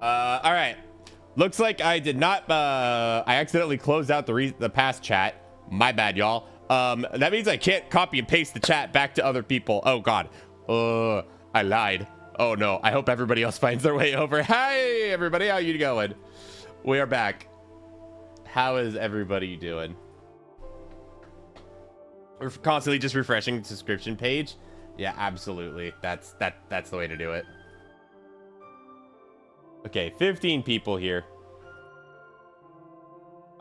All right. Looks like I did not. I accidentally closed out the past chat. My bad, y'all. That means I can't copy and paste the chat back to other people. Oh God. I lied. Oh no. I hope everybody else finds their way over. Hi, everybody. How you going? We are back. How is everybody doing? We're constantly just refreshing the subscription page. Yeah, absolutely. That's the way to do it. Okay, 15 people here.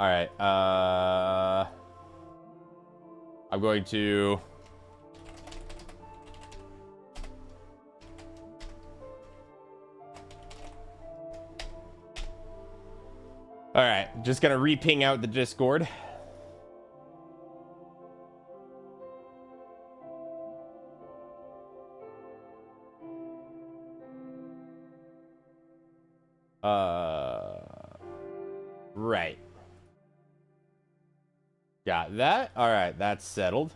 All right. I'm going to all right, just gonna re-ping out the Discord. Right. Got that. All right, that's settled.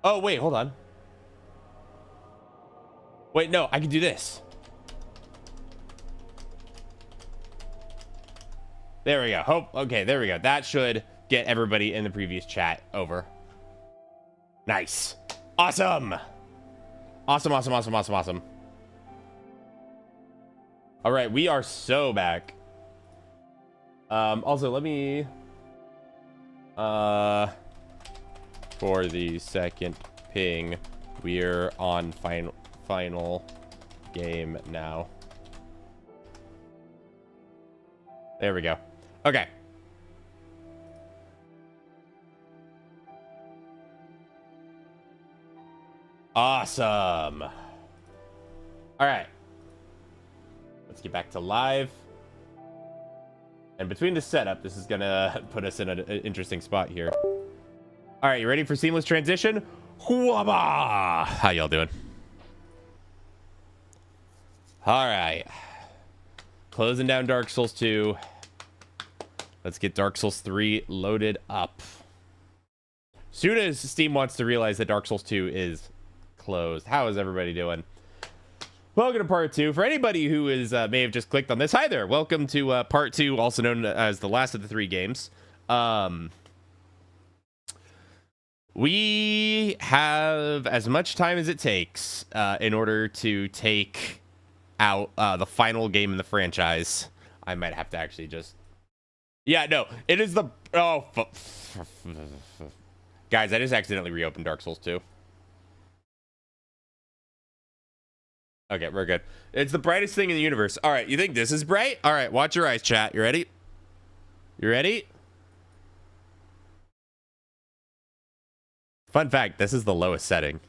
Oh, wait, hold on. Wait, no, I can do this. There we go. Okay, there we go. That should get everybody in the previous chat over. Nice. Awesome. Awesome. All right, we are so back. Also, let me for the second ping, we're on final game now. There we go. Okay. Awesome. All right. Let's get back to live. And between the setup, this is gonna put us in an interesting spot here. All right, you ready for seamless transition? Whoa-bah! How y'all doing? All right. Closing down Dark Souls 2. Let's get Dark Souls 3 loaded up. Soon as Steam wants to realize that Dark Souls 2 is closed. How is everybody doing? Welcome to part 2. For anybody who is may have just clicked on this, hi there. Welcome to part 2, also known as the last of the 3 games. We have as much time as it takes in order to take out the final game in the franchise. I might have to actually just... Yeah, no, it is the... Oh, guys, I just accidentally reopened Dark Souls 2. Okay, we're good. It's the brightest thing in the universe. All right, you think this is bright? All right, watch your eyes, chat. You ready? You ready? Fun fact, this is the lowest setting.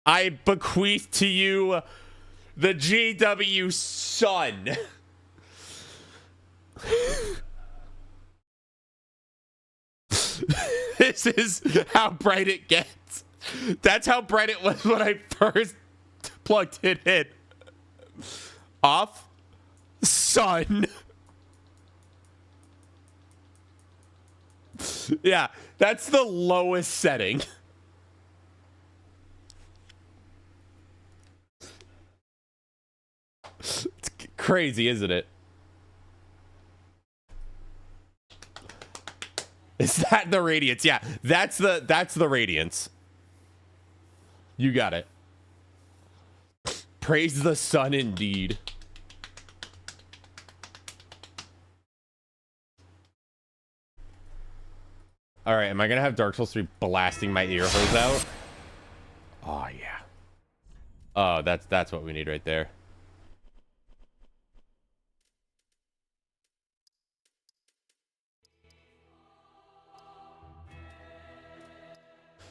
I bequeath to you the GW sun. This is how bright it gets. That's how bright it was when I first plugged it in. Off. Sun. Yeah, that's the lowest setting. It's crazy, isn't it? Is that the radiance? Yeah, that's the radiance. You got it. Praise the sun indeed. All right, am I gonna have Dark Souls 3 blasting my ear holes out? Oh yeah. Oh, that's what we need right there.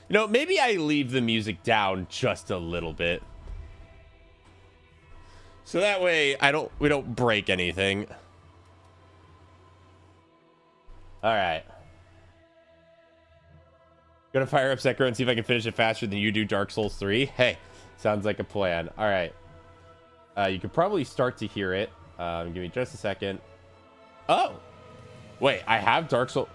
You know, maybe I leave the music down just a little bit. So that way we don't break anything. All right. Gonna fire up Sekiro and see if I can finish it faster than you do Dark Souls 3. Hey, sounds like a plan. All right. You could probably start to hear it. Give me just a second. Oh, wait, I have Dark Souls.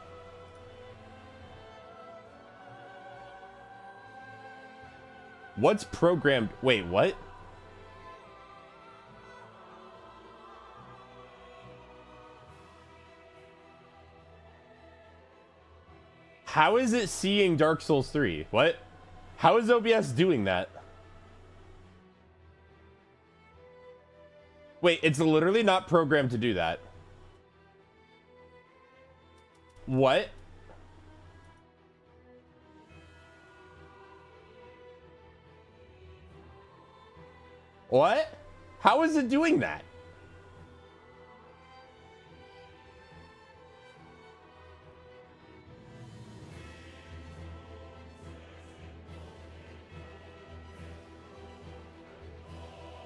What's programmed? Wait, what? How is it seeing Dark Souls 3? What? How is OBS doing that? Wait, it's literally not programmed to do that. What? What? How is it doing that?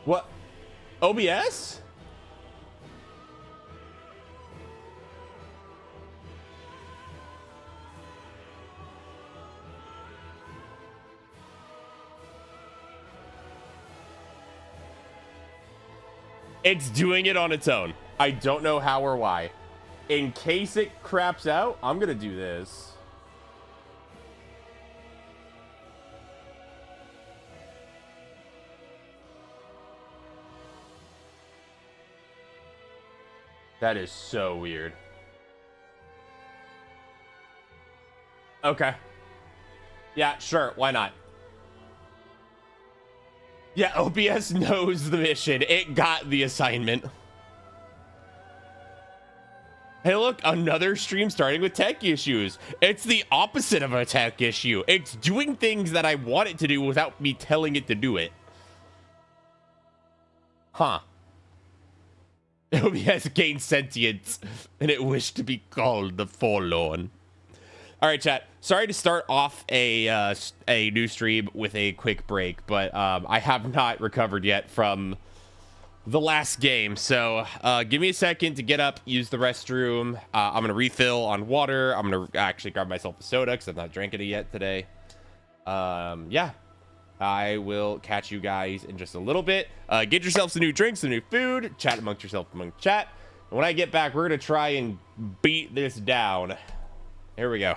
What? OBS? It's doing it on its own. I don't know how or why. In case it craps out, I'm gonna do this. That is so weird. Okay. Yeah, sure. Why not? Yeah, OBS knows the mission. It got the assignment. Hey, look, another stream starting with tech issues. It's the opposite of a tech issue. It's doing things that I want it to do without me telling it to do it. Huh. OBS gained sentience, and it wished to be called the Forlorn. All right, chat. Sorry to start off a new stream with a quick break, but I have not recovered yet from the last game. So give me a second to get up, use the restroom. I'm gonna refill on water. I'm gonna actually grab myself a soda because I've not drank it yet today. Yeah. I will catch you guys in just a little bit. Get yourself some new drinks, some new food. Chat amongst yourself among chat. And when I get back, we're going to try and beat this down. Here we go.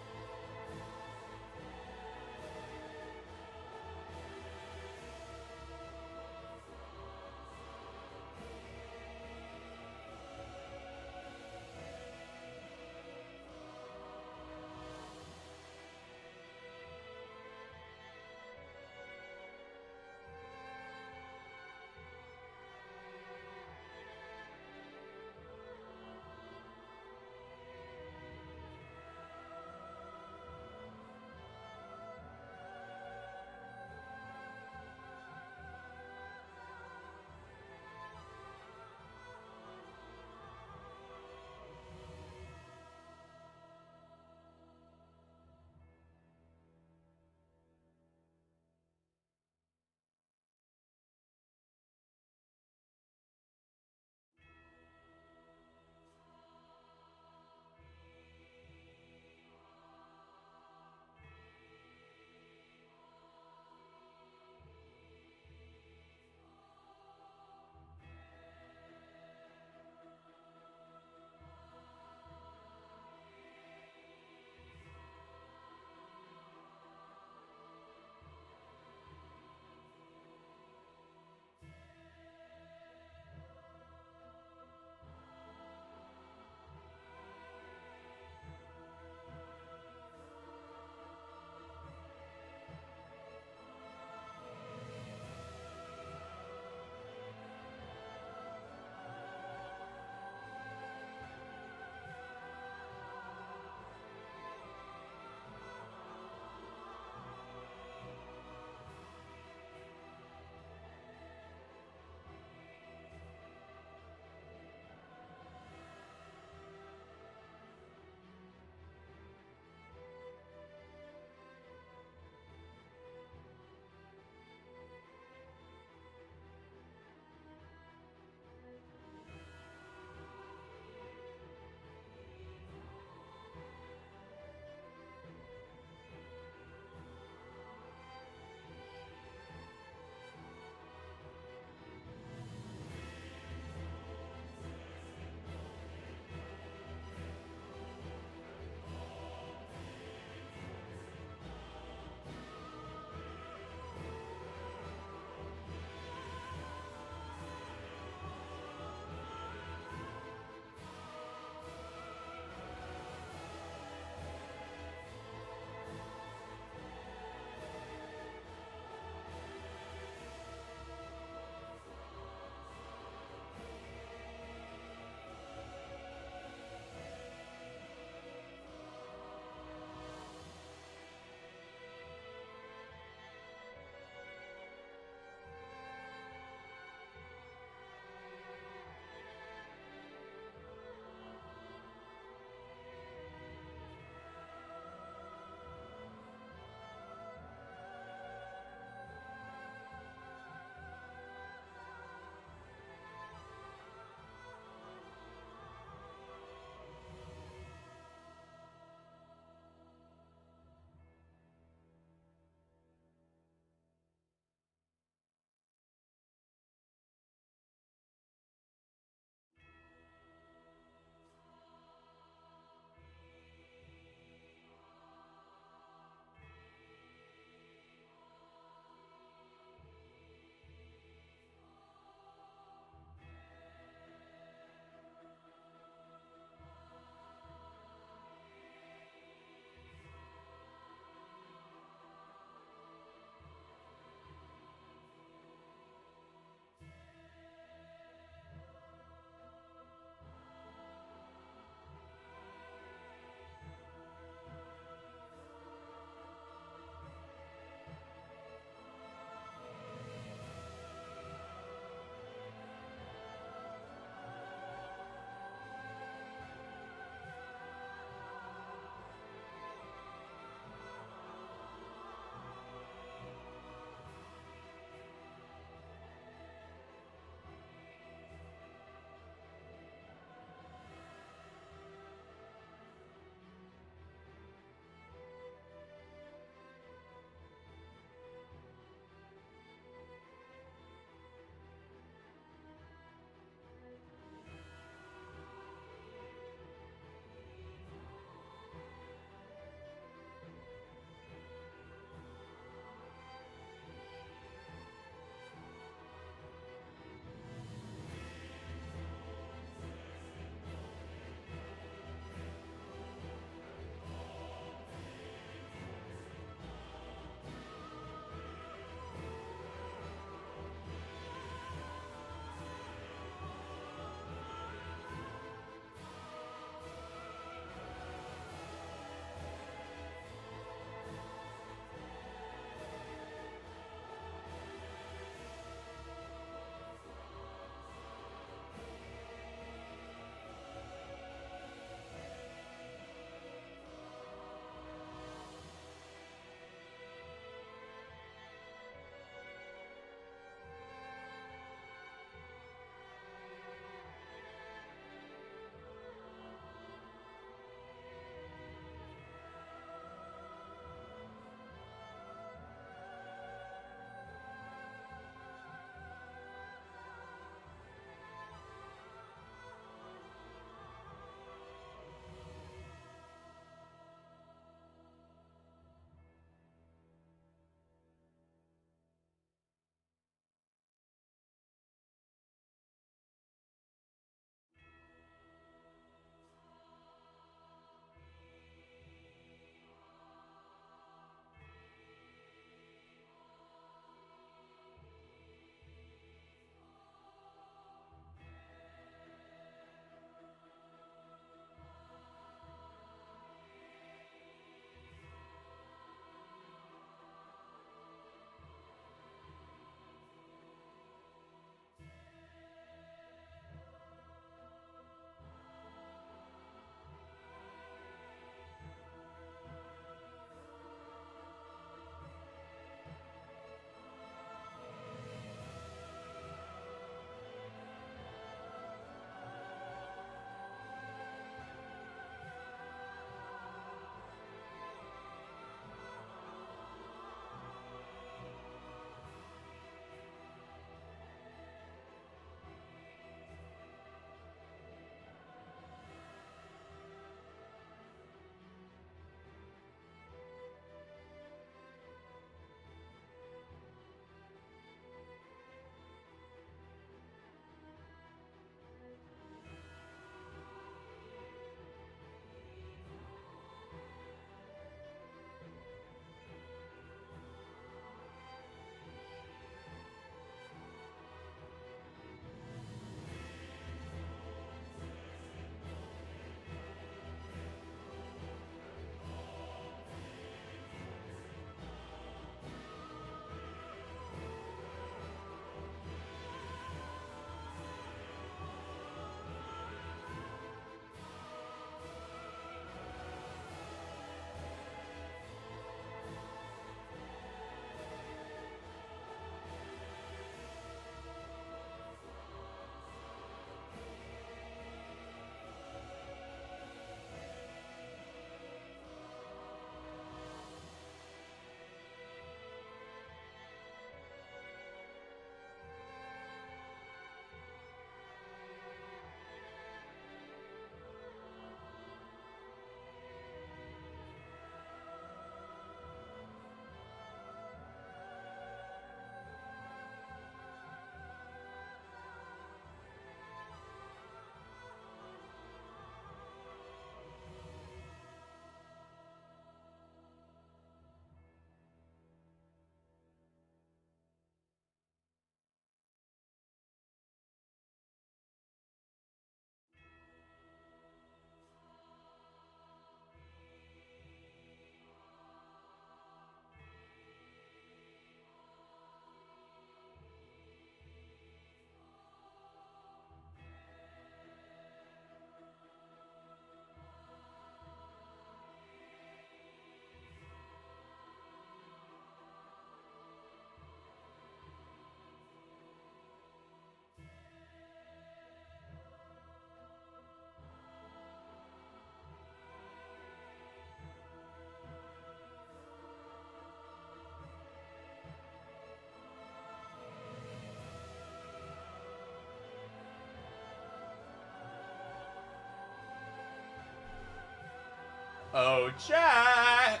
Oh, chat.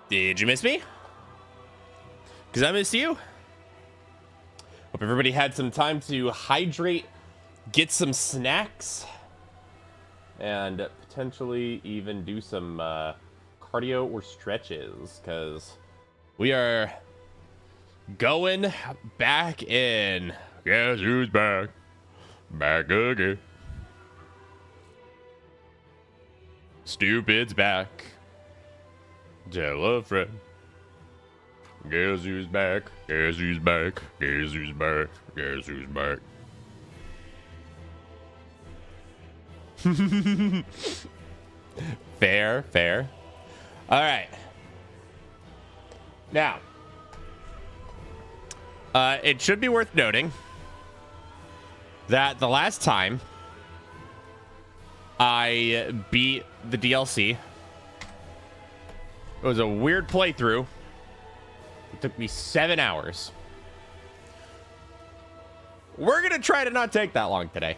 Did you miss me? Because I missed you. Hope everybody had some time to hydrate, get some snacks, and potentially even do some cardio or stretches, because we are going back in. Guess who's back? Back again. Stupid's back. Tell a friend. Guess who's back? Guess who's back? Guess who's back? Guess who's back? Fair, fair. All right. Now, it should be worth noting that the last time I beat the DLC, it was a weird playthrough. It took me 7 hours. We're going to try to not take that long today.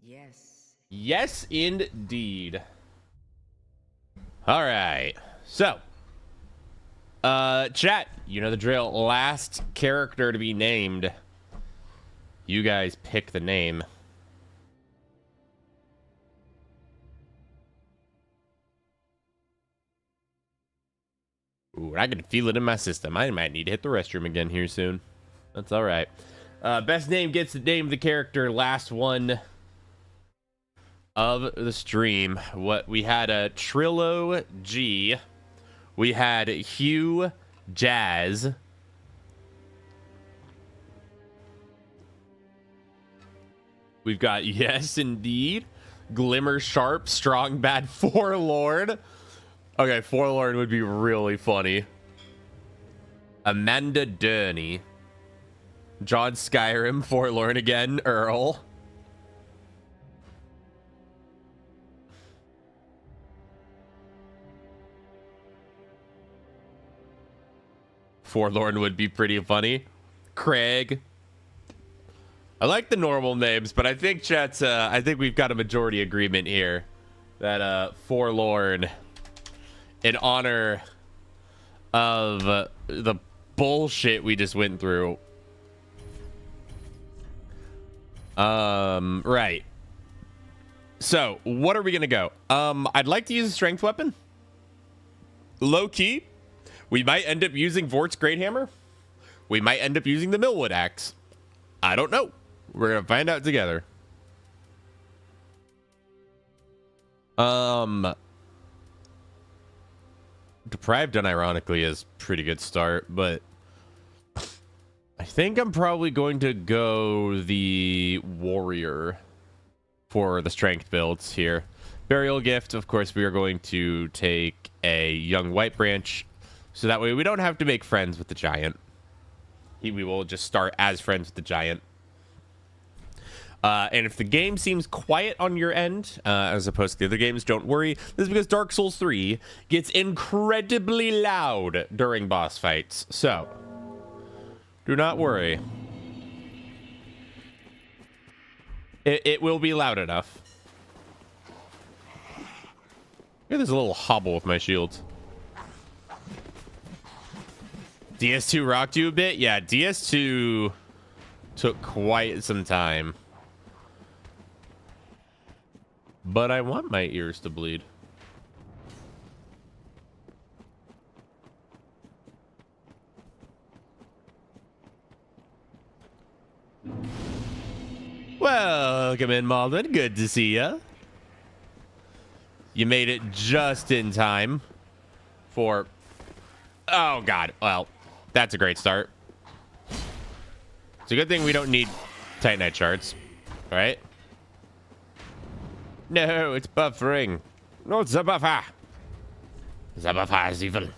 Yes. Yes, indeed. All right. So, chat, you know the drill. Last character to be named. You guys pick the name. Ooh, I can feel it in my system. I might need to hit the restroom again here soon. That's all right. Best name gets the name of the character. Last one of the stream. What we had a Trilogy. We had Hugh Jazz. We've got yes indeed. Glimmer Sharp, Strong Bad Forlorn. Okay, Forlorn would be really funny. Amanda Durney. John Skyrim, Forlorn again, Earl. Forlorn would be pretty funny. Craig. I like the normal names, but I think chat's I think we've got a majority agreement here that Forlorn, in honor of the bullshit we just went through. Right. So, what are we gonna go? I'd like to use a strength weapon. Low key. We might end up using Vordt's Great Hammer. We might end up using the Millwood Axe. I don't know. We're gonna find out together. Deprived unironically is pretty good start, but I think I'm probably going to go the warrior for the strength builds here. Burial Gift, of course, we are going to take a young white branch, so that way we don't have to make friends with the giant. We will just start as friends with the giant. And if the game seems quiet on your end, as opposed to the other games, don't worry. This is because Dark Souls 3 gets incredibly loud during boss fights. So, do not worry. It will be loud enough. There's a little hobble with my shields. DS2 rocked you a bit? Yeah, DS2 took quite some time. But I want my ears to bleed. Welcome in, Malden. Good to see ya. You made it just in time for... Oh, God. Well, that's a great start. It's a good thing we don't need Titanite shards. All right? No, it's buffering. No, it's a buffer. The buffer is evil.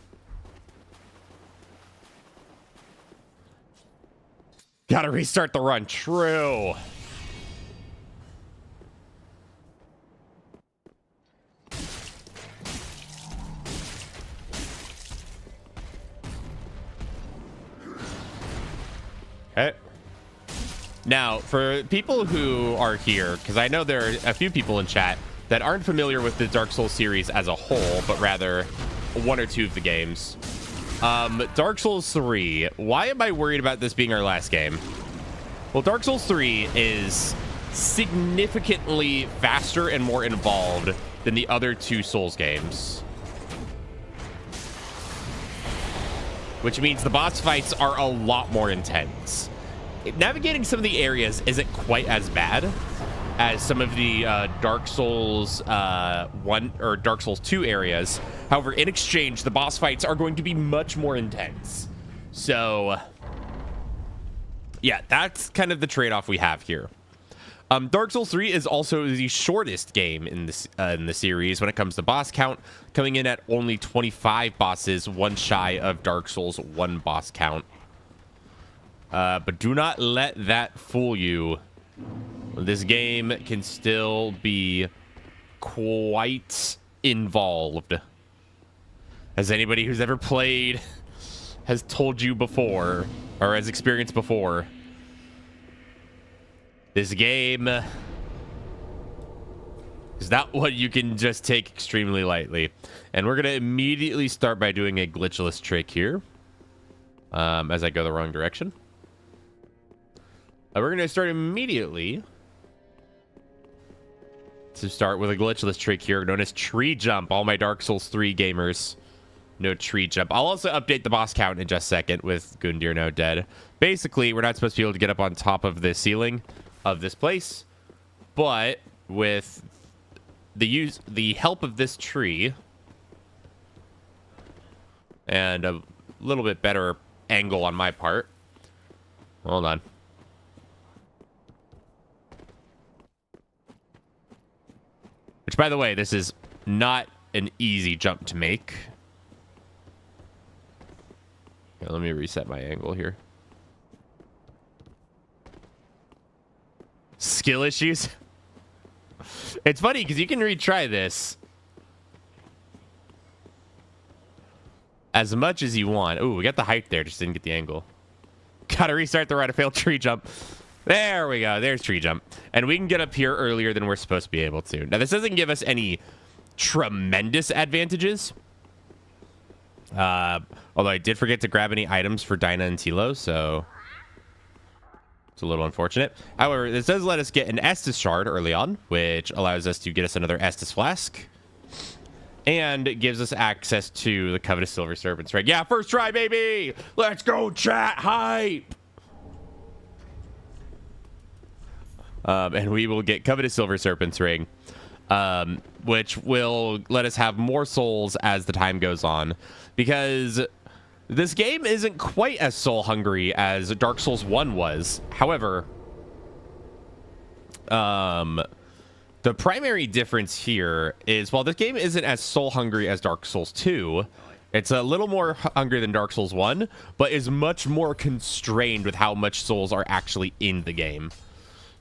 Gotta restart the run. True. Okay. Now, for people who are here, because I know there are a few people in chat that aren't familiar with the Dark Souls series as a whole, but rather one or two of the games. Dark Souls 3, why am I worried about this being our last game? Well, Dark Souls 3 is significantly faster and more involved than the other two Souls games. Which means the boss fights are a lot more intense. Navigating some of the areas isn't quite as bad as some of the Dark Souls 1 or Dark Souls 2 areas. However, in exchange, the boss fights are going to be much more intense. So, yeah, that's kind of the trade-off we have here. Dark Souls 3 is also the shortest game in the series when it comes to boss count, coming in at only 25 bosses, one shy of Dark Souls 1 boss count. But do not let that fool you. This game can still be quite involved. As anybody who's ever played has told you before, or has experienced before, this game is not what you can just take extremely lightly. And we're going to immediately start by doing a glitchless trick here. As I go the wrong direction. We're going to start immediately to start with a glitchless trick here known as tree jump. All my Dark Souls 3 gamers know tree jump. I'll also update the boss count in just a second with Gundyr now dead. Basically, we're not supposed to be able to get up on top of the ceiling of this place, but with the help of this tree and a little bit better angle on my part. Hold on. Which, by the way, this is not an easy jump to make. Okay, let me reset my angle here. Skill issues. It's funny because you can retry this as much as you want. Ooh, we got the height there, just didn't get the angle. Gotta restart the ride of failed tree jump. There we go. There's tree jump. And we can get up here earlier than we're supposed to be able to. Now, this doesn't give us any tremendous advantages. Although I did forget to grab any items for Dinah and Tilo, so it's a little unfortunate. However, this does let us get an Estus shard early on, which allows us to get us another Estus flask. And it gives us access to the Covetous Silver Serpent's Ring. Yeah, first try, baby! Let's go, chat! Hype! And we will get Covetous Silver Serpent's Ring, which will let us have more souls as the time goes on. Because this game isn't quite as soul-hungry as Dark Souls 1 was. However, the primary difference here is, while this game isn't as soul-hungry as Dark Souls 2, it's a little more hungry than Dark Souls 1, but is much more constrained with how much souls are actually in the game.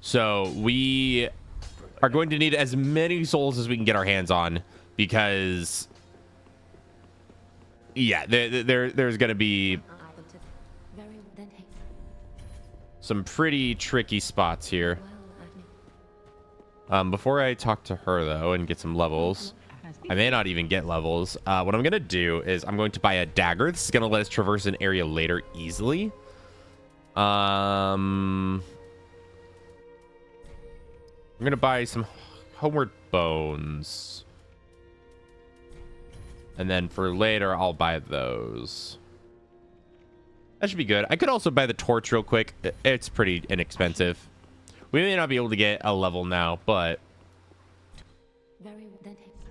So we are going to need as many souls as we can get our hands on, because, yeah, there's going to be some pretty tricky spots here. Before I talk to her, though, and get some levels, I may not even get levels. What I'm going to do is I'm going to buy a dagger. This is going to let us traverse an area later easily. I'm going to buy some Homeward Bones. And then for later, I'll buy those. That should be good. I could also buy the torch real quick. It's pretty inexpensive. We may not be able to get a level now, but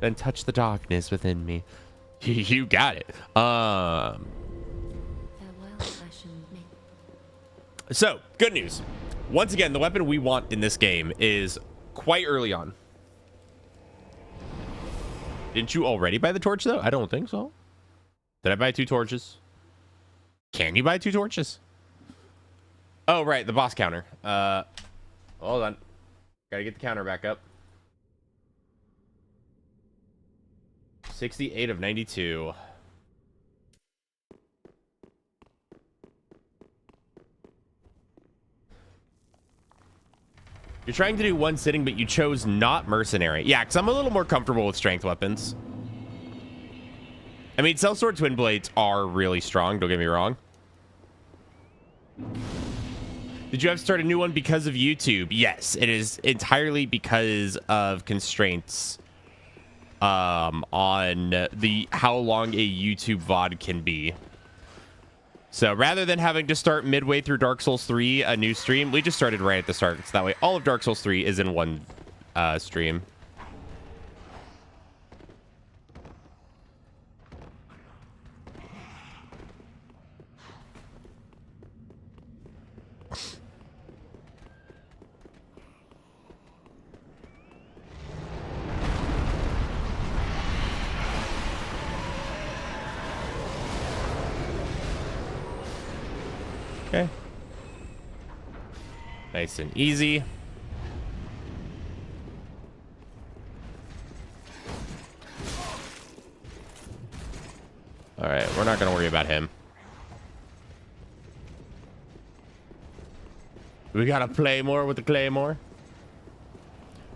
then touch the darkness within me. You got it. So, good news. Once again, the weapon we want in this game is quite early on. Didn't you already buy the torch, though? I don't think so. Did I buy 2 torches? Can you buy 2 torches? Oh, right. The boss counter. Hold on. Gotta get the counter back up. 68 of 92. You're trying to do one sitting, but you chose not mercenary. Yeah, because I'm a little more comfortable with strength weapons. I mean, Sellsword Twin Blades are really strong, don't get me wrong. Did you have to start a new one because of YouTube? Yes, it is entirely because of constraints on the how long a YouTube VOD can be. So rather than having to start midway through Dark Souls 3, a new stream, we just started right at the start. So that way all of Dark Souls 3 is in one stream. Okay. Nice and easy. All right, we're not going to worry about him. We got to play more with the Claymore.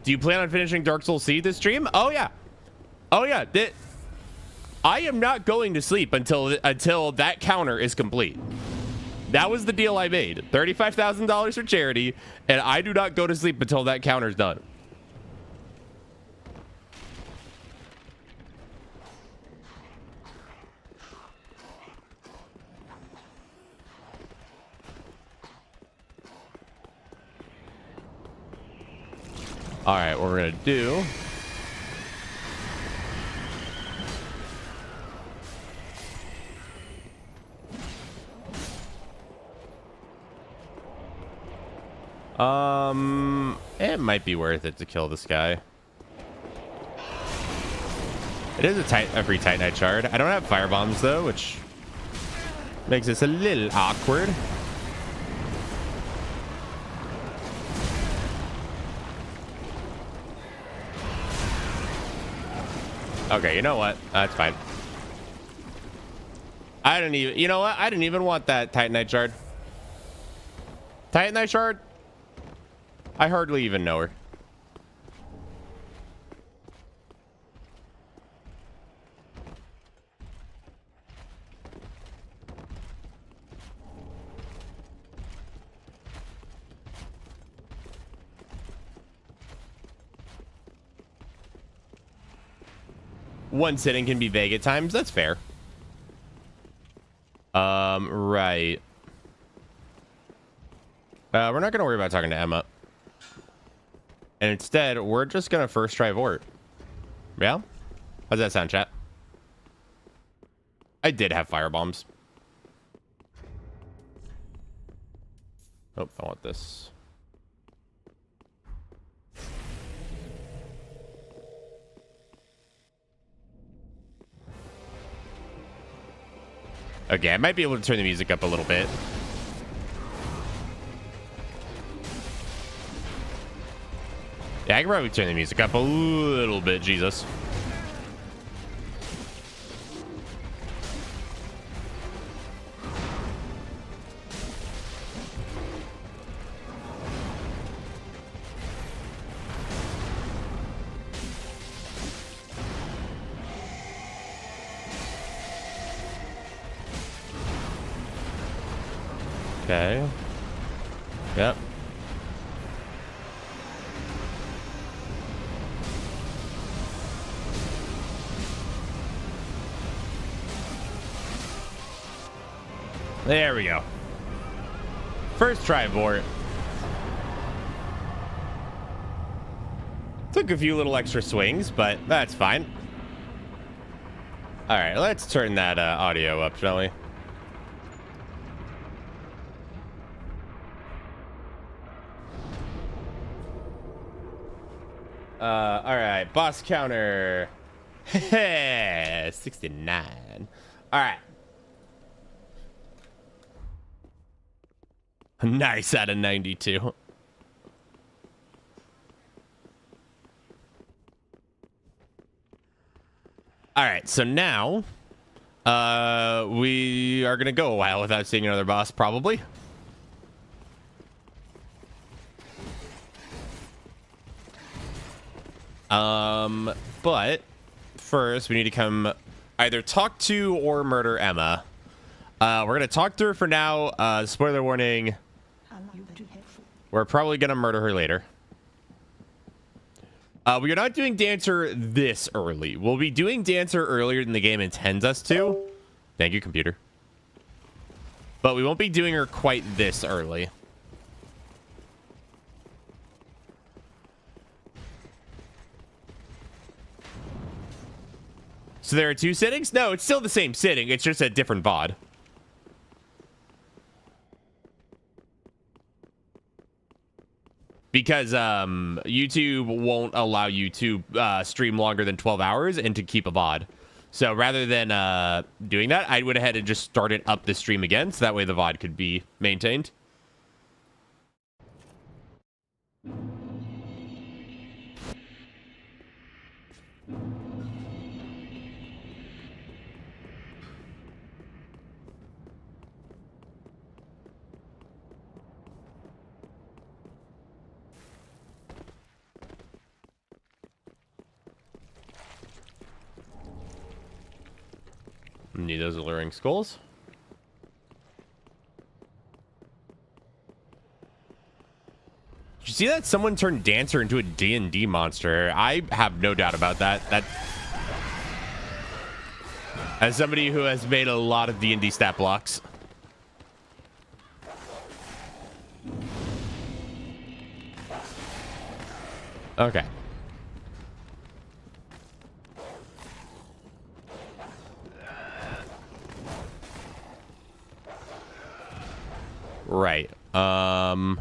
Do you plan on finishing Dark Souls C this stream? Oh, yeah. Oh, yeah. I am not going to sleep until that counter is complete. That was the deal I made. $35,000 for charity, and I do not go to sleep until that counter's done. All right, what we're going to do... it might be worth it to kill this guy. It is a free Titanite shard. I don't have fire bombs though, which makes this a little awkward. Okay, you know what? That's fine. I didn't even, you know what? I didn't even want that Titanite shard. Titanite shard? I hardly even know her. One sitting can be vague at times. That's fair. Right. We're not going to worry about talking to Emma. And instead, we're just going to first try Vordt. Yeah? How's that sound, chat? I did have fire bombs. Oh, I want this. Okay, I might be able to turn the music up a little bit. Yeah, I can probably turn the music up a little bit, Jesus. Okay. Yep. There we go. First try, Vordt. Took a few little extra swings, but that's fine. All right, let's turn that audio up, shall we? All right, boss counter. 69. All right. Nice out of 92. All right, so now we are gonna go a while without seeing another boss, probably. But first we need to come either talk to or murder Emma. We're gonna talk to her for now. Spoiler warning, we're probably gonna murder her later. We are not doing Dancer this early. We'll be doing Dancer earlier than the game intends us to. Thank you, computer. But we won't be doing her quite this early. So there are two sittings? No, it's still the same sitting. It's just a different VOD. Because YouTube won't allow you to stream longer than 12 hours and to keep a VOD. So rather than doing that, I went ahead and just started up the stream again. So that way the VOD could be maintained. Need those alluring skulls. Did you see that someone turned Dancer into a D&D monster? I have no doubt about that. That, as somebody who has made a lot of D&D stat blocks. Okay. Right. Ow.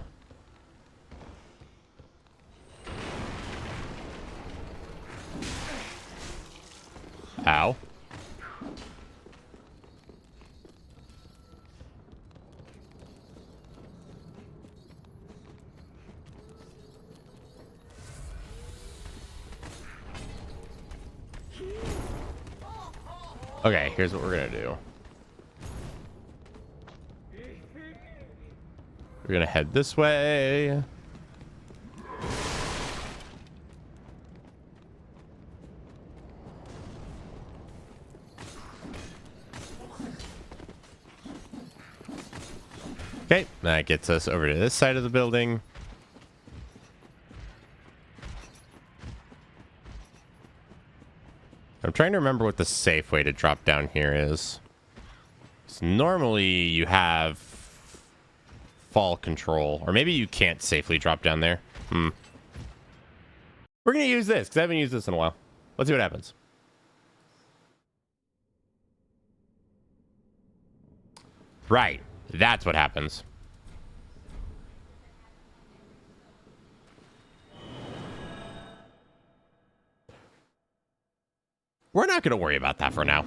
Okay, here's what we're gonna do. We're gonna head this way. Okay, that gets us over to this side of the building. I'm trying to remember what the safe way to drop down here is. So normally you have fall control, or maybe you can't safely drop down there. We're gonna use this because I haven't used this in a while. Let's see what happens. Right, that's what happens. We're not gonna worry about that for now.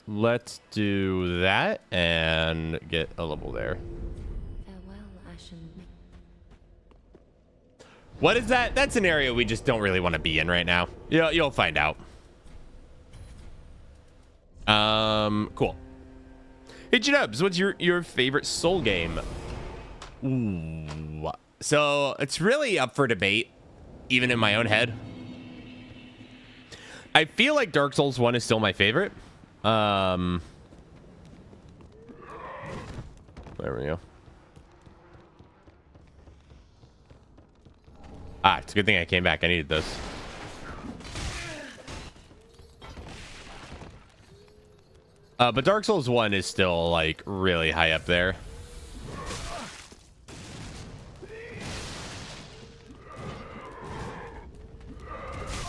Let's do that and get a level there. What is that? That's an area we just don't really want to be in right now. You'll find out. Cool. Hey, Janubs, what's your favorite Soul game? Ooh. So it's really up for debate, even in my own head. I feel like Dark Souls 1 is still my favorite. There we go. Ah, it's a good thing I came back. I needed this. But Dark Souls 1 is still, like, really high up there.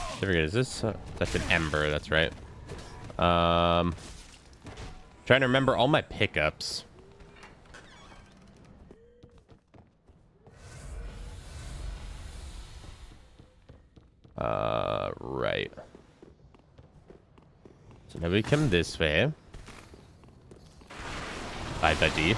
I forget, is this that's an ember, that's right. Trying to remember all my pickups. Right. So now we come this way. Bye, buddy.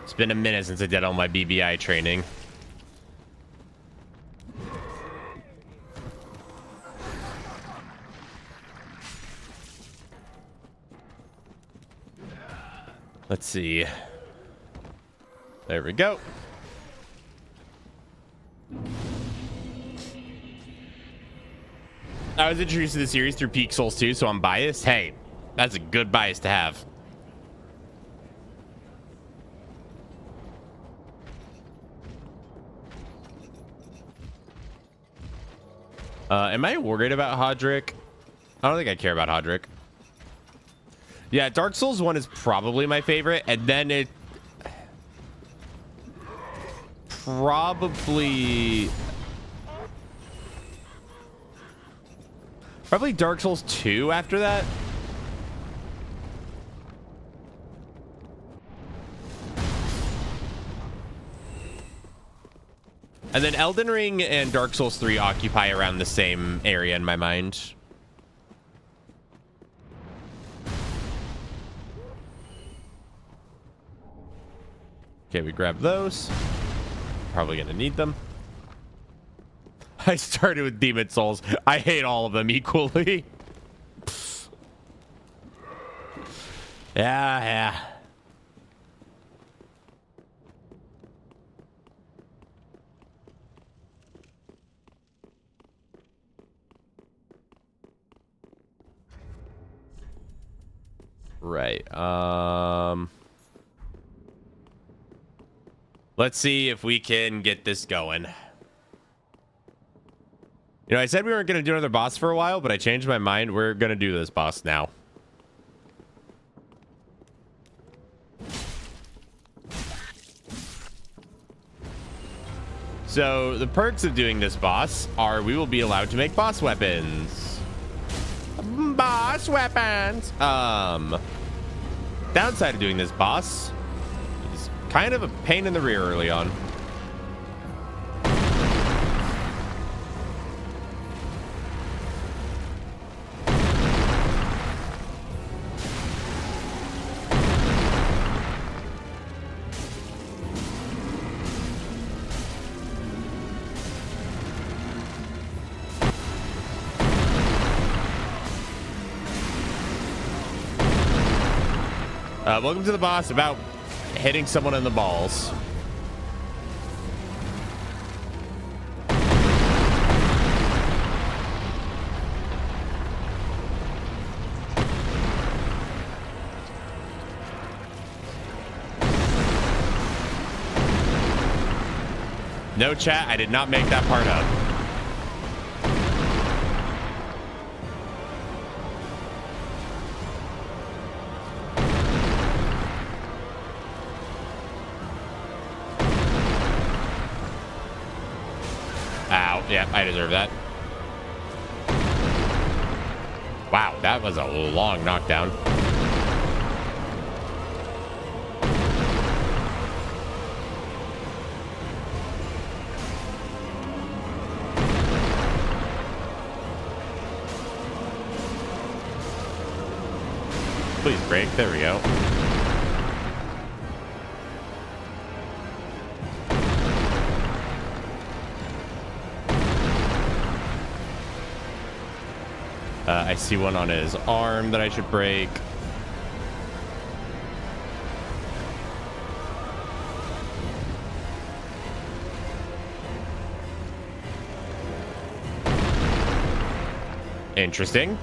It's been a minute since I did all my BBI training. Let's see. There we go. I was introduced to the series through Peak Souls 2, so I'm biased. Hey, that's a good bias to have. Am I worried about Aldrich? I don't think I care about Aldrich. Yeah, Dark Souls 1 is probably my favorite, and then it probably Dark Souls 2 after that. And then Elden Ring and Dark Souls 3 occupy around the same area in my mind. Okay, we grab those. Probably gonna need them. I started with Demon Souls. I hate all of them equally. Yeah. Right. Let's see if we can get this going. You know, I said we weren't going to do another boss for a while, but I changed my mind. We're going to do this boss now. So the perks of doing this boss are we will be allowed to make boss weapons. Boss weapons. Downside of doing this boss is kind of a pain in the rear early on. Welcome to the boss about hitting someone in the balls. No, chat, I did not make that part up. Yeah, I deserve that. Wow, that was a long knockdown. Please break. There we go. I see one on his arm that I should break. Interesting.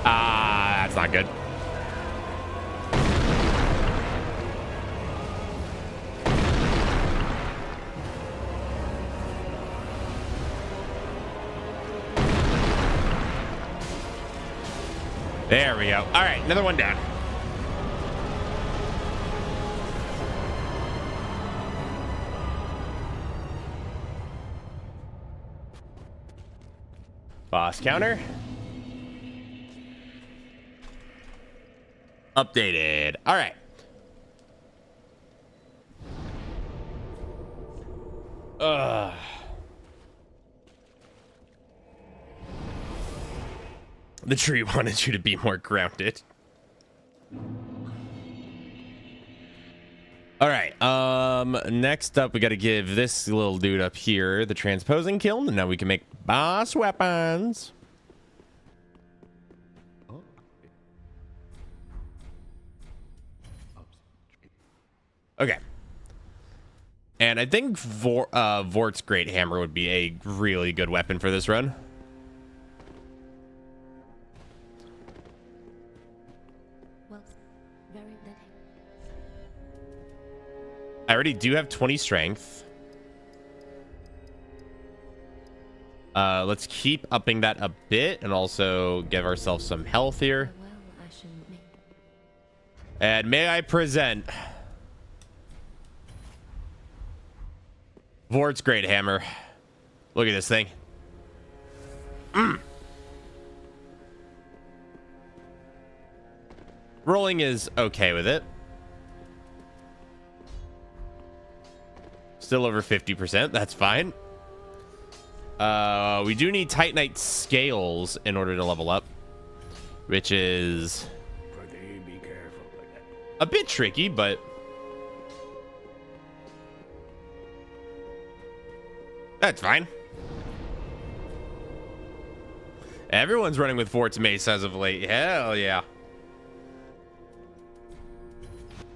That's not good. There we go. All right, another one down. Boss counter. Updated. All right. The tree wanted you to be more grounded. All right. Next up, we got to give this little dude up here the transposing kiln, and now we can make boss weapons. Okay. And I think Vordt's Great Hammer would be a really good weapon for this run. Well, very little. I already do have 20 strength. Let's keep upping that a bit and also give ourselves some health here. Well, I shouldn't make... And may I present Vordt's Great Hammer. Look at this thing. Rolling is okay with it. Still over 50%. That's fine. We do need Titanite scales in order to level up, which is a bit tricky, but that's fine. Everyone's running with Vordt's Mace as of late. Hell yeah.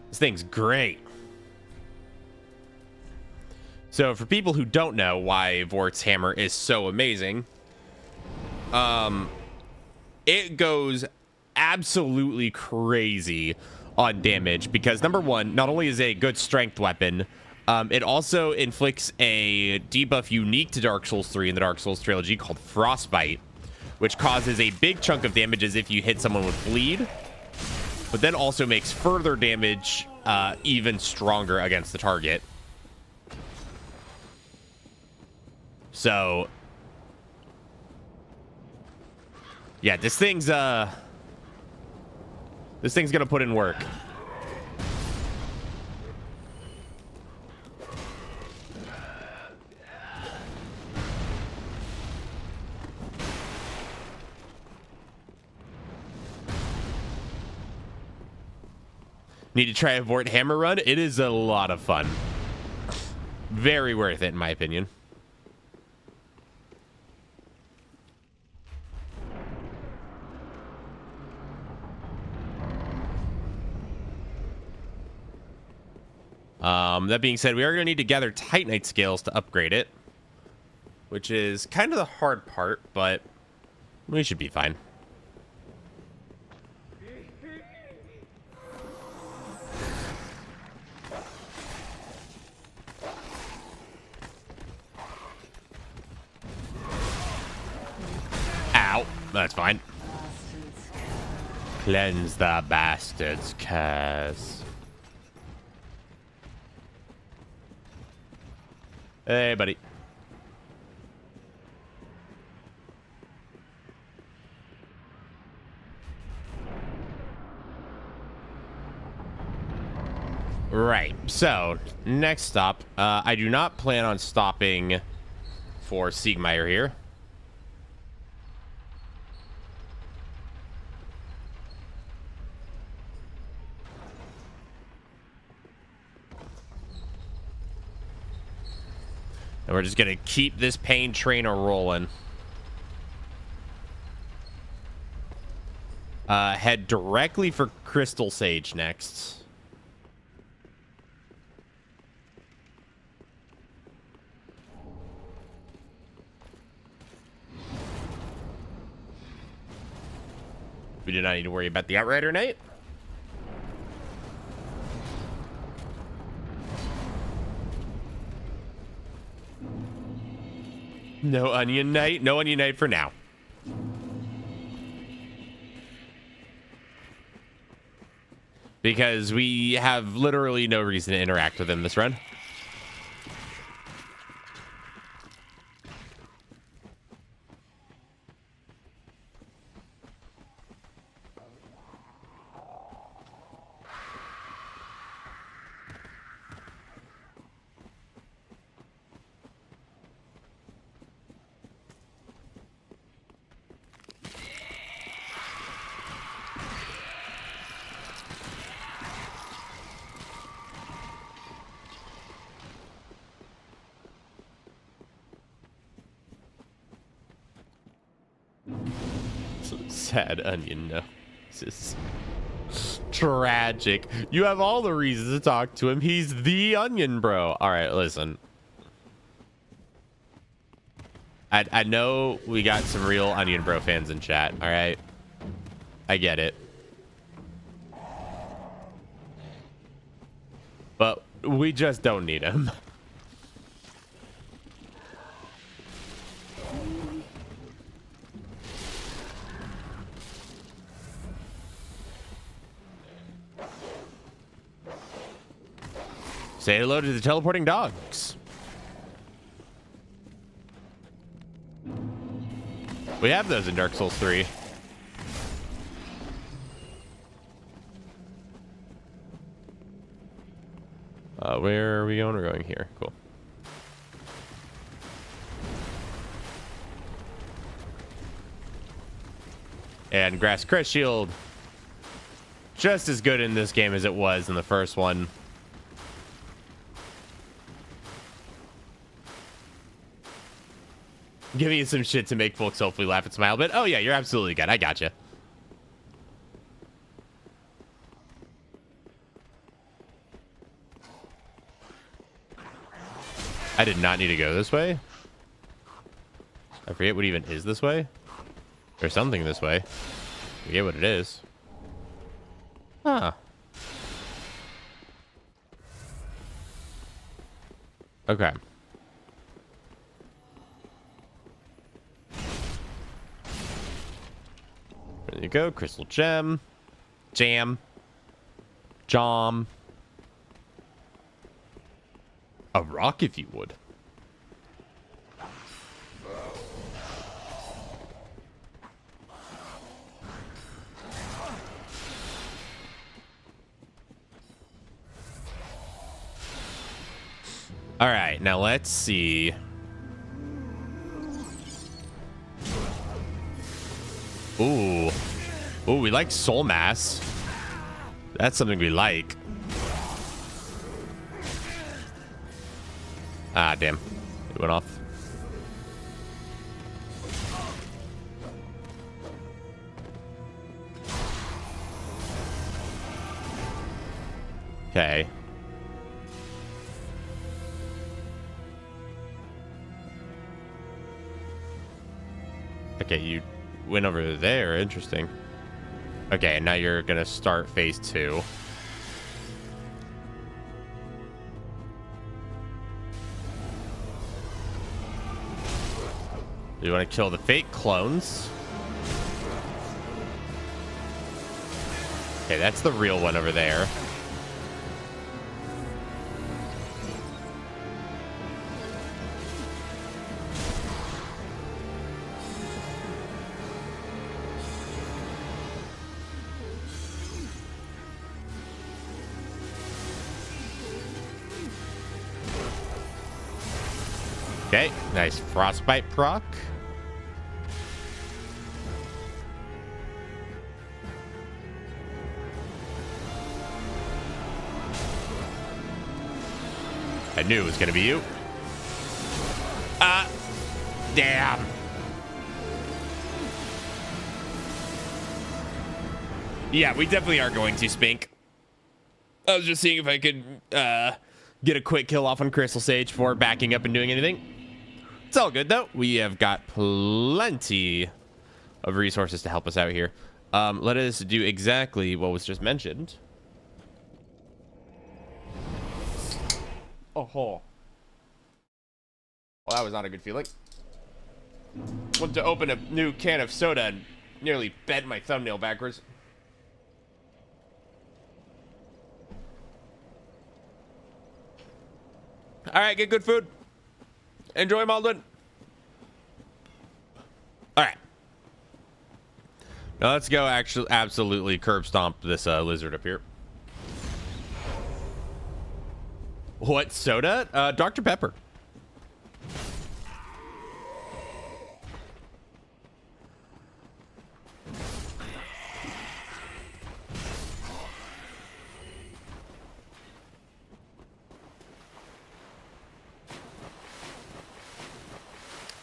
This thing's great. So for people who don't know why Vordt's hammer is so amazing, it goes absolutely crazy on damage because number one, not only is it a good strength weapon, it also inflicts a debuff unique to Dark Souls 3 in the Dark Souls Trilogy called Frostbite, which causes a big chunk of damage as if you hit someone with bleed, but then also makes further damage even stronger against the target. So, yeah, this thing's gonna put in work. Need to try a Vordt hammer run? It is a lot of fun. Very worth it, in my opinion. That being said, we are going to need to gather Titanite scales to upgrade it, which is kind of the hard part, but we should be fine. Ow, that's fine. Cleanse the bastard's curse. Hey, buddy. Right, so next stop. I do not plan on stopping for Siegmeyer here. And we're just going to keep this pain train rolling. Head directly for Crystal Sage next. We do not need to worry about the Outrider Knight. No Onion Knight? No Onion Knight for now. Because we have literally no reason to interact with him this run. Sad onion, no. This is tragic. You have all the reasons to talk to him. He's the onion bro. All right, listen. I know we got some real onion bro fans in chat. All right. I get it. But we just don't need him. Say hello to the teleporting dogs. We have those in Dark Souls 3. Where are we going? We're going here. Cool. And Grass Crest Shield. Just as good in this game as it was in the first one. Giving you some shit to make folks hopefully laugh and smile. But, oh yeah, you're absolutely good. I gotcha. I did not need to go this way. I forget what even is this way. There's something this way. I forget what it is. Huh. Okay. There you go. Crystal gem. Jam. Jom. A rock, if you would. All right, now let's see. Ooh. Ooh, we like soul mass. That's something we like. Ah, damn. It went off. Okay. Okay, you went over there. Interesting. Okay, now you're gonna start phase 2. You want to kill the fake clones. Okay, that's the real one over there. Okay, nice frostbite proc. I knew it was gonna be you. Damn. Yeah, we definitely are going to Spink. I was just seeing if I could get a quick kill off on Crystal Sage before backing up and doing anything. It's all good, though. We have got plenty of resources to help us out here. Let us do exactly what was just mentioned. Oh, well, that was not a good feeling. Went to open a new can of soda and nearly bent my thumbnail backwards. All right, get good food. Enjoy, Malden. All right. Now let's go actually absolutely curb stomp this lizard up here. What soda? Dr. Pepper.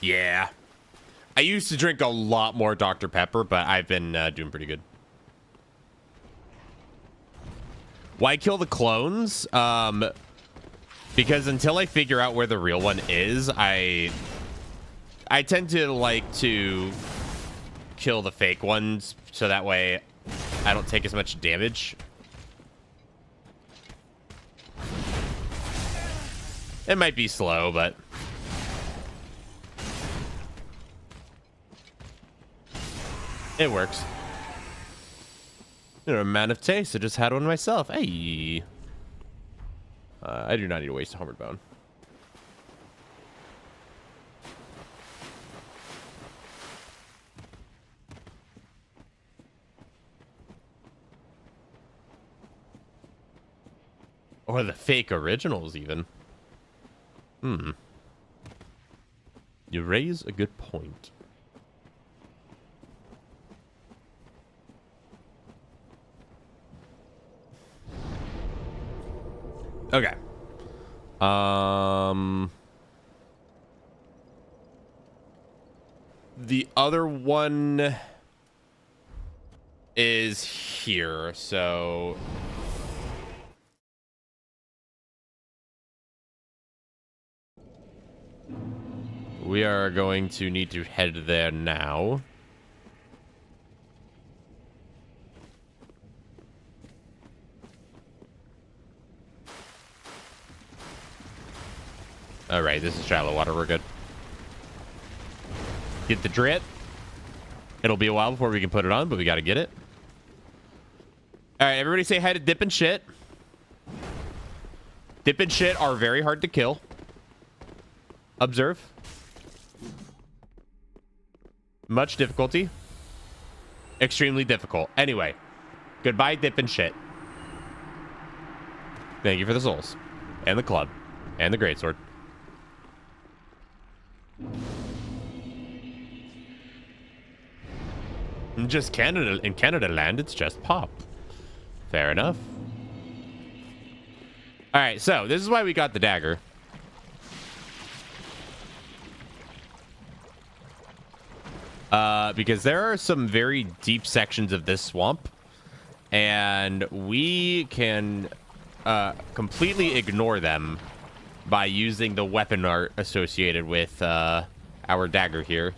Yeah. I used to drink a lot more Dr. Pepper, but I've been doing pretty good. Why kill the clones? Because until I figure out where the real one is, I tend to like to kill the fake ones so that way I don't take as much damage. It might be slow, but it works. You know, a man of taste. I just had one myself. Hey. I do not need to waste a Homeward Bone. Or the fake originals, even. You raise a good point. Okay. The other one is here, so we are going to need to head there now. All right, this is shallow water. We're good. Get the drip. It'll be a while before we can put it on, but we got to get it. All right, everybody say hi to Dip and Shit. Dip and Shit are very hard to kill. Observe. Much difficulty. Extremely difficult. Anyway, goodbye, Dip and Shit. Thank you for the souls. And the club. And the greatsword. Just Canada. In Canada land, it's just pop. Fair enough. All right, so this is why we got the dagger. Because there are some very deep sections of this swamp, and we can completely ignore them by using the weapon art associated with our dagger here.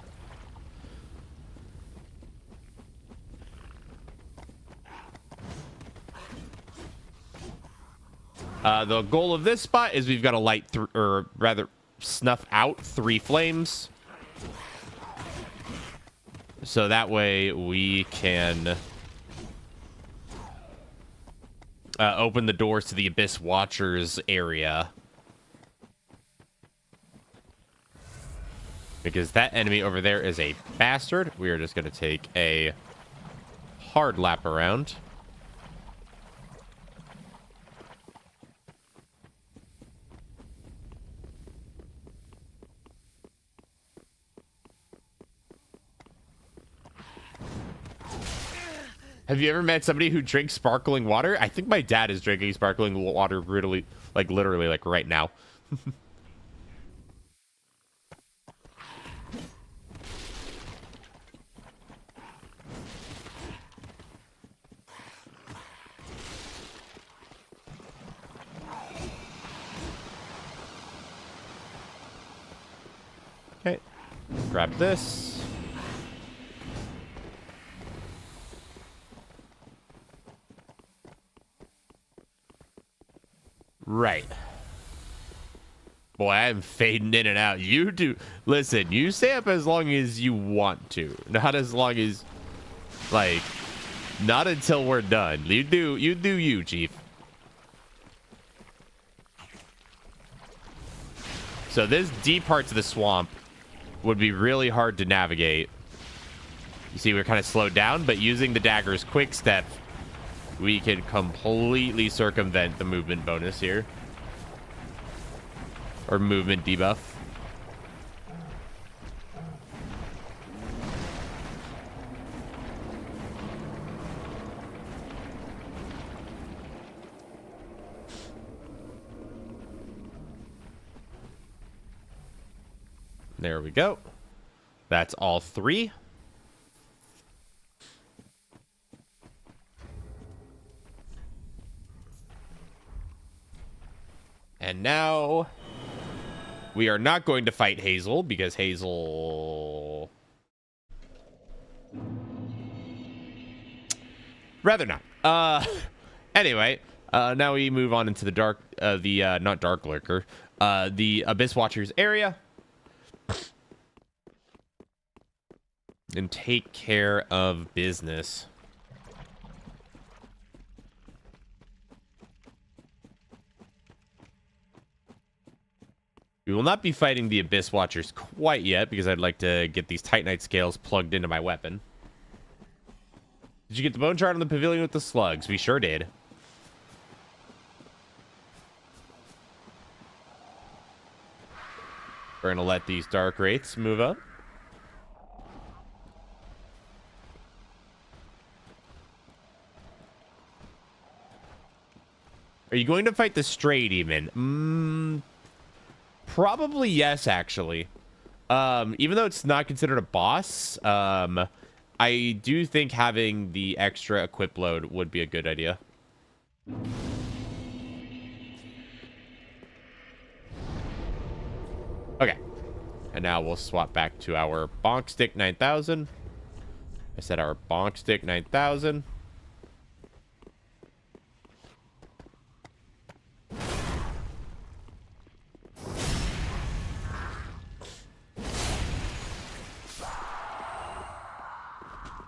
The goal of this spot is we've got to light or rather snuff out 3 flames. So that way we can open the doors to the Abyss Watchers area. Because that enemy over there is a bastard. We are just going to take a hard lap around. Have you ever met somebody who drinks sparkling water? I think my dad is drinking sparkling water literally like right now. Okay. Grab this. Right. Boy, I'm fading in and out. You do. Listen, you stay up as long as you want to. Not as long as, like, not until we're done. You do you, Chief. So this deep parts of the swamp would be really hard to navigate. You see, we're kind of slowed down, but using the dagger's quick step, we can completely circumvent the movement bonus here. Or movement debuff. There we go. That's all 3. And now we are not going to fight Hazel because Hazel... Rather not. Anyway, now we move on into the not Dark Lurker, the Abyss Watchers area. And take care of business. We will not be fighting the Abyss Watchers quite yet because I'd like to get these Titanite scales plugged into my weapon. Did you get the bone chart on the pavilion with the slugs? We sure did. We're going to let these Dark Wraiths move up. Are you going to fight the Stray Demon? Probably yes, actually. Even though it's not considered a boss, I do think having the extra equip load would be a good idea. Okay. And now we'll swap back to our Bonk Stick 9000. I said our Bonk Stick 9000.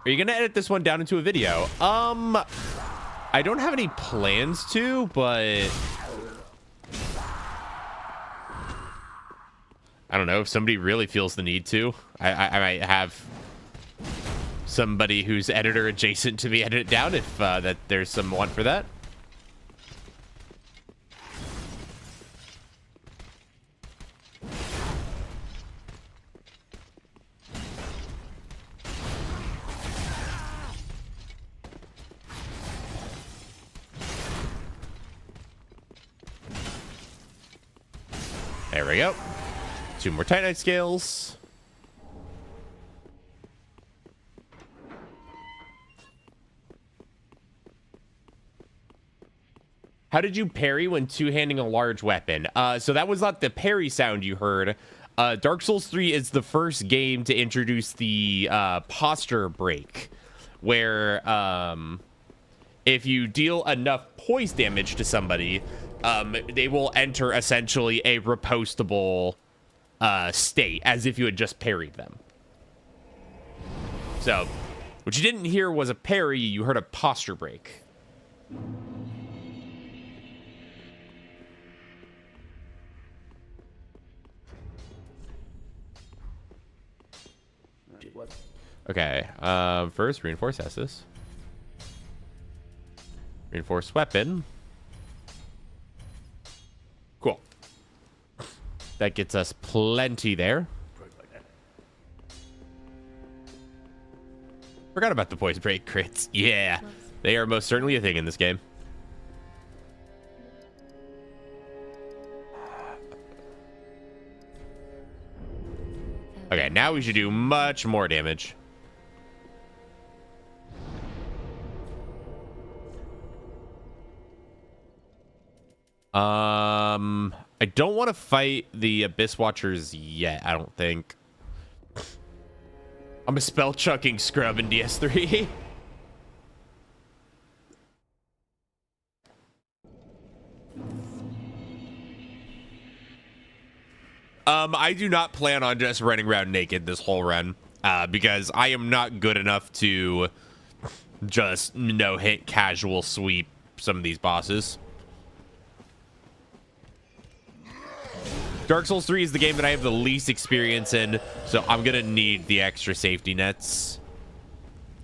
Are you gonna edit this one down into a video? I don't have any plans to, but I don't know if somebody really feels the need to. I might have somebody who's editor adjacent to me edit it down if that there's some want for that. There we go. 2 more Titanite scales. How did you parry when two-handing a large weapon? So that was not the parry sound you heard. Dark Souls 3 is the first game to introduce the posture break, where if you deal enough poise damage to somebody, they will enter essentially a repostable state, as if you had just parried them. So, what you didn't hear was a parry, you heard a posture break. Okay, first, reinforce Estus. Reinforce weapon. Cool. That gets us plenty there. Forgot about the poison break crits. Yeah, they are most certainly a thing in this game. Okay, now we should do much more damage. I don't want to fight the Abyss Watchers yet, I don't think. I'm a spell chucking scrub in DS3. I do not plan on just running around naked this whole run, because I am not good enough to just no-hit casual sweep some of these bosses. Dark Souls 3 is the game that I have the least experience in, so I'm gonna need the extra safety nets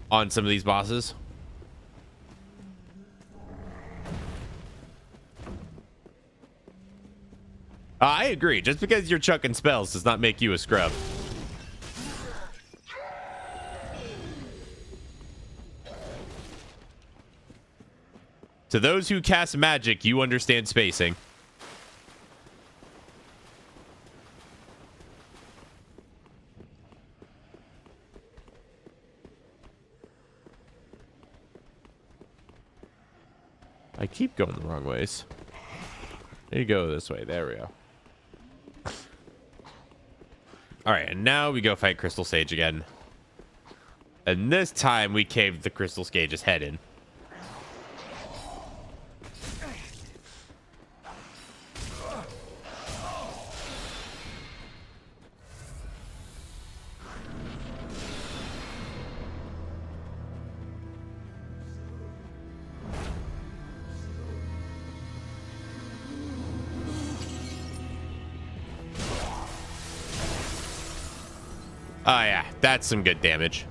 on some of these bosses. I agree. Just because you're chucking spells does not make you a scrub. To those who cast magic, you understand spacing. I keep going the wrong ways. There you go this way. There we go. All right, and now we go fight Crystal Sage again. And this time we caved the Crystal Sage's head in. Oh yeah, that's some good damage.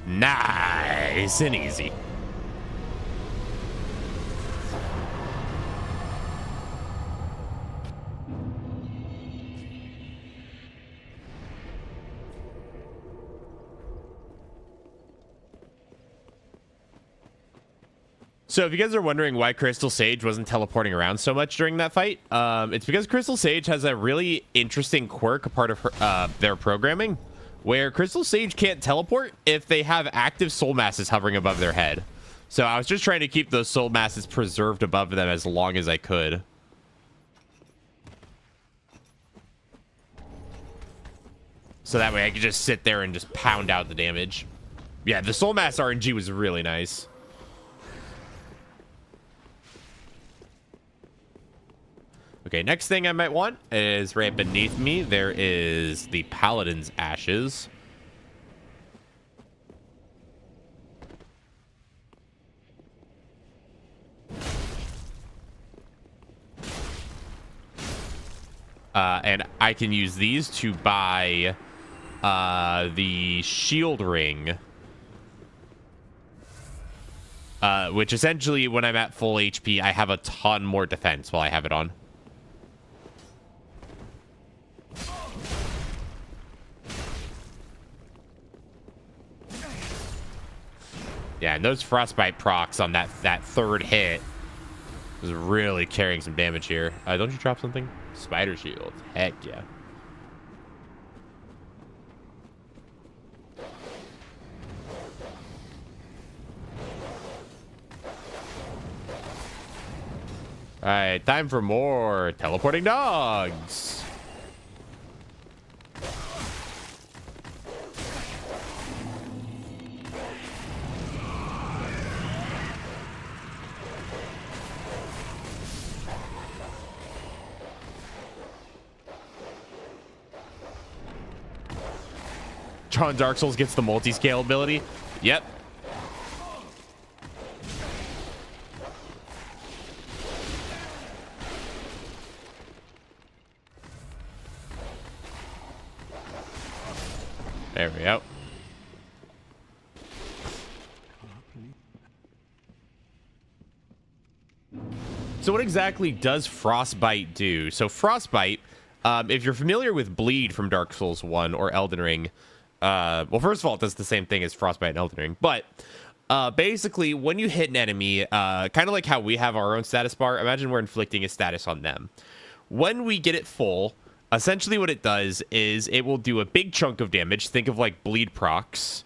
Nice and easy. So if you guys are wondering why Crystal Sage wasn't teleporting around so much during that fight, it's because Crystal Sage has a really interesting quirk, a part of her, their programming, where Crystal Sage can't teleport if they have active soul masses hovering above their head. So I was just trying to keep those soul masses preserved above them as long as I could. So that way I could just sit there and just pound out the damage. Yeah, the soul mass RNG was really nice. Okay, next thing I might want is right beneath me. There is the Paladin's Ashes. And I can use these to buy the Shield Ring. Which essentially, when I'm at full HP, I have a ton more defense while I have it on. Yeah, and those frostbite procs on that third hit is really carrying some damage here. Don't you drop something? Spider shield. Heck yeah. All right, time for more teleporting dogs. John Dark Souls gets the multi-scale ability. Yep. There we go. So what exactly does Frostbite do? So Frostbite, if you're familiar with Bleed from Dark Souls 1 or Elden Ring, well, first of all, it does the same thing as Frostbite and Elden Ring. But basically, when you hit an enemy, kind of like how we have our own status bar, imagine we're inflicting a status on them. When we get it full, essentially what it does is it will do a big chunk of damage. Think of like bleed procs.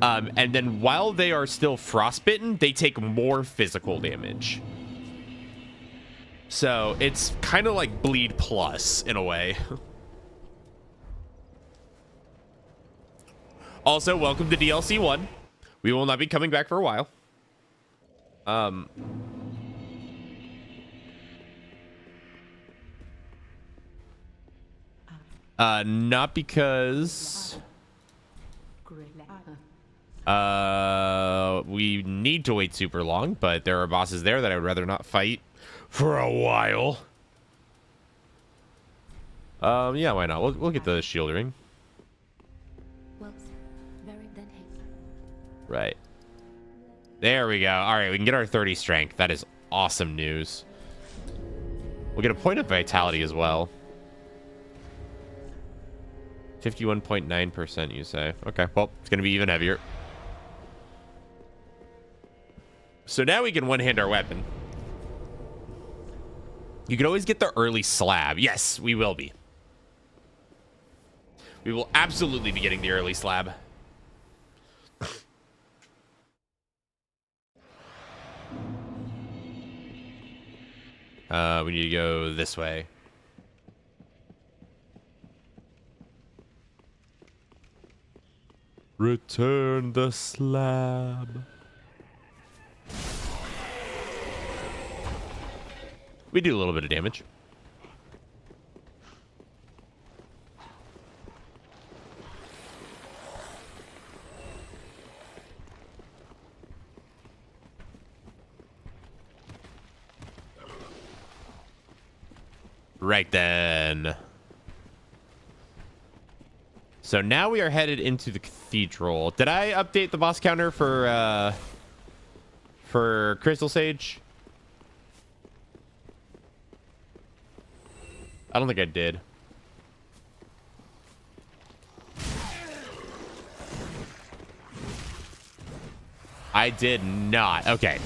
And then while they are still frostbitten, they take more physical damage. So it's kind of like bleed plus in a way. Also, welcome to DLC 1. We will not be coming back for a while. Not because we need to wait super long, but there are bosses there that I would rather not fight for a while. Yeah, why not? We'll get the shield ring. Right. There we go. All right, we can get our 30 strength. That is awesome news. We'll get a point of vitality as well. 51.9%, you say. Okay, well, it's going to be even heavier. So now we can one-hand our weapon. You can always get the early slab. Yes, we will be. We will absolutely be getting the early slab. We need to go this way. Return the slab. We do a little bit of damage. Right then. So now we are headed into the Cathedral. Did I update the boss counter for Crystal Sage? I don't think I did. I did not. Okay.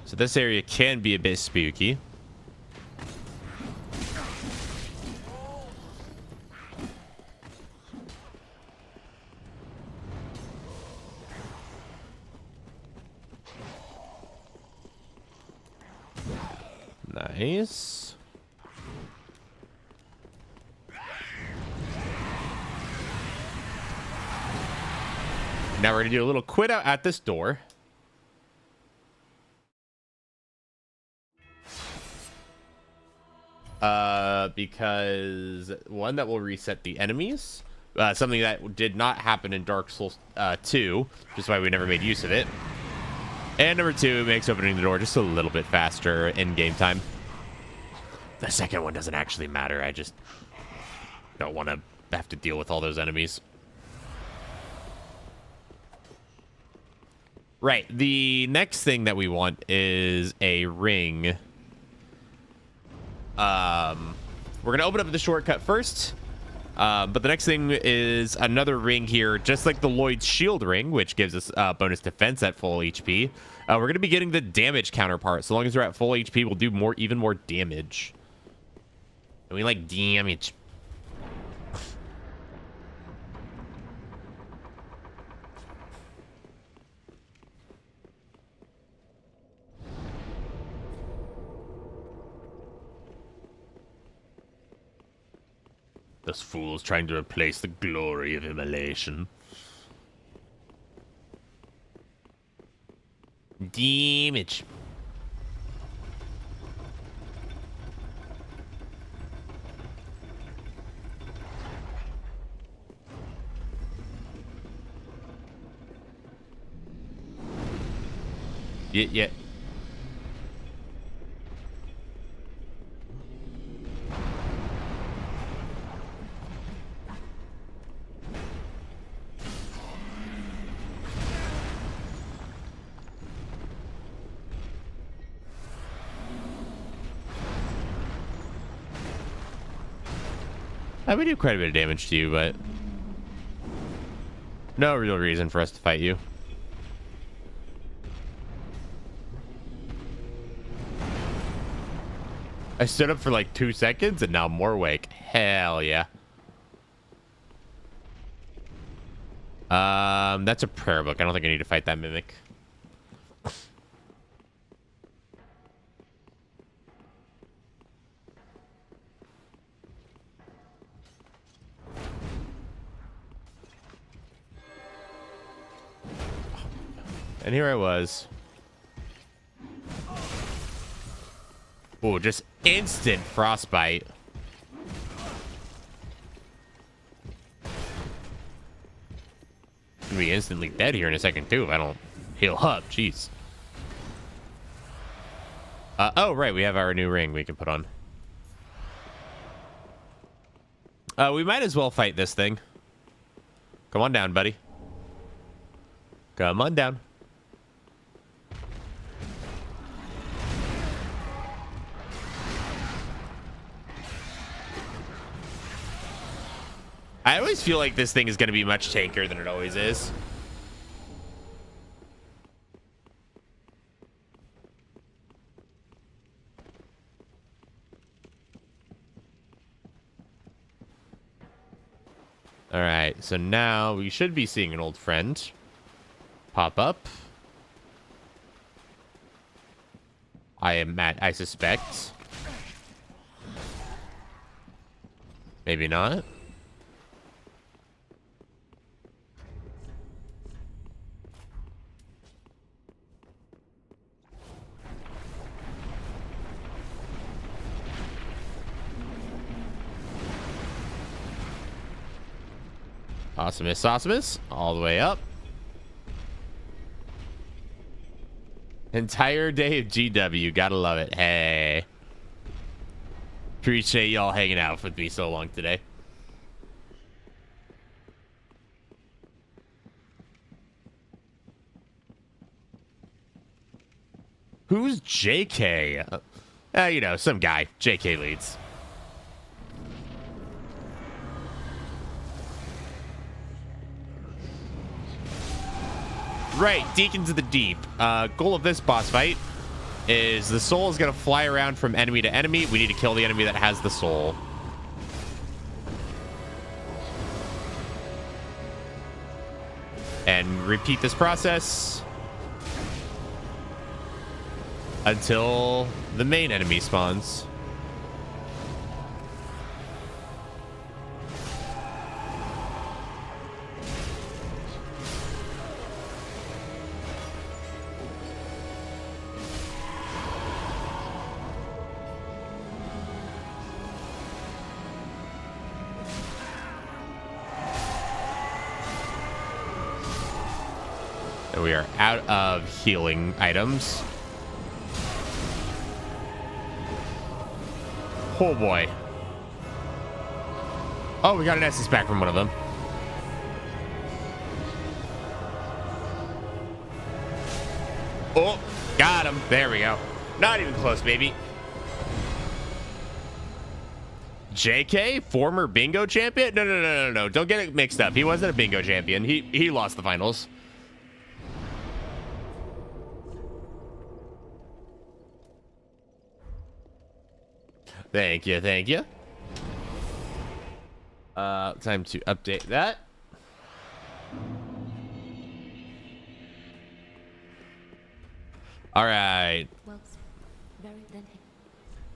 So this area can be a bit spooky. Nice. Now we're gonna do a little quit out at this door. Because one, that will reset the enemies. Something that did not happen in Dark Souls 2, which is why we never made use of it. And number two, it makes opening the door just a little bit faster in game time. The second one doesn't actually matter. I just don't want to have to deal with all those enemies. Right. The next thing that we want is a ring. We're going to open up the shortcut first. But the next thing is another ring here, just like the Lloyd's Shield ring, which gives us bonus defense at full HP. We're going to be getting the damage counterpart. So long as we're at full HP, we'll do even more damage. And we like damage. Those fools trying to replace the glory of immolation. Damage. Yeah. We do quite a bit of damage to you, but no real reason for us to fight you. I stood up for like 2 seconds and now I'm more awake. Hell yeah. That's a prayer book. I don't think I need to fight that mimic. And here I was. Oh, just instant frostbite. Gonna be instantly dead here in a second too if I don't heal up. Jeez. Oh right, we have our new ring we can put on. We might as well fight this thing. Come on down, buddy. Come on down. I always feel like this thing is going to be much tankier than it always is. All right, so now we should be seeing an old friend pop up. I suspect. Maybe not. Awesomeness, all the way up. Entire day of GW, gotta love it. Hey. Appreciate y'all hanging out with me so long today. Who's JK? You know, some guy. JK leads. Right, Deacons of the Deep. Goal of this boss fight is the soul is going to fly around from enemy to enemy. We need to kill the enemy that has the soul. And repeat this process until the main enemy spawns. We are out of healing items. Oh boy. Oh, we got an Estus back from one of them. Oh, got him. There we go. Not even close, baby. JK, former bingo champion? No. Don't get it mixed up. He wasn't a bingo champion. He lost the finals. Thank you. Time to update that. All right. Well, very then.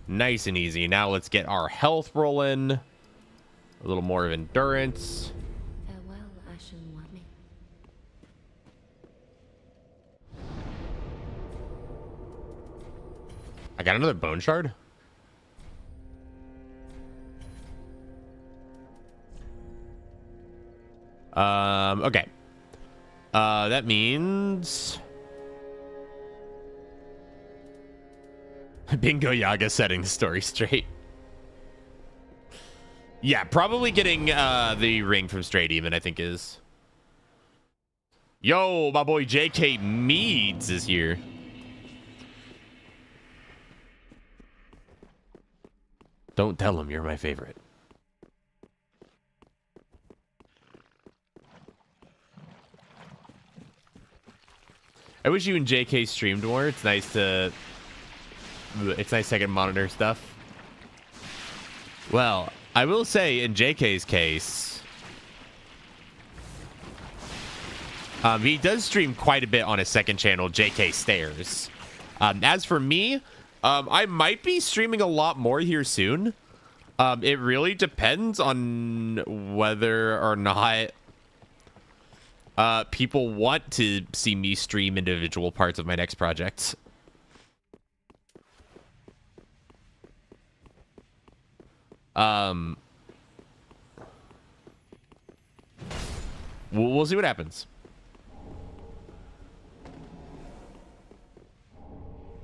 Nice and easy. Now let's get our health rolling. A little more of endurance. Farewell, Ashen Wami. I got another bone shard. Okay. That means Bingo Yaga setting the story straight. Yeah, probably getting the ring from Stray Demon, I think is. Yo, my boy JK Meads is here. Don't tell him you're my favorite. I wish you and JK streamed more. It's nice to I can monitor stuff. Well, I will say in JK's case, he does stream quite a bit on his second channel, JK Stairs. As for me, I might be streaming a lot more here soon. It really depends on whether or not people want to see me stream individual parts of my next project. We'll see what happens.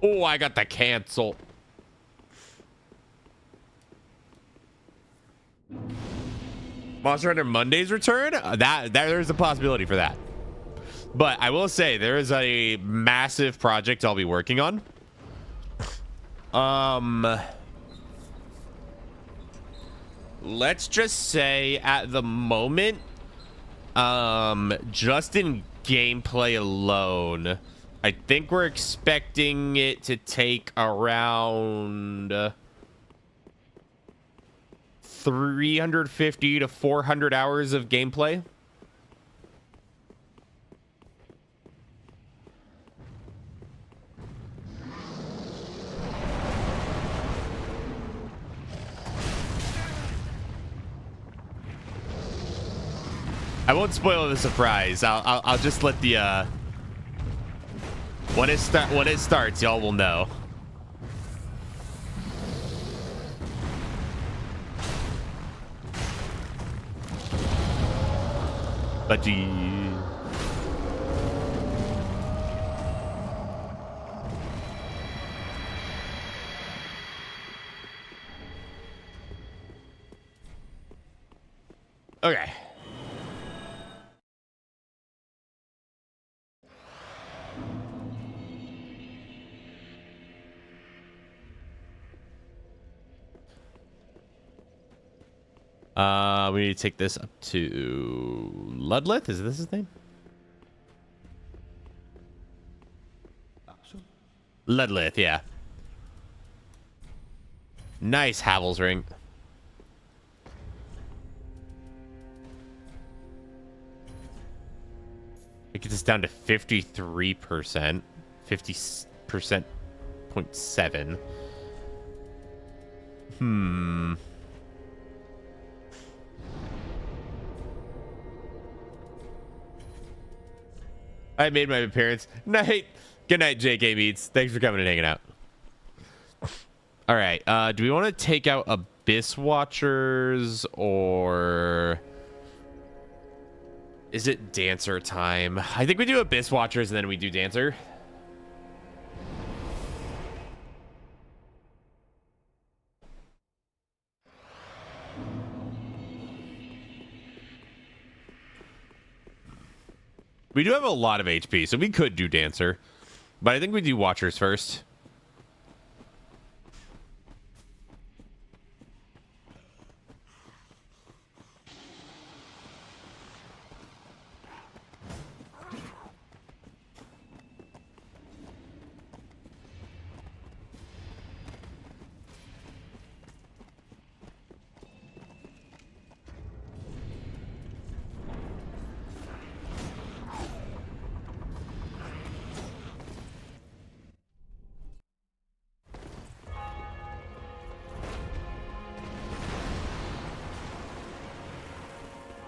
Oh, I got the cancel. Monster Hunter Monday's return? There's a possibility for that. But I will say there is a massive project I'll be working on. Let's just say at the moment, just in gameplay alone, I think we're expecting it to take around 350 to 400 hours of gameplay. I won't spoil the surprise. I'll just let the when it starts, y'all will know. But okay. We need to take this up to Ludlith. Is this his name? Ludlith, yeah. Nice Havel's ring. It gets us down to 53%. 50% 0.7. I made my appearance. Night. Good night, JK Beats. Thanks for coming and hanging out. All right. Do we want to take out Abyss Watchers or is it Dancer time? I think we do Abyss Watchers and then we do Dancer. We do have a lot of HP, so we could do Dancer. But I think we do Watchers first.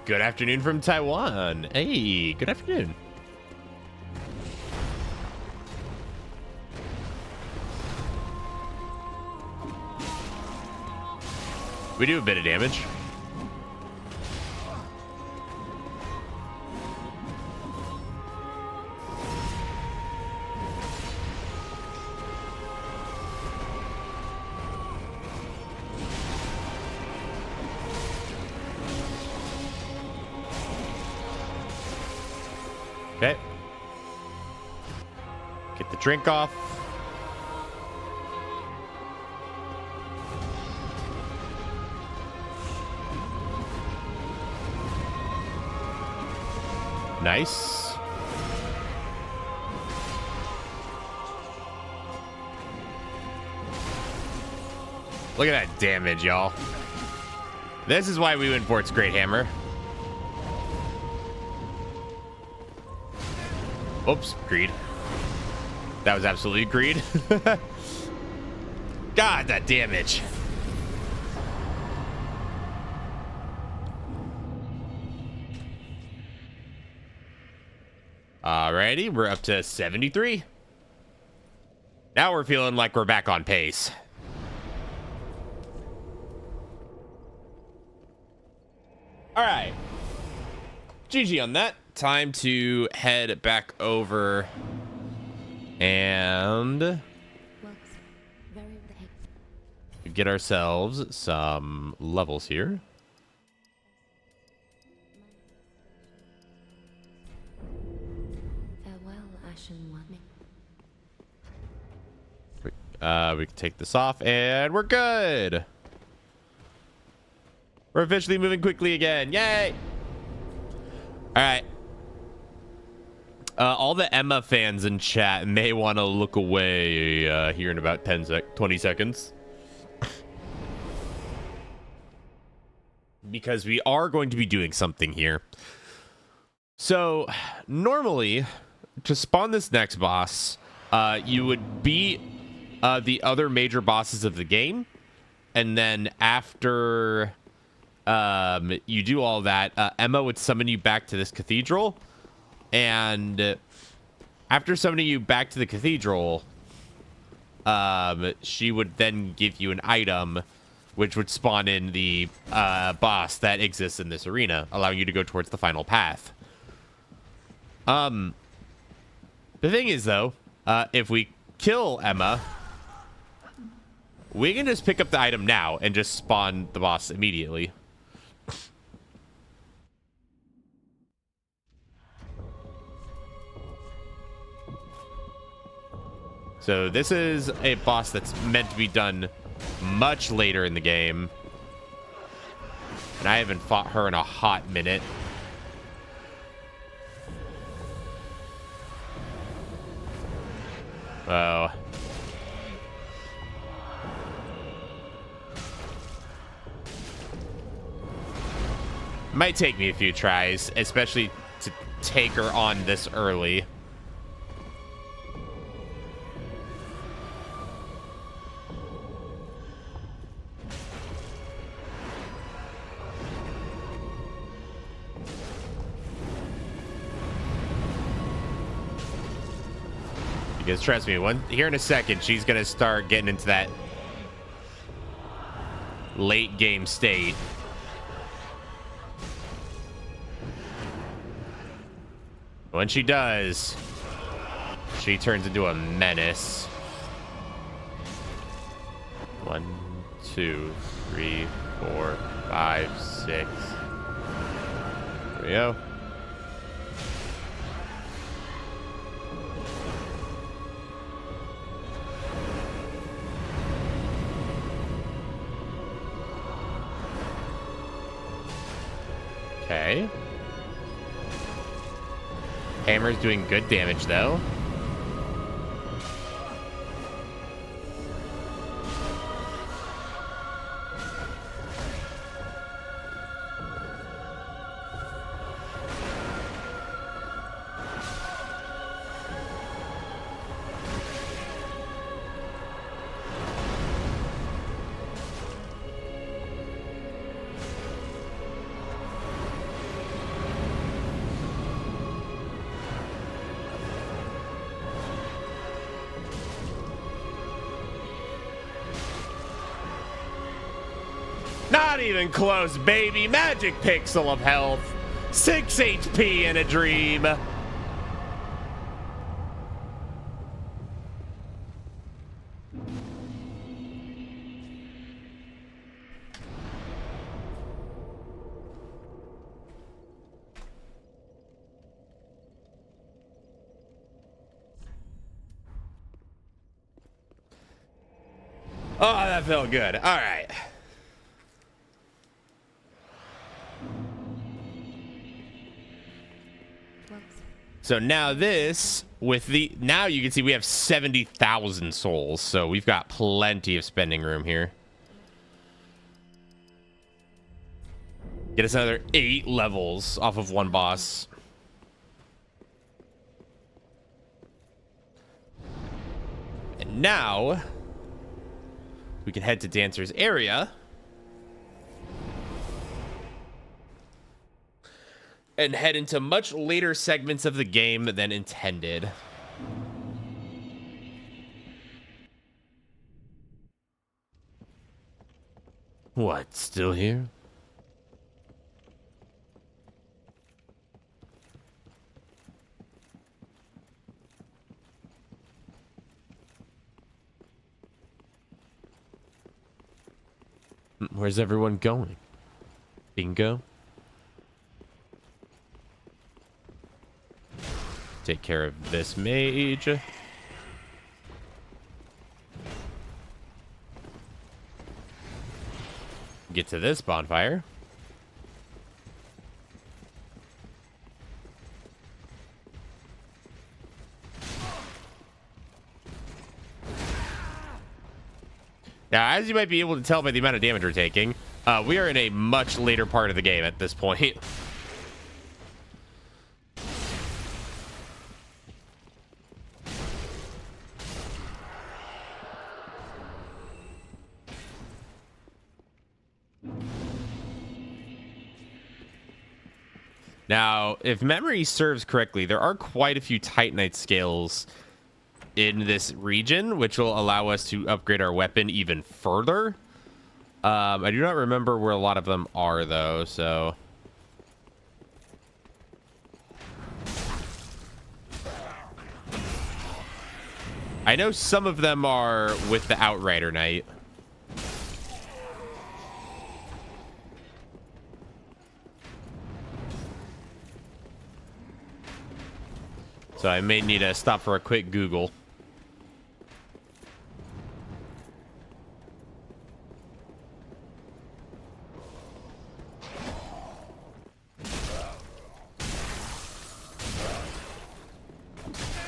Good afternoon from Taiwan. Hey, good afternoon. We do a bit of damage. Okay. Get the drink off. Nice. Look at that damage, y'all. This is why we win Vort's Great Hammer. Oops, greed. That was absolutely greed. God, that damage. Alrighty, we're up to 73. Now we're feeling like we're back on pace. All right. GG on that. Time to head back over and get ourselves some levels here. We can take this off, and we're good. We're officially moving quickly again. Yay! All right. All the Emma fans in chat may want to look away here in about 20 seconds. Because we are going to be doing something here. So, normally, to spawn this next boss, you would beat the other major bosses of the game. And then after you do all that, Emma would summon you back to this cathedral. And after summoning you back to the cathedral, she would then give you an item, which would spawn in the boss that exists in this arena, allowing you to go towards the final path. The thing is, though, if we kill Emma, we can just pick up the item now and just spawn the boss immediately. So this is a boss that's meant to be done much later in the game. And I haven't fought her in a hot minute. Oh. Might take me a few tries, especially to take her on this early. Because trust me, here in a second, she's gonna start getting into that late game state. When she does, she turns into a menace. 1, 2, 3, 4, 5, 6. There we go. Okay. Hammer's doing good damage, though. Not even close, baby. Magic pixel of health. 6 HP in a dream. Oh, that felt good. All right. So now this, now you can see we have 70,000 souls. So we've got plenty of spending room here. Get us another 8 levels off of one boss. And now we can head to Dancer's area. And head into much later segments of the game than intended. What, still here? Where's everyone going? Bingo? Take care of this mage. get to this bonfire. Now, as you might be able to tell by the amount of damage we're taking, we are in a much later part of the game at this point. Now, if memory serves correctly, there are quite a few Titanite scales in this region, which will allow us to upgrade our weapon even further. I do not remember where a lot of them are, though, so... I know some of them are with the Outrider Knight. So I may need to stop for a quick Google.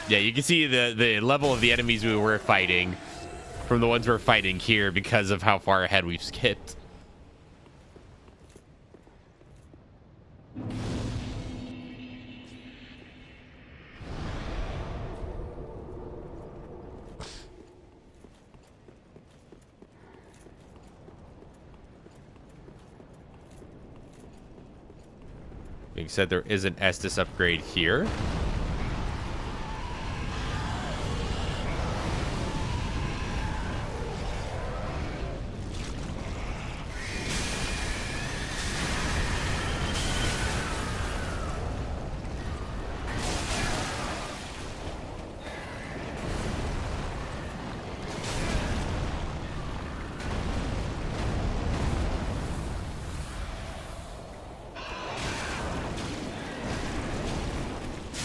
Yeah, you can see the level of the enemies we were fighting from the ones we're fighting here because of how far ahead we've skipped. Being said, there is an Estus upgrade here.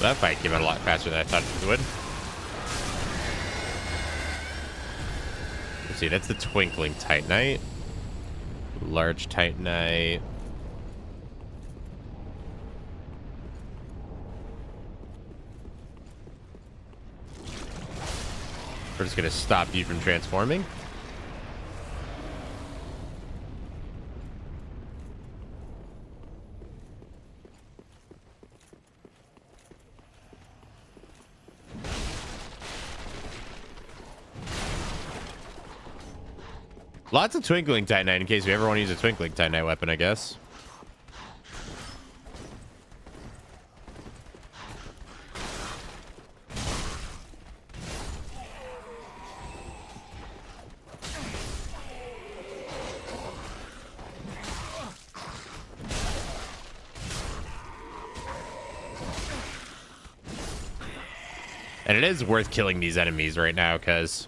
That fight came out a lot faster than I thought it would. Let's see, that's the Twinkling Titanite. Large Titanite. We're just going to stop you from transforming. Lots of Twinkling Titanite in case we ever want to use a Twinkling Titanite weapon, I guess. And it is worth killing these enemies right now because...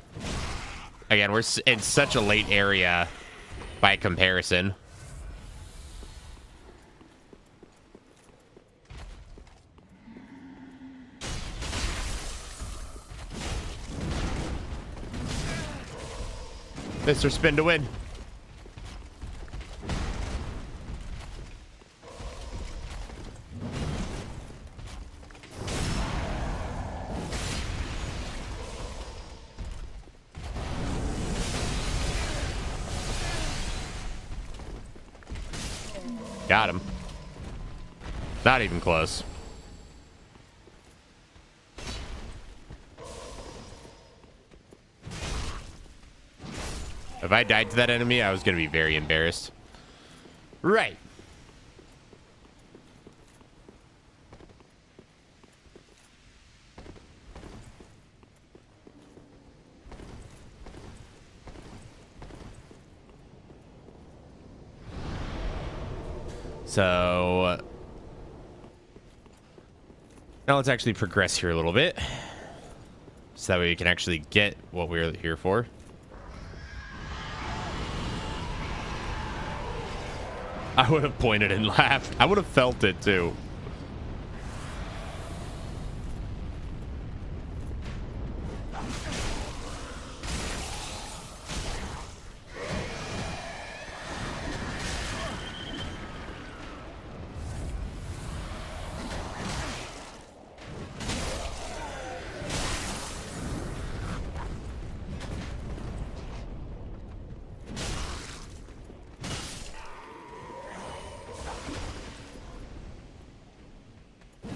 Again, we're in such a late area by comparison. Mr. Spin to win. Got him. Not even close. If I died to that enemy, I was going to be very embarrassed. Right. So now let's actually progress here a little bit so that way we can actually get what we're here for. I would have pointed and laughed. I would have felt it too.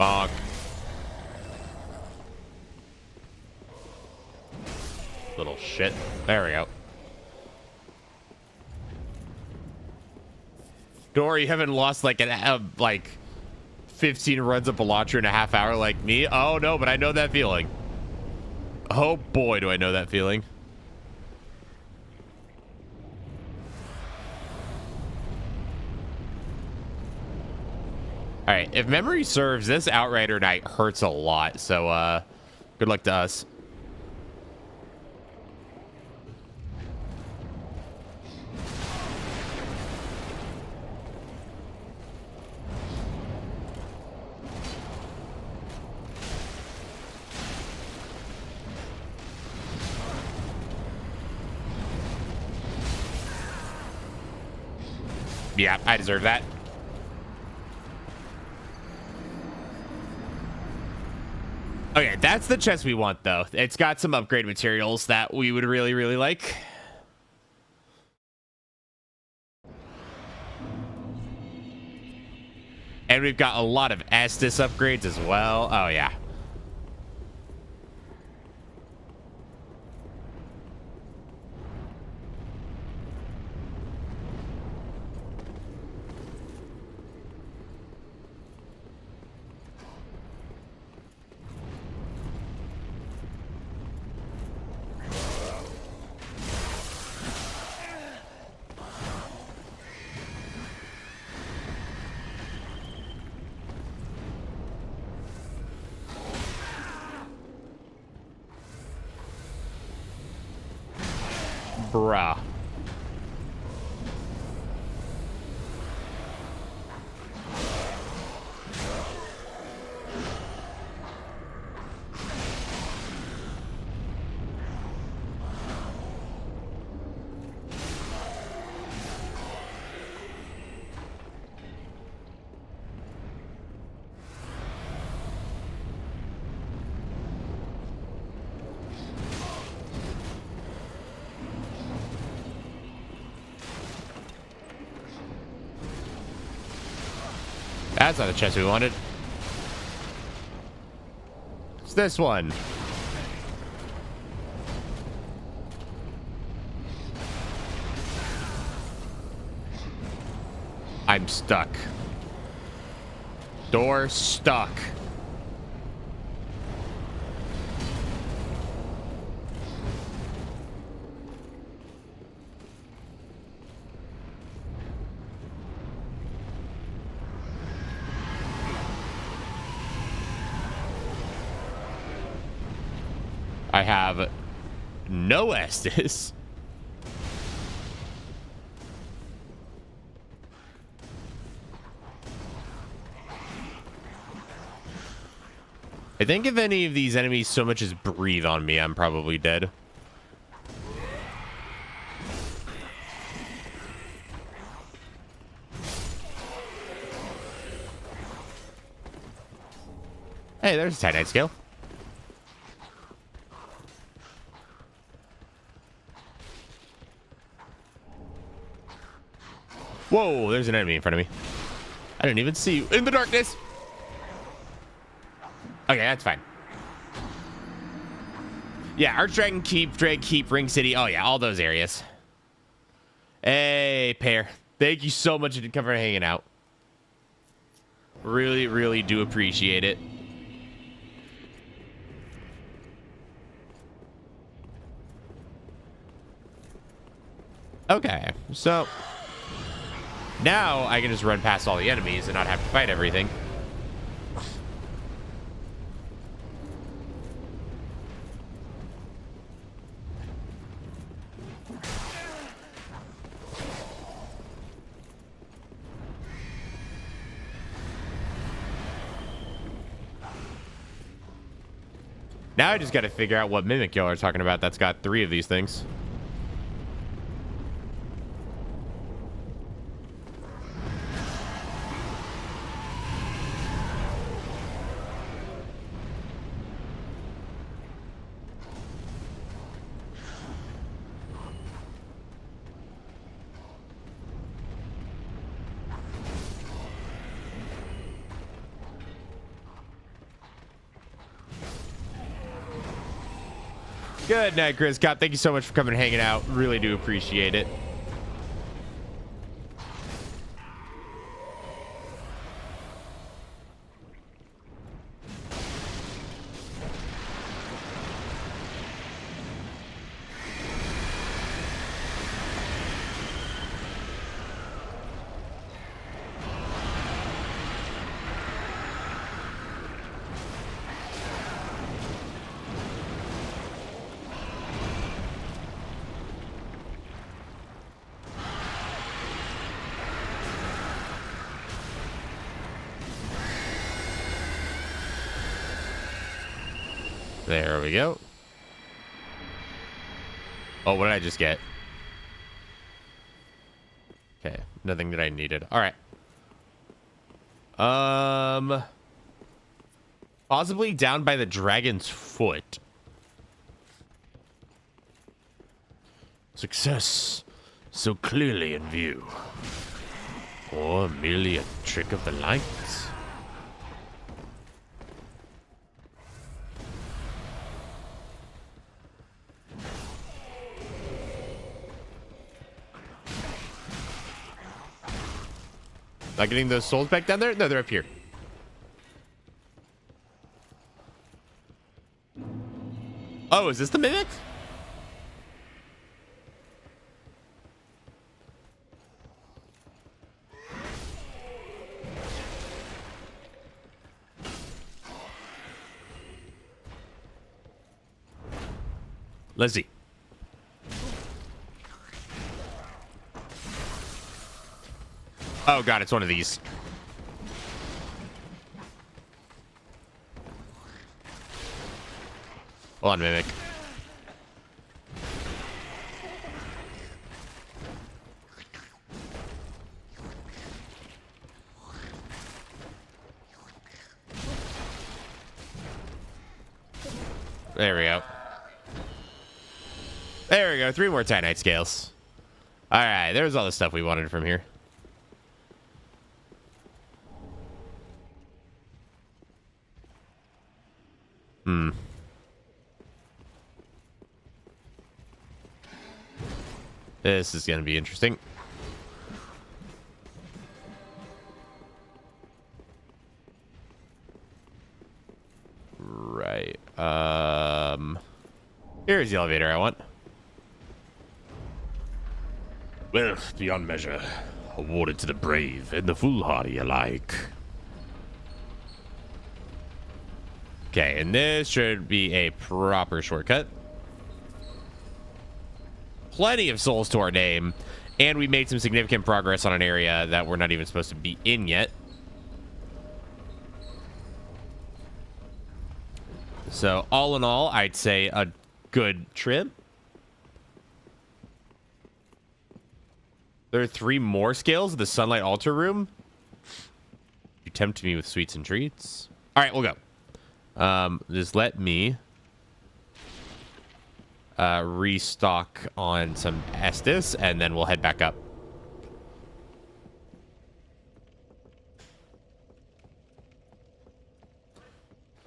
Bonk. Little shit. There we go. Dor, you haven't lost like 15 runs up a launcher in a half hour like me? Oh no, but I know that feeling. Oh boy, do I know that feeling. All right, if memory serves, this Outrider Knight hurts a lot, so good luck to us. Yeah, I deserve that. Okay, that's the chest we want, though. It's got some upgrade materials that we would really, really like. And we've got a lot of Estus upgrades as well. Oh, yeah. Bruh. That's not the chest we wanted. It's this one. I'm stuck. Door stuck. I have no Estus. I think if any of these enemies so much as breathe on me, I'm probably dead. Hey, there's a Titanite scale. Whoa, there's an enemy in front of me. I didn't even see you in the darkness. Okay, that's fine. Yeah, Archdragon Keep, Drake Keep, Ring City. Oh, yeah, all those areas. Hey, Pear. Thank you so much for hanging out. Really, really do appreciate it. Okay, so now I can just run past all the enemies and not have to fight everything. Now I just got to figure out what mimic y'all are talking about that's got 3 of these things. Good night, Chris Cop. Thank you so much for coming and hanging out. Really do appreciate it. There we go. Oh, what did I just get? Okay, nothing that I needed. All right. Possibly down by the dragon's foot. Success so clearly in view. Or merely a trick of the light? Not getting those souls back down there? No, they're up here. Oh, is this the mimic? Lizzie. Oh god, it's one of these. Hold on, Mimic. There we go. There we go. 3 more Titanite scales. All right, there's all the stuff we wanted from here. This is going to be interesting. Right. Here's the elevator I want. Wealth beyond measure, awarded to the brave and the foolhardy alike. Okay, and this should be a proper shortcut. Plenty of souls to our name, and we made some significant progress on an area that we're not even supposed to be in yet. So all in all, I'd say a good trip. There are 3 more scales of the Sunlight Altar Room. You tempt me with sweets and treats. All right, we'll go. Just let me restock on some Estus, and then we'll head back up.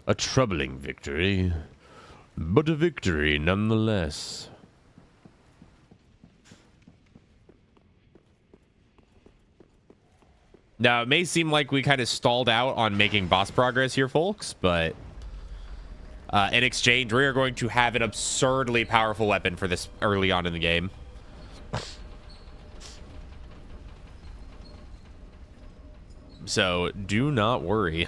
A troubling victory, but a victory nonetheless. Now, it may seem like we kind of stalled out on making boss progress here, folks, but in exchange, we are going to have an absurdly powerful weapon for this early on in the game. So, do not worry.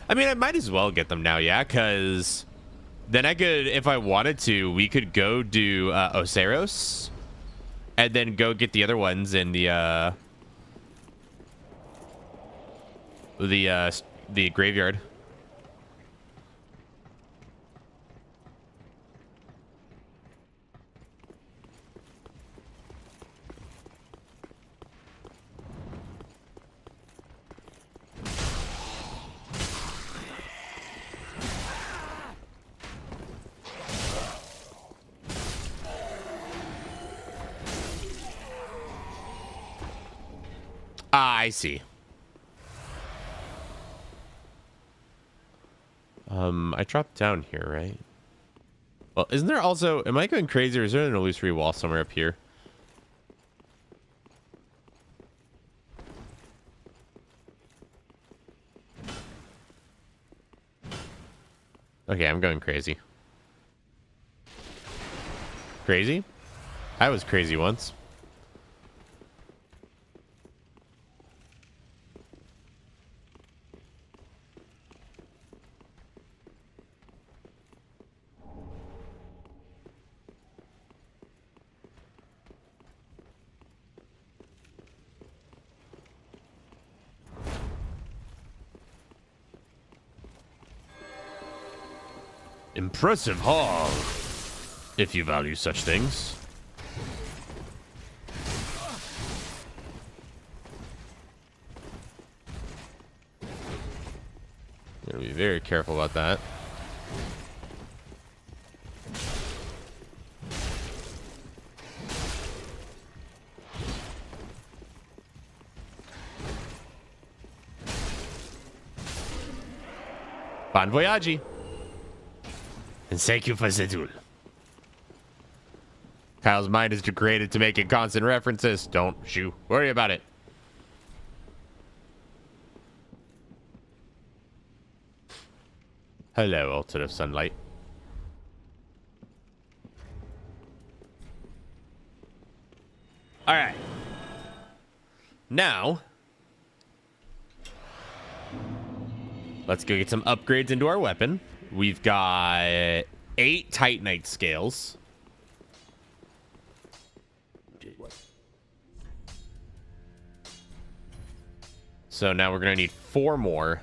I mean, I might as well get them now, yeah, because then I could, if I wanted to, we could go do Oceiros, and then go get the other ones in the graveyard. Ah, I see. I dropped down here, right? Well, isn't there also... Am I going crazy, or is there an illusory wall somewhere up here? Okay, I'm going crazy. Crazy? I was crazy once. Impressive haul, if you value such things. Gotta be very careful about that. Bon voyage. And thank you for the duel. Kyle's mind is degraded to making constant references. Don't you worry about it. Hello, Altar of Sunlight. All right. Now, let's go get some upgrades into our weapon. We've got 8 Titanite scales. So now we're going to need 4 more.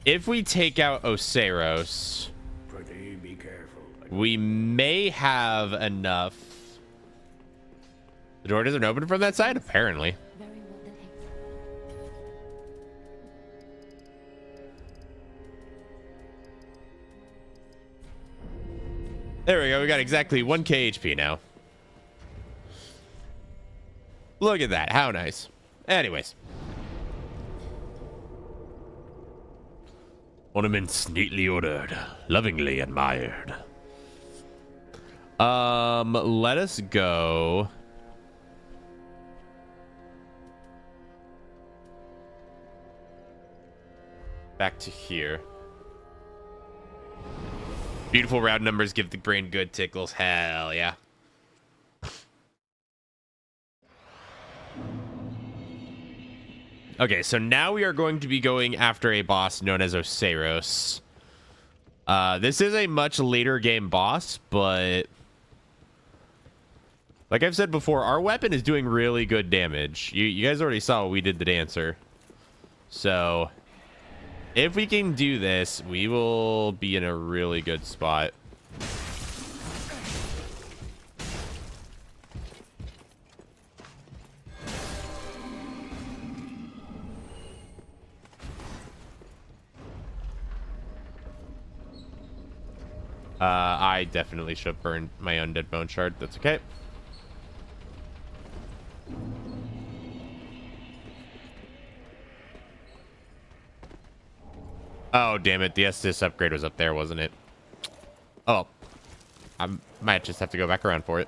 If we take out Oceiros, we may have enough. The door doesn't open from that side, apparently. Very well then. There we go. We got exactly 1k HP now. Look at that. How nice. Anyways. Ornaments neatly ordered. Lovingly admired. Let us go. Back to here. Beautiful round numbers give the brain good tickles. Hell yeah. Okay, so now we are going to be going after a boss known as Oceiros. This is a much later game boss, but like I've said before, our weapon is doing really good damage. You guys already saw what we did the Dancer. So if we can do this, we will be in a really good spot. I definitely should have burned my undead bone shard. That's okay. Oh, damn it. The Estus upgrade was up there, wasn't it? Oh. I might just have to go back around for it.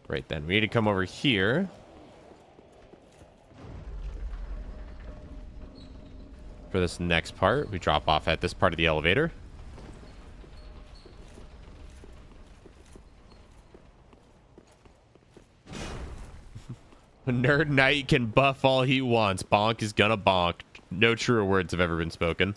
Right then. We need to come over here. For this next part, we drop off at this part of the elevator. Nerd Knight can buff all he wants. Bonk is gonna bonk. No truer words have ever been spoken.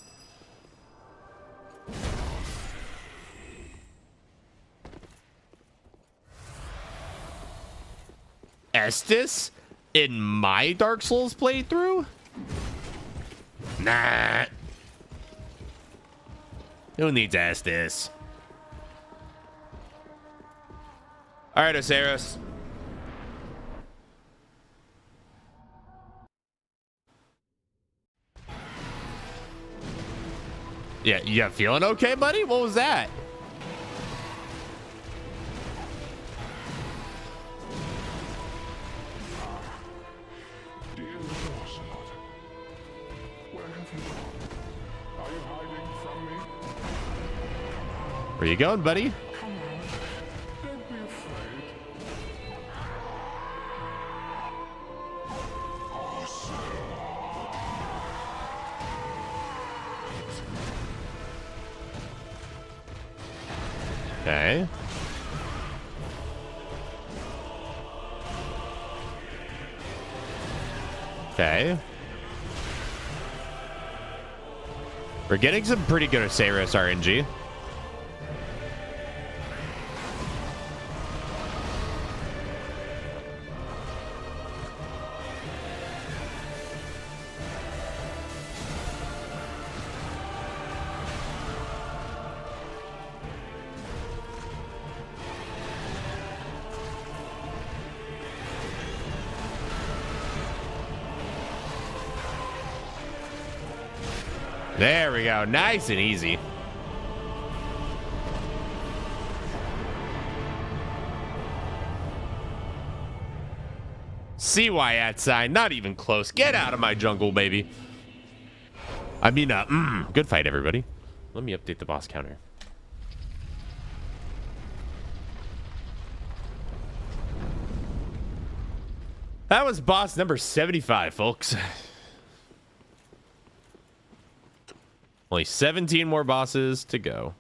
Estus in my Dark Souls playthrough? Nah. Who needs Estus? All right, Oceiros. Yeah, you feeling okay, buddy? What was that? Dear Ocelot, where have you gone? Are you hiding from me? Where you going, buddy? Come on. Don't be afraid. Okay. Okay. We're getting some pretty good Oceiros RNG. There we go. Nice and easy. CY at sign. Not even close. Get out of my jungle, baby. I mean, good fight, everybody. Let me update the boss counter. That was boss number 75, folks. Only 17 more bosses to go.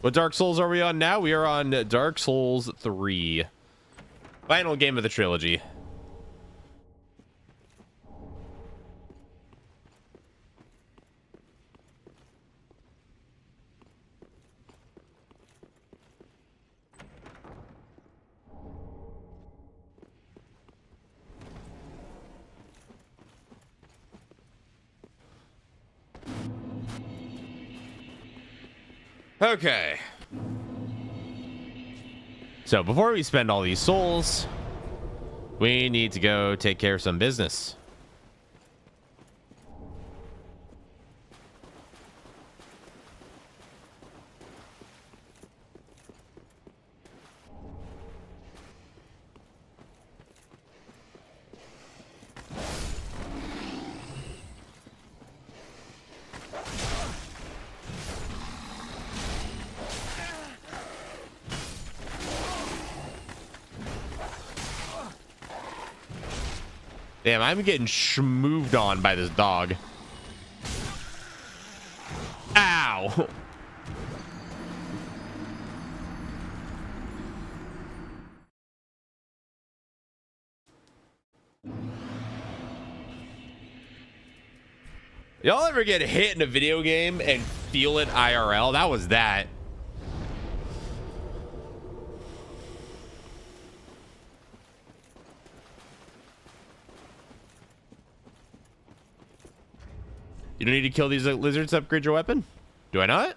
What Dark Souls are we on now? We are on Dark Souls 3. Final game of the trilogy. Okay. So before we spend all these souls, we need to go take care of some business. Damn, I'm getting schmooved on by this dog. Ow! Y'all ever get hit in a video game and feel it IRL? That was that. You don't need to kill these lizards to upgrade your weapon? Do I not?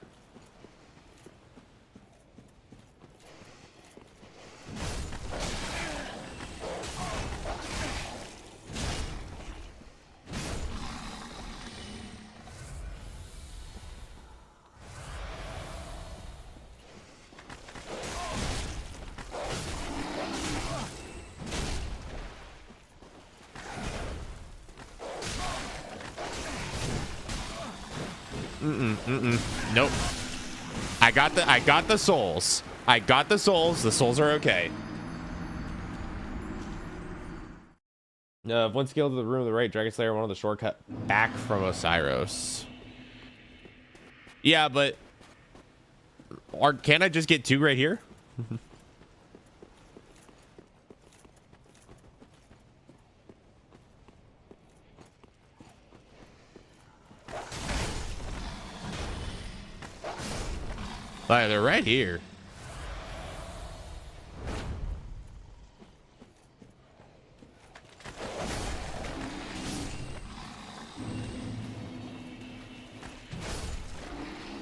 Nope. I got the souls. I got the souls. The souls are okay. One scale to the room to the right, Dragonslayer wanted the shortcut back from Oceiros. Yeah, but can't I just get two right here? They're right here.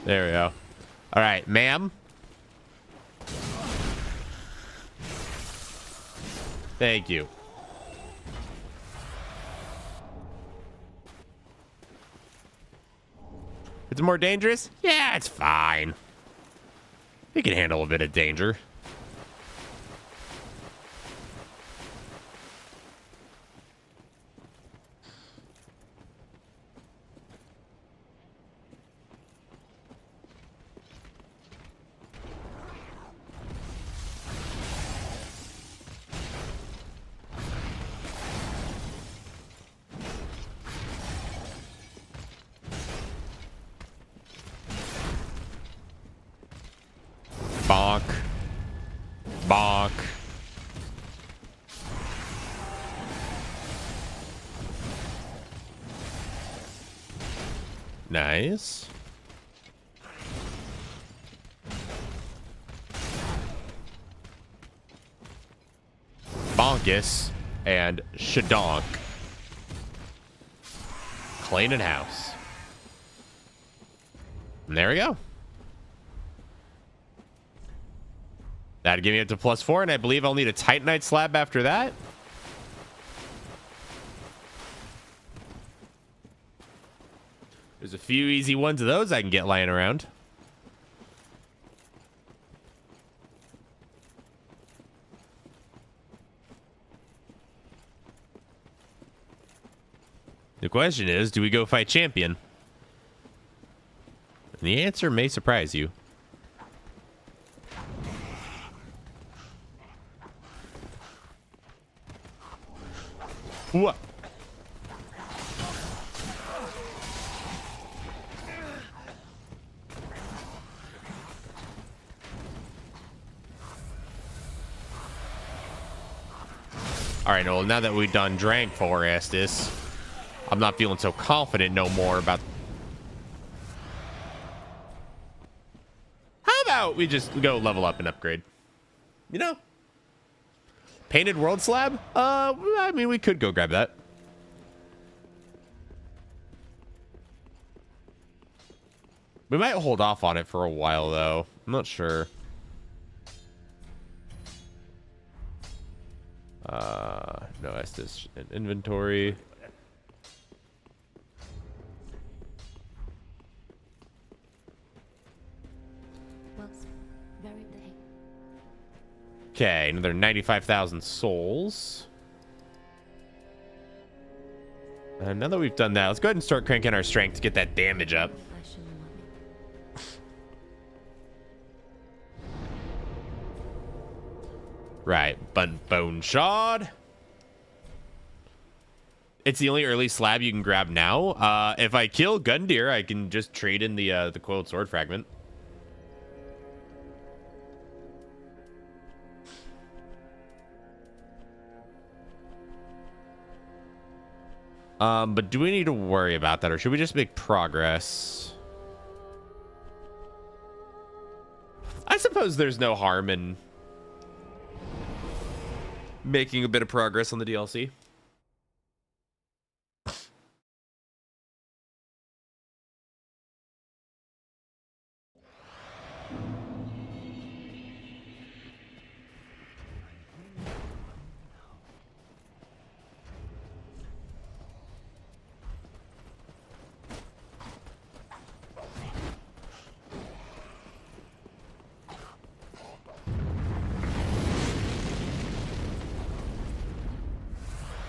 There we go. All right, ma'am. Thank you. It's more dangerous? Yeah, it's fine. It can handle a bit of danger. Bonk. Bonk. Nice. Bonkus and Shadonk. Cleaning house. And there we go. That'd give me up to +4, and I believe I'll need a Titanite slab after that. There's a few easy ones of those I can get lying around. The question is, do we go fight Champion? And the answer may surprise you. What? All right, well, now that we've done Drank Forestus, I'm not feeling so confident no more about... How about we just go level up and upgrade? You know? Painted World Slab? I mean, we could go grab that. We might hold off on it for a while, though. I'm not sure. No, that's this inventory. Okay, another 95,000 souls. And now that we've done that, let's go ahead and start cranking our strength to get that damage up. Right, but Bone Shard. It's the only early slab you can grab now. If I kill Gundyr, I can just trade in the Coiled Sword Fragment. But do we need to worry about that, or should we just make progress? I suppose there's no harm in making a bit of progress on the DLC.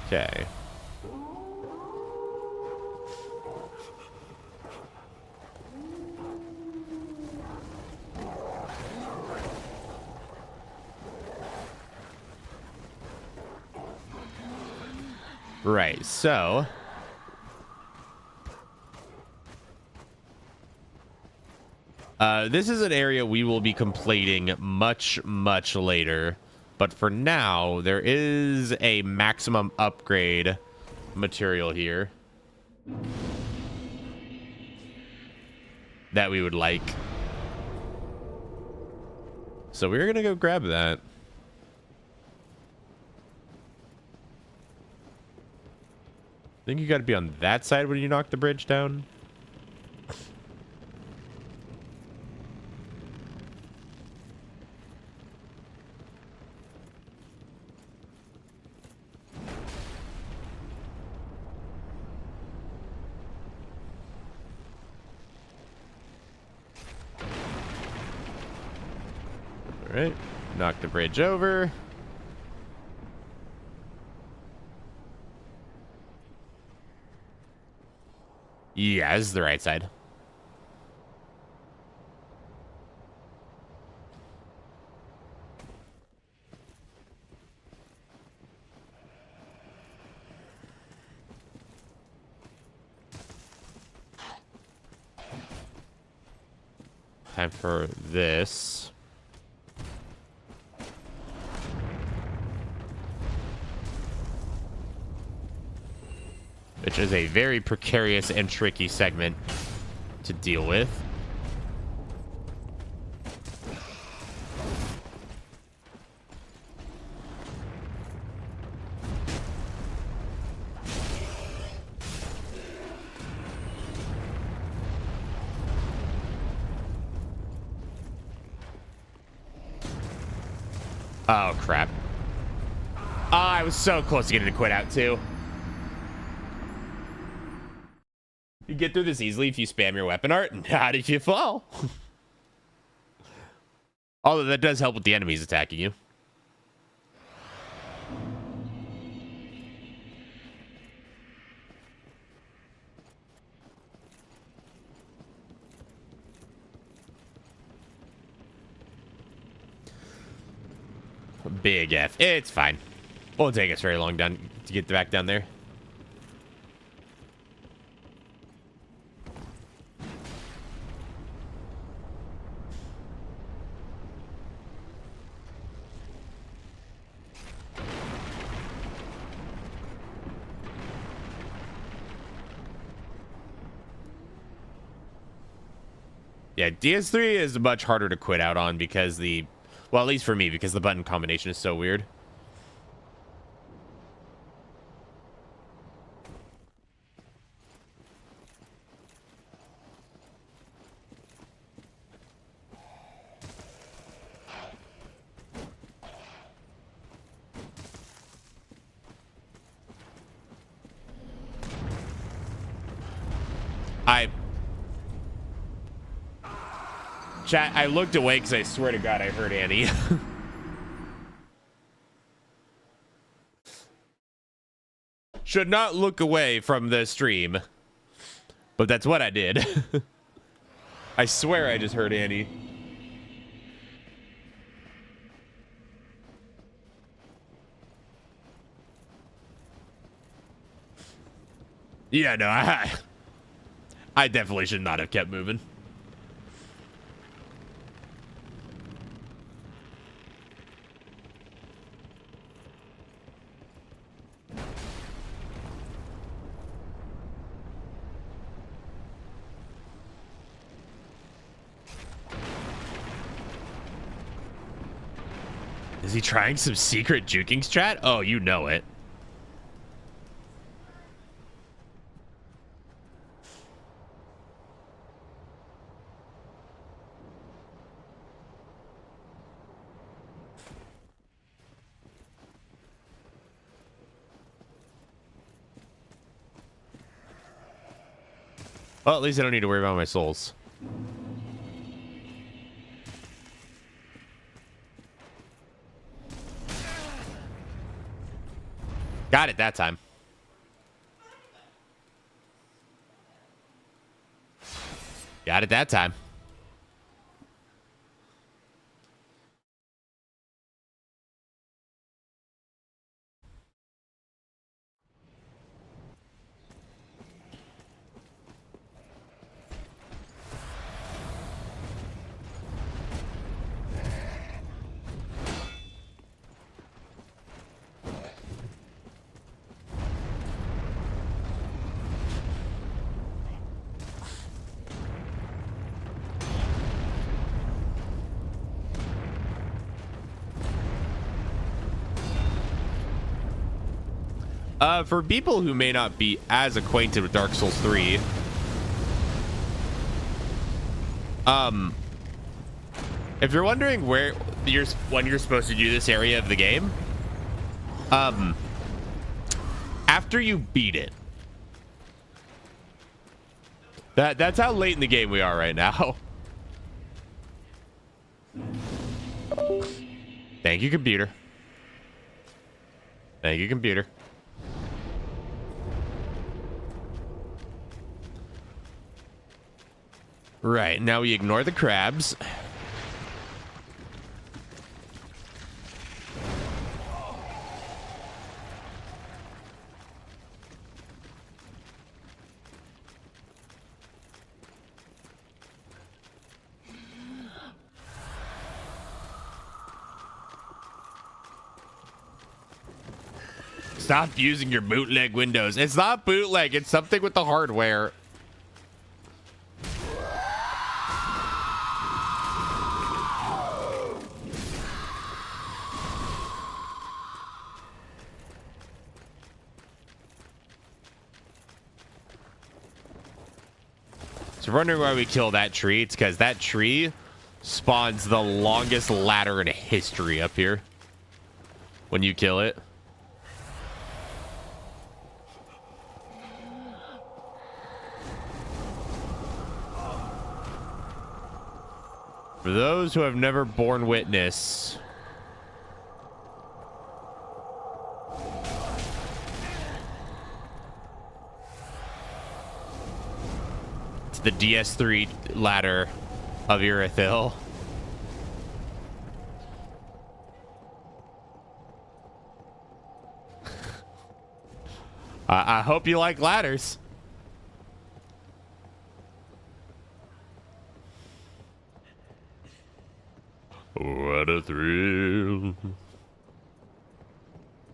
Okay. Right, so this is an area we will be completing much later. But for now, there is a maximum upgrade material here that we would like. So we're going to go grab that. I think you got to be on that side when you knock the bridge down. right. Knock the bridge over. Yeah, this is the right side. Time for this. Which is a very precarious and tricky segment to deal with. Oh, crap. Oh, I was so close to getting a quit out, too. You get through this easily if you spam your weapon art, not if you fall. Although that does help with the enemies attacking you. Big F. It's fine. Won't take us very long down to get back down there. Yeah, DS3 is much harder to quit out on because well, at least for me, because the button combination is so weird. Chat, I looked away because I swear to God I heard Annie. Should not look away from the stream. But that's what I did. I swear I just heard Annie. Yeah, no, I definitely should not have kept moving. Is he trying some secret juking strat? Oh, you know it. Well, at least I don't need to worry about my souls. Got it that time. Got it that time. For people who may not be as acquainted with Dark Souls 3, if you're wondering when you're supposed to do this area of the game, after you beat it. That's how late in the game we are right now. Thank you, computer. Thank you, computer. Right, now we ignore the crabs. Stop using your bootleg windows. It's not bootleg, it's something with the hardware. So you're wondering why we kill that tree? It's because that tree spawns the longest ladder in history up here when you kill it. For those who have never borne witness, it's the DS3 ladder of Irithyll. I hope you like ladders. What a thrill.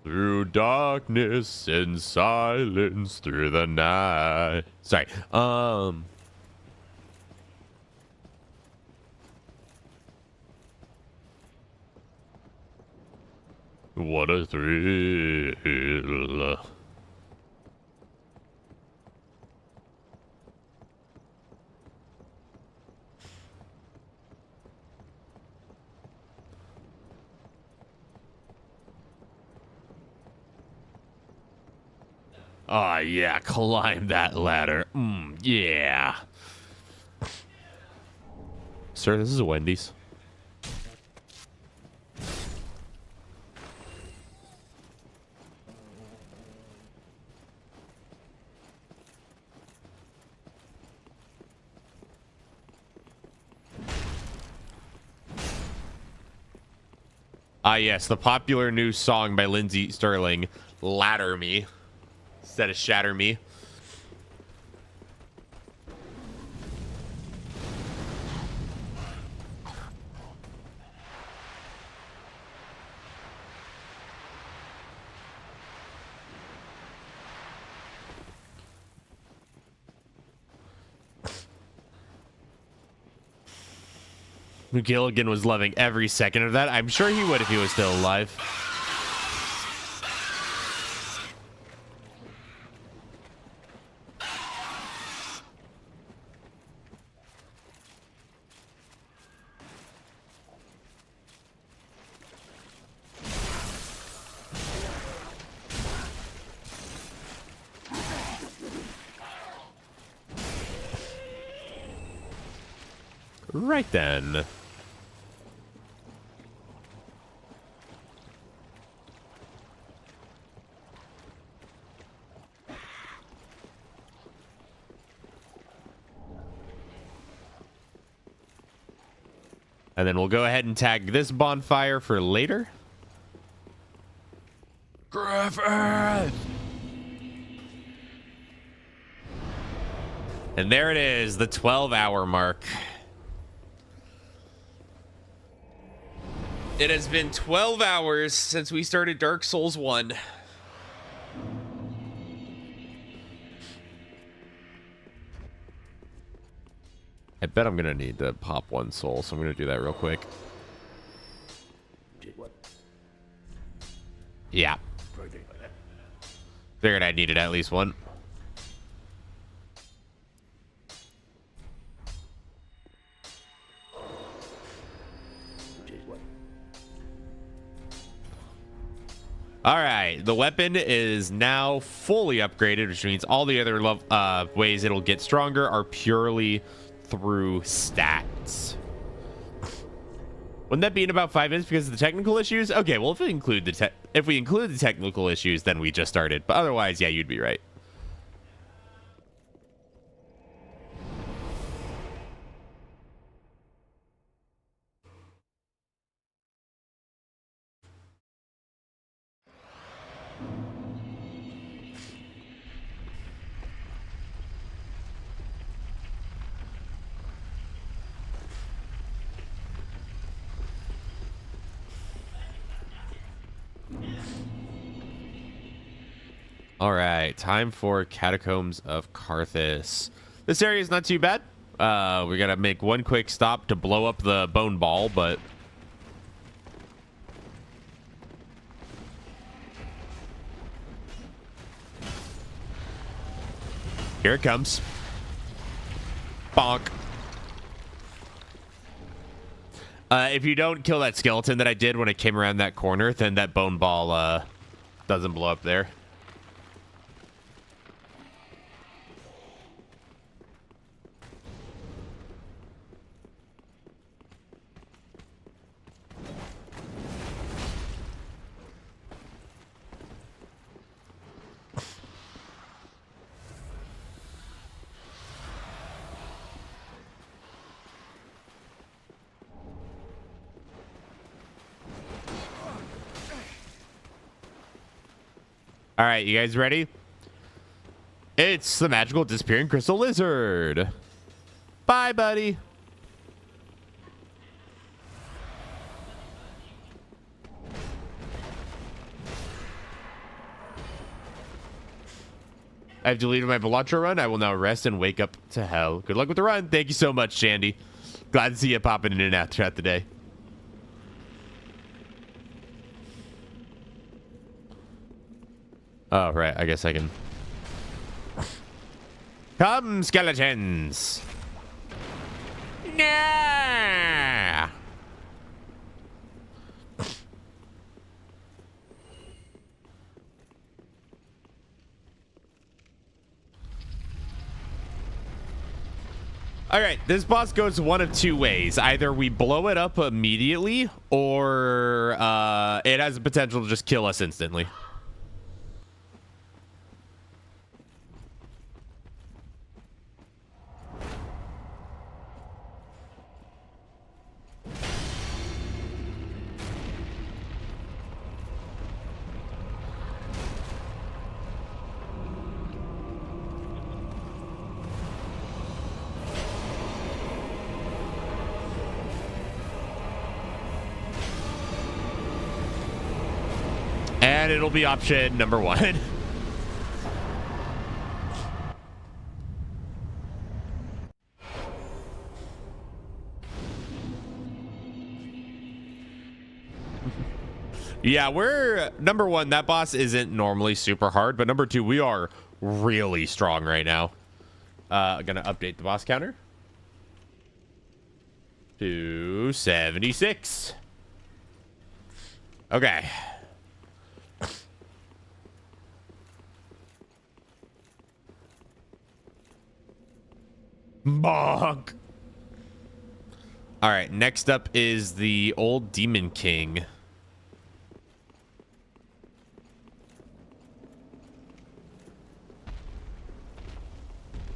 Through darkness and silence through the night. Sorry. What a thrill. Oh, yeah, climb that ladder. Yeah. Sir, this is a Wendy's. Ah, yes, the popular new song by Lindsey Sterling, Ladder Me. Instead of Shatter Me. Gilligan was loving every second of that. I'm sure he would if he was still alive. Right then. And then we'll go ahead and tag this bonfire for later. Griffith! And there it is, the 12-hour mark. It has been 12 hours since we started Dark Souls 1. I bet I'm gonna need to pop one soul, so I'm gonna do that real quick. Yeah. Figured I needed at least one. All right, the weapon is now fully upgraded, which means all the other ways it'll get stronger are purely through stats. Wouldn't that be in about 5 minutes because of the technical issues? Okay, well, if we include the technical issues, then we just started. But otherwise, yeah, you'd be right. All right, time for Catacombs of Karthus. This area is not too bad. We gotta make one quick stop to blow up the bone ball, but here it comes. Bonk. If you don't kill that skeleton that I did when it came around that corner, then that bone ball doesn't blow up there. All right, you guys ready? It's the magical disappearing crystal lizard. Bye, buddy. I've deleted my Velantra run. I will now rest and wake up to hell. Good luck with the run. Thank you so much, Shandy. Glad to see you popping in and out throughout the day. Oh, right. I guess I can. Come, skeletons. Nah. All right, this boss goes one of two ways. Either we blow it up immediately, or it has the potential to just kill us instantly. And it'll be option number 1. Yeah, we're number 1. That boss isn't normally super hard, but number 2, we are really strong right now. Gonna update the boss counter to 76. Okay. Bonk. All right, next up is the old Demon King.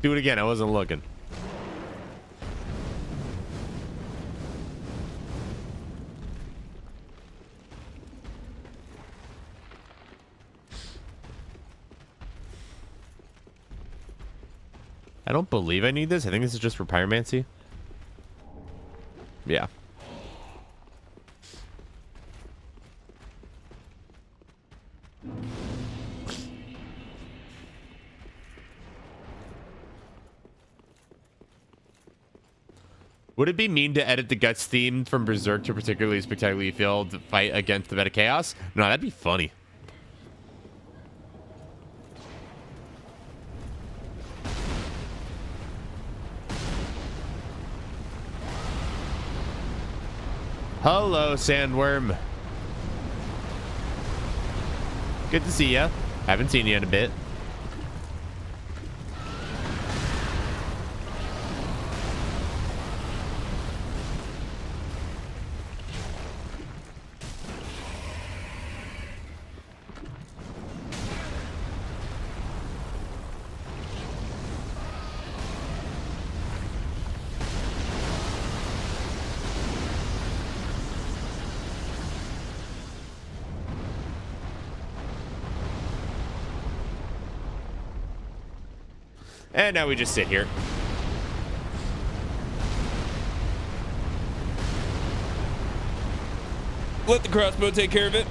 Do it again. I wasn't looking. I don't believe I need this. I think this is just for pyromancy. Yeah. Would it be mean to edit the Guts theme from Berserk to a particularly spectacularly filled fight against the Meta Chaos? No, that'd be funny. Hello, Sandworm. Good to see ya. Haven't seen you in a bit. And now we just sit here. Let the crossbow take care of it.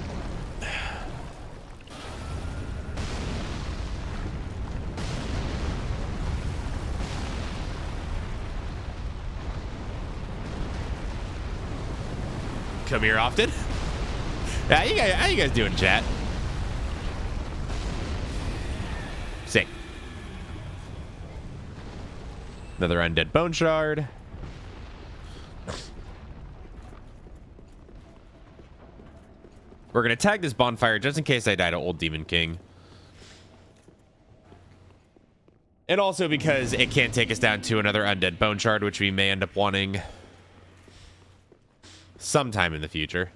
Come here often. How you guys doing, chat? Sick. Another undead bone shard. We're gonna tag this bonfire just in case I die to Old Demon King. And also because it can't take us down to another undead bone shard, which we may end up wanting sometime in the future.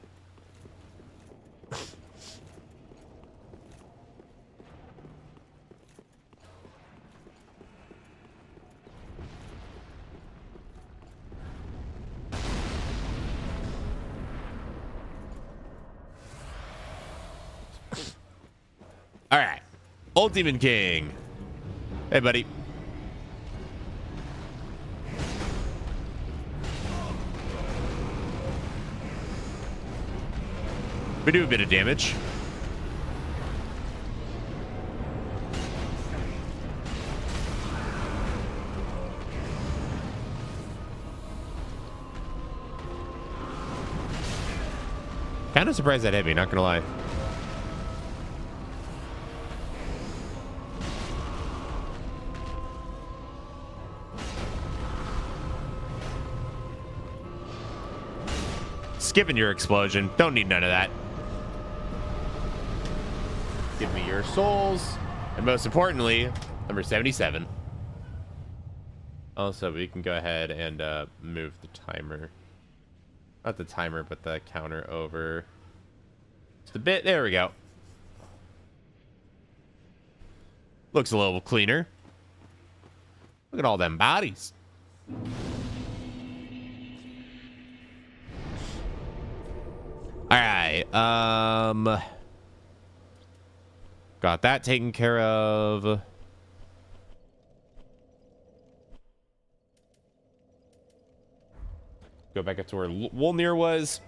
All right, Old Demon King. Hey, buddy. We do a bit of damage. Kind of surprised that hit me, not gonna lie. Skipping your explosion. Don't need none of that. Give me your souls. And most importantly, number 77. Also, we can go ahead and move the timer. Not the timer, but the counter over just a bit. There we go. Looks a little cleaner. Look at all them bodies. All right. Got that taken care of. Go back up to where Wolnir was.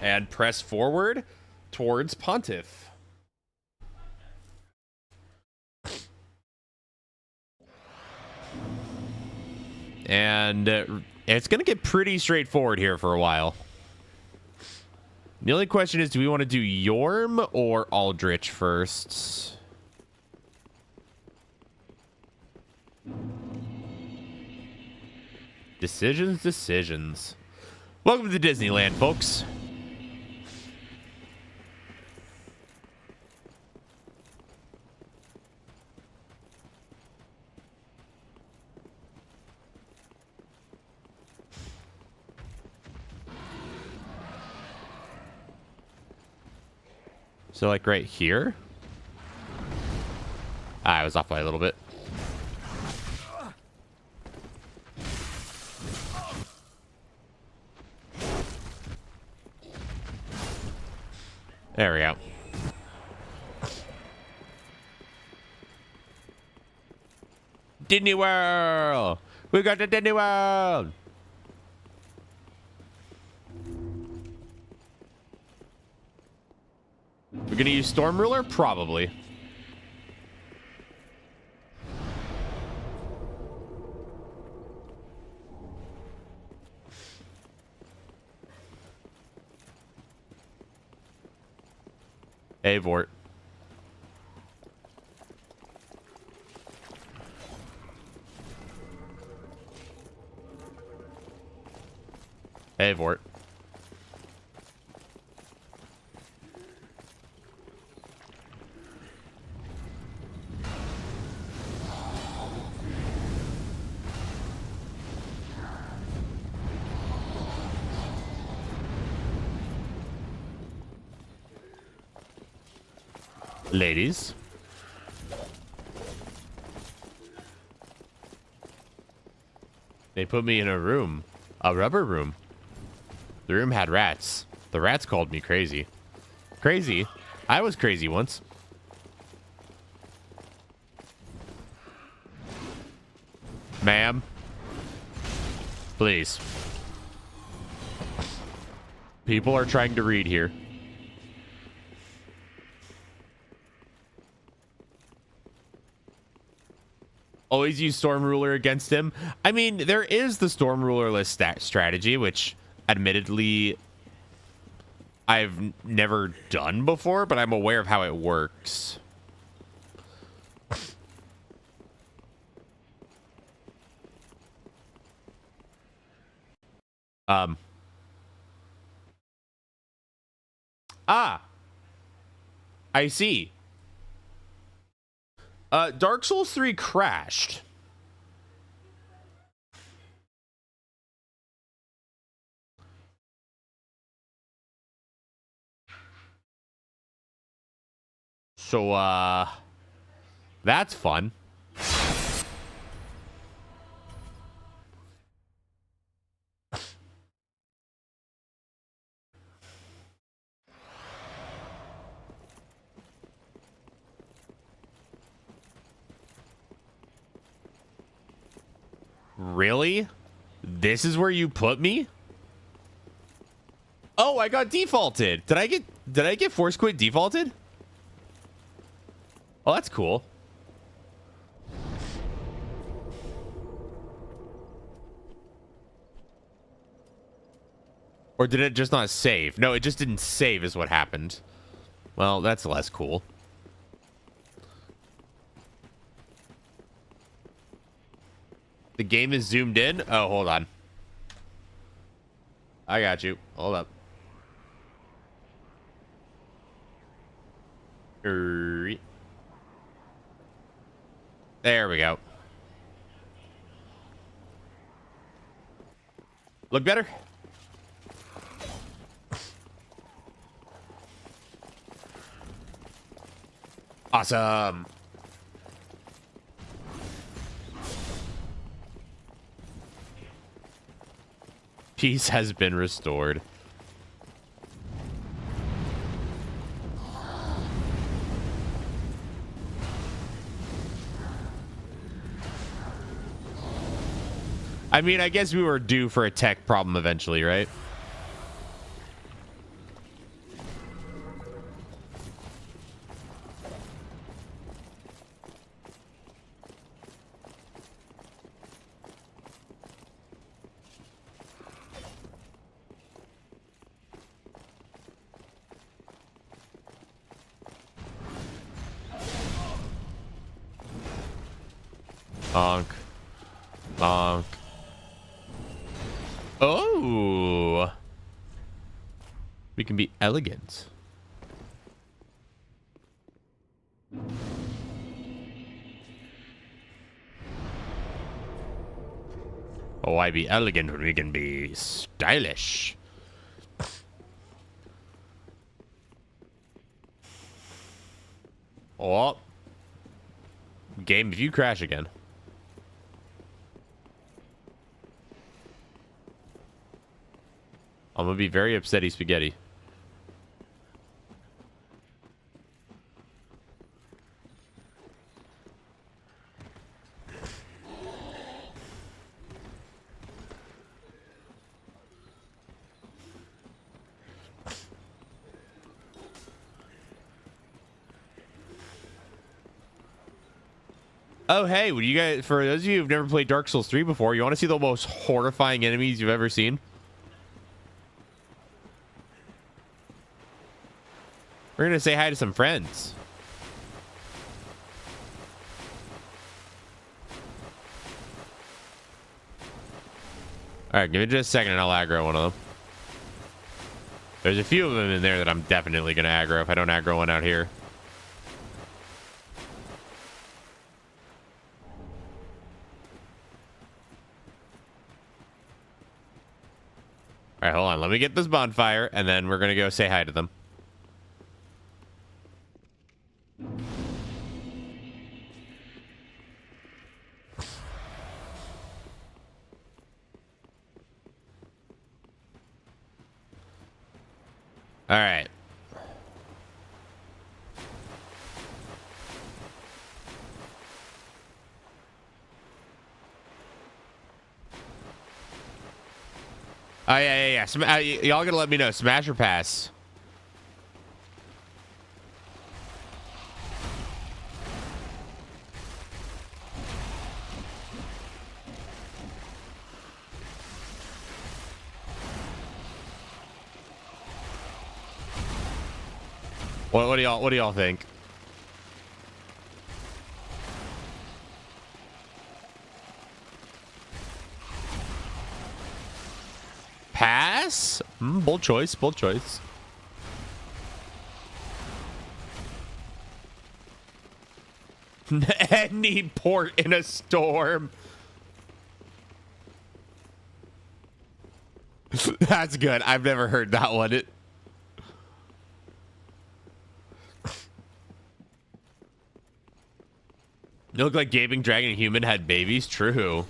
And press forward towards Pontiff. And it's going to get pretty straightforward here for a while. The only question is, do we want to do Yhorm or Aldrich first? Decisions. Welcome to Disneyland, folks. So, like, right here? I was off by a little bit. There we go. Disney World! We got the Disney World! We're gonna use Storm Ruler? Probably. Hey, Vordt. Hey, Vordt. Ladies. They put me in a room. A rubber room. The room had rats. The rats called me crazy. Crazy? I was crazy once. Ma'am. Please. People are trying to read here. Always use Storm Ruler against him. I mean, there is the Storm Ruler-less strategy, which admittedly I've never done before, but I'm aware of how it works. I see. Dark Souls 3 crashed. So, that's fun. Really? This is where you put me? Oh, I got defaulted. Did I get Force Quit defaulted? Oh, that's cool. Or did it just not save? No, it just didn't save is what happened. Well, that's less cool. The game is zoomed in. Oh, hold on. I got you. Hold up. There we go. Look better? Awesome. Peace has been restored. I mean, I guess we were due for a tech problem eventually, right? Bonk. Bonk. Oh! We can be elegant. Oh, why be elegant when we can be stylish? Oh. Game, if you crash again. I'm gonna be very upsetty spaghetti. Oh, hey, would you guys, for those of you who've never played Dark Souls 3 before, you want to see the most horrifying enemies you've ever seen? We're going to say hi to some friends. All right, give me just a second and I'll aggro one of them. There's a few of them in there that I'm definitely going to aggro if I don't aggro one out here. All right, hold on. Let me get this bonfire, and then we're going to go say hi to them. All right. Oh, yeah. Y'all gotta let me know. Smash or pass? What do y'all think? Pass? Bold choice. Any port in a storm. That's good. I've never heard that one. It looked like Gaming Dragon and Human had babies. True.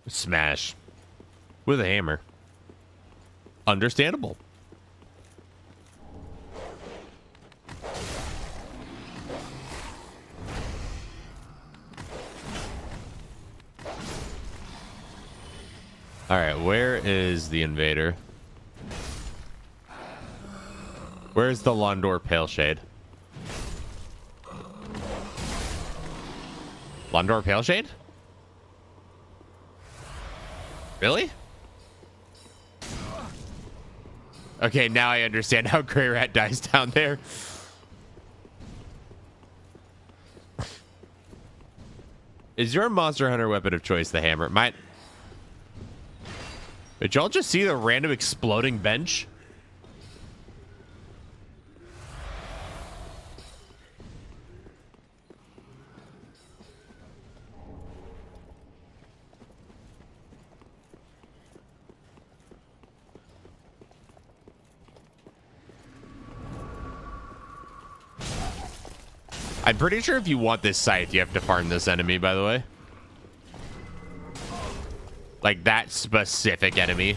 Smash with a hammer. Understandable. All right, where is the invader? Where's the Londor Paleshade? Londor Paleshade? Really? Okay, now I understand how Grey Rat dies down there. Is your Monster Hunter weapon of choice the hammer? Did y'all just see the random exploding bench? I'm pretty sure if you want this scythe, you have to farm this enemy, by the way. Like that specific enemy.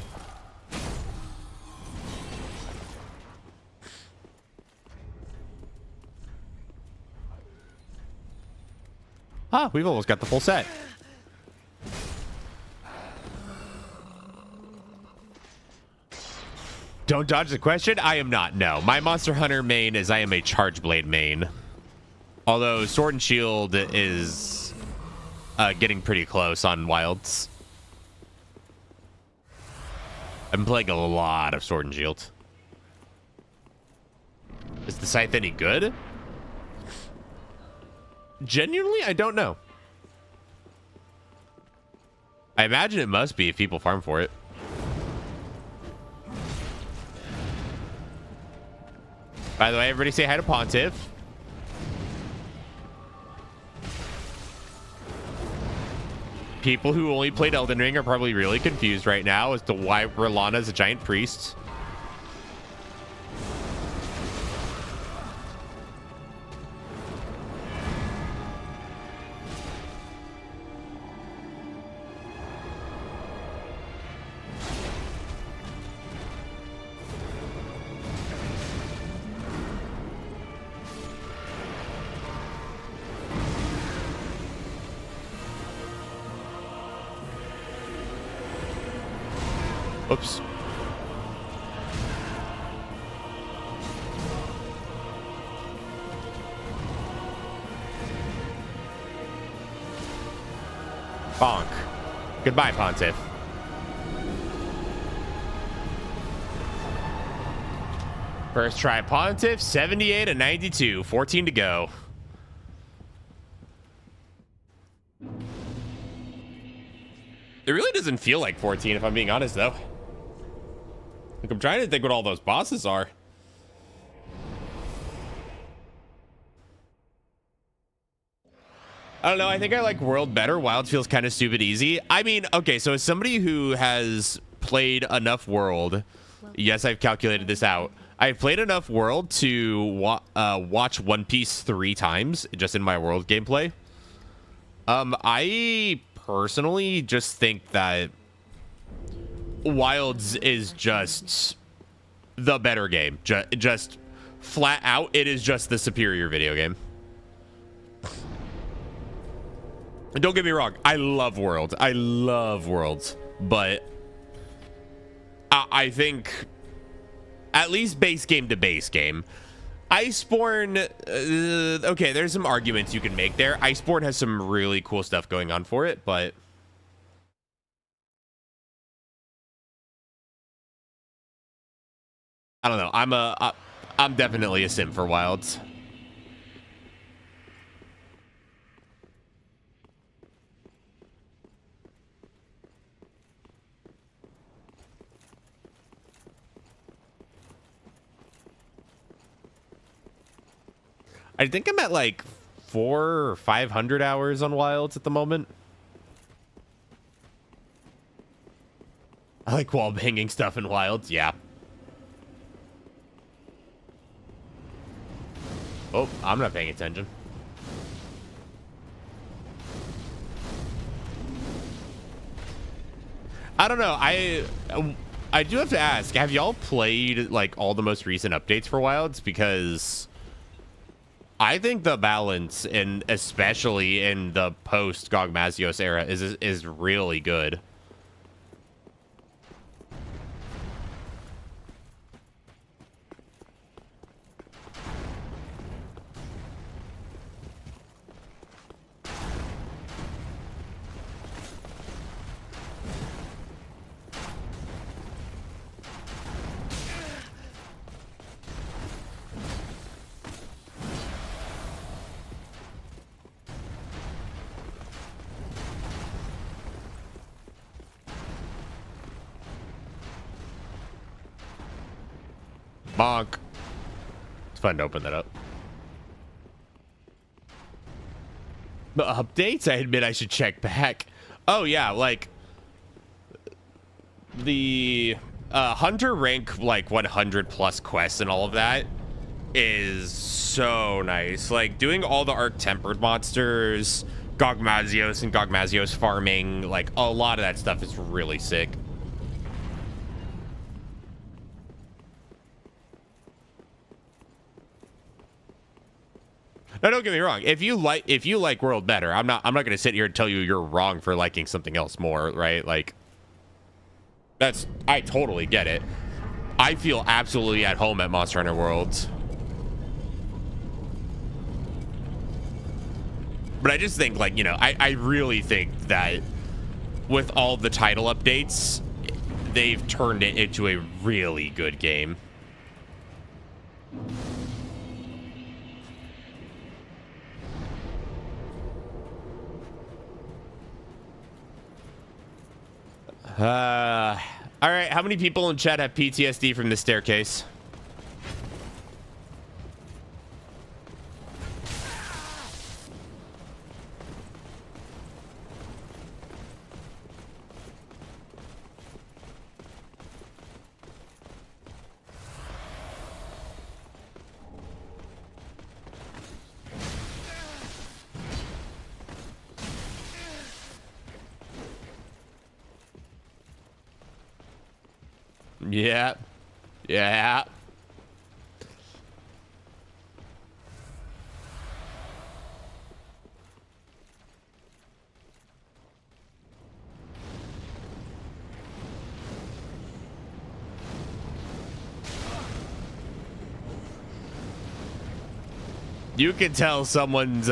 Ah, we've almost got the full set. Don't dodge the question. I am not. No, my Monster Hunter main is I am a Charge Blade main. Although Sword and Shield is getting pretty close on Wilds. I've been playing a lot of Sword and Shield. Is the scythe any good? Genuinely, I don't know. I imagine it must be if people farm for it. By the way, everybody say hi to Pontiff. People who only played Elden Ring are probably really confused right now as to why R'Lana is a giant priest. Oops. Bonk. Goodbye, Pontiff. First try, Pontiff, 78 and 92. 14 to go. It really doesn't feel like 14, if I'm being honest, though. Like, I'm trying to think what all those bosses are. I don't know. I think I like World better. Wild feels kind of stupid easy. I mean, okay, so as somebody who has played enough World, yes, I've calculated this out. I've played enough World to watch One Piece 3 times just in my World gameplay. I personally just think that Wilds is just the better game. Just flat out, it is just the superior video game. Don't get me wrong, I love Worlds. I love Worlds, but I think at least base game to base game, Iceborne, okay, there's some arguments you can make there. Iceborne has some really cool stuff going on for it, but I don't know. I'm definitely a sim for Wilds. I think I'm at like 400 or 500 hours on Wilds at the moment. I like wall banging stuff in Wilds, yeah. Oh, I'm not paying attention. I don't know. I do have to ask, have y'all played like all the most recent updates for Wilds? Because I think the balance, and especially in the post Gogmazios era, is really good. Bonk. It's fun to open that up. The updates? I admit I should check back. Oh, yeah, like the Hunter rank, like 100 plus quests and all of that is so nice. Like doing all the Arc-Tempered monsters, Gogmazios and Gogmazios farming, like a lot of that stuff is really sick. Now, don't get me wrong. If you like World better, I'm not going to sit here and tell you you're wrong for liking something else more, right? Like, I totally get it. I feel absolutely at home at Monster Hunter Worlds. But I just think, like, you know, I really think that with all the title updates, they've turned it into a really good game. All right, how many people in chat have PTSD from the staircase? Yeah. Yeah. You can tell someone's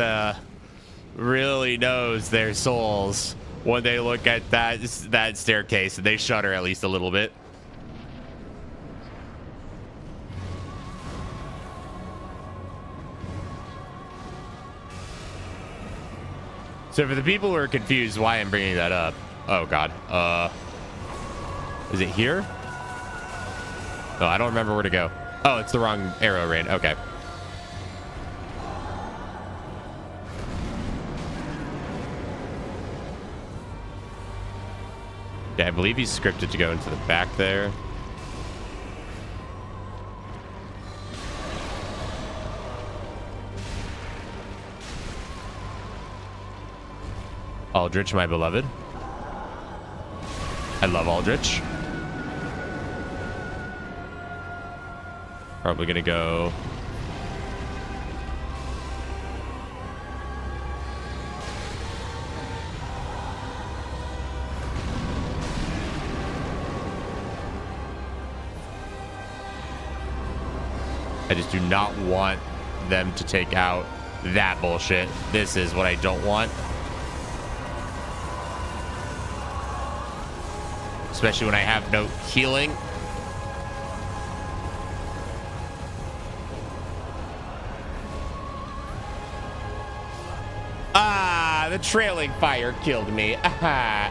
really knows their souls when they look at that staircase and they shudder at least a little bit. So for the people who are confused why I'm bringing that up, oh god, is it here? Oh, I don't remember where to go. Oh, it's the wrong arrow rain. Okay. Yeah, I believe he's scripted to go into the back there. Aldrich, my beloved. I love Aldrich. Probably gonna go. I just do not want them to take out that bullshit. This is what I don't want. Especially when I have no healing. Ah, the trailing fire killed me. Aha.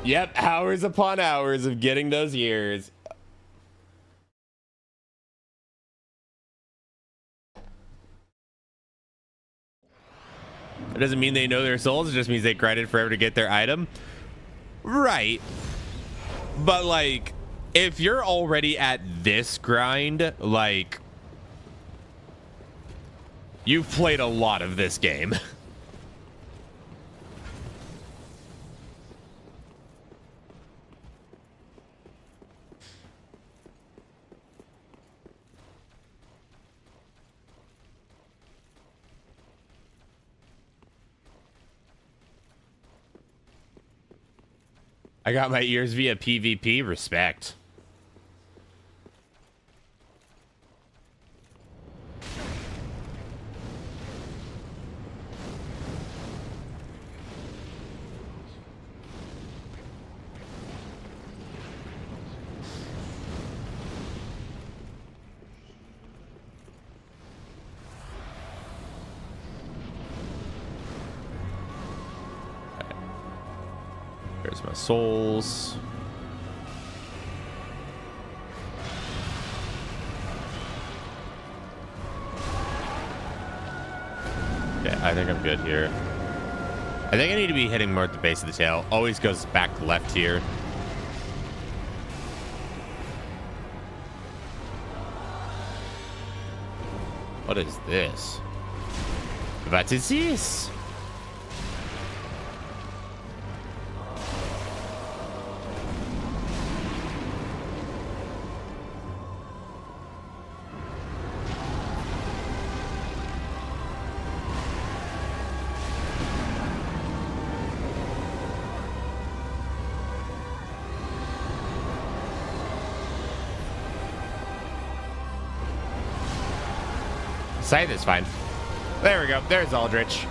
Yep, hours upon hours of getting those years. It doesn't mean they know their souls. It just means they grinded forever to get their item. Right. But, like, if you're already at this grind, like, you've played a lot of this game. I got my ears via PvP. Respect. There's my souls. Okay, I think I'm good here. I think I need to be hitting more at the base of the tail. Always goes back left here. What is this? What is this? Scythe is fine. There we go. There's Aldrich.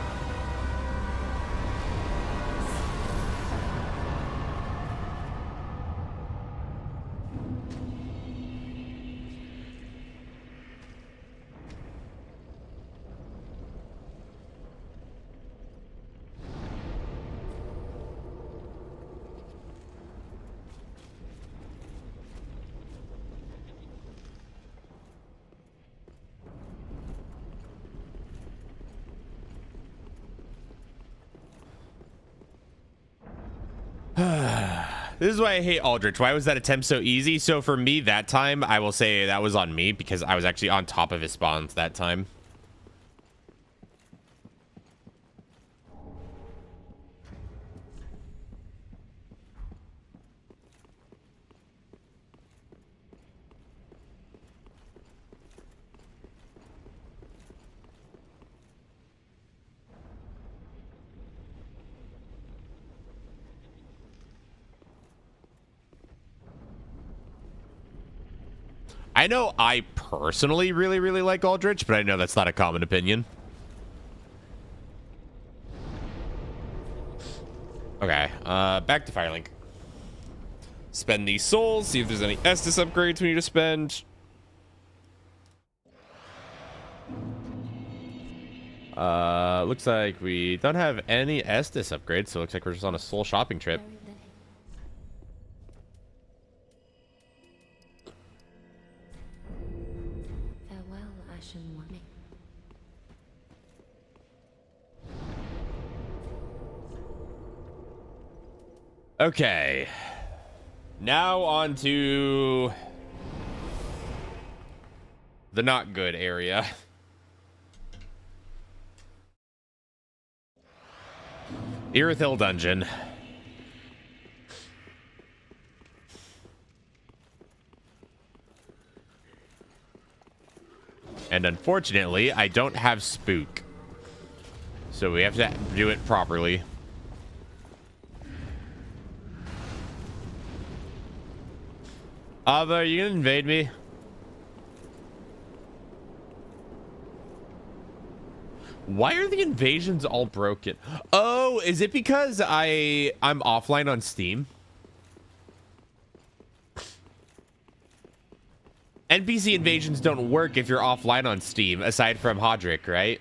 This is why I hate Aldrich. Why was that attempt so easy? So for me that time, I will say that was on me because I was actually on top of his spawns that time. I know I personally really like Aldrich, but I know that's not a common opinion. Okay, back to Firelink. Spend these souls, see if there's any Estus upgrades we need to spend. Looks like we don't have any Estus upgrades, so it looks like we're just on a soul shopping trip. Okay, now on to the not good area. Irithyll Dungeon. And unfortunately, I don't have Spook. So we have to do it properly. Ava, are you gonna invade me? Why are the invasions all broken? Oh, is it because I'm offline on Steam? NPC invasions don't work if you're offline on Steam, aside from Aldrich, right?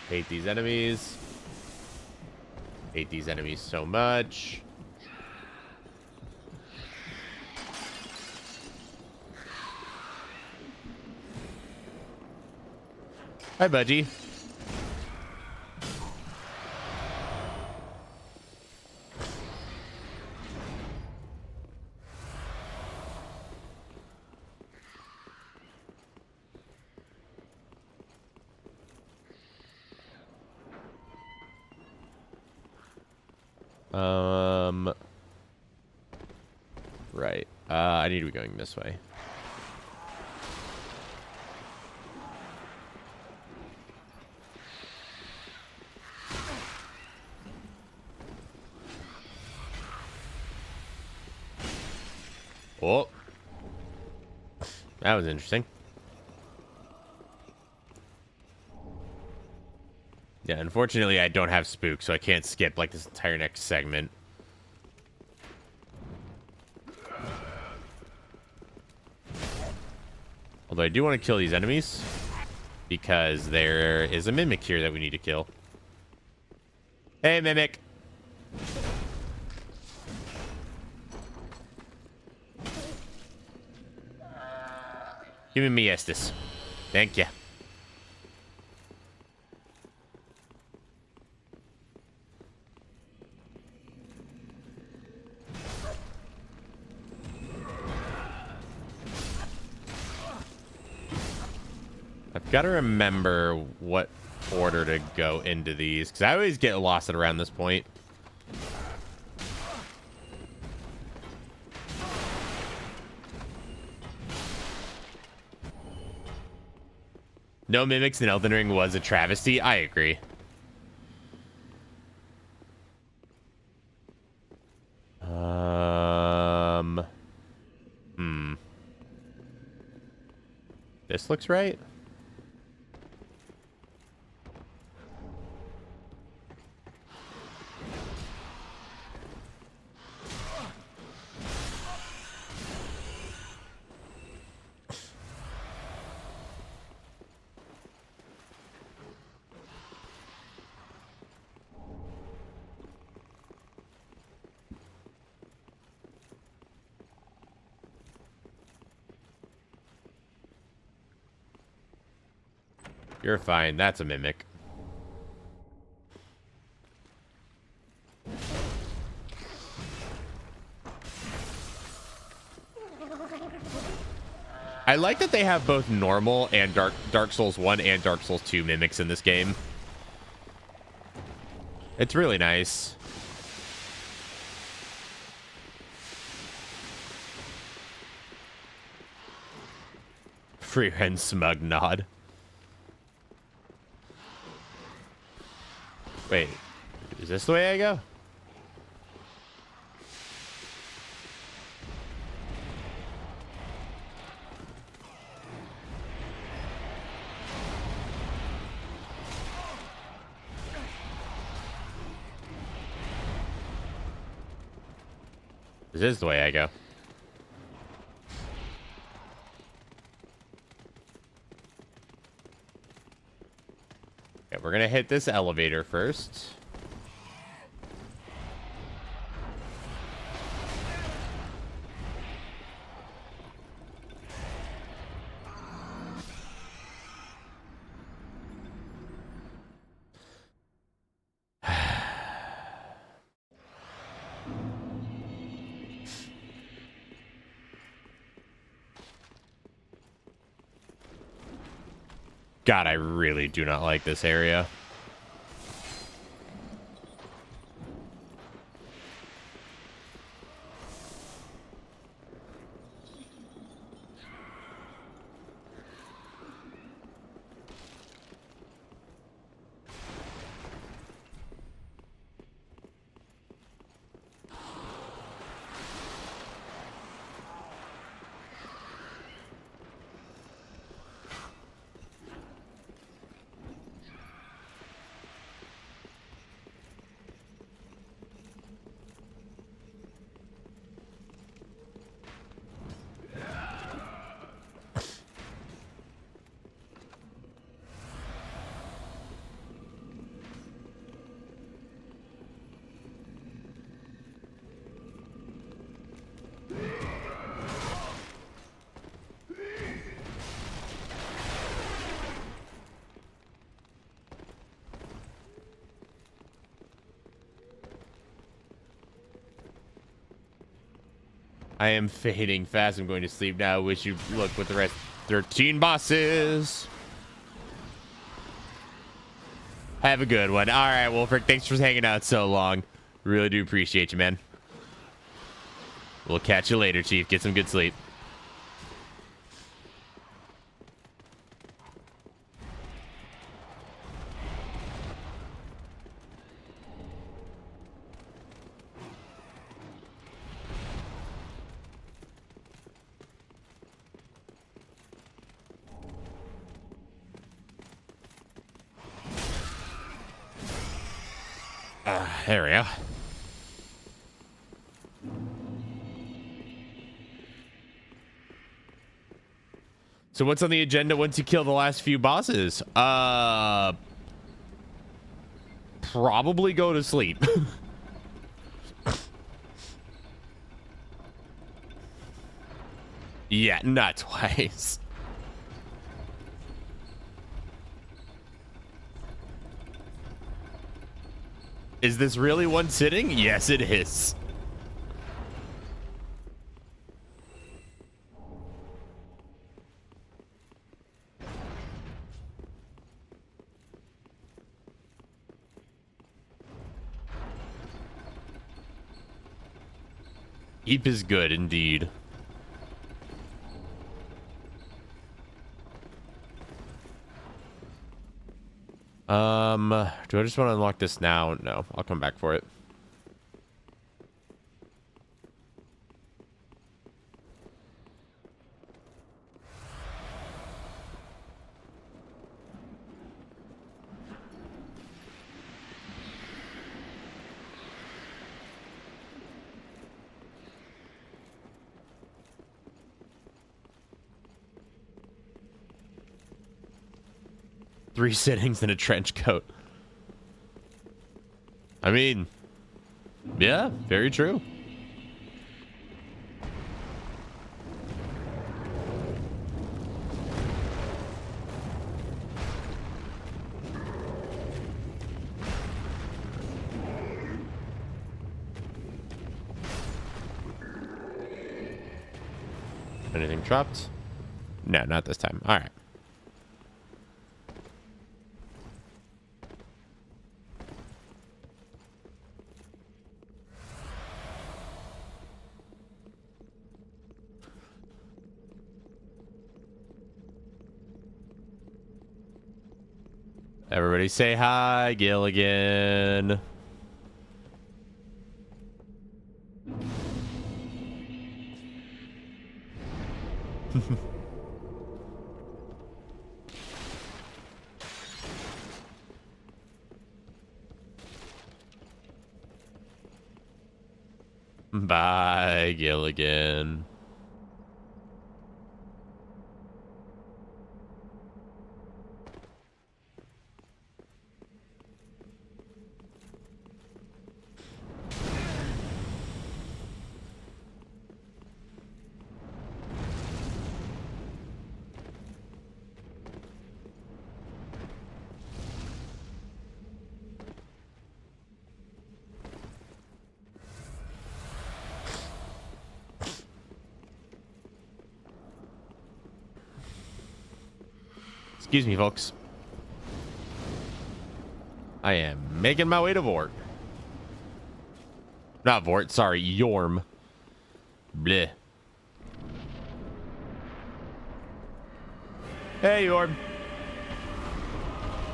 Hate these enemies. Hate these enemies so much. Hi, Budgie. Right. I need to be going this way. Oh. That was interesting. Yeah, unfortunately, I don't have Spook, so I can't skip, like, this entire next segment. Although I do want to kill these enemies, because there is a Mimic here that we need to kill. Hey, Mimic! Give me Estes. Thank you. I've got to remember what order to go into these, because I always get lost at around this point. No mimics in Elden Ring was a travesty. I agree. This looks right. You're fine. That's a mimic. I like that they have both normal and Dark Souls 1 and Dark Souls 2 mimics in this game. It's really nice. Free and smug nod. Wait, is this the way I go? This is the way I go. Okay, we're gonna hit this elevator first. God, I really do not like this area. I am fading fast. I'm going to sleep now. Wish you luck with the rest 13 bosses. Have a good one. All right, Wolfric, thanks for hanging out so long. Really do appreciate you, man. We'll catch you later, Chief. Get some good sleep. There we go. So what's on the agenda once you kill the last few bosses? Probably go to sleep. Yeah, not twice. Is this really one sitting? Yes, it is. Eep is good indeed. Do I just want to unlock this now? No, I'll come back for it. Three sittings in a trench coat. I mean, yeah, very true. Anything dropped? No, not this time. All right. Everybody say hi, Gilligan. Bye, Gilligan. Excuse me, folks. I am making my way to Vordt. Not Vordt, sorry, Yhorm. Bleh. Hey, Yhorm.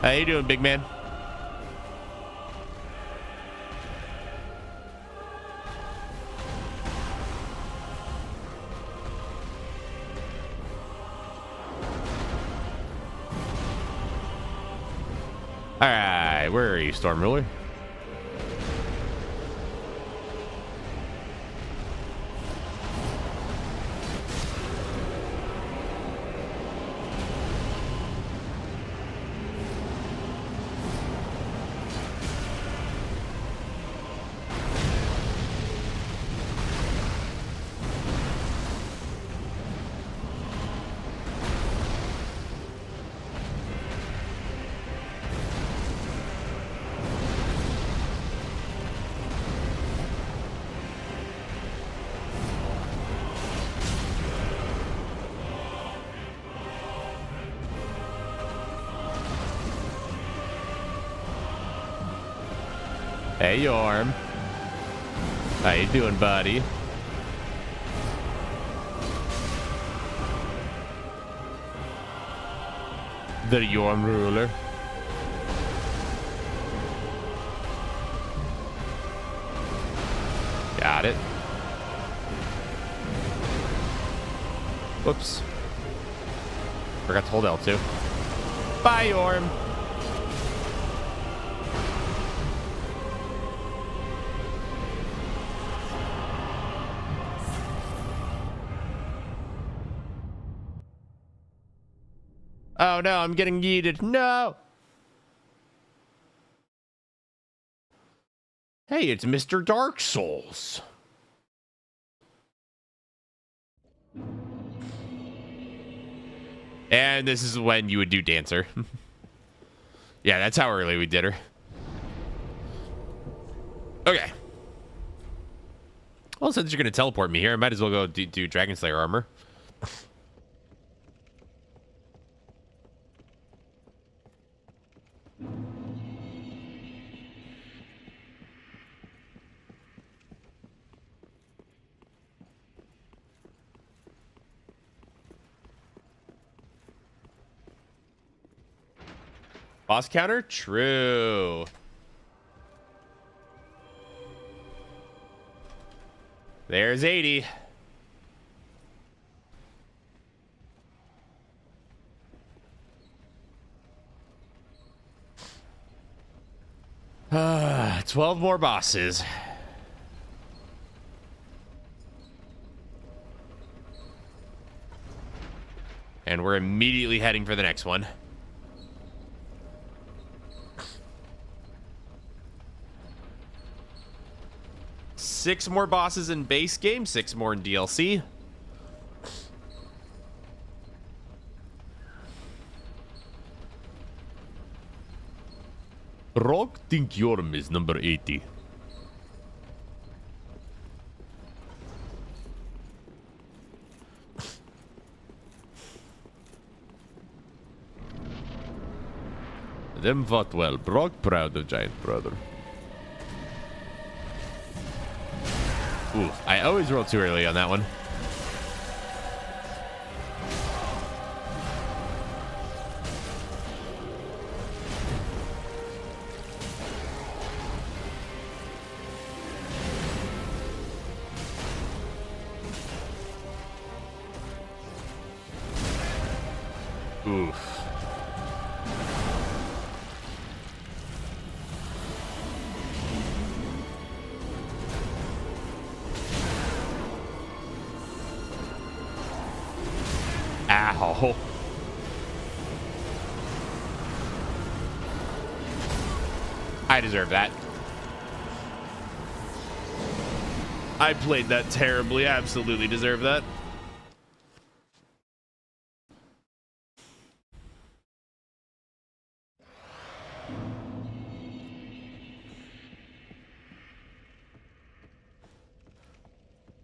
How you doing, big man? All right, where are you, Storm Ruler? Hey, Yhorm. How you doing, buddy? The Yhorm ruler. Got it. Whoops. Forgot to hold L2. Bye, Yhorm. Oh no, I'm getting yeeted. No. Hey, it's Mr. Dark Souls. And this is when you would do Dancer. Yeah, that's how early we did her. Okay. Well, since you're going to teleport me here, I might as well go do Dragonslayer Armour. Boss counter? True. There's 80. Ah, 12 more bosses. And we're immediately heading for the next one. Six more bosses in base game, 6 more in DLC. Rock think Yhorm is number 80. Them fought well. Brock proud of Giant Brother. Ooh, I always roll too early on that one. Oof. Ow. I deserve that. I played that terribly. I absolutely deserve that.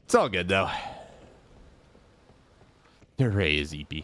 It's all good, though. Hooray is EP.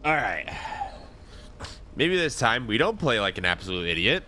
All right. Maybe this time we don't play like an absolute idiot.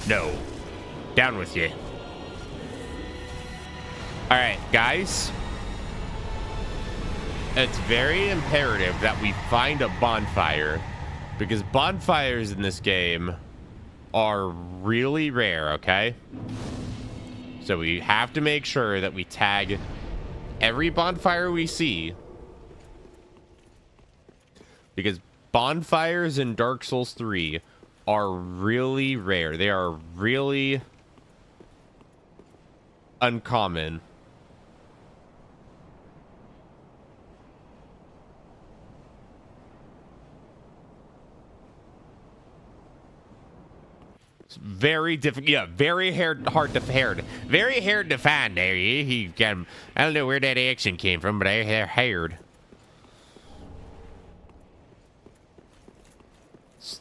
No. Down with you. All right, guys. It's very imperative that we find a bonfire, because bonfires in this game are really rare, okay? So we have to make sure that we tag every bonfire we see, because bonfires in Dark Souls 3 are really rare. They are really uncommon. It's very difficult. Yeah, very hard to find there. He got, I don't know where that action came from, but they're haired.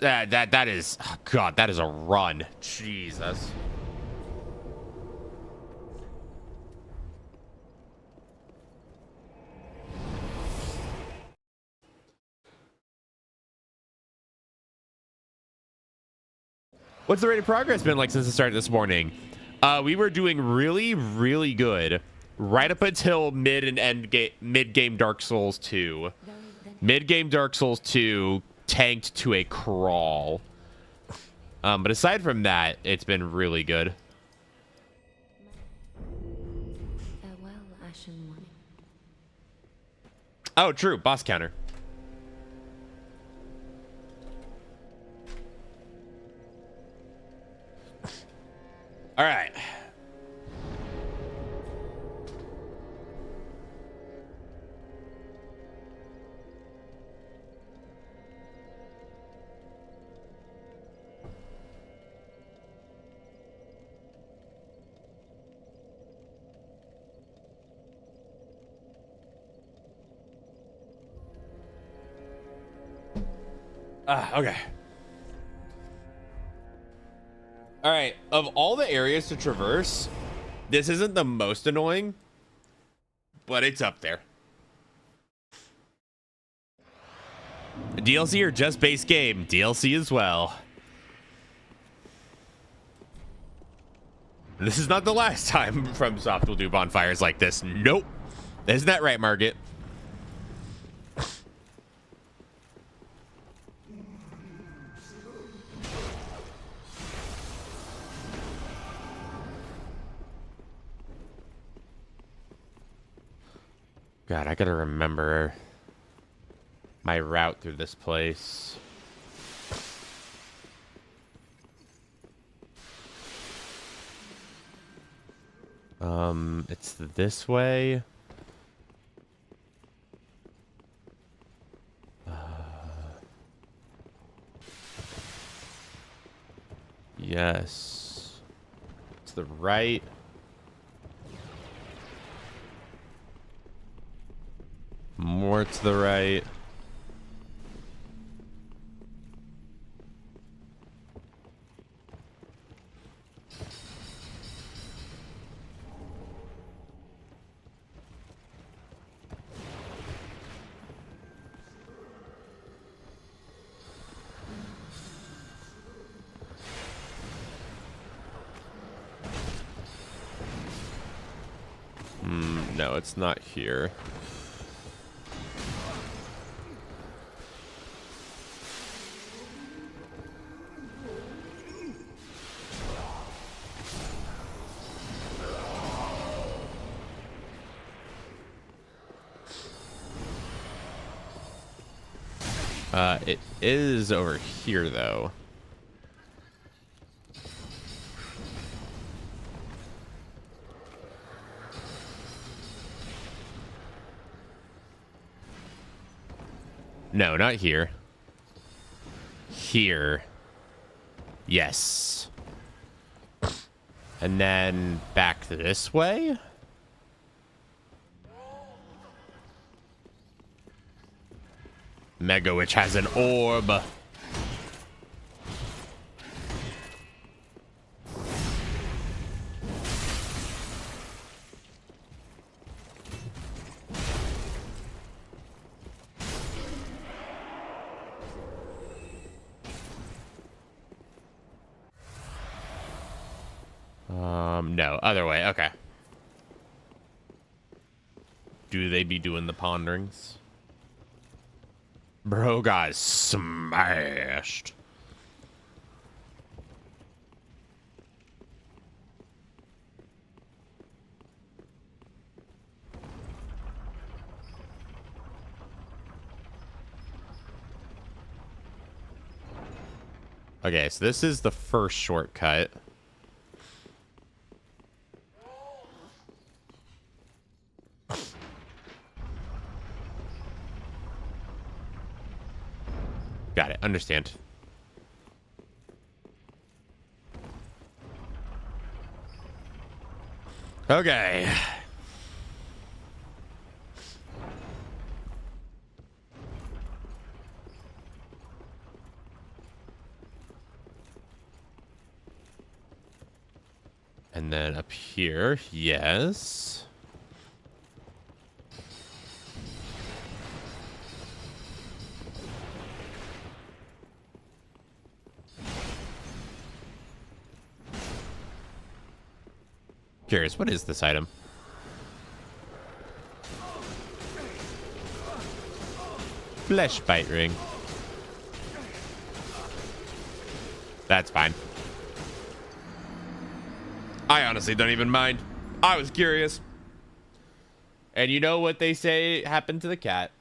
That is, oh God, that is a run. Jesus. What's the rate of progress been like since the start this morning? We were doing really good right up until mid-game Dark Souls 2. Mid-game Dark Souls 2 tanked to a crawl. But aside from that, it's been really good. Farewell, Ashen One. Oh, true. Boss counter. All right. Okay. All right. Of all the areas to traverse, this isn't the most annoying, but it's up there. DLC or just base game? DLC as well. This is not the last time FromSoft will do bonfires like this. Nope. Isn't that right, Margaret? God, I gotta remember my route through this place. It's this way. Yes. It's the right. More to the right. No, it's not here. It is over here, though. No, not here. Here. Yes. And then back this way? Mega Witch has an orb. No, other way. Okay. Do they be doing the ponderings? Bro got smashed. Okay, so this is the first shortcut. Got it. Understand. Okay. And then up here, yes. Curious, what is this item? Flesh bite ring. That's fine. I honestly don't even mind. I was curious. And you know what they say happened to the cat?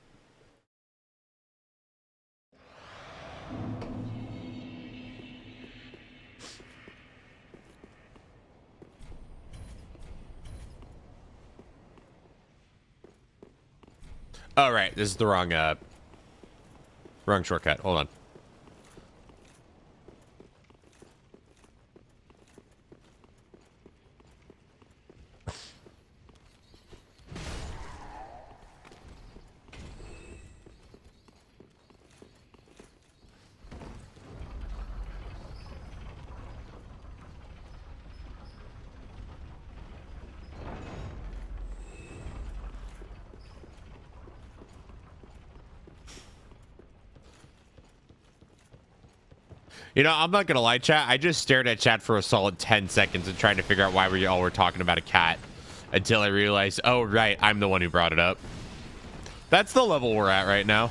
Oh, right. This is the wrong shortcut. Hold on. You know, I'm not gonna lie, chat. I just stared at chat for a solid 10 seconds and trying to figure out why we all were talking about a cat until I realized, oh, right, I'm the one who brought it up. That's the level we're at right now.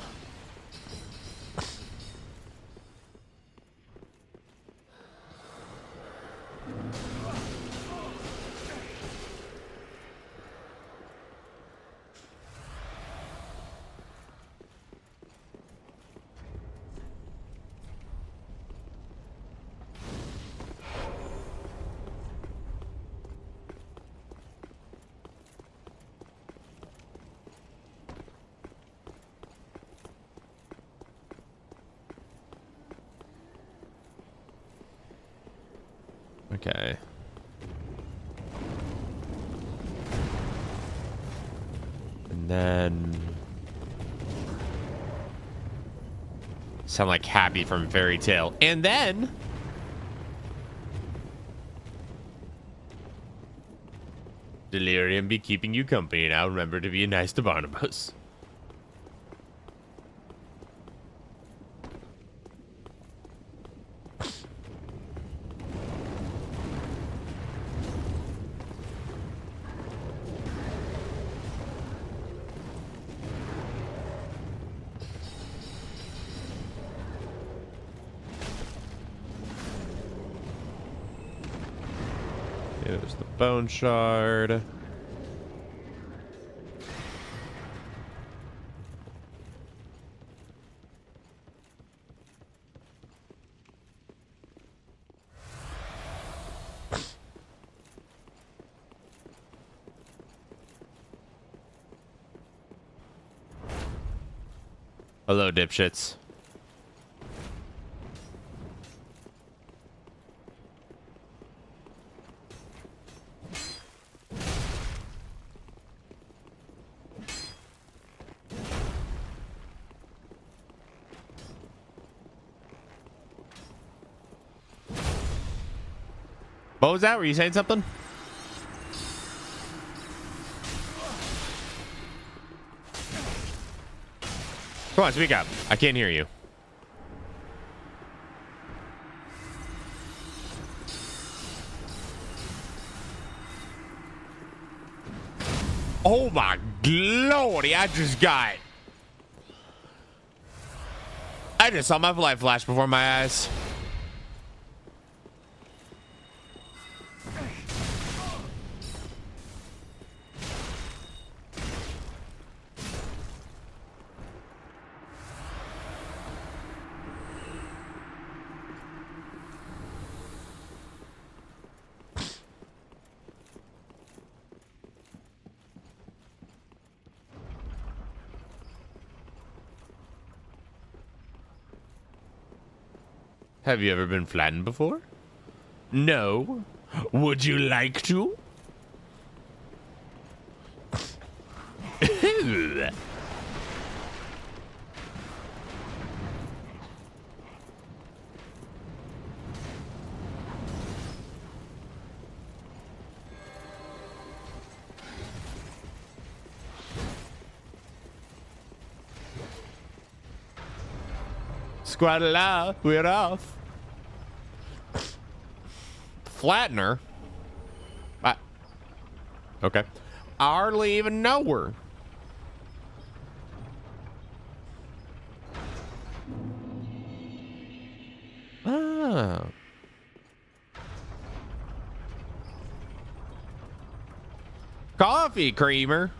Okay. And then sound like Happy from Fairy Tale. And then Delirium be keeping you company now. Remember to be nice to Barnabas. There's the bone shard. Hello, dipshits. What was that? Were you saying something? Come on, speak up. I can't hear you. Oh my lordy, I just saw my life flash before my eyes. Have you ever been flattened before? No. Would you like to? Squad-a-la, we're off. Flattener? Okay. I hardly even know her. Ah. Coffee creamer.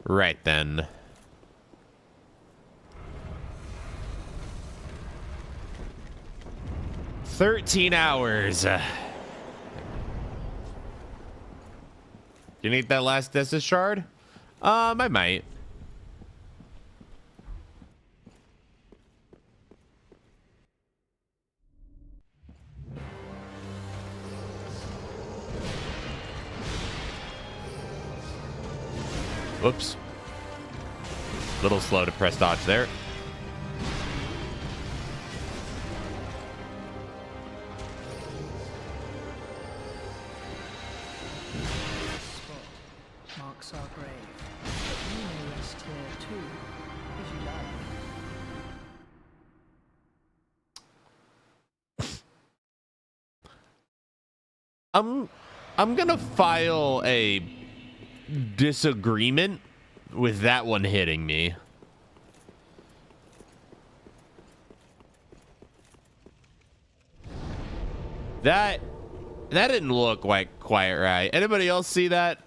Right then. $13 hours. You need that last Estus shard? I might. Whoops. Little slow to press dodge there. Marks our grave. You may rest here too, if you like. I'm gonna file a disagreement with that one hitting me. That didn't look quite right. Anybody else see that?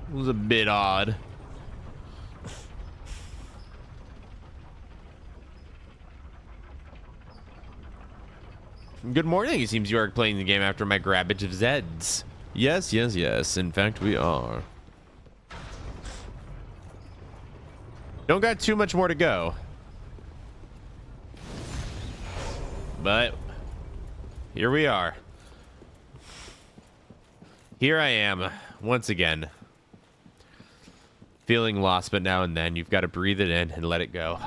It was a bit odd. Good morning. It seems you are playing the game after my grabbage of Zeds. Yes, yes, yes. In fact, we are. Don't got too much more to go. But here we are. Here I am once again. Feeling lost, but now and then you've got to breathe it in and let it go.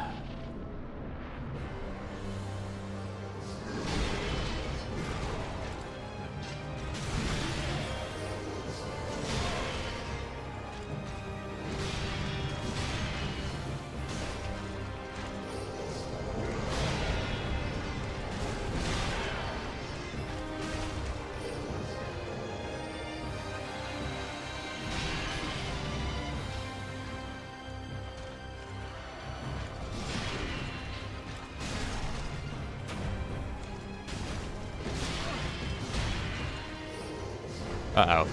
Uh-oh.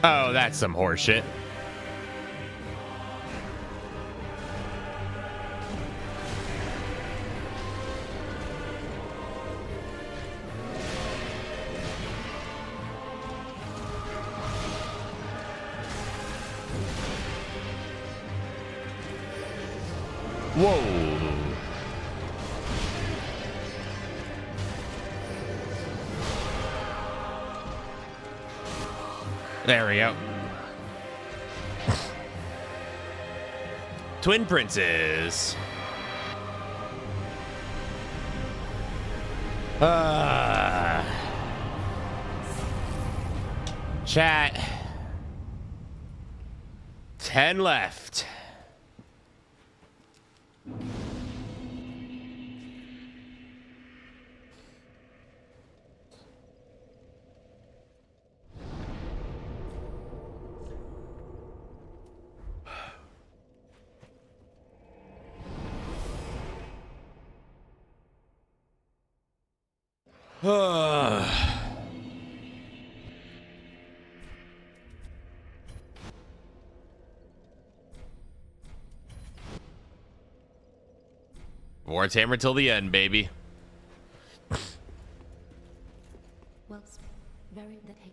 Oh, that's some horseshit. Whoa. There we go. Twin Princes. Chat. 10 left. Vordt hammer till the end, baby. Well, very the hate.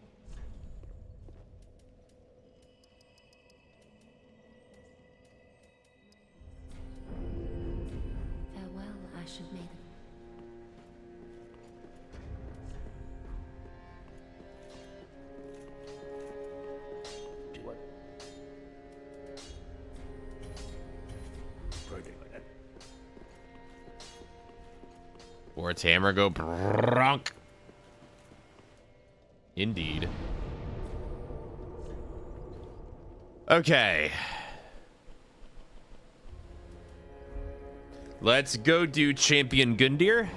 Farewell, Ashen Maiden. Vordt's hammer go bronk. Indeed. Okay. Let's go do Champion Gundyr.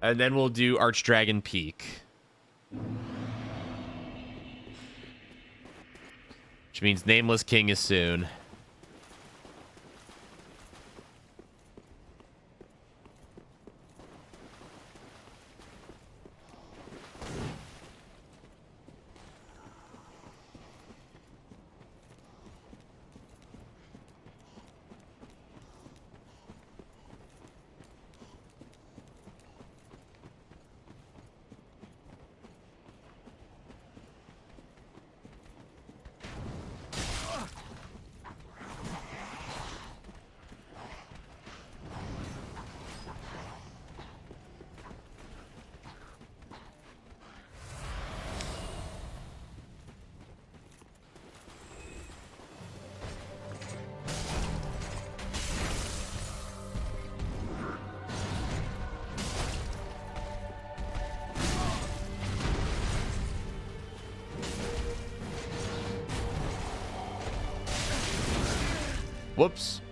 And then we'll do Archdragon Peak. Which means Nameless King is soon. Whoops.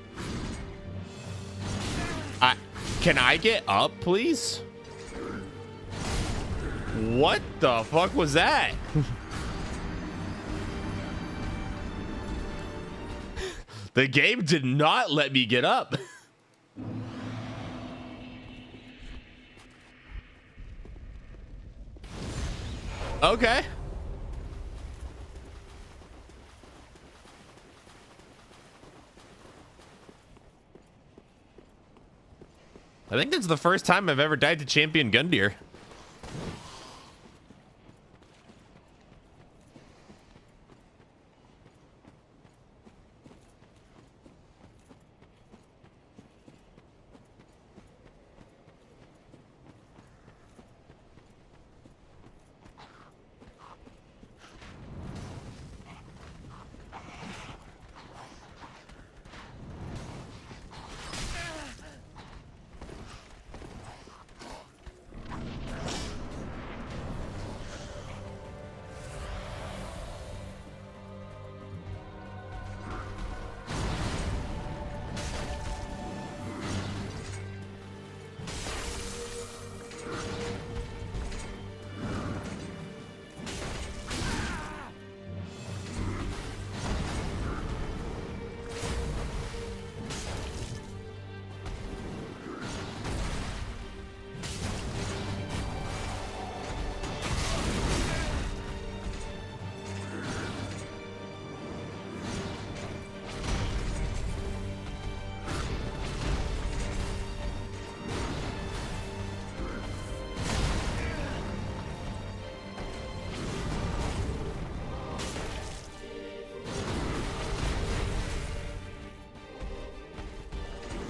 Can I get up, please? What the fuck was that? The game did not let me get up. Okay. I think this is the first time I've ever died to champion Gundyr.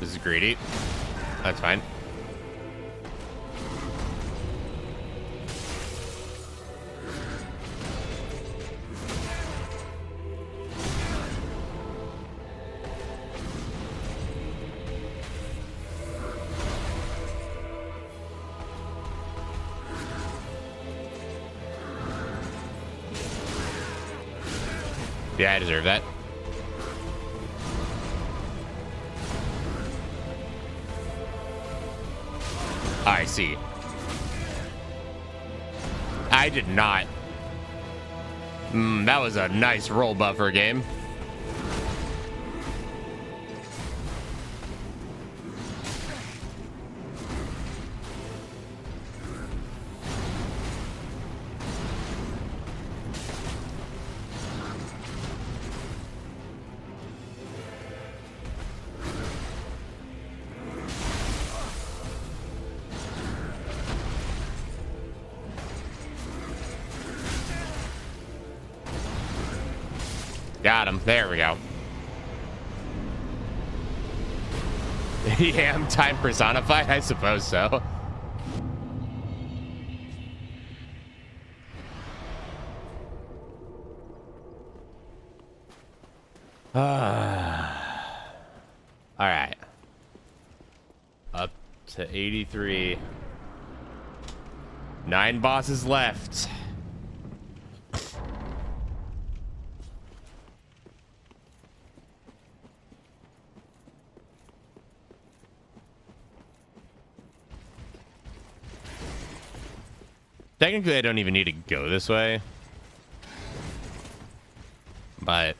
This is greedy. That's fine. Yeah, I deserve that. I see. I did not. That was a nice roll buffer game. Got him. There we go. Yeah, I'm time personified. I suppose so. All right. Up to 83. 9 bosses left. Technically, I don't even need to go this way. But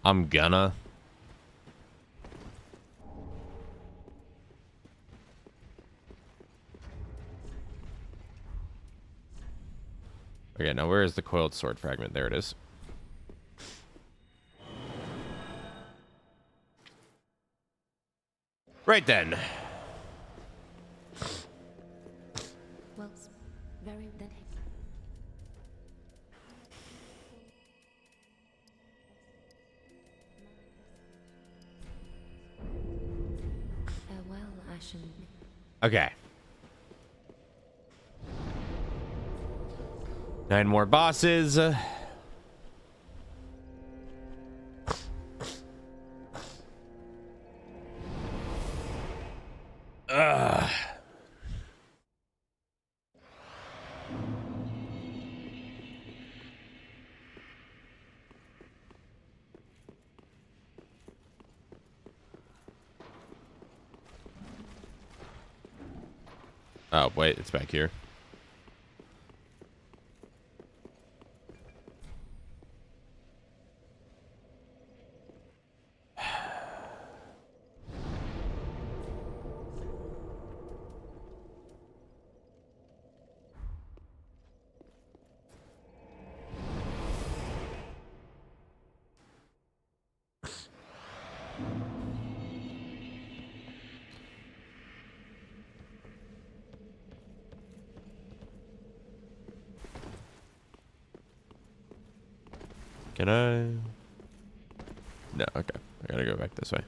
I'm gonna. Okay, now where is the coiled sword fragment? There it is. Right then. Well, very that. Farewell, Ashen. Okay. 9 more bosses. Oh, wait, it's back here. Can I? No, okay. I gotta go back this way.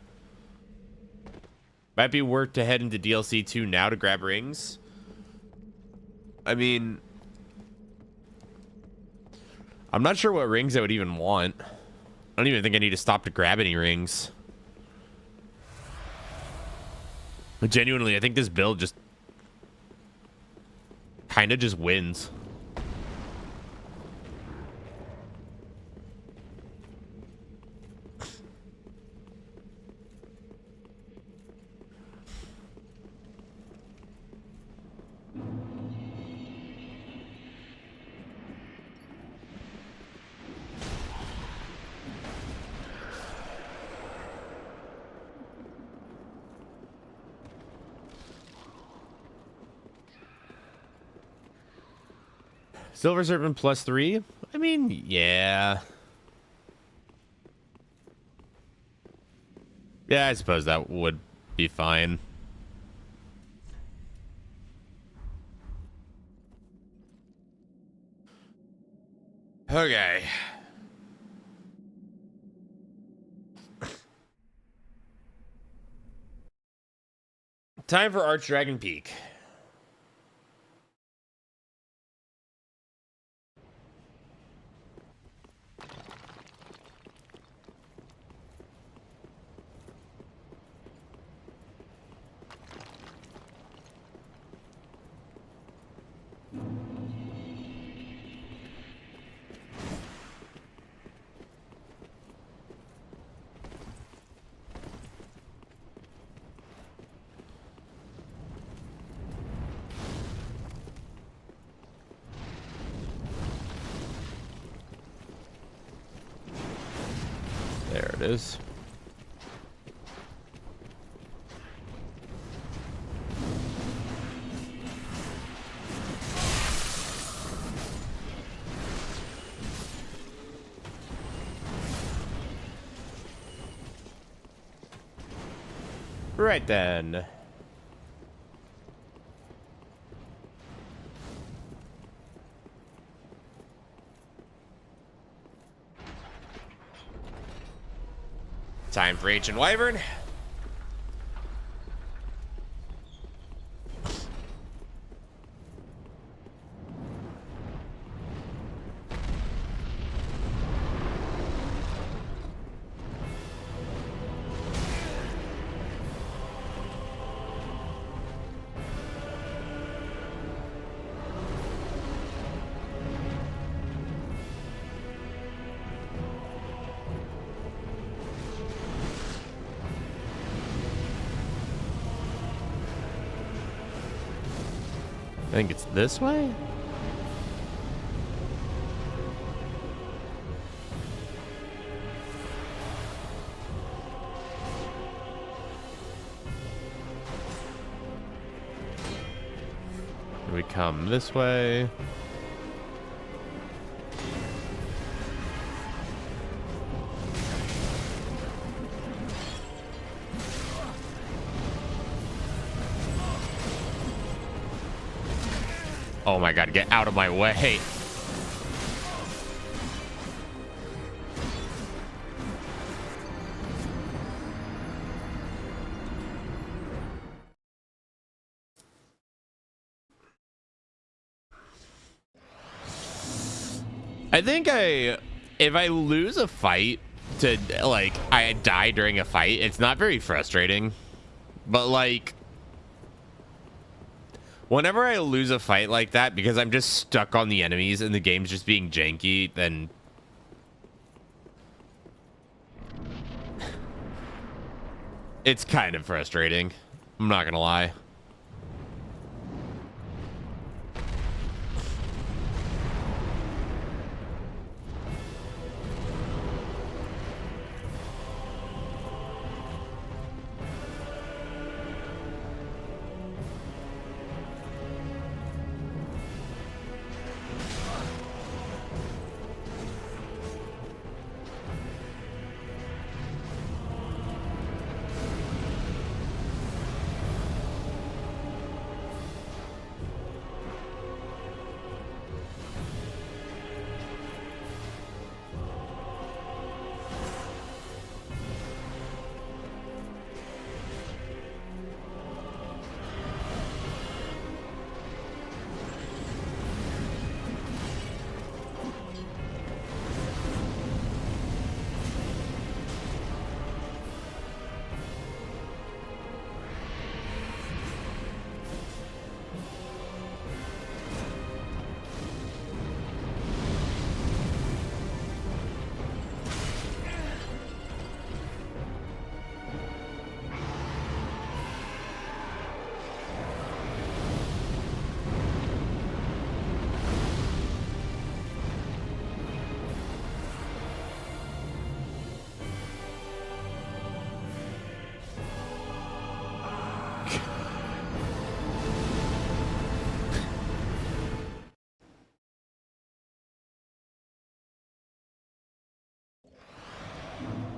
Might be worth to head into DLC 2 now to grab rings. I mean, I'm not sure what rings I would even want. I don't even think I need to stop to grab any rings. But genuinely, I think this build just kind of just wins. Silver Serpent +3? I mean, yeah. Yeah, I suppose that would be fine. Okay. Time for Archdragon Peak. There it is. Right then. Time for Ancient Wyvern. I think it's this way? We come this way. Oh my god, get out of my way. I think if I lose a fight to, like, I die during a fight, it's not very frustrating. But, like, whenever I lose a fight like that, because I'm just stuck on the enemies and the game's just being janky, then it's kind of frustrating. I'm not gonna lie.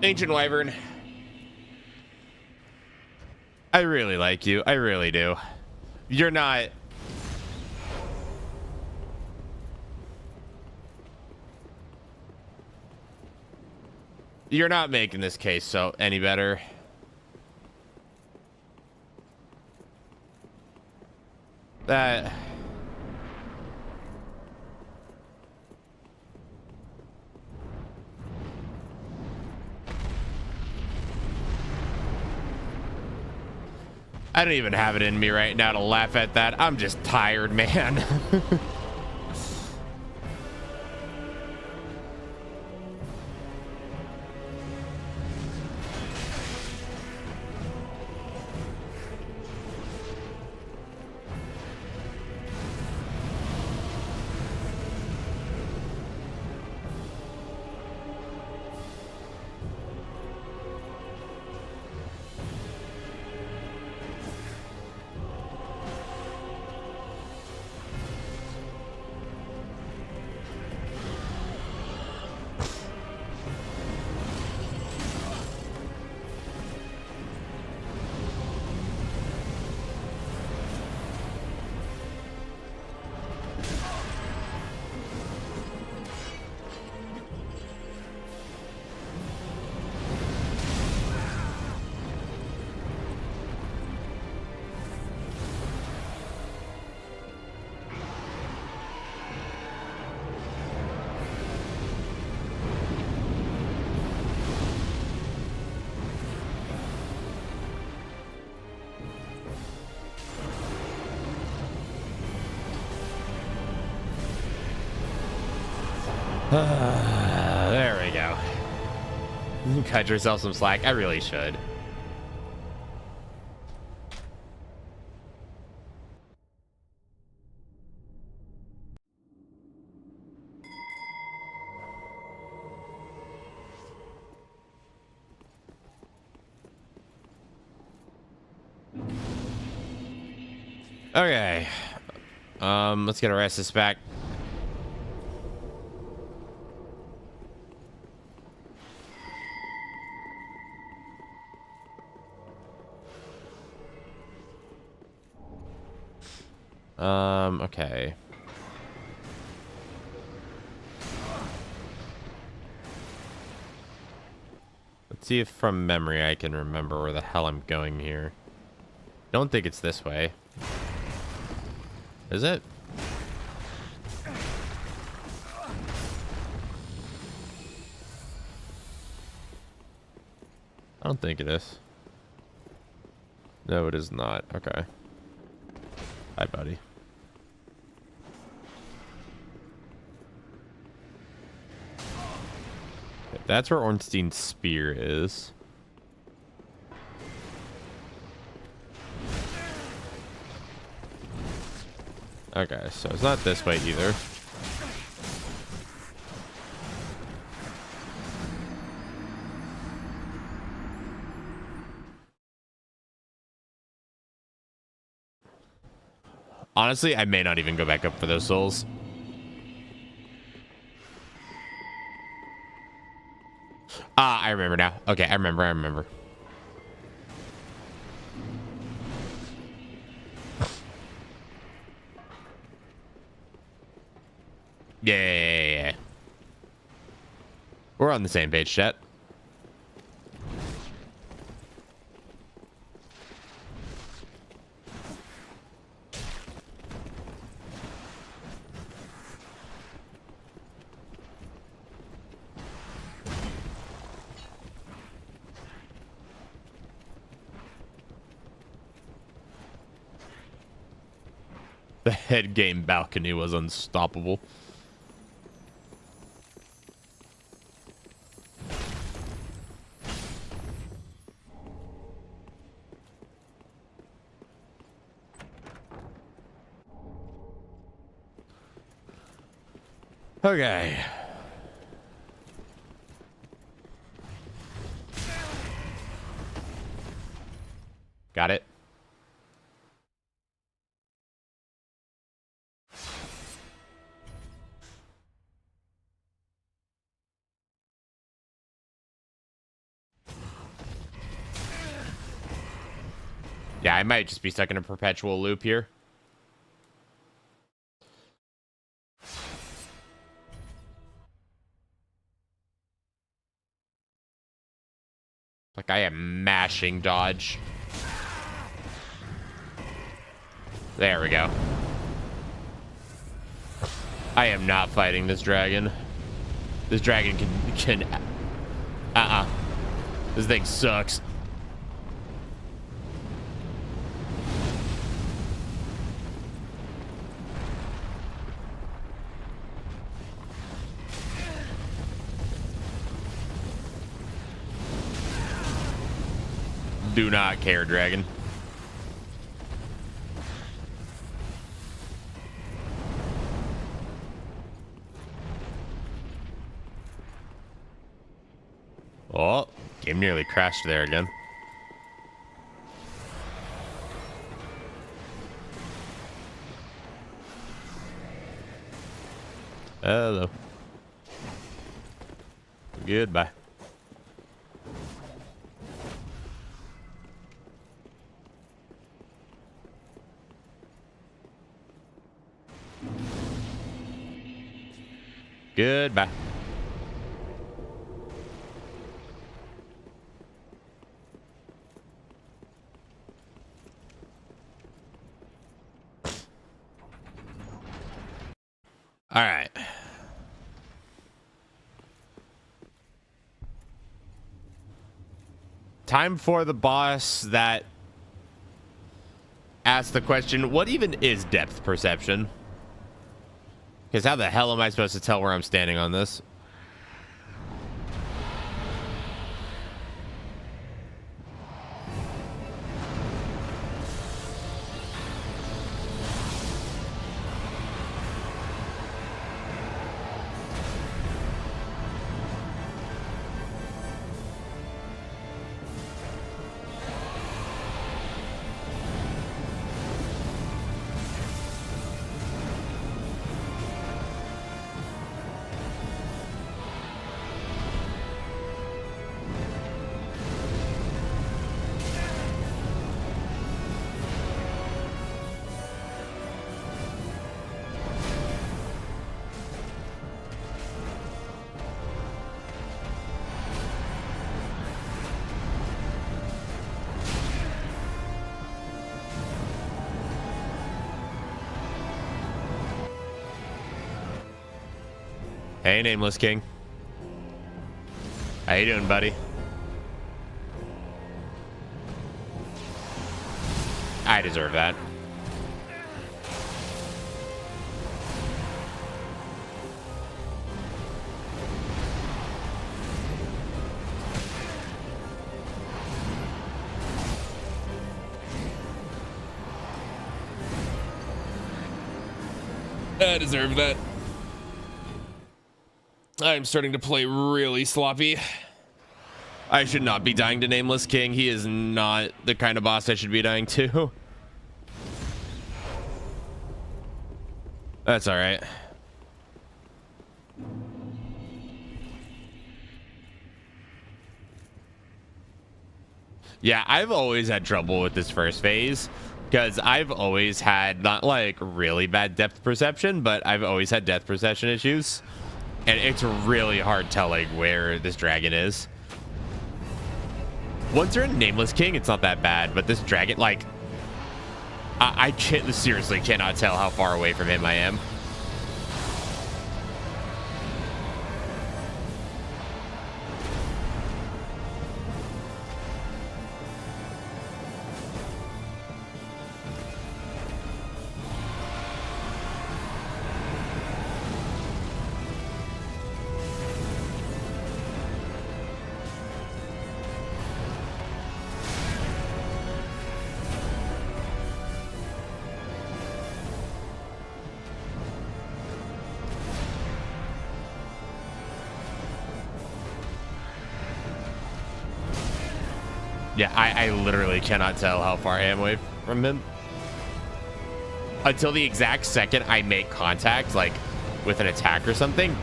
Ancient Wyvern. I really like you. I really do. You're not... You're not making this case so any better. That... I don't even have it in me right now to laugh at that. I'm just tired, man. There we go. Cut yourself some slack. I really should. Okay. Let's get our asses back. Okay. Let's see if from memory I can remember where the hell I'm going here. Don't think it's this way. Is it? I don't think it is. No, it is not. Okay. Hi, buddy. Okay, that's where Ornstein's spear is. Okay, so it's not this way either. Honestly, I may not even go back up for those souls. Ah, I remember now. Okay, I remember. Yeah. We're on the same page, chat. The head game balcony was unstoppable. Okay. Got it. Yeah, I might just be stuck in a perpetual loop here. Like I am mashing dodge. There we go. I am not fighting this dragon. This dragon can This thing sucks. Do not care, dragon. Oh, game nearly crashed there again. Hello. Goodbye. Goodbye. All right. Time for the boss that asked the question, what even is depth perception? Because how the hell am I supposed to tell where I'm standing on this? Hey, Nameless King. How you doing, buddy? I deserve that. I deserve that. I'm starting to play really sloppy. I should not be dying to Nameless King. He is not the kind of boss I should be dying to. That's all right. Yeah, I've always had trouble with this first phase because I've always had not like really bad depth perception, but I've always had depth perception issues. And it's really hard telling where this dragon is. Once you're in Nameless King, it's not that bad, but this dragon, like, I seriously cannot tell how far away from him I am. Yeah, I literally cannot tell how far I am away from him. Until the exact second I make contact, like with an attack or something.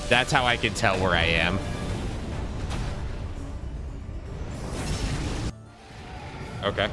That's how I can tell where I am. Okay.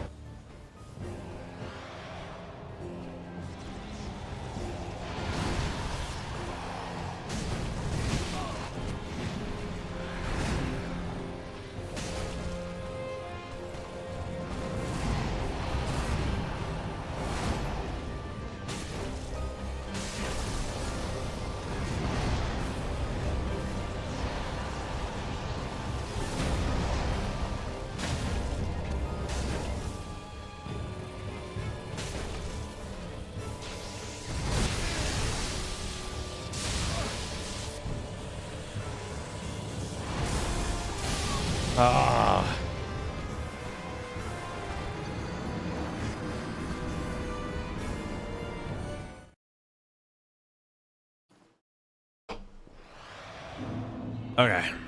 Ah. Okay.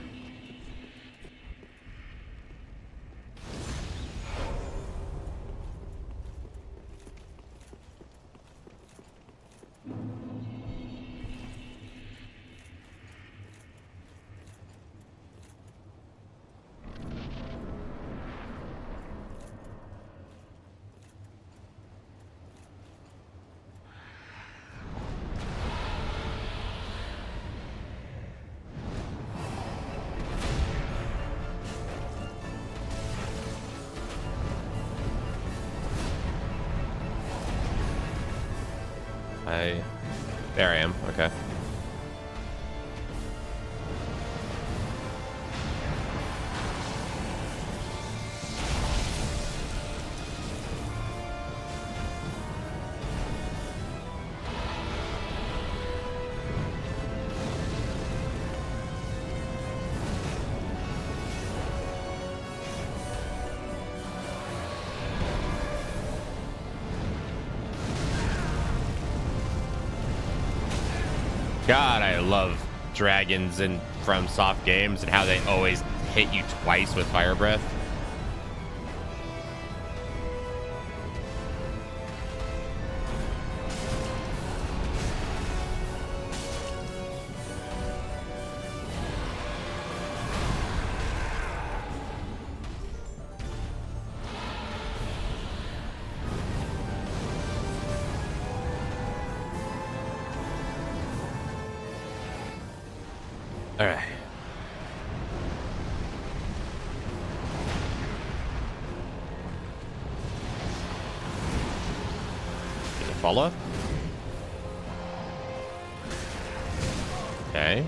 There I am. Okay. God, I love dragons and from soft games and how they always hit you twice with fire breath. All right. Follow? Okay.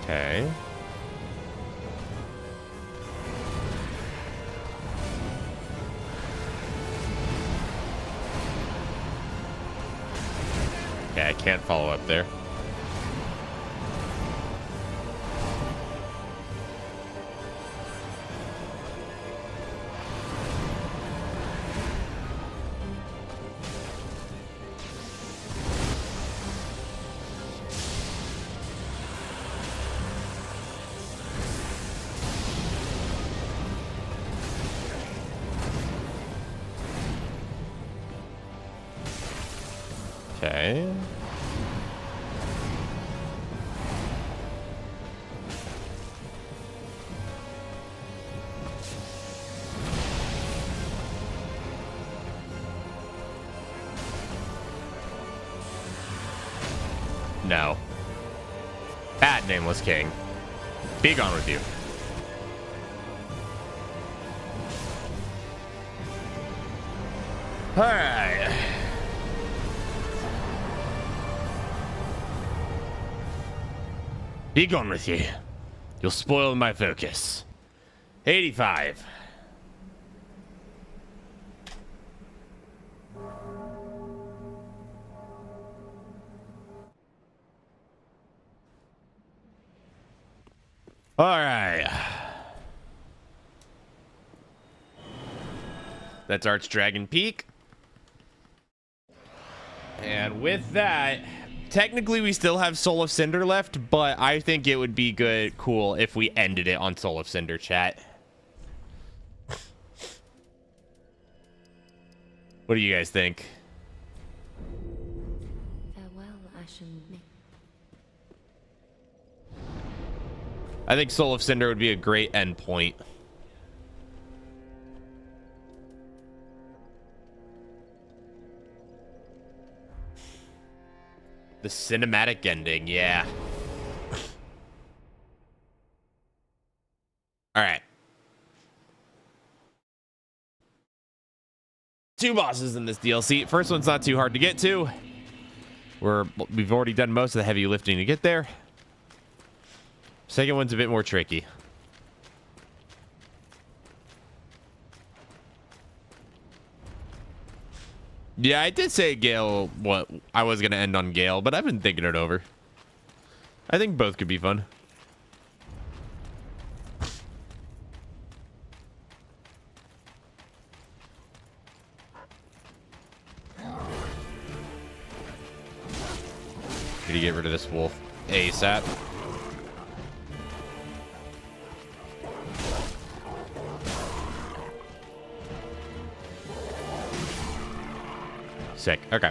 Okay. Yeah, I can't follow up there. Okay. No. Bad Nameless King. Be gone with you. All right. Be gone with you. You'll spoil my focus. 85. All right. That's Archdragon Peak. And with that, technically we still have Soul of Cinder left, but I think it would be cool if we ended it on Soul of Cinder, chat. What do you guys think? Farewell, Ashen Nick. I think Soul of Cinder would be a great end point. The cinematic ending, yeah. All right. 2 bosses in this DLC. First one's not too hard to get to. We've already done most of the heavy lifting to get there. Second one's a bit more tricky. Yeah, I did say Gael, I was going to end on Gael, but I've been thinking it over. I think both could be fun. Need to get rid of this wolf ASAP. Sick. Okay.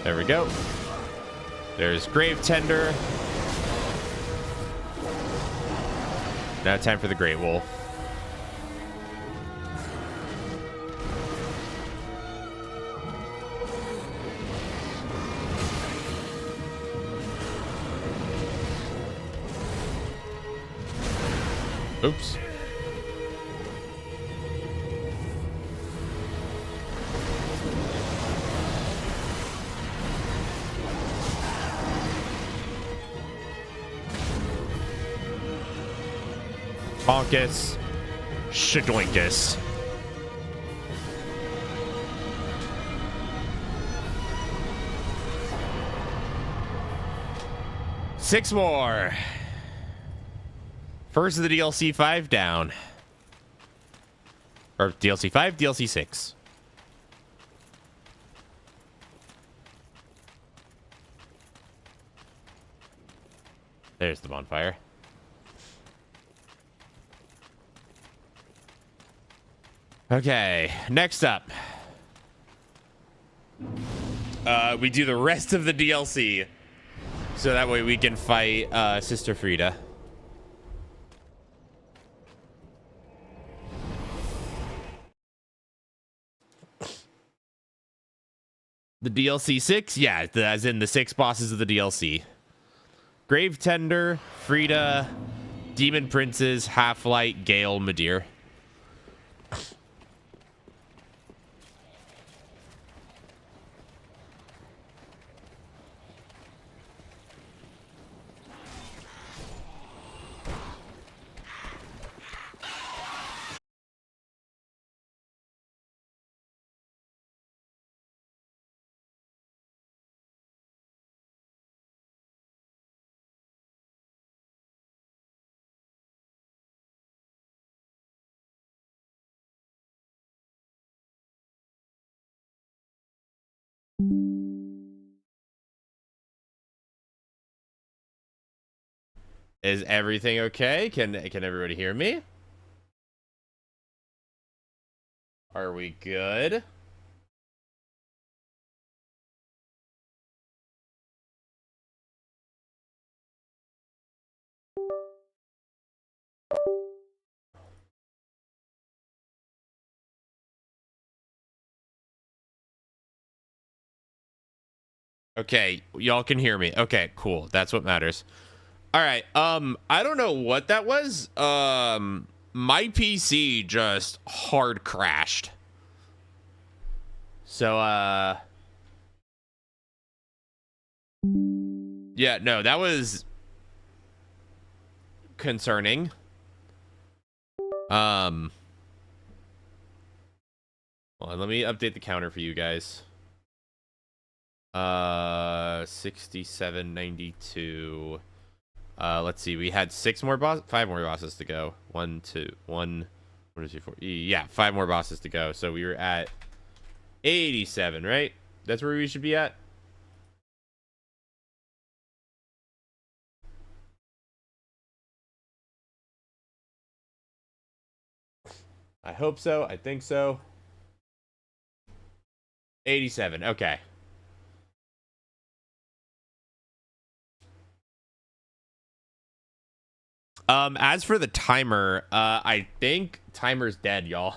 There we go. There's Grave Tender. Now time for the Great Wolf. Oops. Bonkus. Shadoinkus. Six more. First of the DLC 5 down. Or DLC 5, DLC 6. There's the bonfire. Okay, next up. We do the rest of the DLC. So that way we can fight Sister Frida. The DLC 6? Yeah, as in the 6 bosses of the DLC. Grave Tender, Frida, Demon Princes, Half-Light, Gael, Midir. Is everything okay? Can everybody hear me? Are we good? Okay, y'all can hear me. Okay, cool. That's what matters. All right. I don't know what that was. My PC just hard crashed. So, yeah, no, that was concerning. Well, let me update the counter for you guys. 6792. Let's see. We had 5 more bosses to go. 1, 2, 1, 2, 3, 4. Yeah, 5 more bosses to go. So we were at 87, right? That's where we should be at. I hope so. I think so. 87. Okay. As for the timer, I think timer's dead, y'all.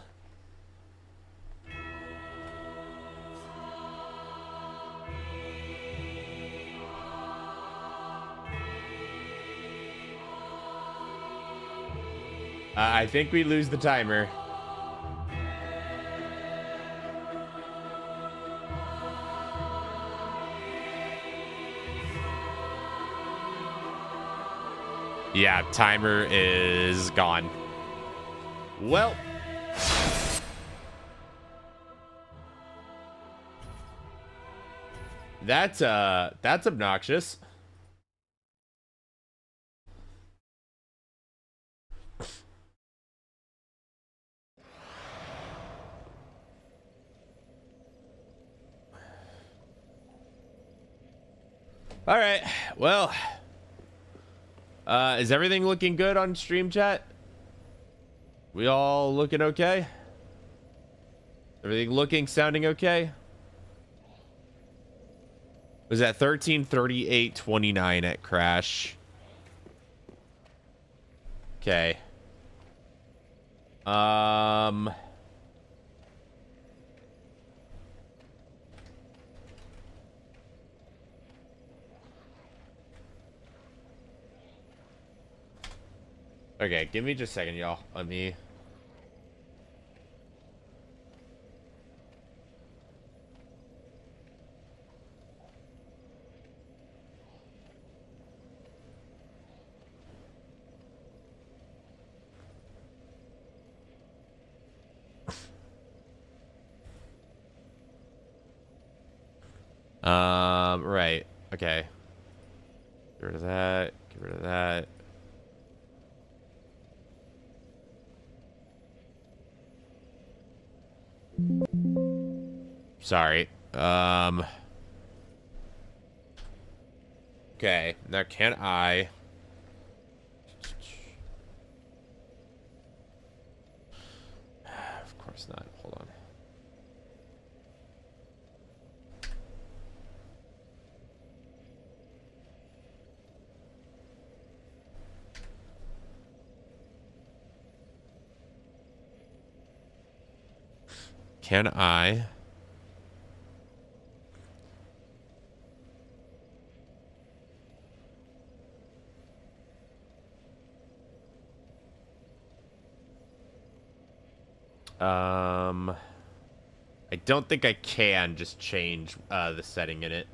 I think we lose the timer. Yeah, timer is gone. Well, that's obnoxious. All right. Well, is everything looking good on stream chat? We all looking okay? Everything looking, sounding okay? Was at 13:38:29 at crash. Okay. Okay, give me just a second, y'all. Let me... Right. Okay. Get rid of that. Get rid of that. Sorry. Okay. Now can I... Of course not. Hold on. Can I... I don't think I can just change the setting in it.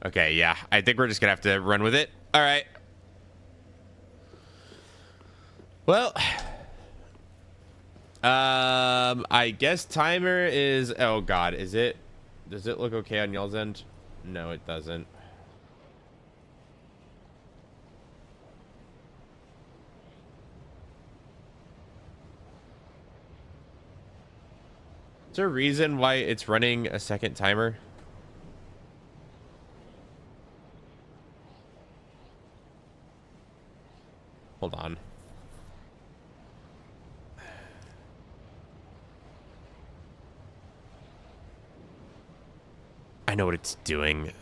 Okay, yeah. I think we're just gonna have to run with it. All right. Well, I guess timer is... Oh God, is it? Does it look okay on y'all's end? No, it doesn't. Is there a reason why it's running a second timer? Hold on. I know what it's doing.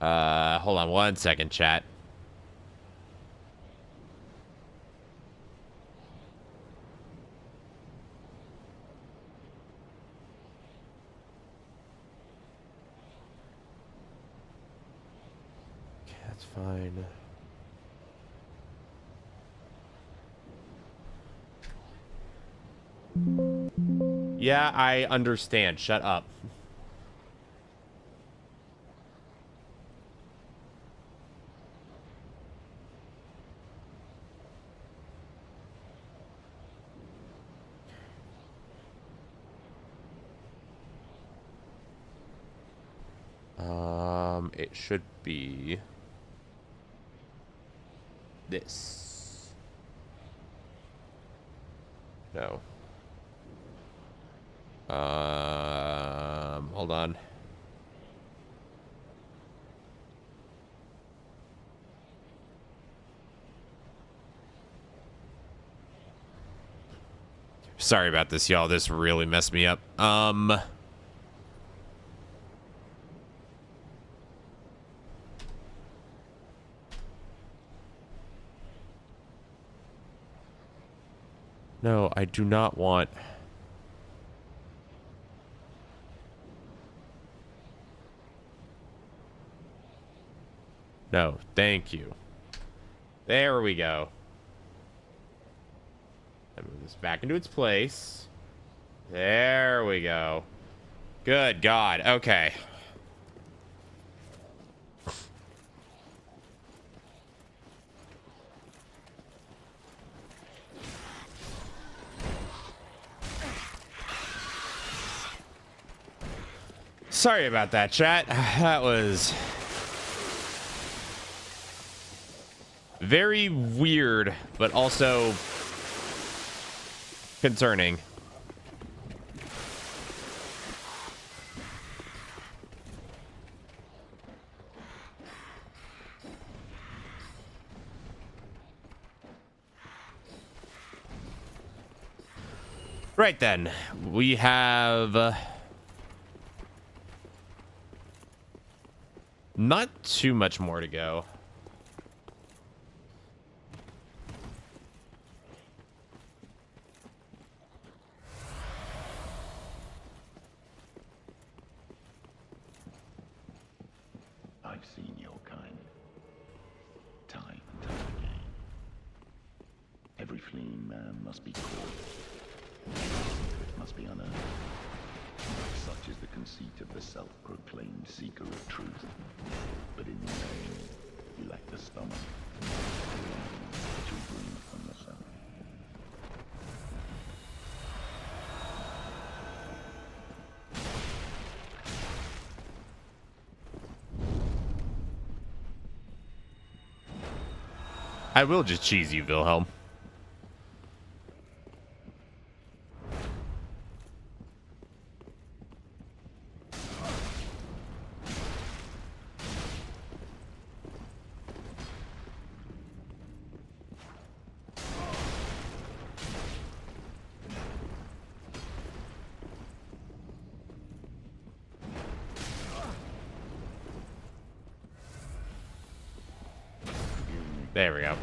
Hold on 1 second, chat. fine. Yeah, I understand. Shut up. It should be this. No. Hold on. Sorry about this, y'all. This really messed me up. No, I do not want... No, thank you. There we go. I move this back into its place. There we go. Good God. Okay. Sorry about that, chat. That was very weird, but also concerning. Right then, we have not too much more to go. I've seen your kind, time and time again. Every fleeing man must be caught. It must be unearthed. Such is the conceit of the self-proclaimed seeker of truth. But in the main, you lack the stomach to bring from the sun. I will just cheese you, Wilhelm. There we go.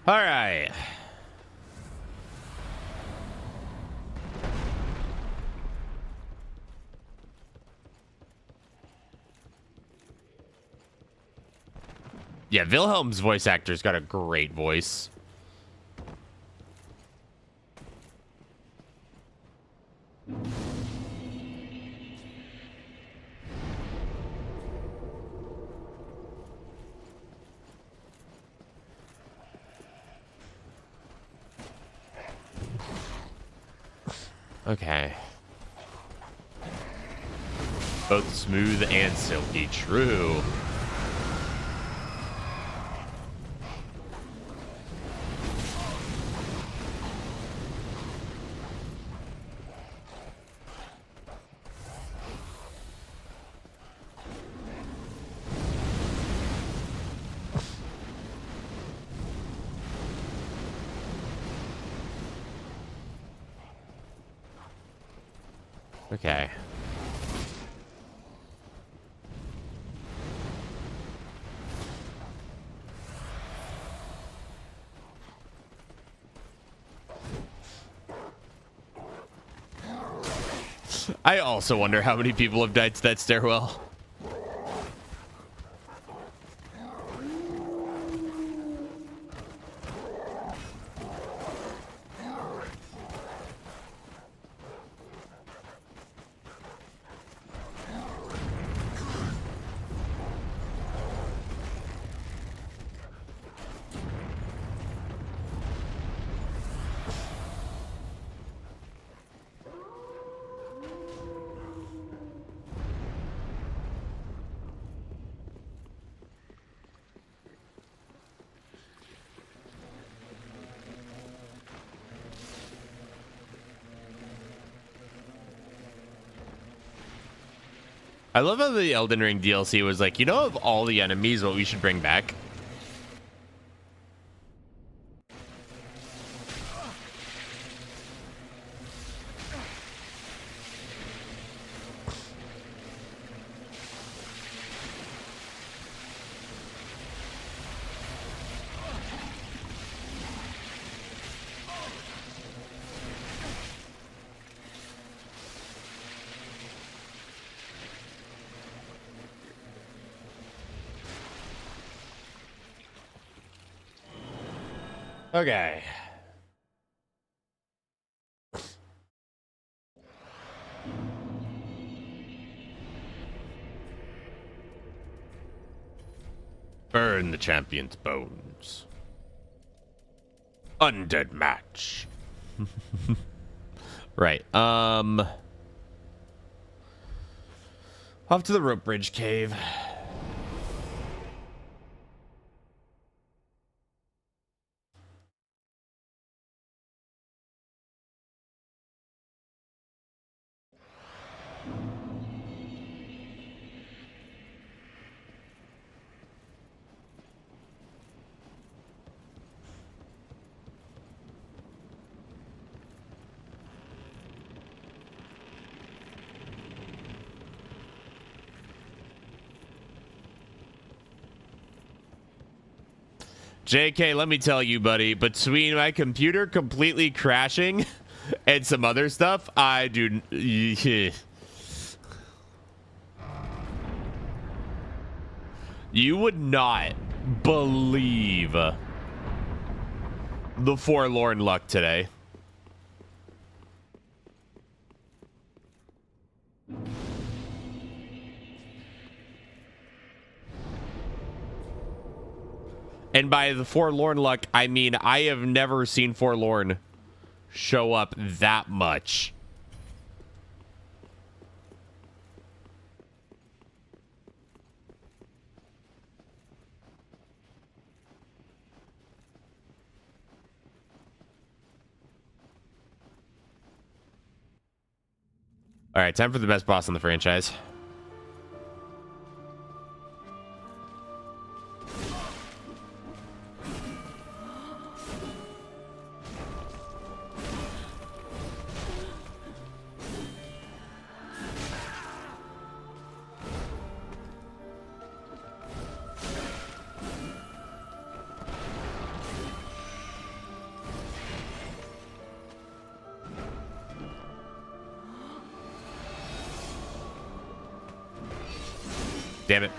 All right. Yeah, Wilhelm's voice actor's got a great voice. Okay. Both smooth and silky. True. Okay. I also wonder how many people have died to that stairwell. I love how the Elden Ring DLC was like, you know, of all the enemies, what we should bring back? Okay. Burn the champion's bones. Undead match. Right. Off to the rope bridge cave. JK, let me tell you, buddy, between my computer completely crashing and some other stuff, I do... You would not believe the forlorn luck today. And by the forlorn luck, I mean I have never seen forlorn show up that much. All right, time for the best boss in the franchise. Damn it.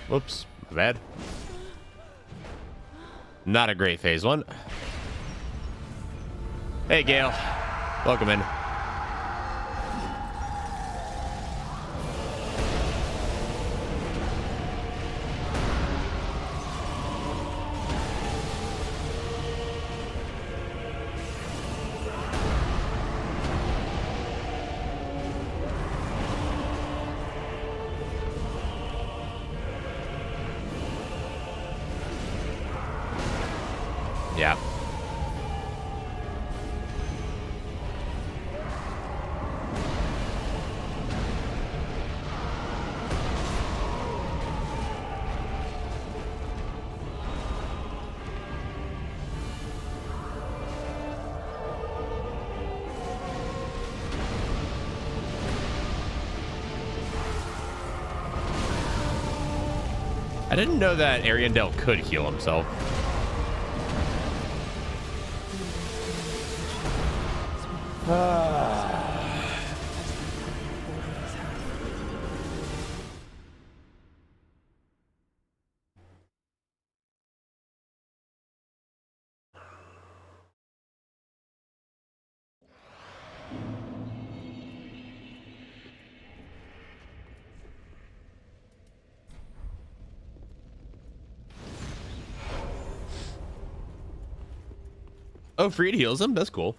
Whoops, my bad. Not a great phase one. Hey, Gael. Welcome in. Yeah. I didn't know that Ariandel could heal himself. Oh, Freed heals him. That's cool.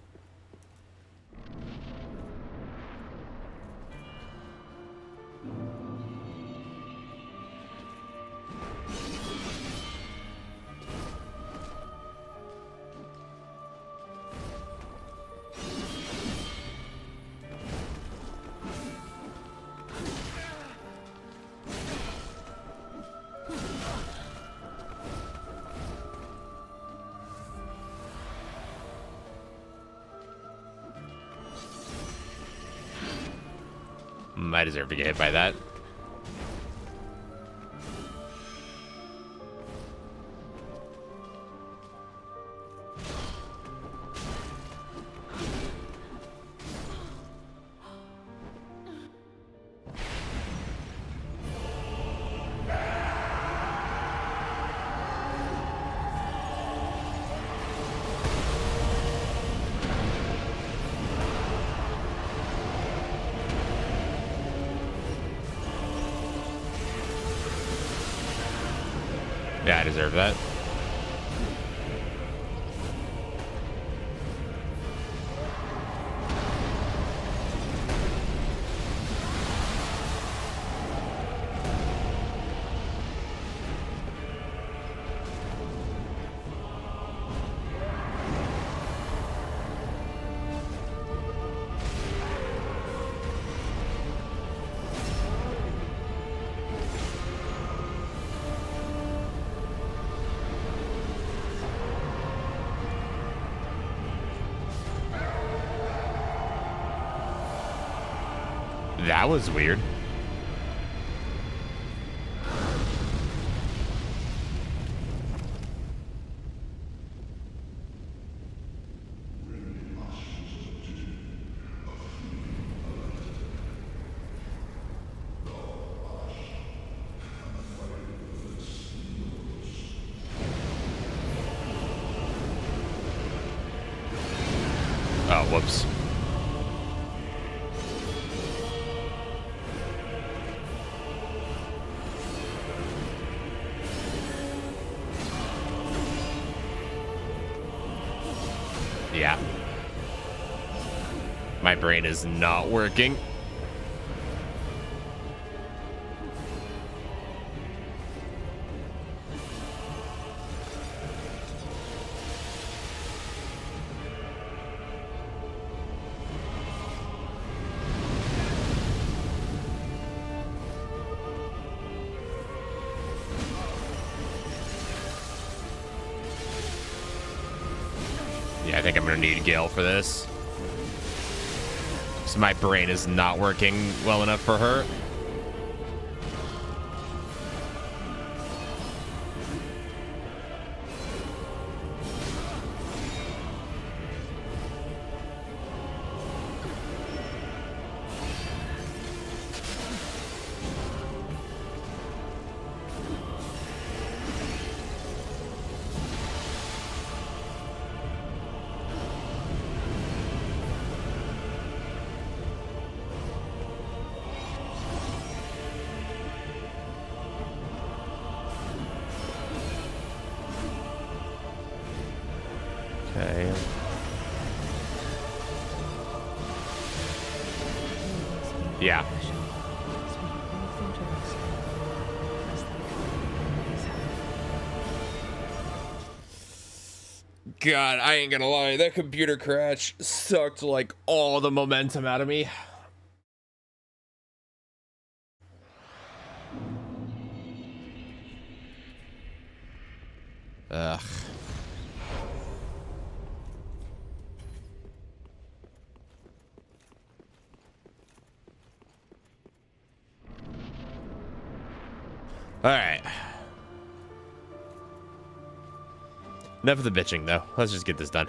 I deserve to get hit by that. Yeah, I deserve that. That was weird. Oh, whoops. Yeah. My brain is not working. Yeah, I think I'm gonna need Gael for this. So my brain is not working well enough for her. Okay. Yeah. God, I ain't gonna lie, that computer crash sucked like all the momentum out of me. Ugh. All right. Enough of the bitching, though. Let's just get this done.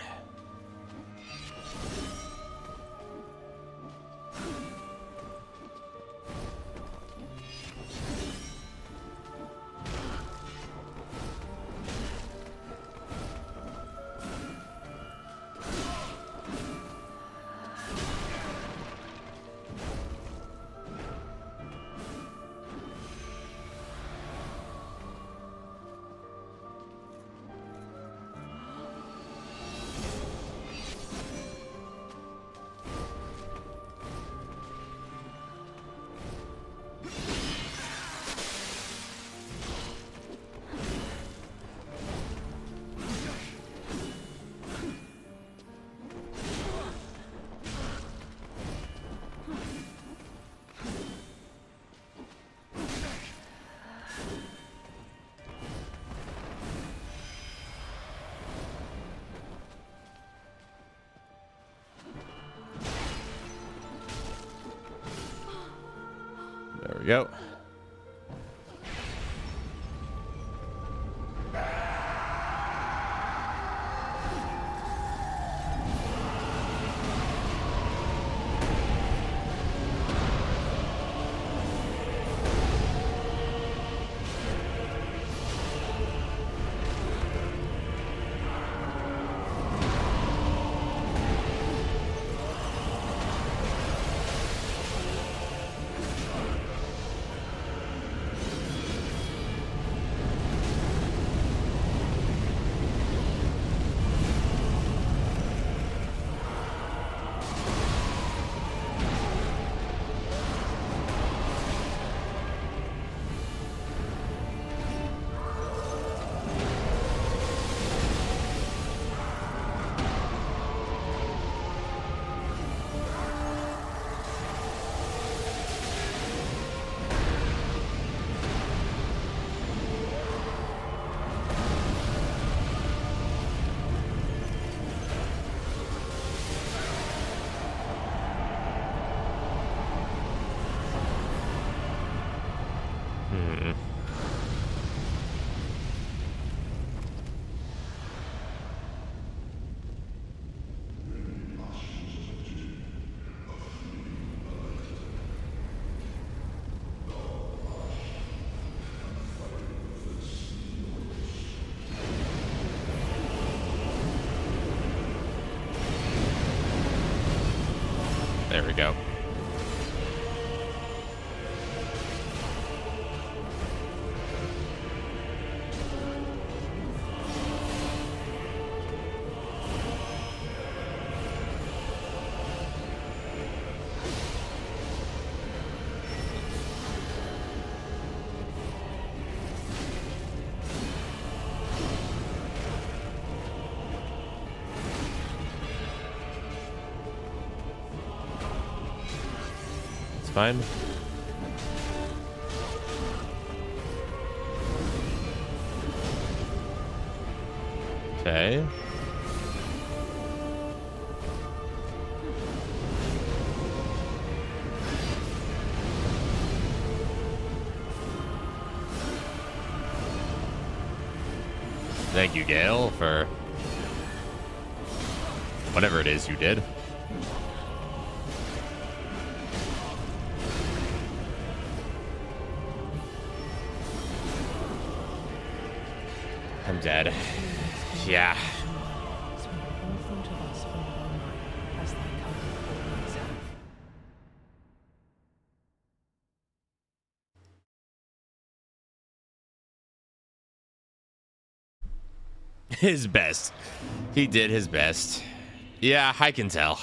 There we go. There we go. Fine. Okay. Thank you, Gael, for whatever it is you did. I'm dead. Yeah. His best. He did his best. Yeah, I can tell.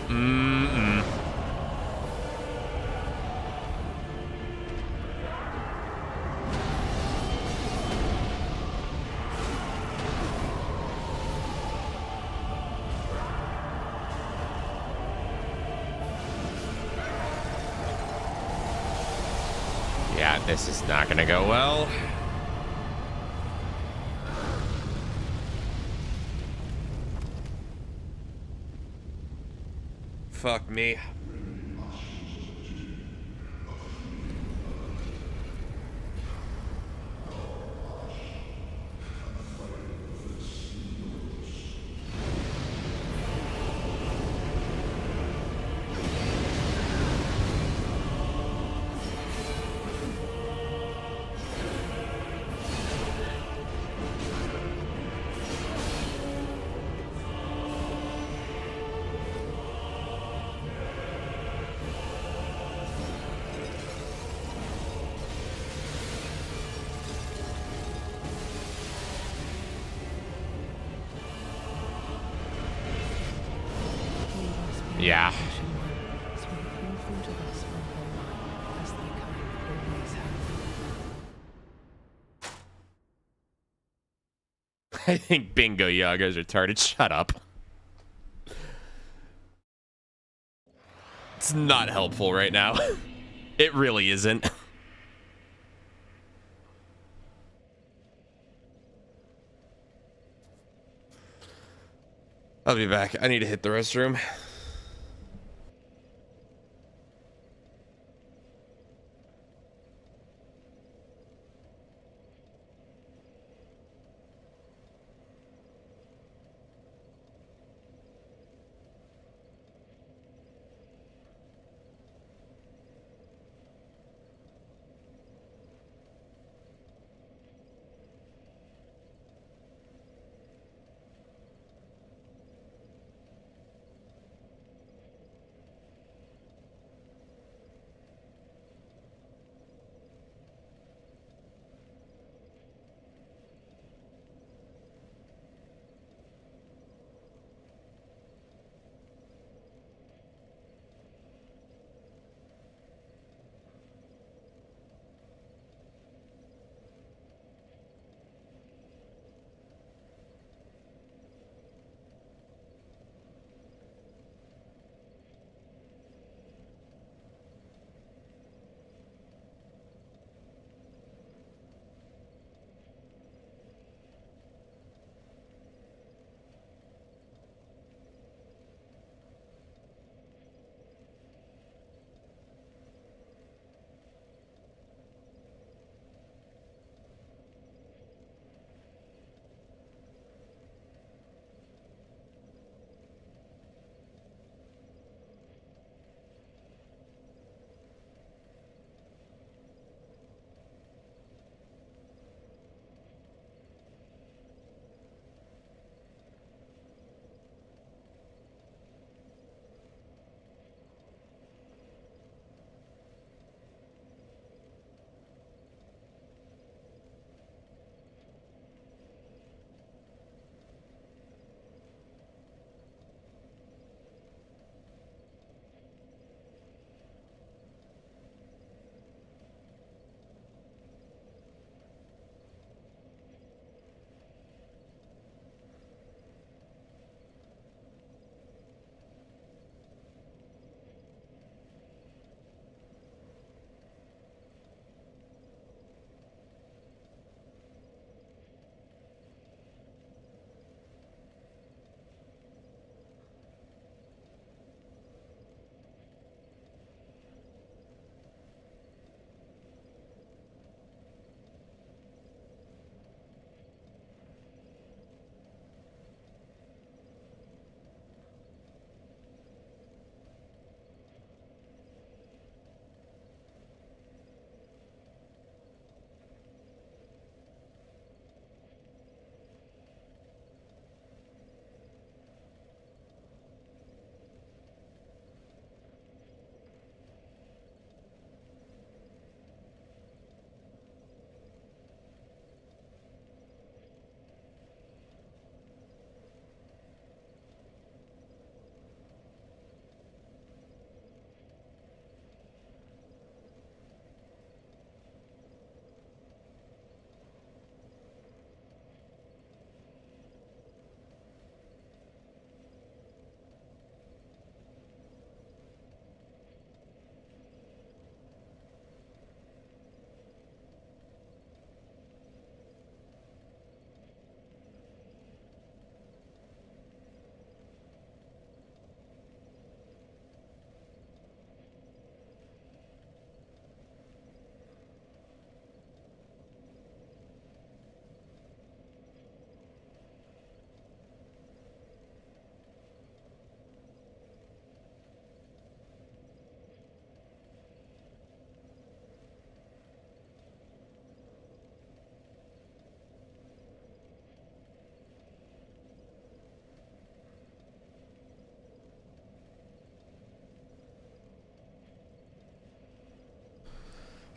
Mm-mm. Yeah, this is not gonna go well. Fuck me. Yeah. I think Bingo Yaga's retarded. Shut up. It's not helpful right now. It really isn't. I'll be back. I need to hit the restroom.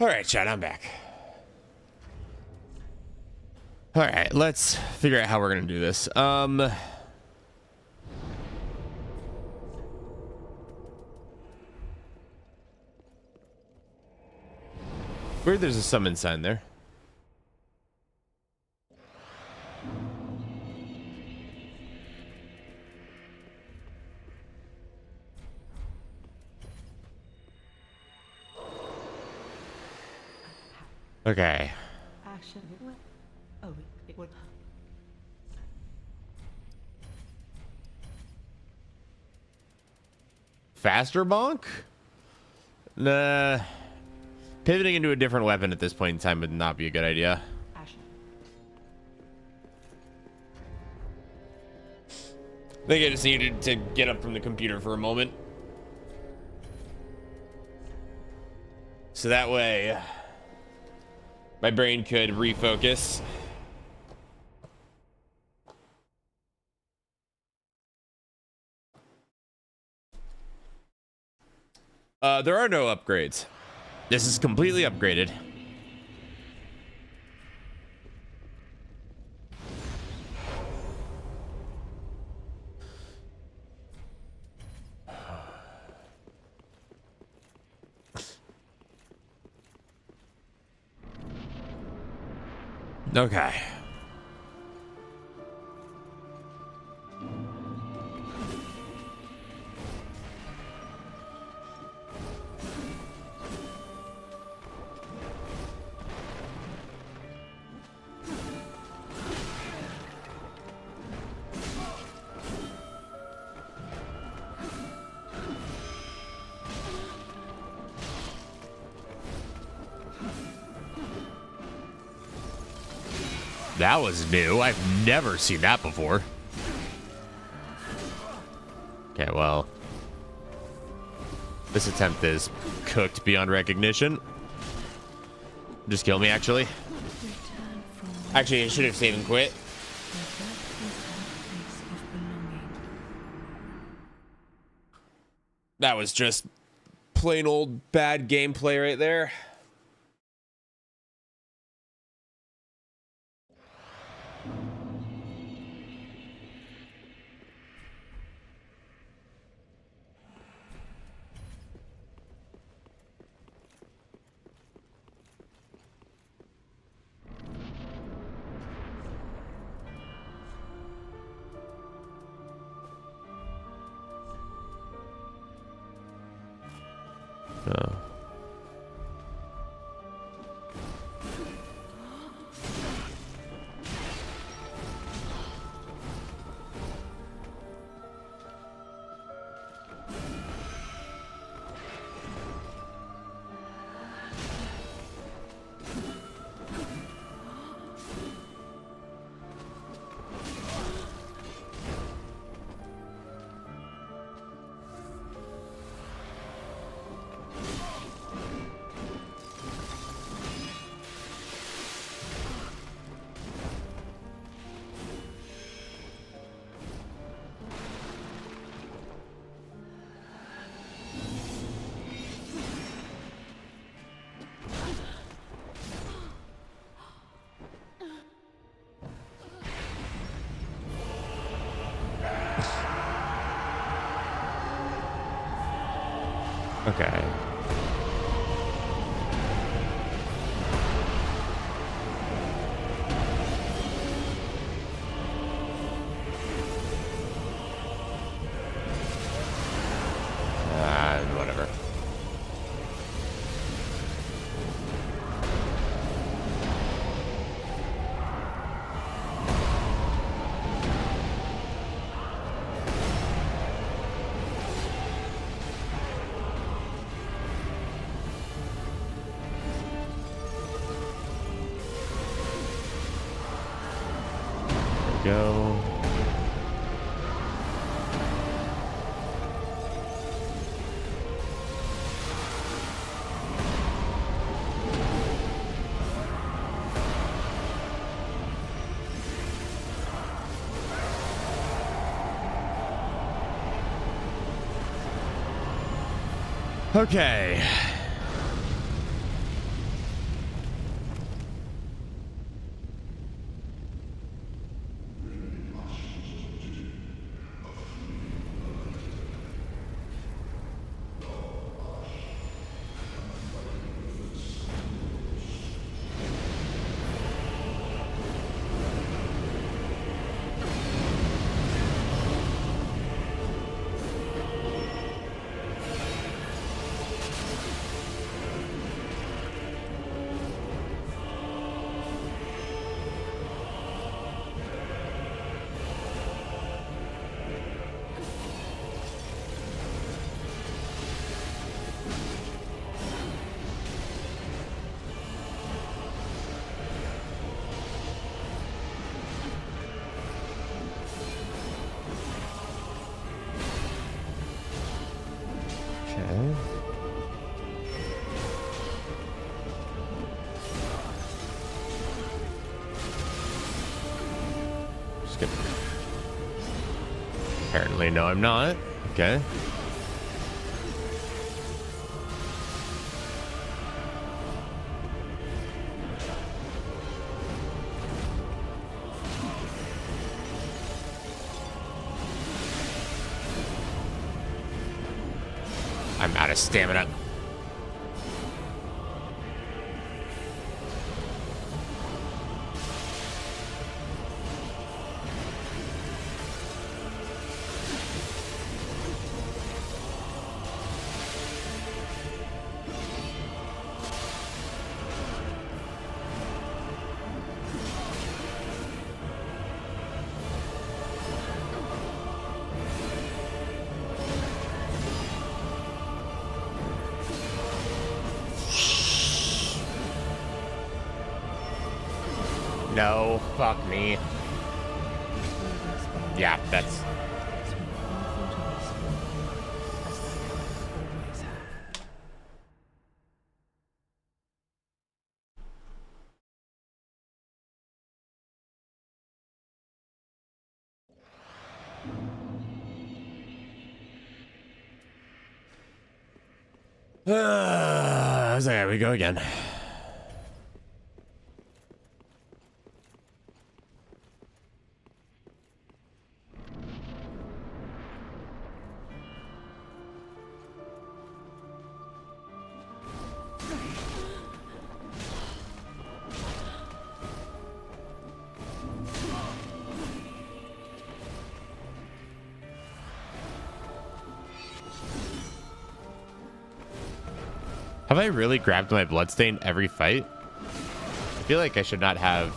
All right, chat, I'm back. All right, let's figure out how we're gonna do this. Weird, there's a summon sign there. Okay. Action. Oh, it would. Faster bonk? Nah. Pivoting into a different weapon at this point in time would not be a good idea. Action. I think I just needed to get up from the computer for a moment. So that way, my brain could refocus. There are no upgrades. This is completely upgraded. Okay. That was new. I've never seen that before. Okay, well. This attempt is cooked beyond recognition. Just kill me, actually. Actually, I should have saved and quit. That was just plain old bad gameplay right there. Oh. Okay. Whatever. Go. Okay. Okay. Just gonna... Apparently, no, I'm not. Okay. I'm out of stamina. No, fuck me. Yeah, that's... So there we go again. Have I really grabbed my bloodstain every fight? I feel like I should not have.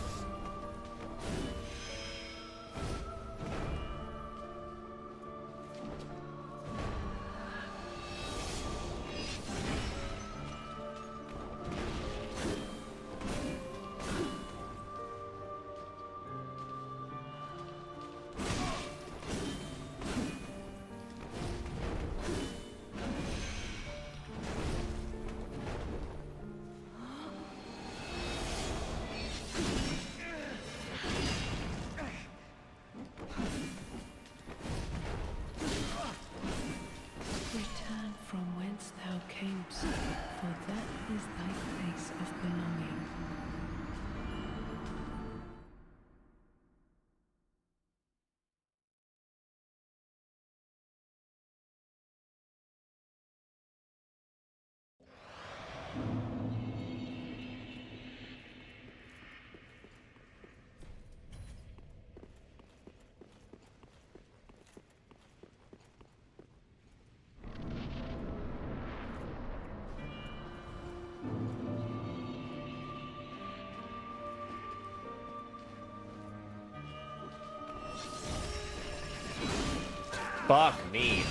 Fuck me.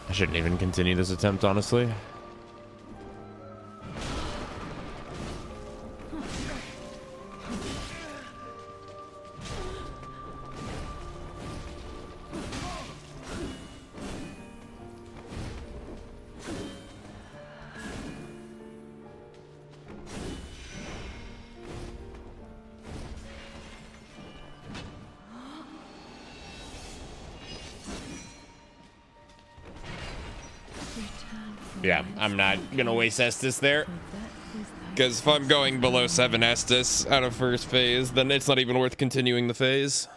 I shouldn't even continue this attempt, honestly. Yeah, I'm not gonna waste Estus there. Because if I'm going below 7 Estus out of first phase, then it's not even worth continuing the phase.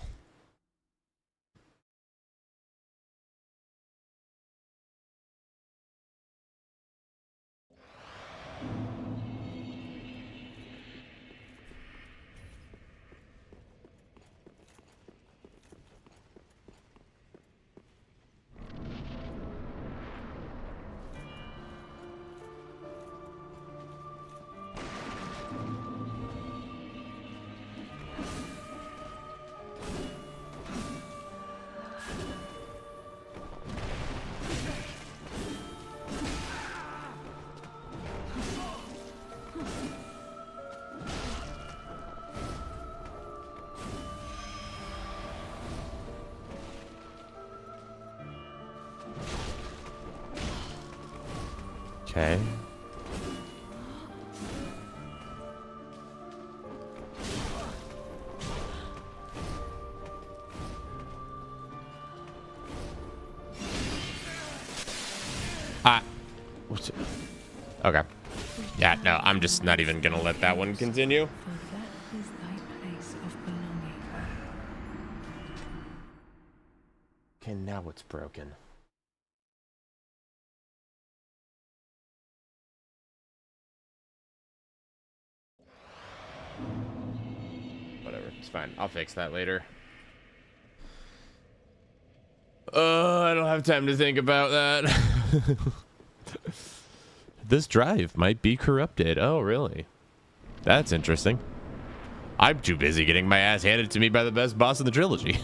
Okay. What's it? Okay. Yeah, no, I'm just not even gonna let that one continue. For that is thy place of belonging. Okay, now it's broken. Whatever, it's fine. I'll fix that later. I don't have time to think about that. This drive might be corrupted. Oh, really? That's interesting. I'm too busy getting my ass handed to me by the best boss in the trilogy.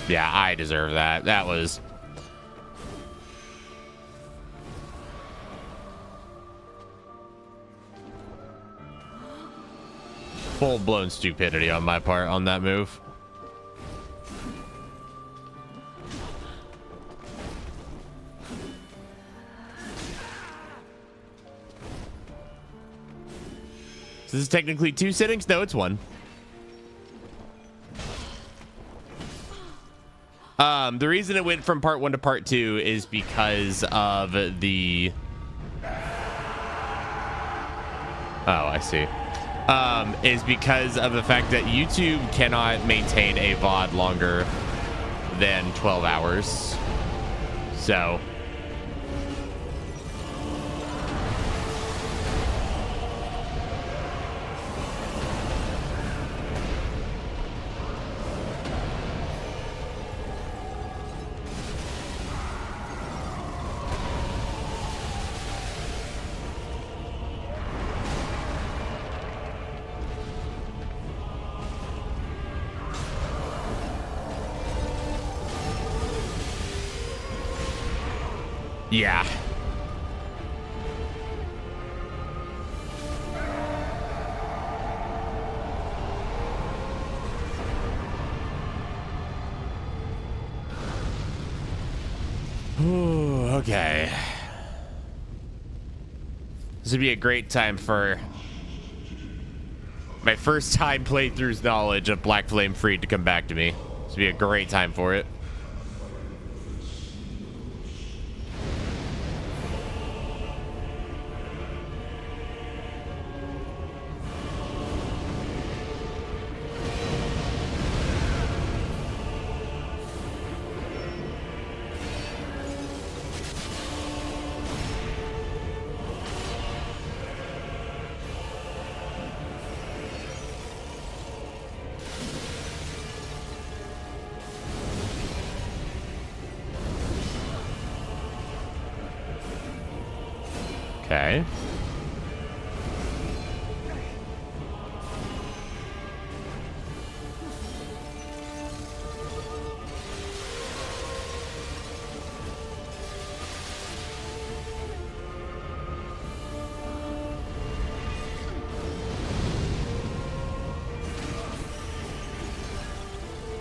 Yeah, I deserve that. That was... full-blown stupidity on my part on that move. So this is technically 2 sittings? No, it's 1. The reason it went from part 1 to part 2 is because of the... Oh, I see. Is because of the fact that YouTube cannot maintain a VOD longer than 12 hours. So... yeah. Ooh, okay. This would be a great time for my first time playthrough's knowledge of Black Flame Freed to come back to me. This would be a great time for it. Okay.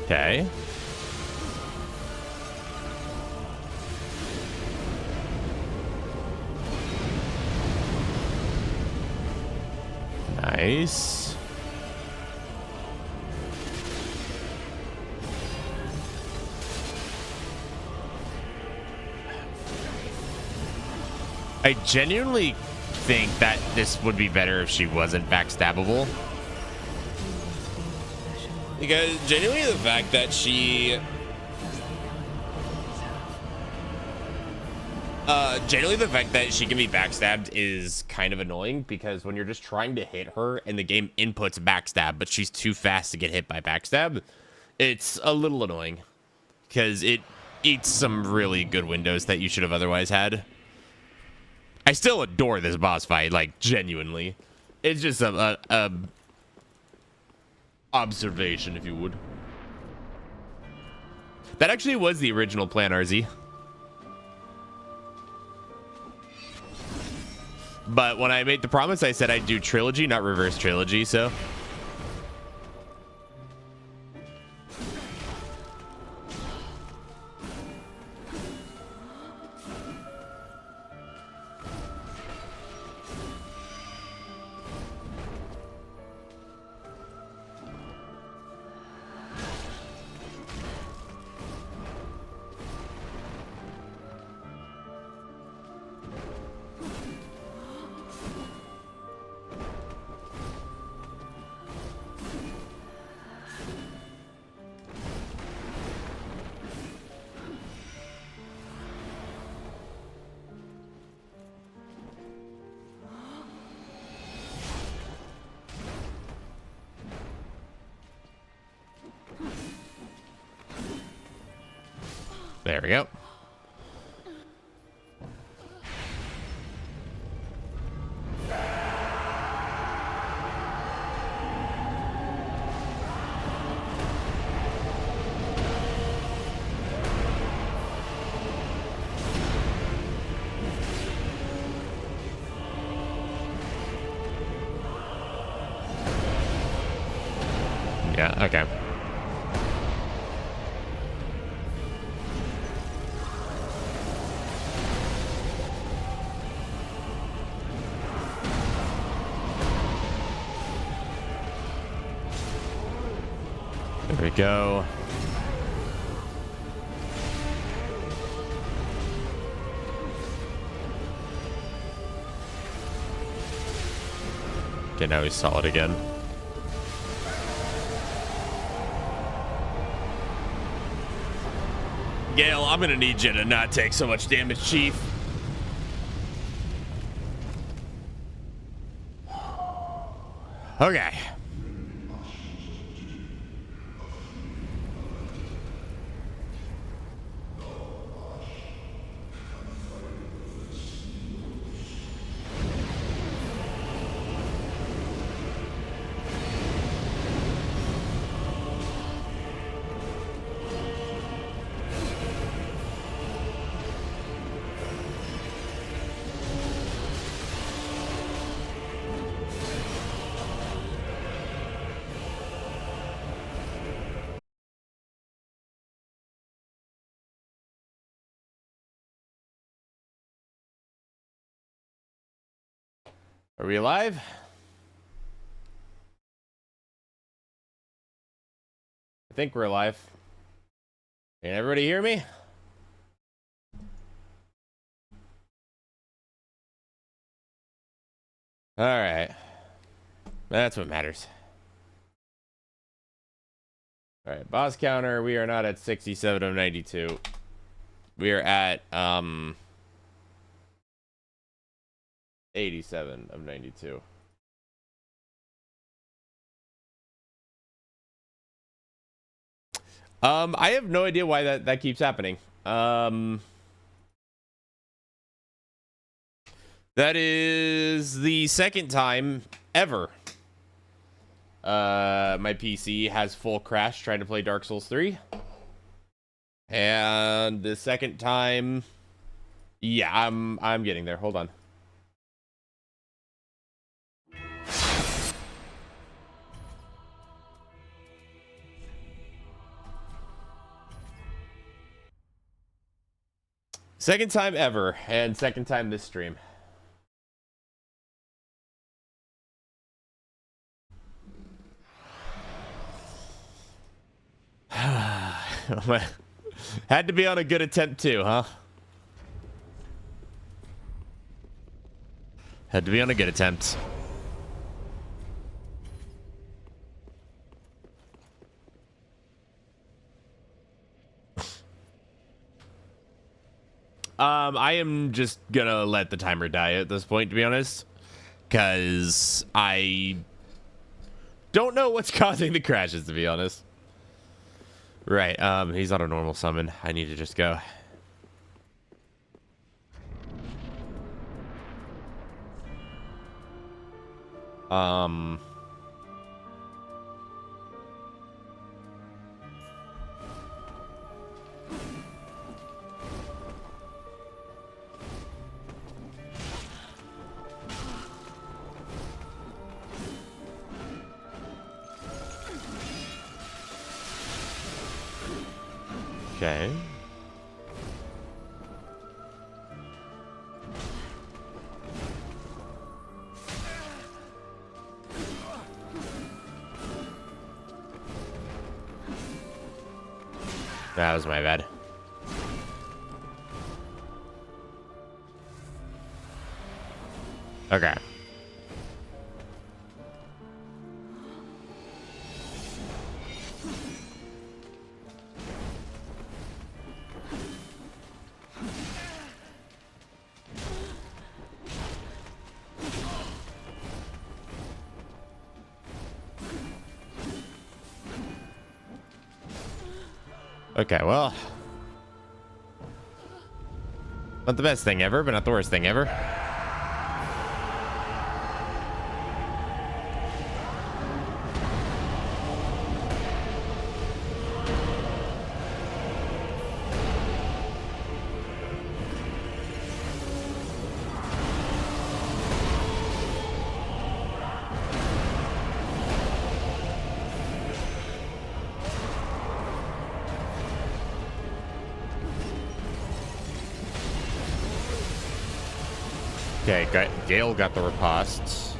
Okay. Nice. I genuinely think that this would be better if she wasn't backstabbable. Because genuinely the fact that she... generally the fact that she can be backstabbed is kind of annoying, because when you're just trying to hit her and the game inputs backstab, but she's too fast to get hit by backstab, it's a little annoying, because it eats some really good windows that you should have otherwise had. I still adore this boss fight, like, genuinely. It's just a observation, if you would. That actually was the original plan, RZ. But when I made the promise, I said I'd do trilogy, not reverse trilogy, so... There we go. Yeah, okay. There we go. Okay, now he's solid again. Gael, I'm gonna need you to not take so much damage, Chief. Okay. Are we alive? I think we're alive. Can everybody hear me? All right. That's what matters. All right, boss counter. We are not at 67 of 92. We are at 87 of 92. I have no idea why that keeps happening. That is the second time ever my PC has full crash trying to play Dark Souls 3. And the second time, yeah, I'm getting there. Hold on. Second time ever, and second time this stream. Had to be on a good attempt too, huh? Had to be on a good attempt. I am just gonna let the timer die at this point, to be honest, because I don't know what's causing the crashes, to be honest. Right, he's on a normal summon. I need to just go. Okay. That was my bad. Okay. Okay, well. Not the best thing ever, but not the worst thing ever. Okay, Gael got the riposte.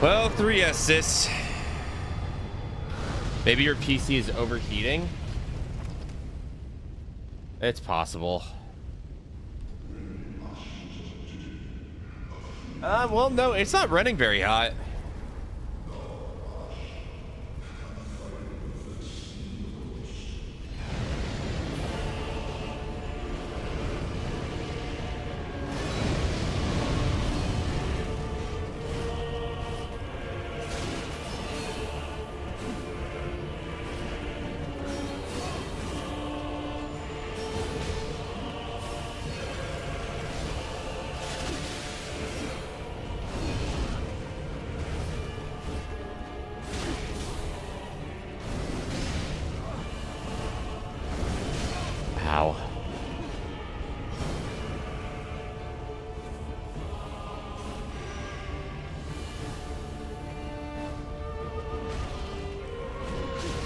Well, 3 assists. Maybe your PC is overheating. It's possible. Well, no, it's not running very hot.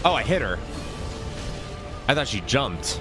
Oh, I hit her. I thought she jumped.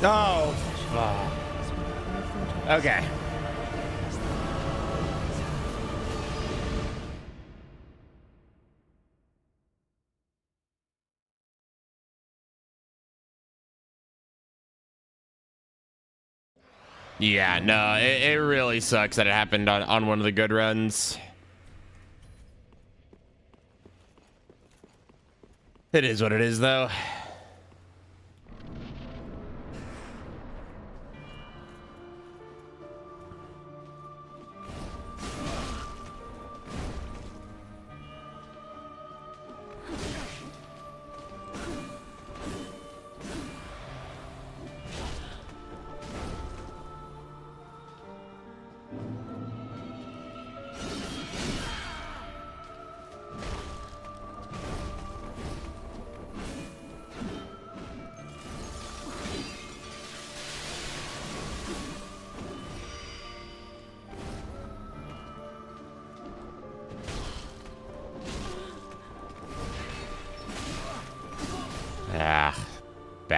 Oh, fuck. Okay. Yeah, no, it really sucks that it happened on one of the good runs. It is what it is, though.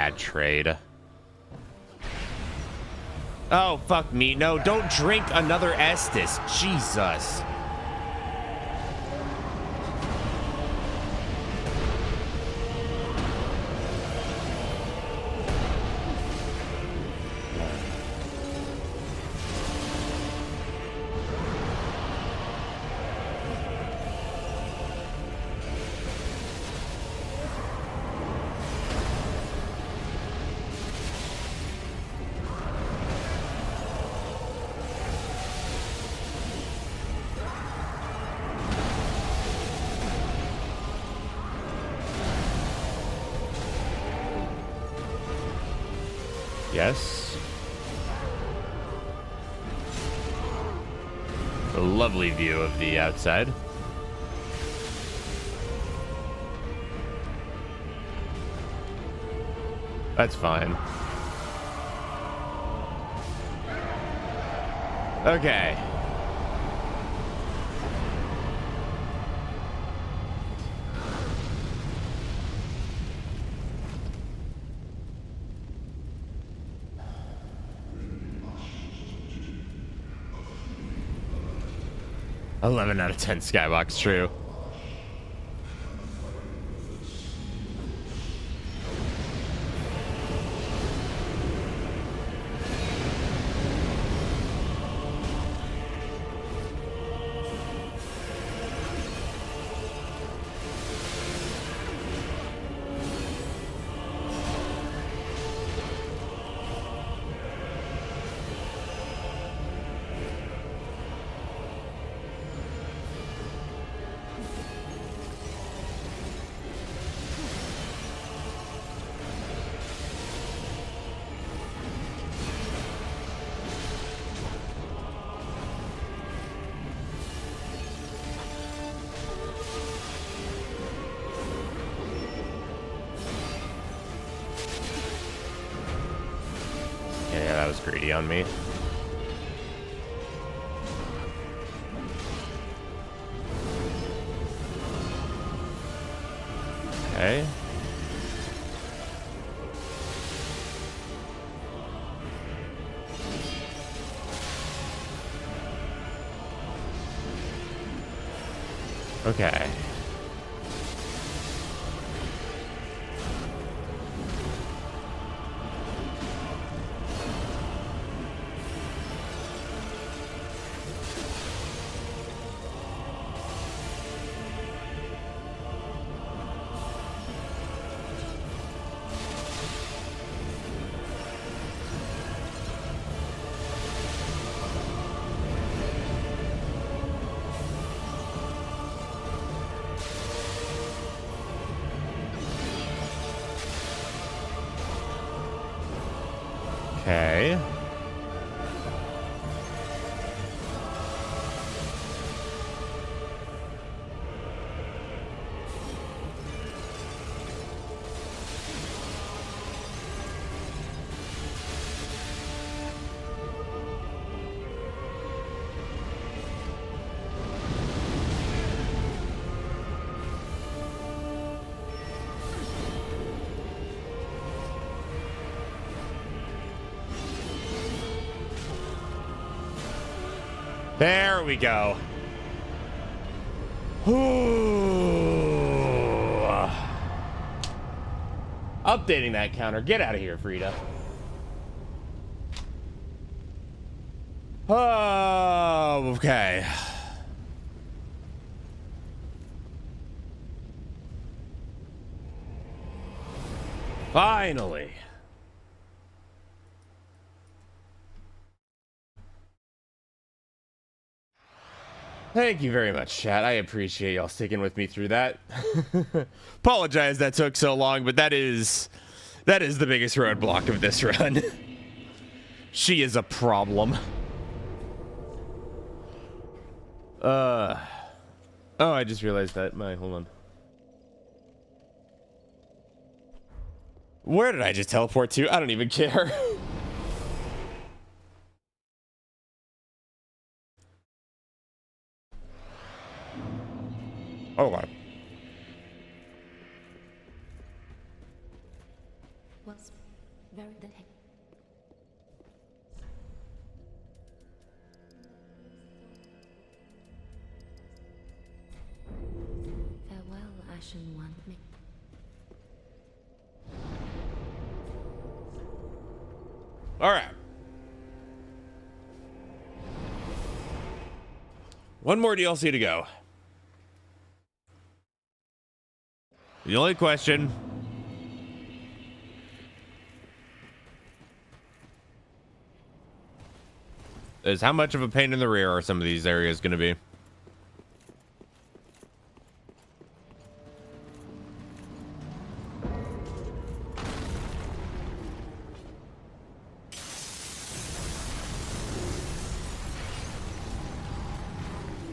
bad trade. Oh, fuck me. No, don't drink another Estus. Jesus. Yes. A lovely view of the outside. That's fine. Okay. $11 out of 10 Skybox, true. Yeah, that was greedy on me. Okay. Okay. Okay. There we go. Ooh. Updating that counter. Get out of here, Frida. Oh, okay. Finally. Thank you very much, chat. I appreciate y'all sticking with me through that. Apologize that took so long, but that is the biggest roadblock of this run. She is a problem. Oh, I just realized that. Hold on. Where did I just teleport to? I don't even care. Oh, wow. Was Ashen One make? All right. One more DLC to go. The only question is how much of a pain in the rear are some of these areas going to be?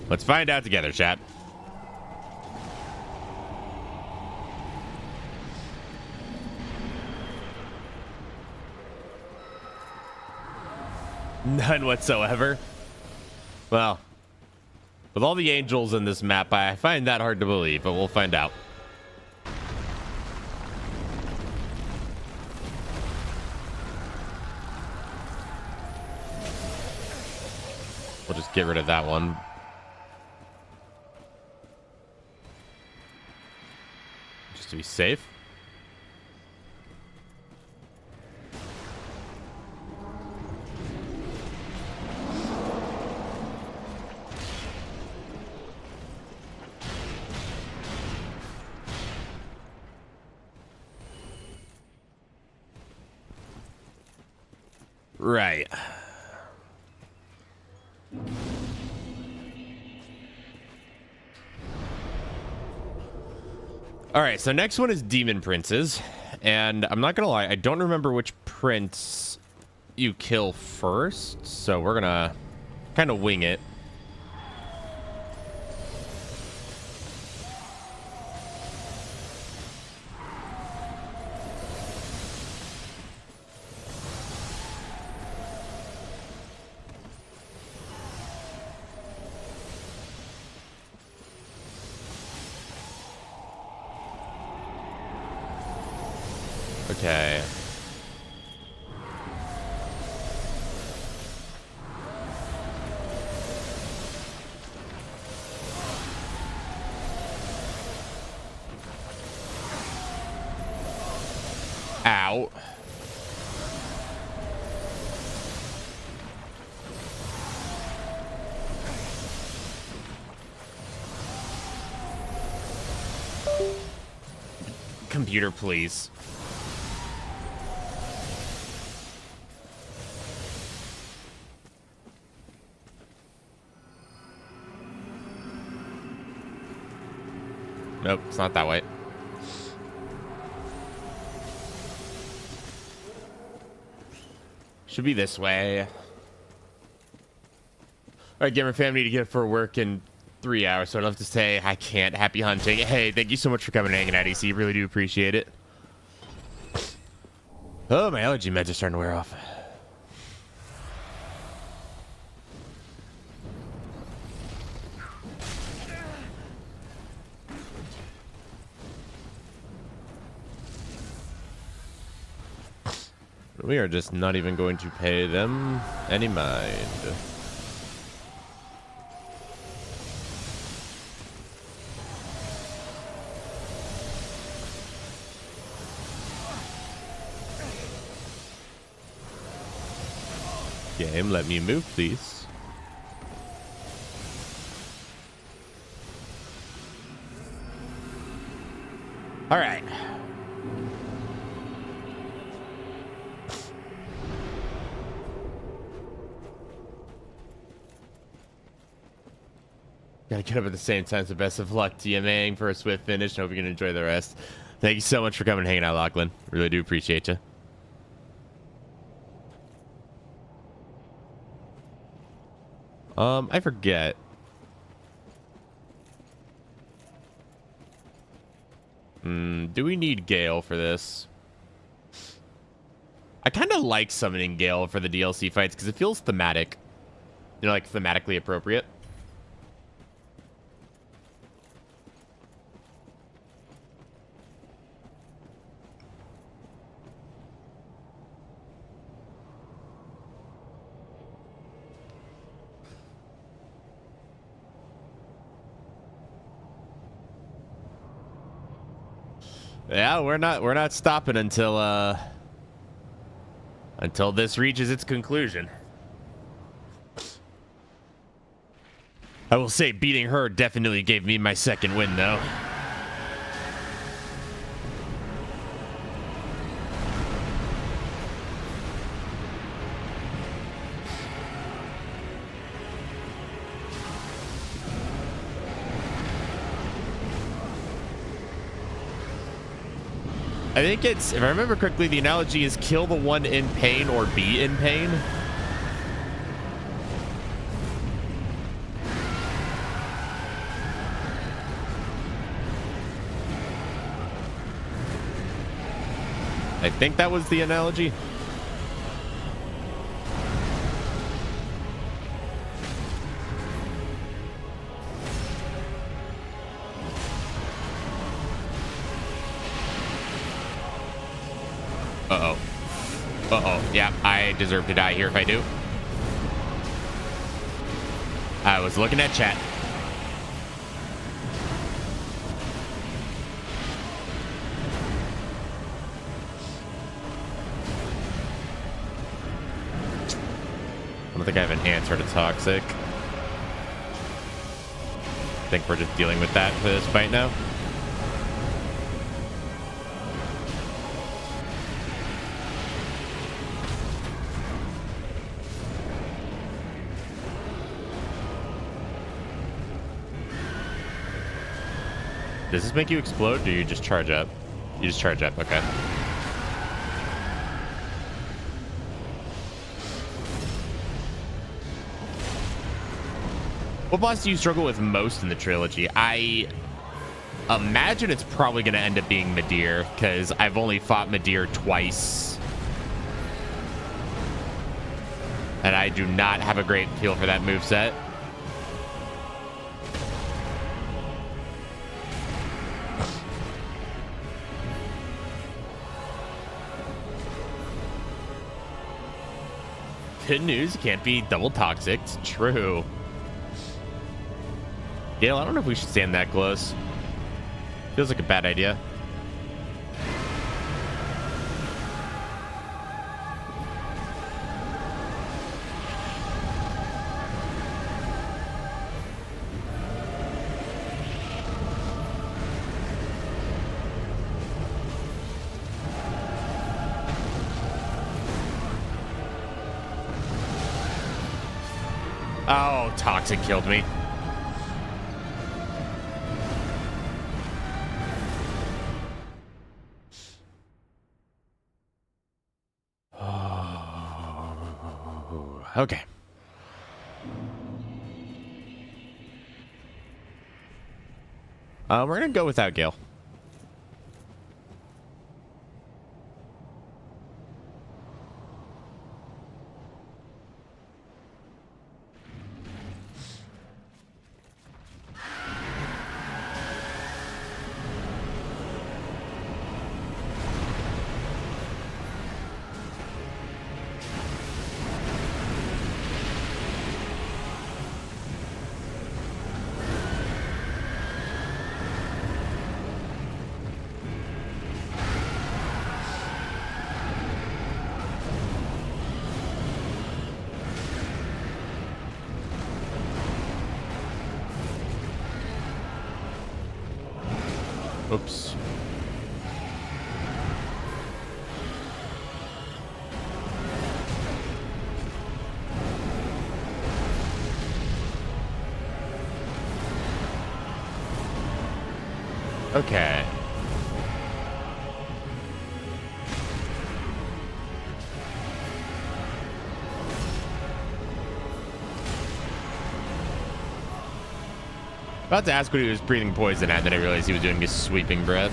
Let's find out together, chat. None whatsoever. Well, with all the angels in this map, I find that hard to believe, but we'll find out. We'll just get rid of that one. Just to be safe. Right. All right, so next one is Demon Princes, and I'm not gonna lie, I don't remember which prince you kill first, so we're gonna kind of wing it. Okay. Ow. Computer, please. Nope, it's not that way. Should be this way. All right, Gamer fam, need to get up for work in 3 hours, so I'd love to say I can't. Happy hunting. Hey, thank you so much for coming and hanging out, EC. Really do appreciate it. Oh, my allergy meds are starting to wear off. We are just not even going to pay them any mind. Game, let me move, please. All right. Gotta get up at the same time, so best of luck TMAing for a swift finish. Hope you can enjoy the rest. Thank you so much for coming and hanging out, Lachlan. Really do appreciate you. I forget. Do we need Gael for this? I kind of like summoning Gael for the DLC fights because it feels thematic. You know, like thematically appropriate. Yeah, we're not stopping until this reaches its conclusion. I will say beating her definitely gave me my second win, though. I think it's, if I remember correctly, the analogy is kill the one in pain or be in pain. I think that was the analogy. Uh-oh. Uh-oh. Yeah, I deserve to die here if I do. I was looking at chat. I don't think I have an answer to Toxic. I think we're just dealing with that for this fight now. Does this make you explode, or do you just charge up? You just charge up, okay. What boss do you struggle with most in the trilogy? I imagine it's probably going to end up being Midir, because I've only fought Midir twice. And I do not have a great feel for that moveset. Good news, can't be double toxic. It's true. Gael, I don't know if we should stand that close. Feels like a bad idea. Oh, Toxic killed me. Okay. We're gonna go without Gael. Oops. Okay. About to ask what he was breathing poison at, then I realized he was doing his sweeping breath.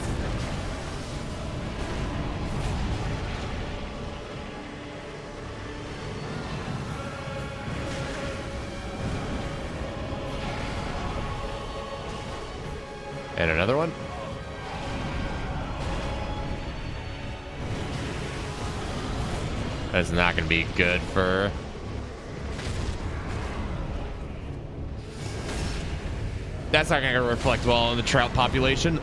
And another one. That's not going to be good for... That's not going to reflect well on the trout population.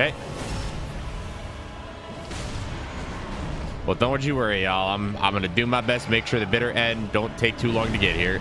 Okay. Well, don't you worry, y'all. I'm gonna do my best to make sure the bitter end don't take too long to get here.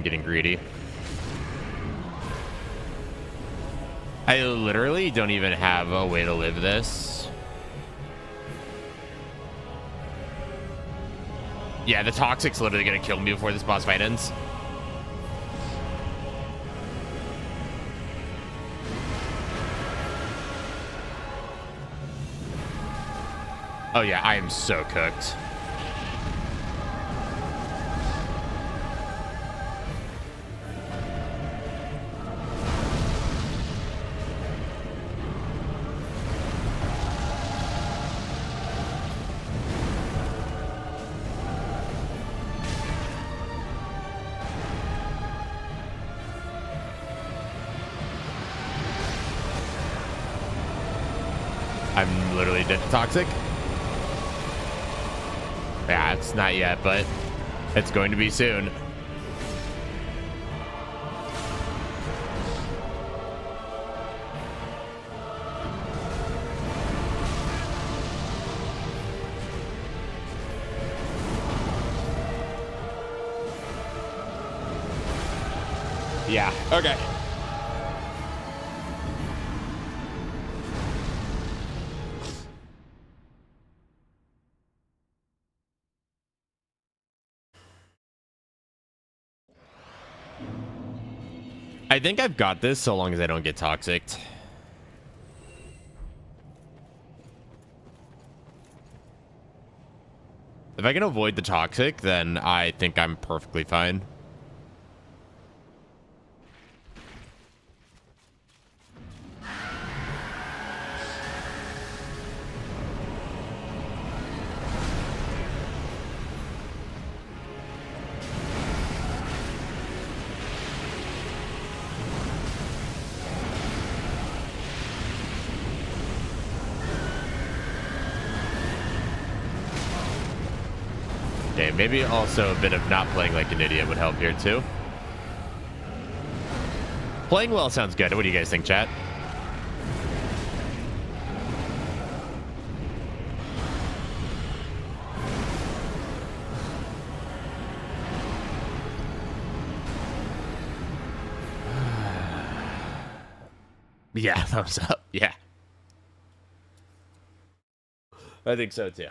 Getting greedy. I literally don't even have a way to live this. Yeah, the Toxic's literally gonna kill me before this boss fight ends. Oh yeah, I am so cooked. I'm literally dead to Toxic. Yeah, it's not yet, but it's going to be soon. Yeah, okay. I think I've got this so long as I don't get toxic. If I can avoid the toxic, then I think I'm perfectly fine. Okay, maybe also a bit of not playing like an idiot would help here too. Playing well sounds good. What do you guys think, chat? Yeah, thumbs up. Yeah. I think so too.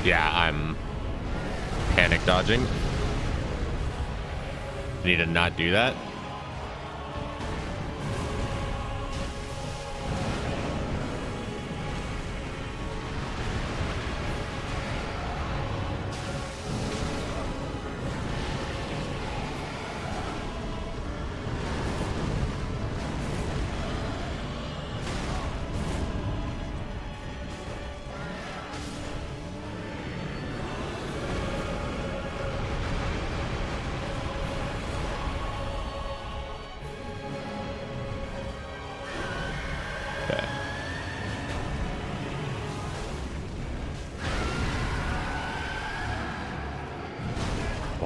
Yeah, I'm panic dodging. Need to not do that.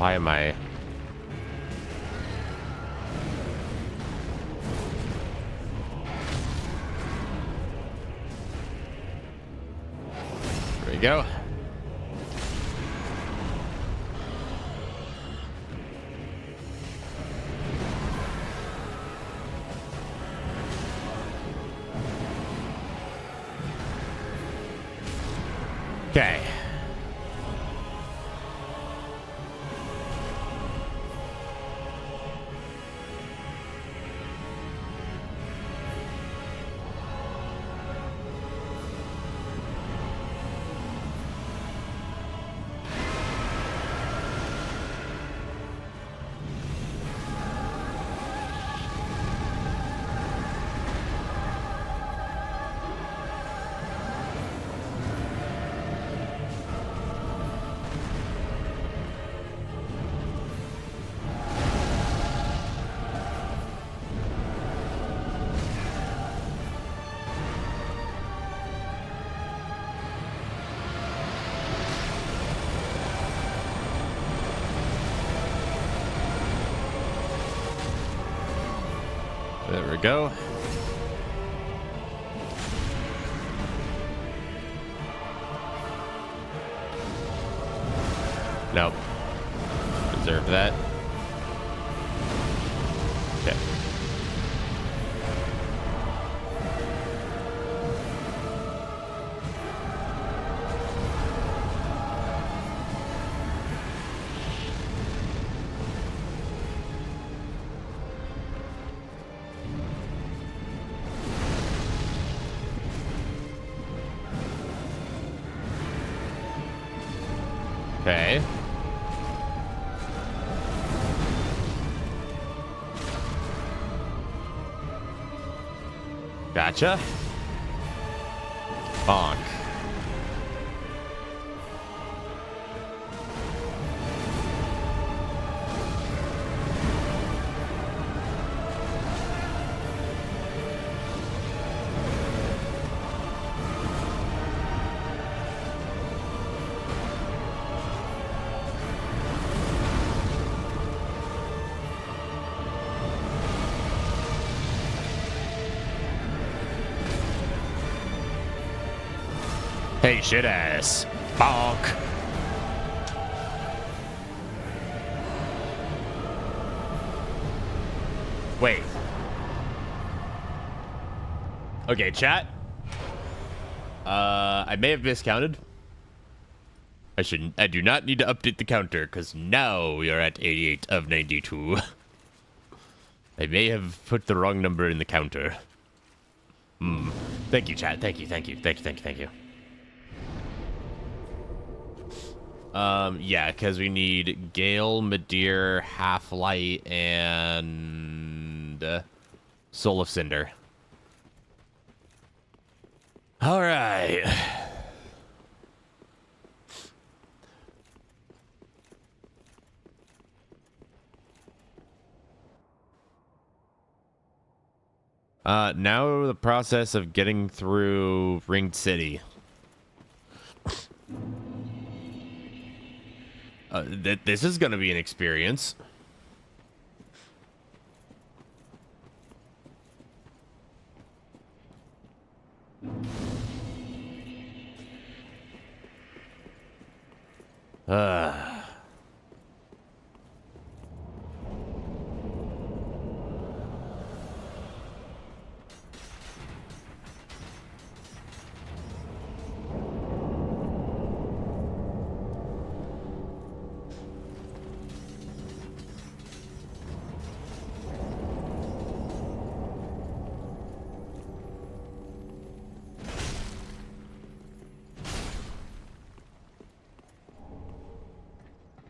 Why am I... There we go. Okay. There we go. Nope. Reserve that. Okay. Okay. Gotcha. Bonk. Hey, shit ass. Bonk. Wait. Okay, chat. I may have miscounted. I do not need to update the counter because now we are at 88 of 92. I may have put the wrong number in the counter. Thank you, chat. Thank you. Yeah, because we need Gael, Madeir, Half-Light, and Soul of Cinder. All right. Now the process of getting through Ringed City. This is going to be an experience.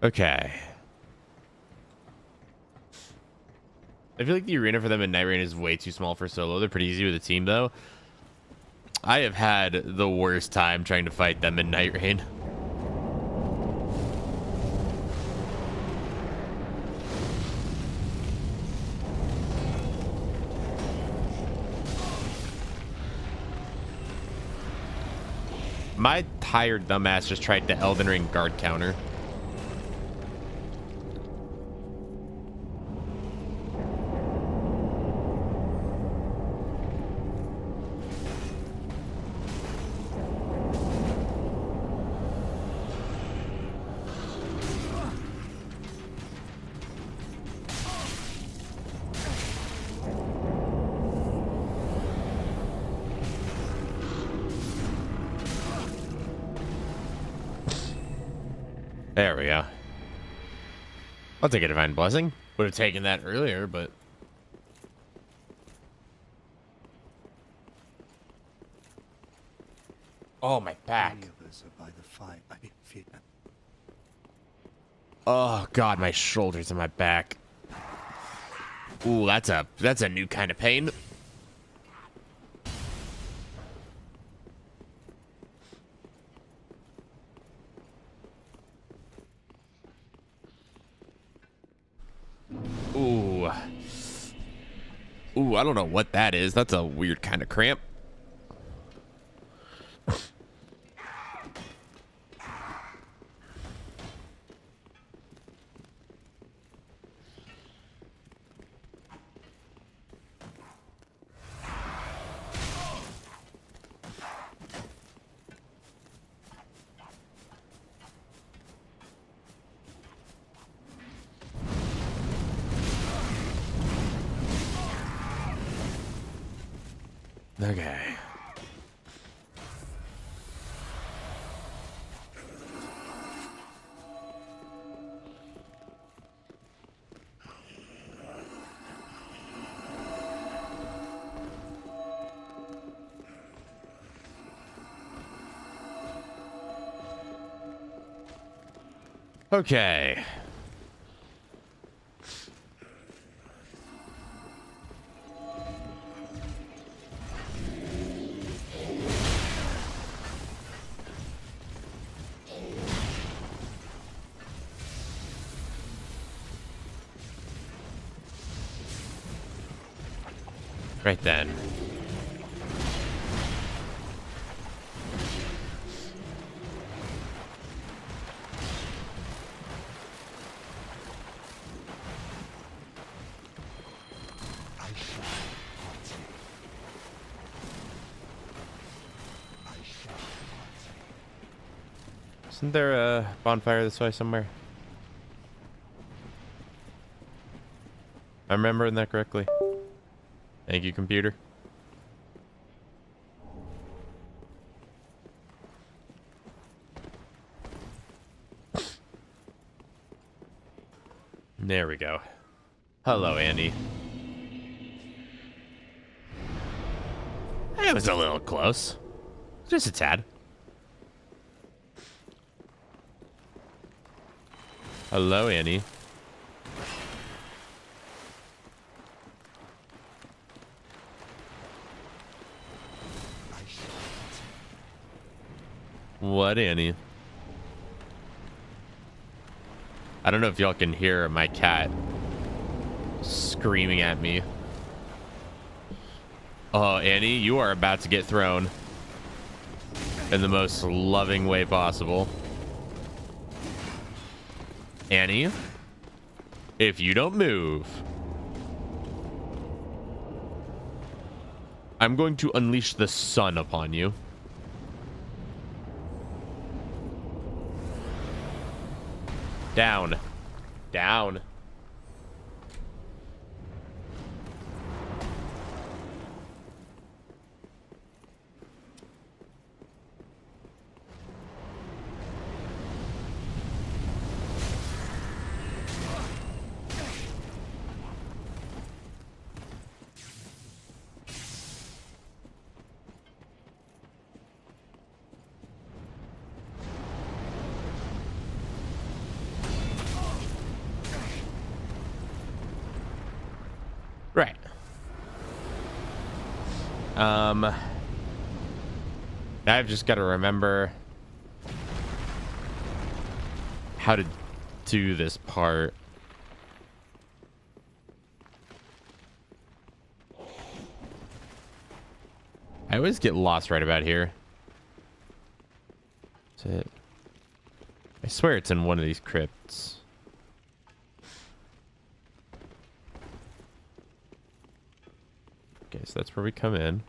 Okay. I feel like the arena for them in Night Rain is way too small for solo. They're pretty easy with a team, though. I have had the worst time trying to fight them in Night Rain. My tired dumbass just tried to Elden Ring guard counter. There we go. I'll take a divine blessing. Would have taken that earlier, but... Oh, my back. Many of us are by the fire. I fear. Oh, God, my shoulders and my back. Ooh, that's a new kind of pain. Ooh. Ooh, I don't know what that is. That's a weird kind of cramp. Okay. Okay. Right then. Isn't there a bonfire this way somewhere? I'm remembering that correctly. Thank you, computer. There we go. Hello, Andy. It was a little close. Just a tad. Hello, Annie. What, Annie? I don't know if y'all can hear my cat screaming at me. Oh, Annie, you are about to get thrown in the most loving way possible. Annie, if you don't move, I'm going to unleash the sun upon you. Down. Down. Right. I've just got to remember how to do this part. I always get lost right about here. Is it? I swear it's in one of these crypts. Okay, so that's where we come in.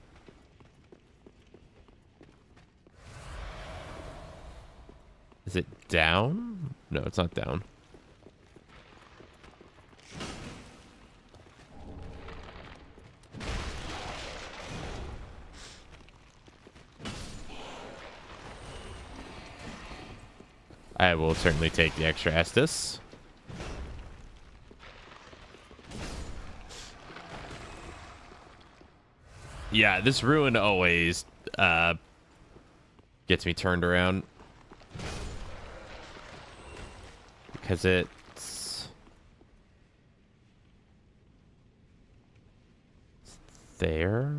Is it down? No, it's not down. I will certainly take the extra Estus. Yeah, this ruin always gets me turned around. Because it's there.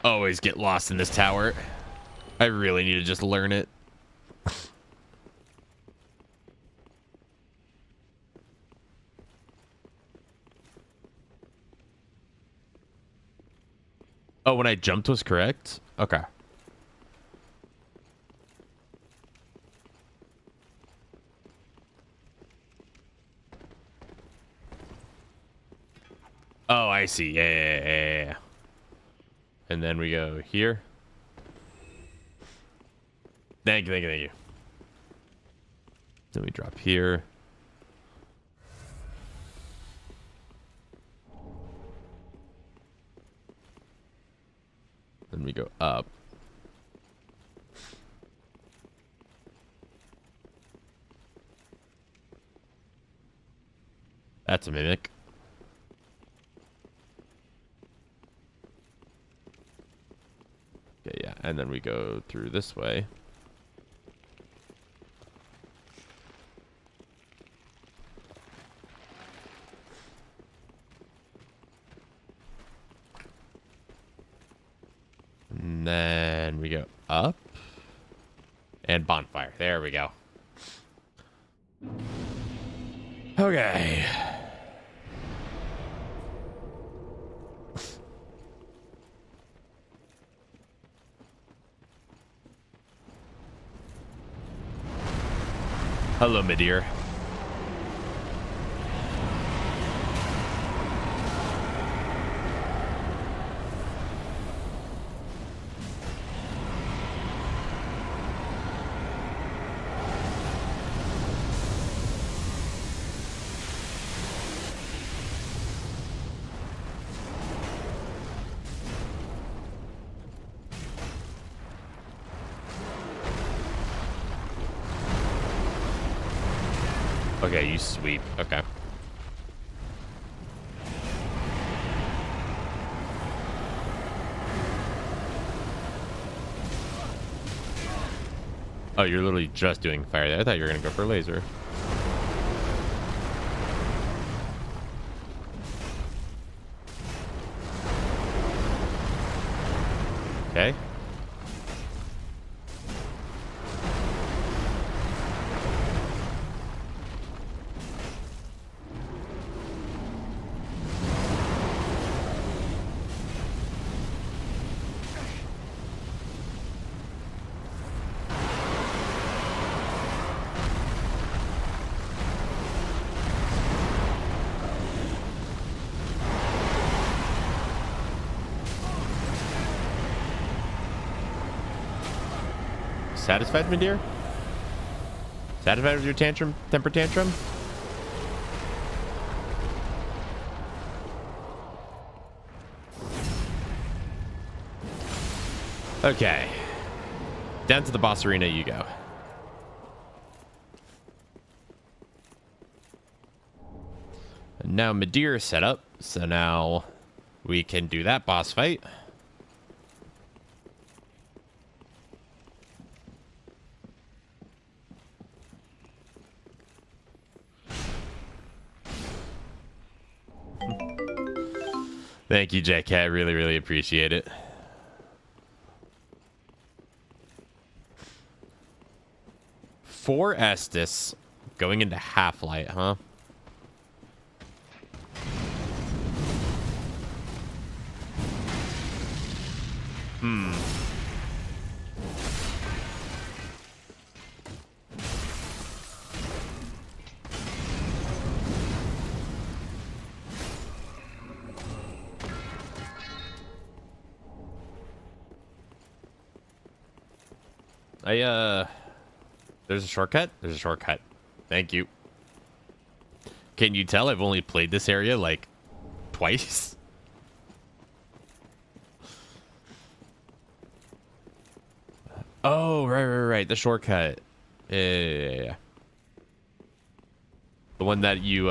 Always get lost in this tower. I really need to just learn it. Oh, when I jumped was correct? Okay. Oh, I see. Yeah. And then we go here. Thank you. Then we drop here. Then we go up. That's a mimic. Okay, yeah, and then we go through this way. And then we go up. And bonfire. There we go. Okay. Hello, Midir. Okay, you sweep. Okay. Oh, you're literally just doing fire there. I thought you were going to go for laser. Okay. Satisfied, my dear? Satisfied with your temper tantrum? Okay. Down to the boss arena you go. And now Midir is set up, so now we can do that boss fight. Thank you, JK. I really, really appreciate it. For Estus, going into Half-Light, huh? There's a shortcut? There's a shortcut. Thank you. Can you tell I've only played this area, like, twice? Oh, right. The shortcut. Yeah. The one that you,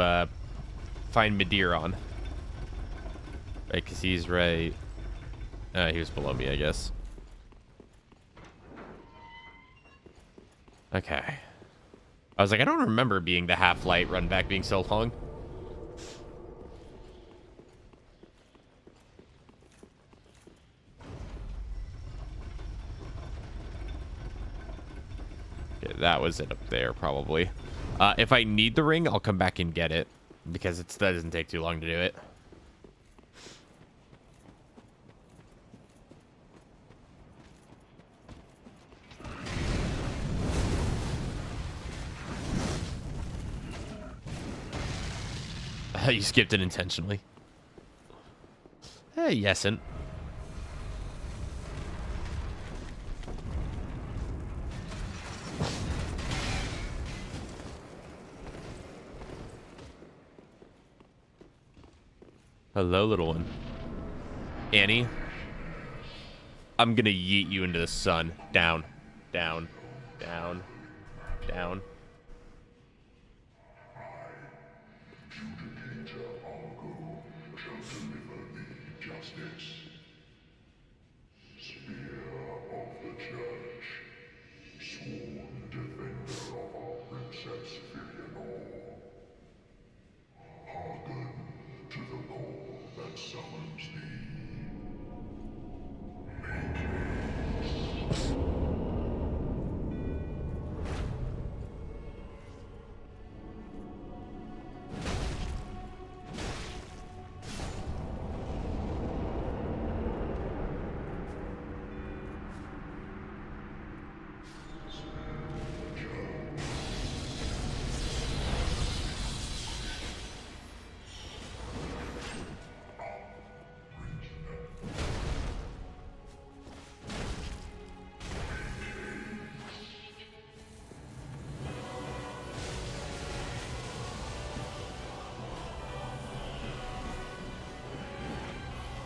find Midir on. Right, because he's right... he was below me, I guess. Okay. I was like, I don't remember being the half-light run back being so long. Okay, that was it up there, probably. If I need the ring, I'll come back and get it. Because that doesn't take too long to do it. You skipped it intentionally. Hey, yesn't. Hello, little one. Annie, I'm gonna yeet you into the sun. Down, down, down, down.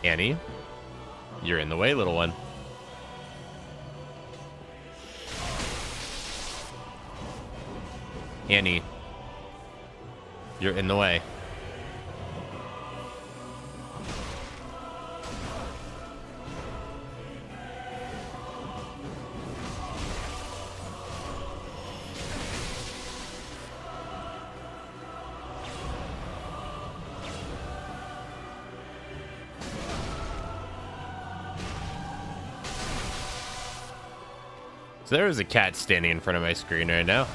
Annie, you're in the way, little one. Annie, you're in the way. So there is a cat standing in front of my screen right now.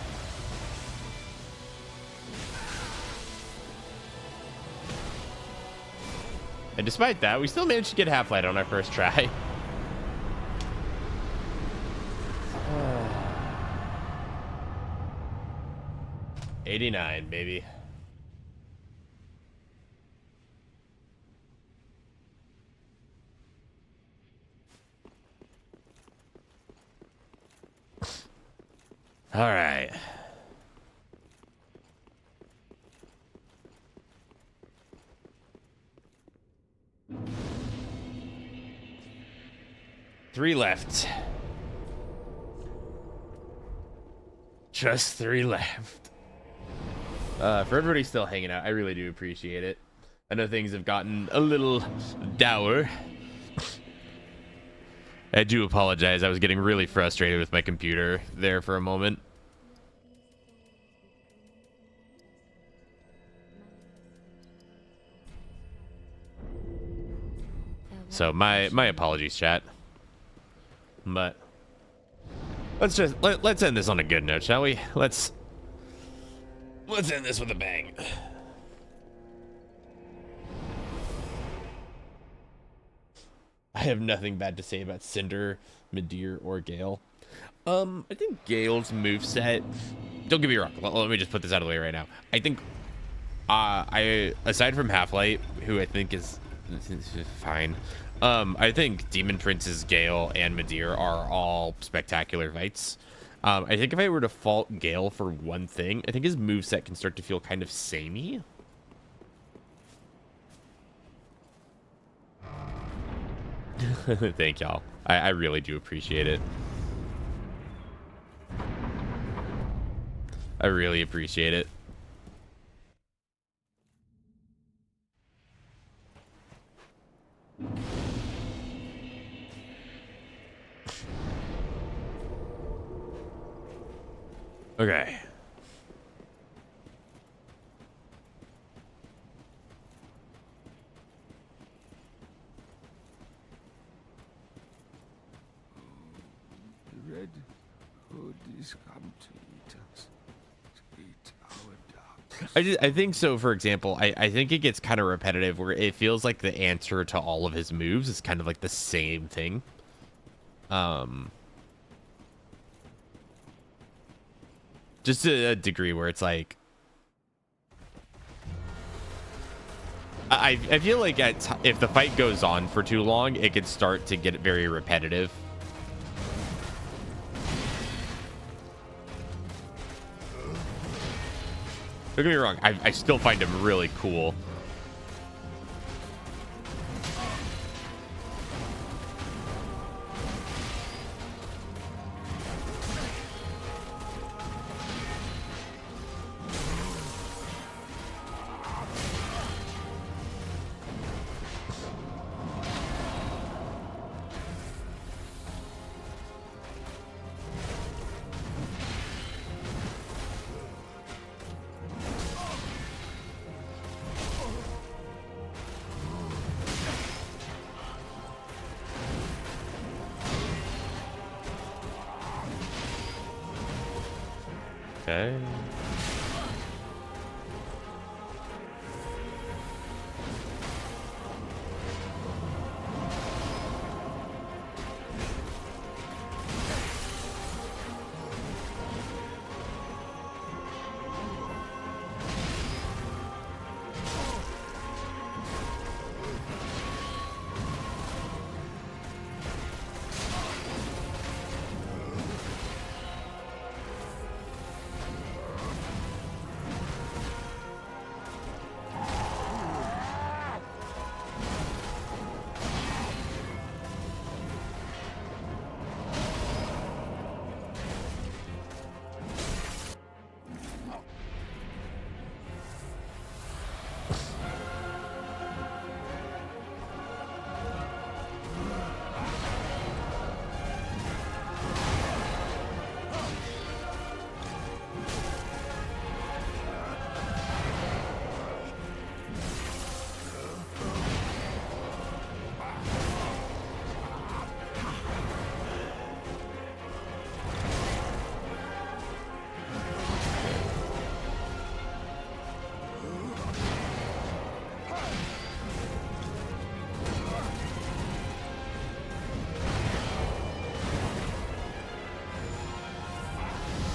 And despite that, we still managed to get Half-Light on our first try. $89, baby. All right. Three left. Just three left. For everybody still hanging out, I really do appreciate it. I know things have gotten a little dour. I do apologize. I was getting really frustrated with my computer there for a moment. So my apologies, chat. But let's end this on a good note, shall we? Let's end this with a bang. I have nothing bad to say about Cinder, Midir, or Gael. I think Gael's moveset, don't get me wrong, let me just put this out of the way right now. I think, aside from Half-Light, who I think is fine, I think Demon Prince's Gael and Midir are all spectacular fights. I think if I were to fault Gael for one thing, I think his moveset can start to feel kind of samey. Thank y'all. I really do appreciate it. I really appreciate it. Okay. The Red Hood is come to eat us. To eat our darkness. I think so. For example, I think it gets kind of repetitive where it feels like the answer to all of his moves is kind of like the same thing. Just to a degree where it's like, I feel like if the fight goes on for too long, it could start to get very repetitive. Don't get me wrong, I still find him really cool. Okay.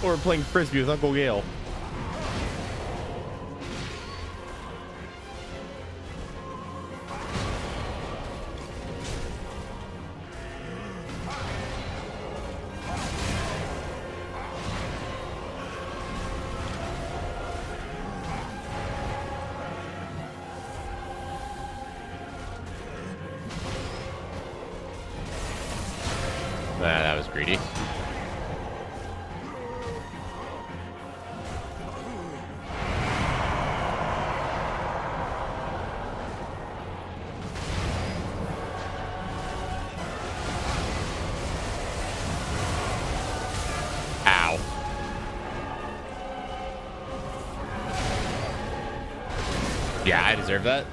Or playing frisbee with Uncle Gael. That was greedy. Yeah, I deserve that.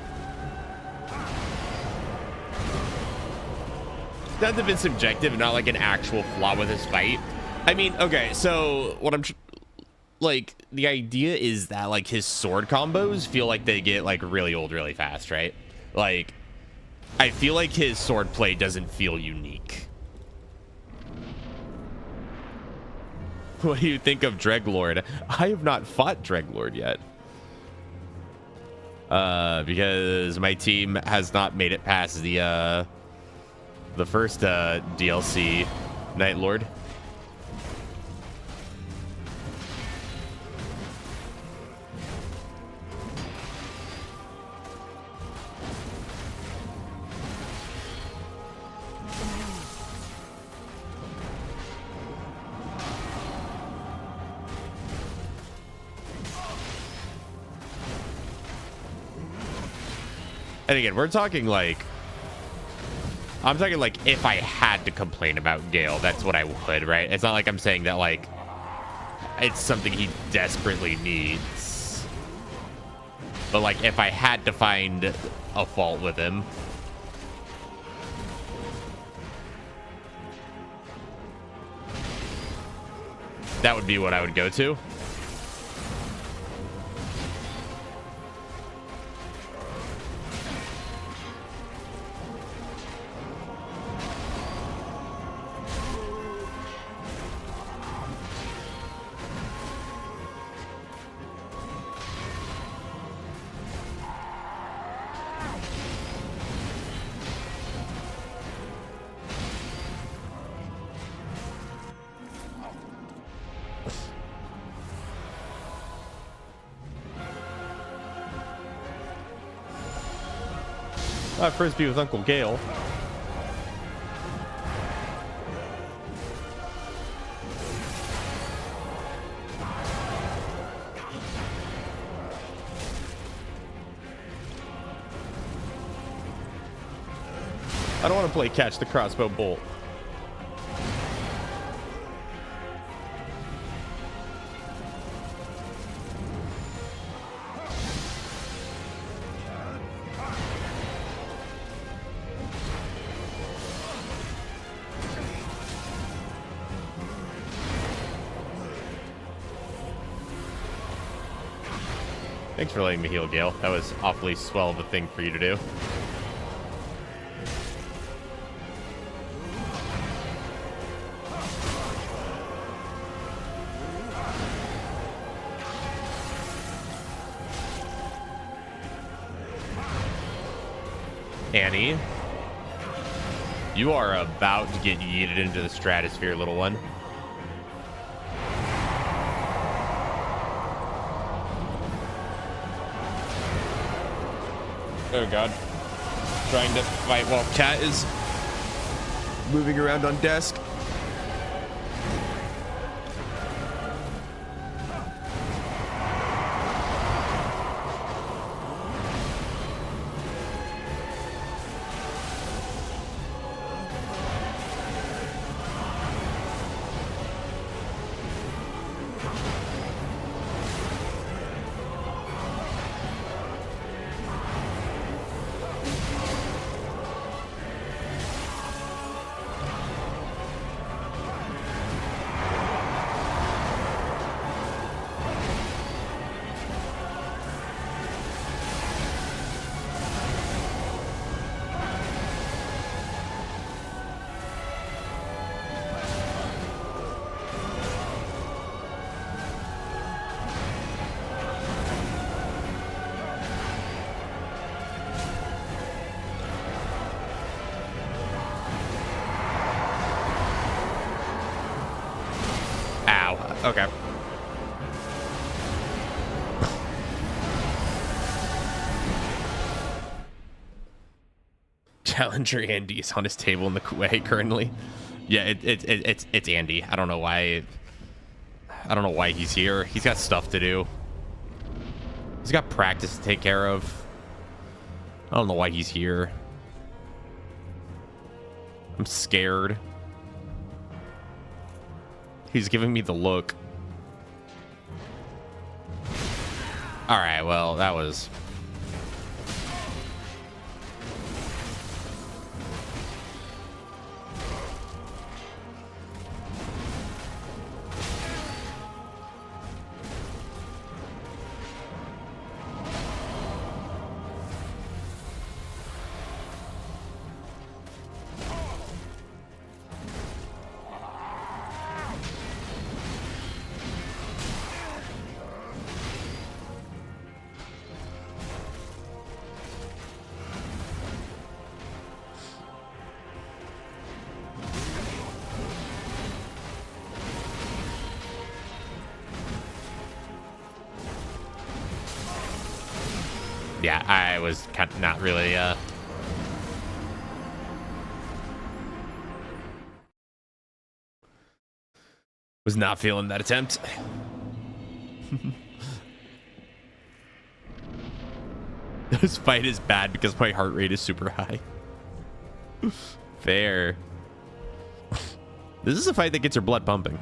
That's a bit subjective, not like an actual flaw with his fight. I mean, okay, so what I'm like, the idea is that like his sword combos feel like they get like really old really fast, right? Like I feel like his swordplay doesn't feel unique. What do you think of Dreglord? I have not fought Dreglord yet. Because my team has not made it past the first DLC, Night Lord. And again, we're talking like, I'm talking like if I had to complain about Gael, that's what I would, right? It's not like I'm saying that like it's something he desperately needs. But like if I had to find a fault with him, that would be what I would go to. Frisbee with Uncle Gael. I don't want to play catch the crossbow bolt. Thanks for letting me heal, Gael. That was awfully swell of a thing for you to do. Annie, you are about to get yeeted into the stratosphere, little one. Oh god. Trying to fight while Cat is moving around on desk. Okay. Challenger Andy is on his table in the way currently. Yeah, it's Andy. I don't know why. I don't know why he's here. He's got stuff to do. He's got practice to take care of. I don't know why he's here. I'm scared. He's giving me the look. All right, well, that was... Yeah, I was kind of not really was not feeling that attempt. This fight is bad because my heart rate is super high. Fair. This is a fight that gets your blood pumping.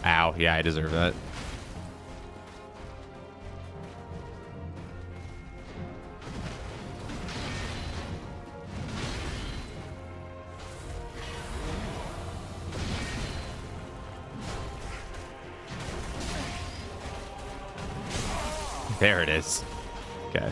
Ow, yeah, I deserve that. There it is. Okay.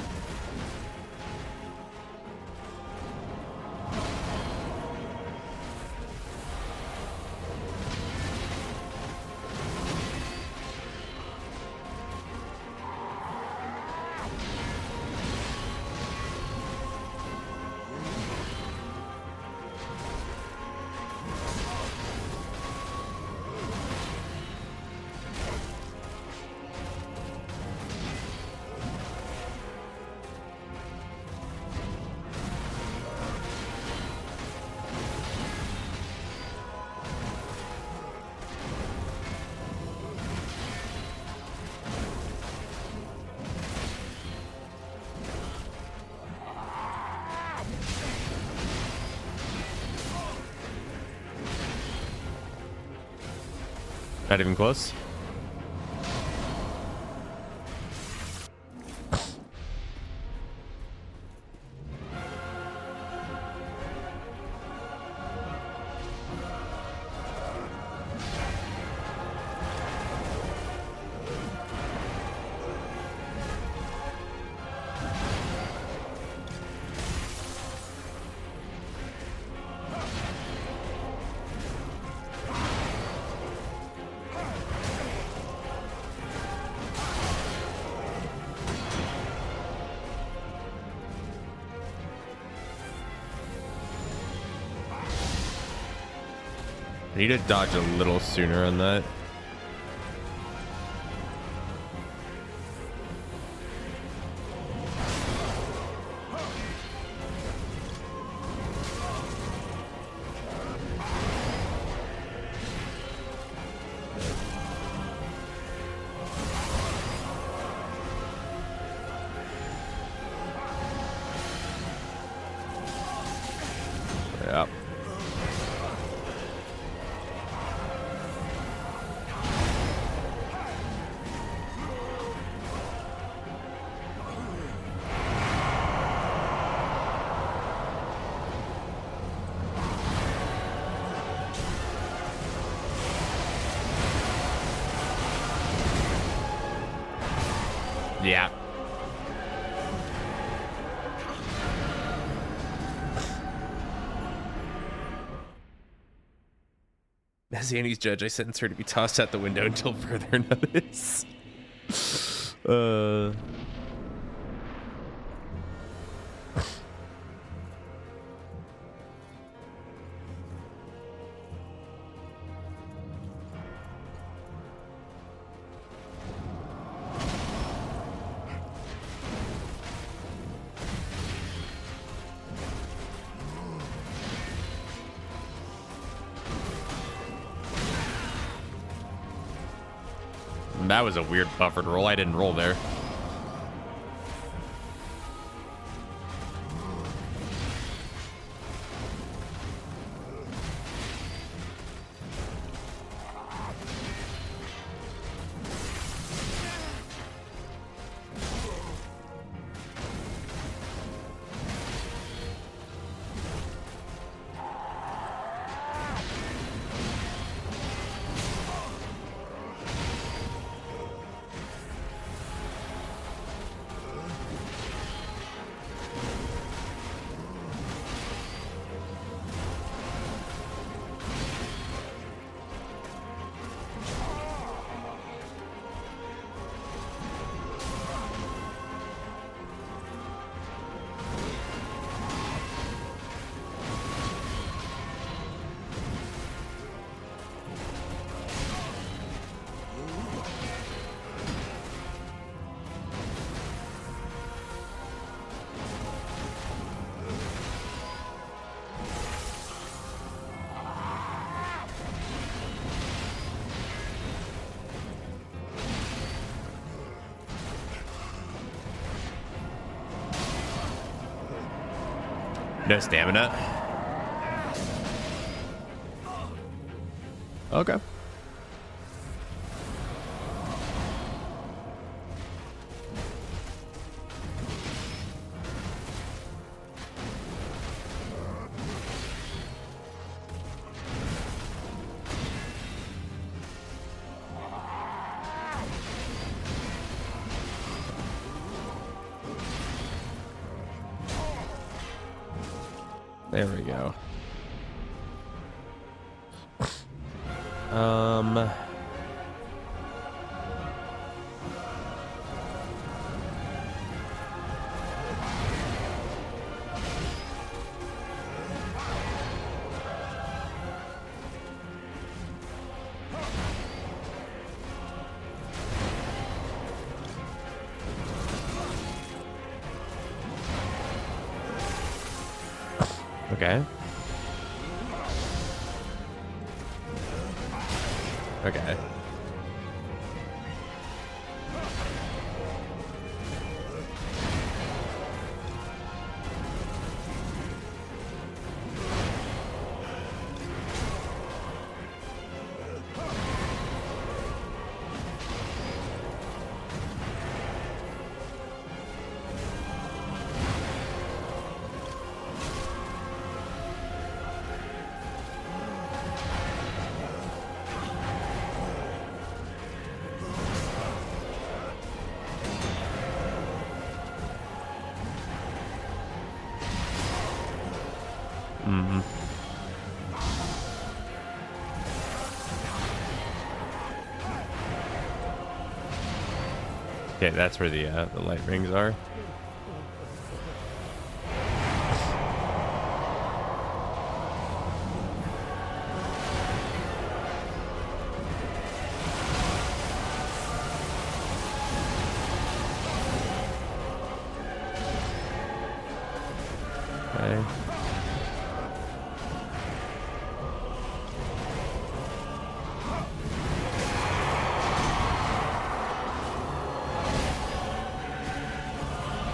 Not even close. I need to dodge a little sooner on that. Yep. Yeah. As Annie's judge, I sentence her to be tossed out the window until further notice. That was a weird buffered roll. I didn't roll there. No stamina. Okay. There we go. Okay. Okay. Okay, that's where the light rings are. Okay.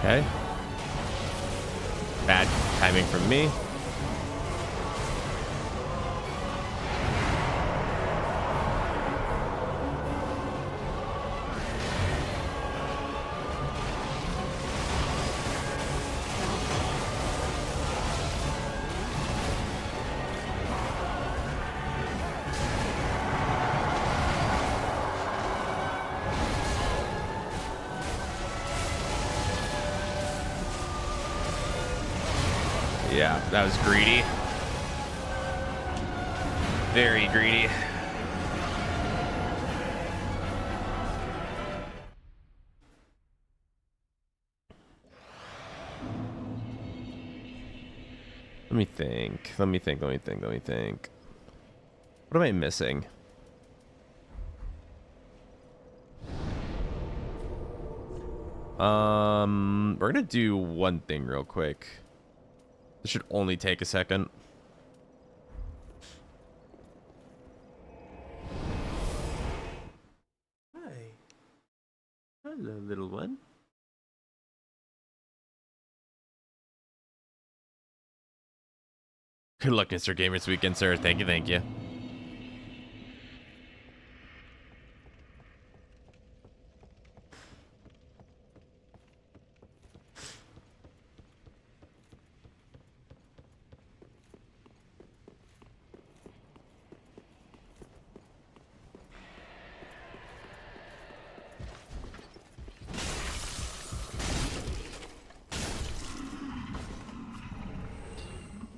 Okay. Bad timing from me. Yeah, that was greedy. Very greedy. Let me think. Let me think. Let me think. Let me think. What am I missing? We're gonna do one thing real quick. This should only take a second. Hi. Hello, little one. Good luck, Mr. Gamersweekend, sir. Thank you, thank you.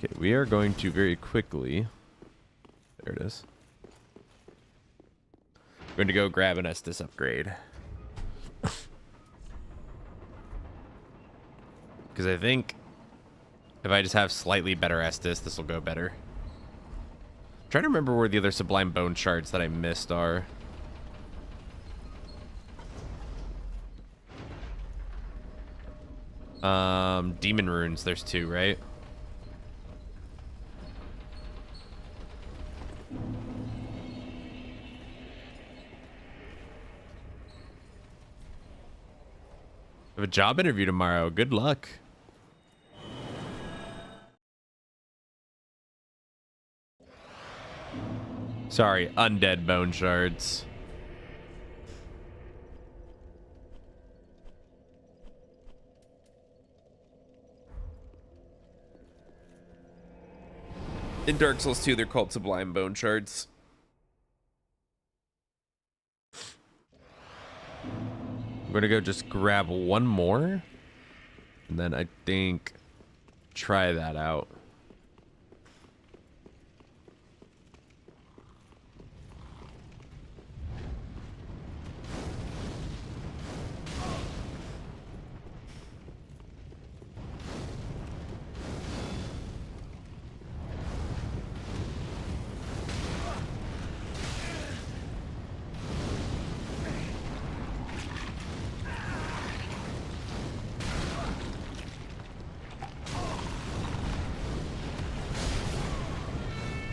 Okay, we are going to very quickly. There it is. We're going to go grab an Estus upgrade. Because I think if I just have slightly better Estus, this will go better. I'm trying to remember where the other Sublime Bone shards that I missed are. Demon runes, there's 2, right? I have a job interview tomorrow. Good luck. Sorry, undead bone shards. In Dark Souls 2, they're called Sublime Bone Shards. I'm gonna go just grab one more, and then I think try that out.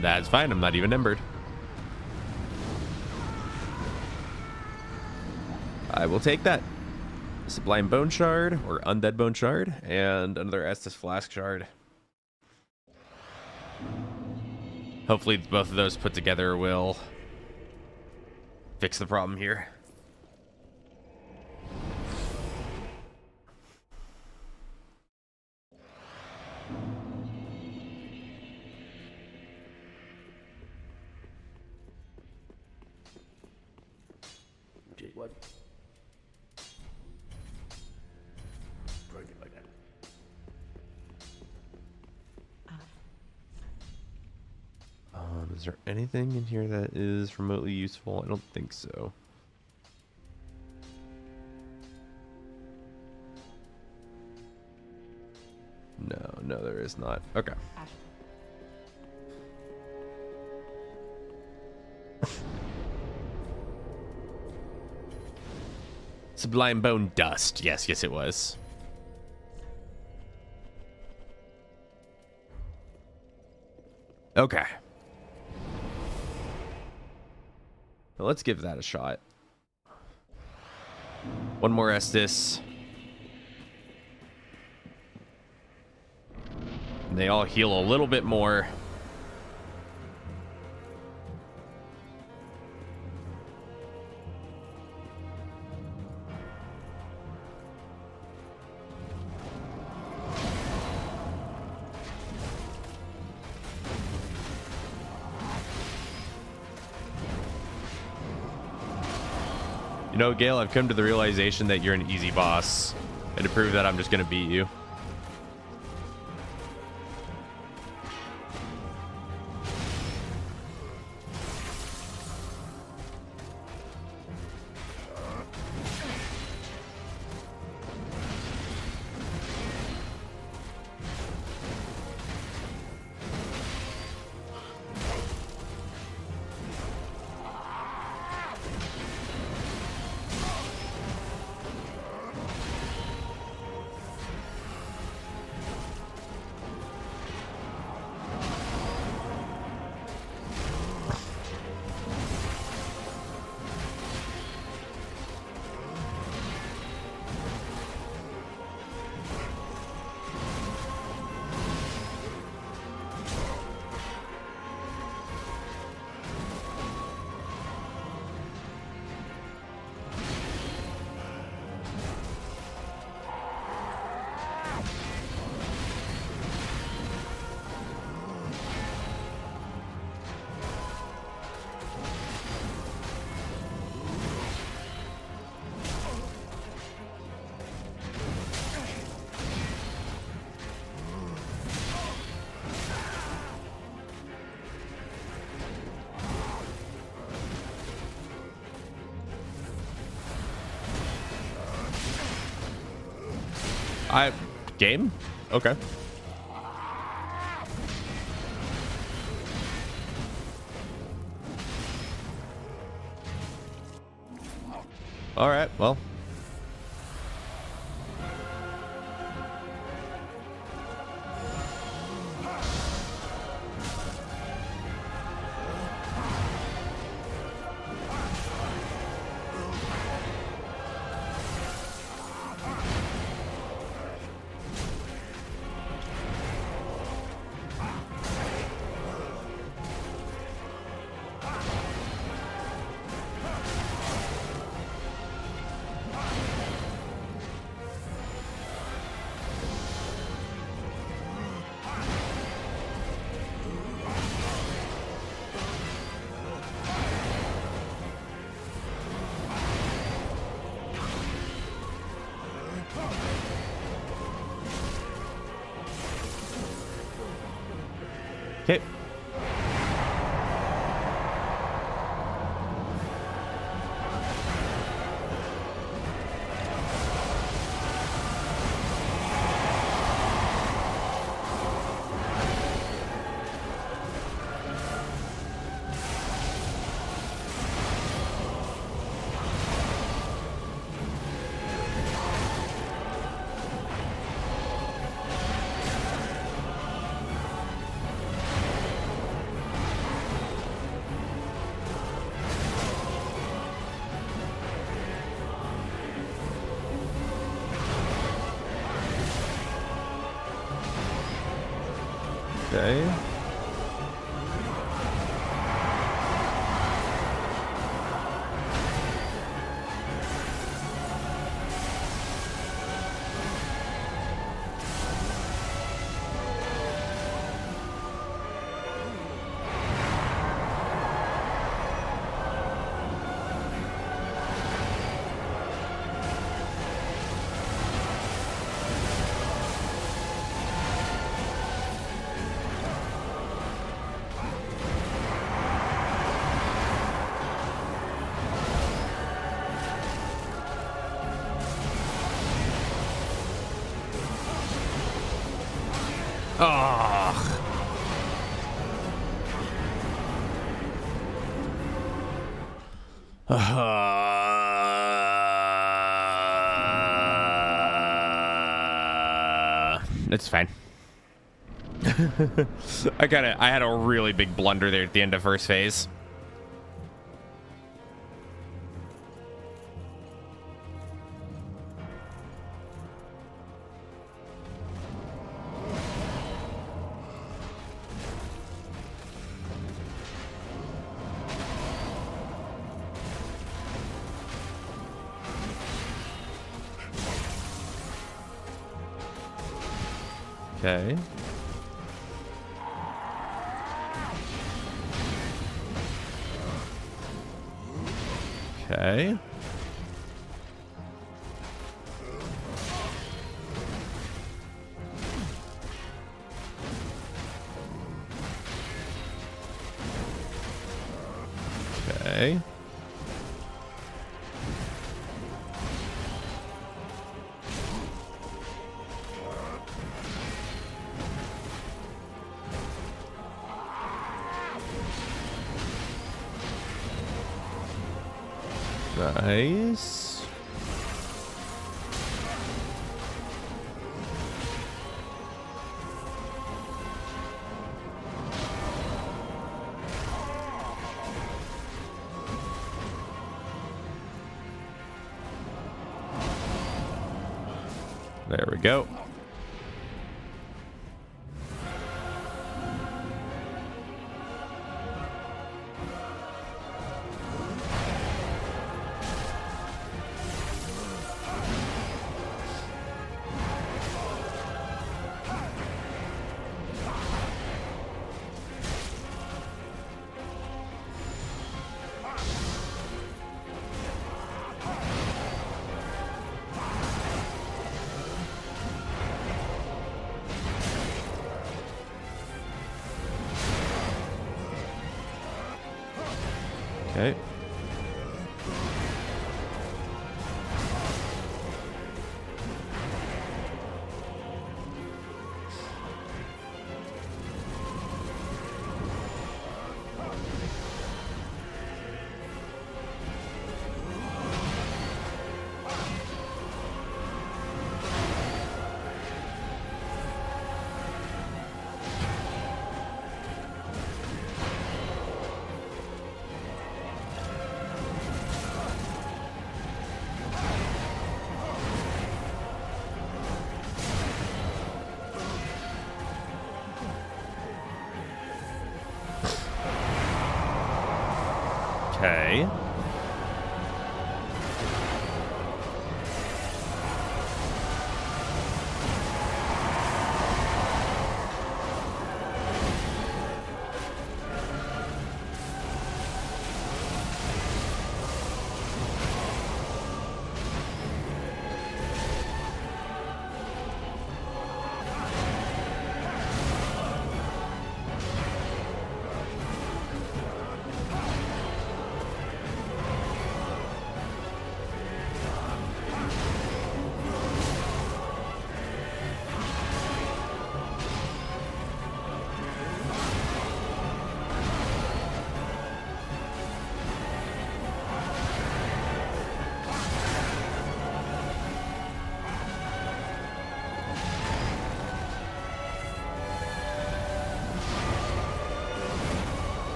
That's fine, I'm not even embered. I will take that. Sublime Bone Shard, or Undead Bone Shard, and another Estus Flask Shard. Hopefully both of those put together will fix the problem here. What? Break it like that. Is there anything in here that is remotely useful? I don't think so. No, there is not. Okay. Sublime Bone Dust. Yes, it was. Okay. Well, let's give that a shot. One more Estus. And they all heal a little bit more. You know, Gael, I've come to the realization that you're an easy boss. And to prove that, I'm just going to beat you. Game? Okay. All right, well. Okay. Okay. Ugh. It's fine. I had a really big blunder there at the end of first phase. Okay. Okay. Okay. Nice. There we go. Okay. Okay.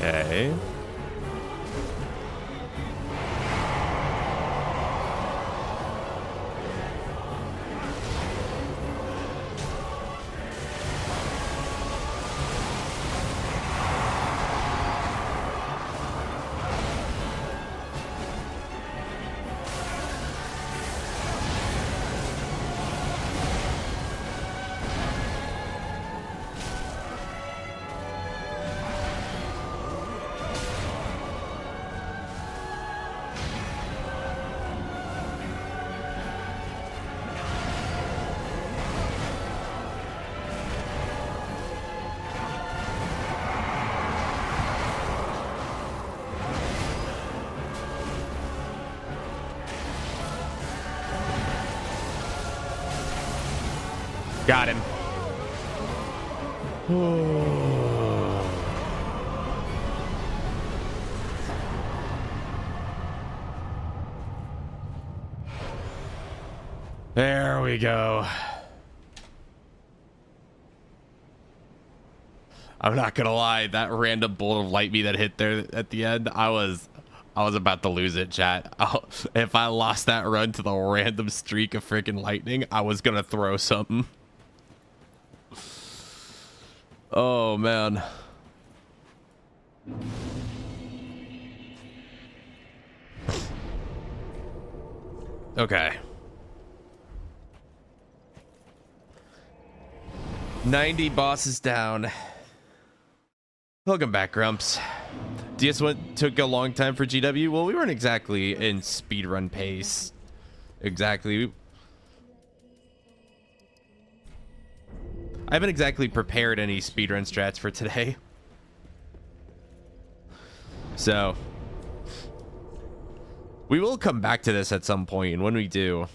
Okay. Got him. There we go. I'm not gonna lie, that random bolt of lightning that hit there at the end, I was about to lose it, chat. If I lost that run to the random streak of freaking lightning, I was gonna throw something. Oh man. Okay. 90 bosses down. Welcome back, Grumps. DS took a long time for GW. Well, we weren't exactly in speedrun pace. Exactly. I haven't exactly prepared any speedrun strats for today. So we will come back to this at some point, and when we do,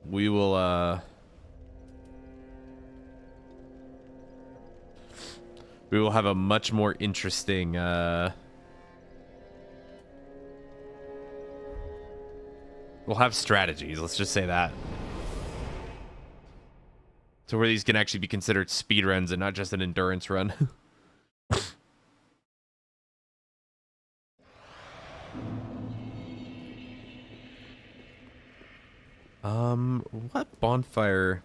we will have a much more interesting we'll have strategies, let's just say that. So where these can actually be considered speedruns and not just an endurance run. What bonfire?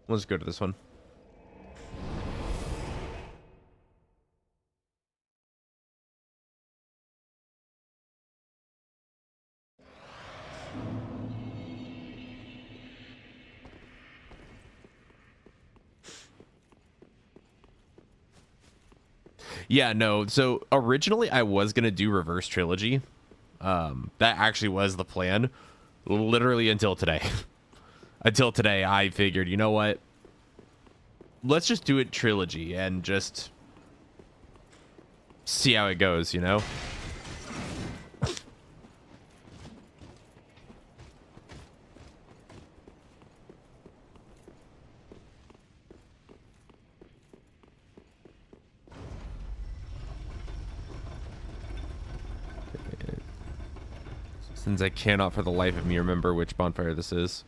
Let's go to this one. Yeah, no. So originally I was going to do reverse trilogy. That actually was the plan. Literally until today. Until today, I figured, you know what? Let's just do it trilogy and just see how it goes, you know? Since I cannot for the life of me remember which bonfire this is.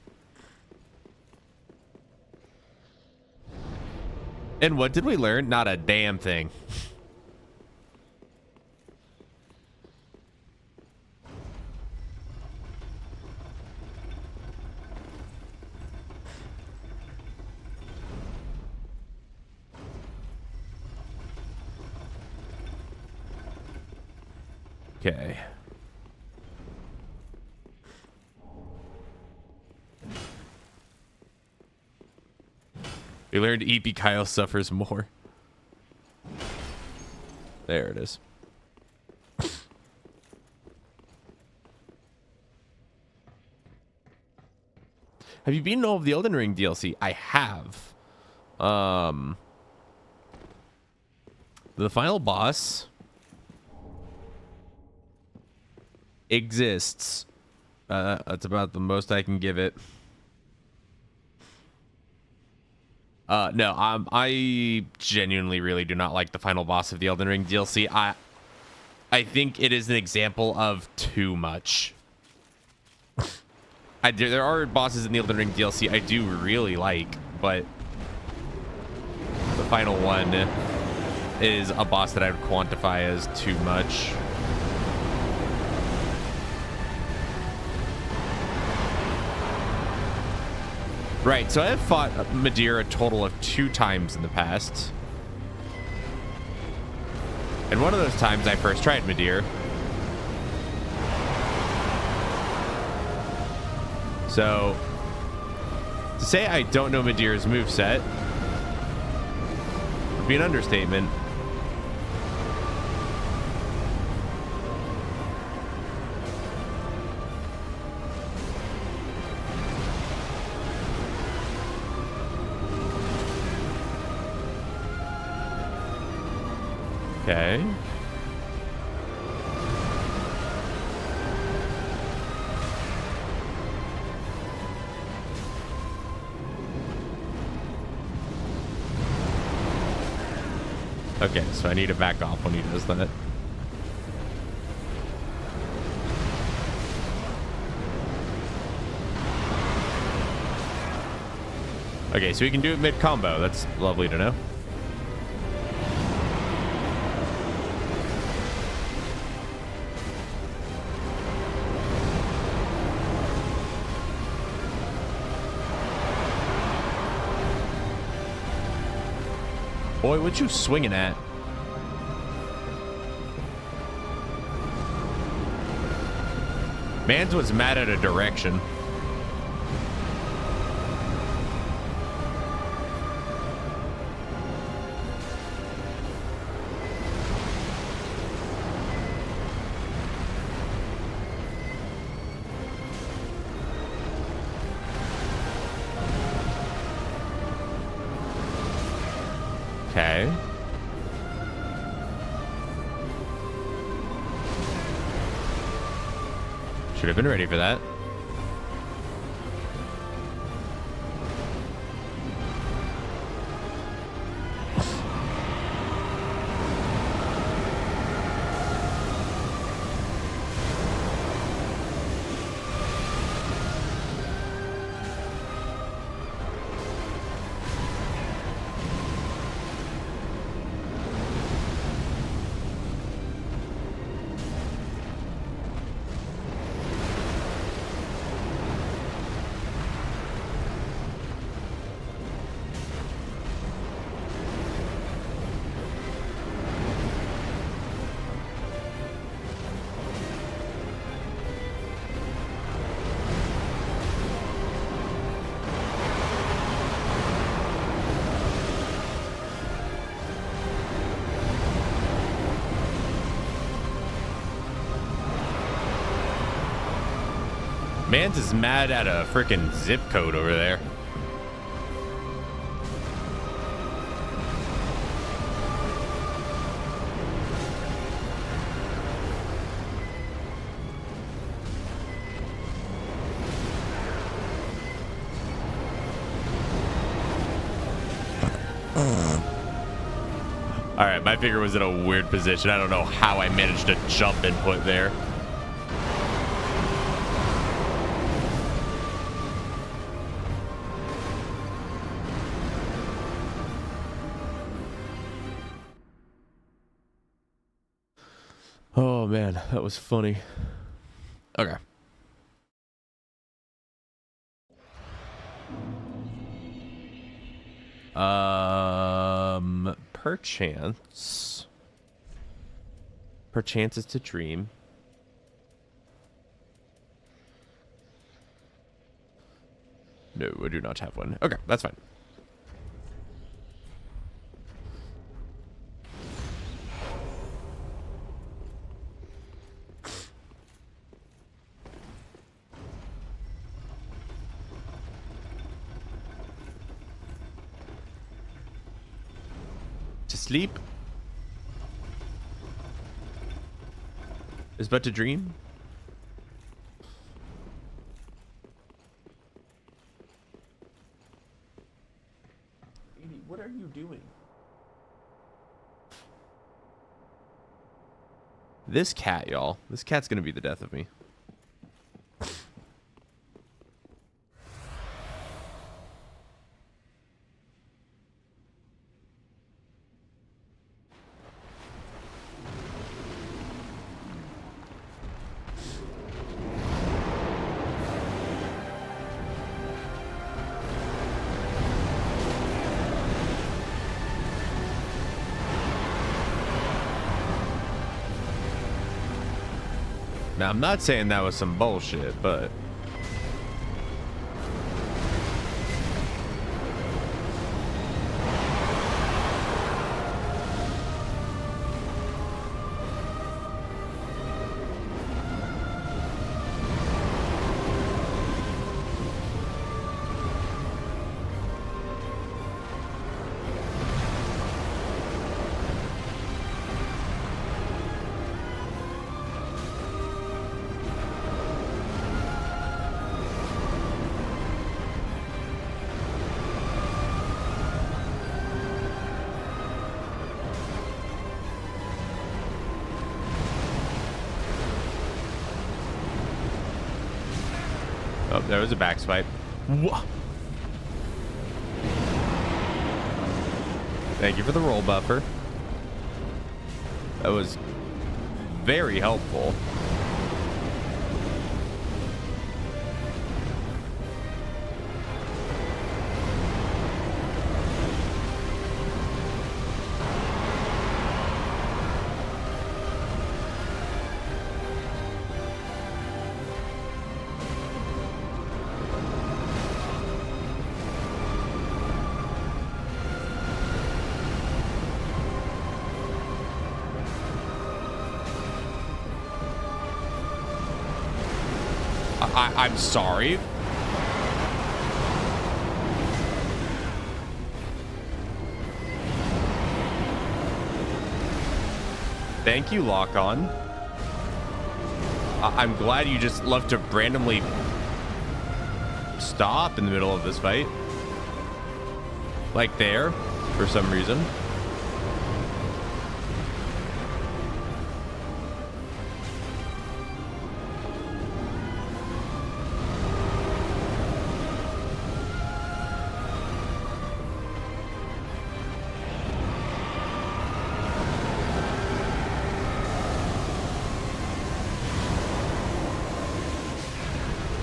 And what did we learn? Not a damn thing. Okay. We learned EP Kyle suffers more. There it is. Have you beaten all of the Elden Ring DLC? I have. The final boss exists. That's about the most I can give it. No, I genuinely really do not like the final boss of the Elden Ring DLC. I think it is an example of too much. There are bosses in the Elden Ring DLC I do really like, but the final one is a boss that I would quantify as too much. Right, so I have fought Midir a total of 2 times in the past. And one of those times I first tried Midir. So, to say I don't know Midir's moveset would be an understatement. Okay. Okay, so I need to back off when he does that. Okay, so we can do it mid-combo. That's lovely to know. Boy, what you swinging at? Mans was mad at a direction. Okay. Should have been ready for that. Mans is mad at a freaking zip code over there. All right, my finger was in a weird position. I don't know how I managed to jump input there. Oh man, that was funny. Okay. Perchance is to dream. No, I do not have one. Okay, that's fine. Sleep is but a dream. Edie, what are you doing? This cat, y'all. This cat's gonna be the death of me. Now, I'm not saying that was some bullshit, but... Oh, there was a backswipe. Whoa. Thank you for the roll buffer. That was very helpful. I'm sorry. Thank you, Lock On. I'm glad you just love to randomly stop in the middle of this fight. Like there, for some reason.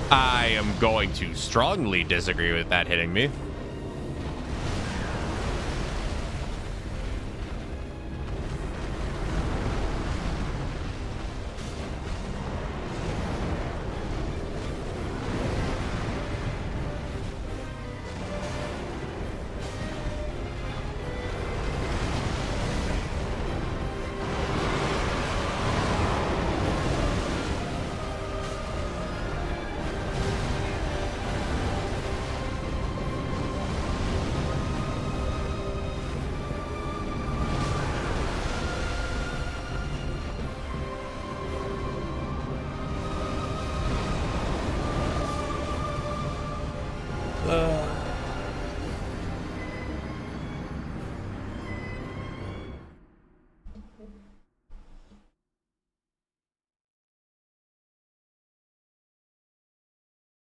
I am going to strongly disagree with that hitting me.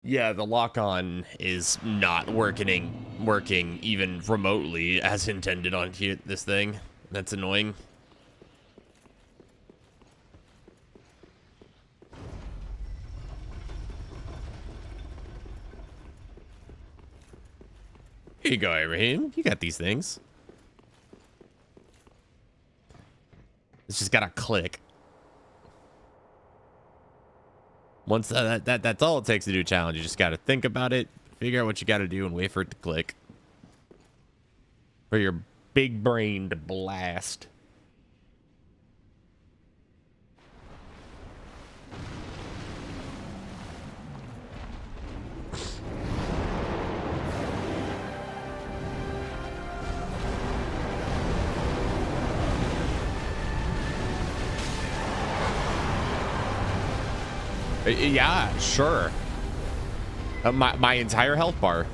Yeah, the lock-on is not working even remotely as intended on this thing. That's annoying. Here you go, Ibrahim. You got these things. It's just gotta click. Once that's all it takes to do a challenge. You just got to think about it, figure out what you got to do, and wait for it to click. For your big brain to blast. Yeah, sure. My entire health bar.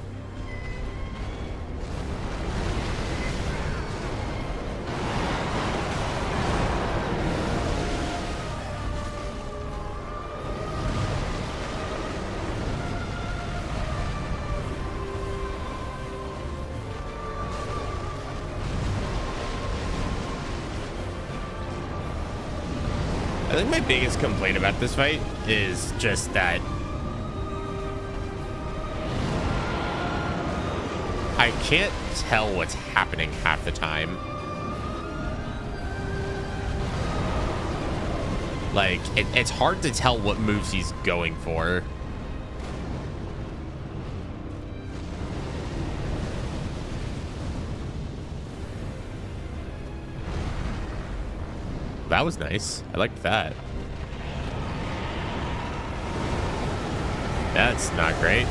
I think my biggest complaint about this fight is just that I can't tell what's happening half the time. Like, it's hard to tell what moves he's going for. That was nice. I liked that. That's not great.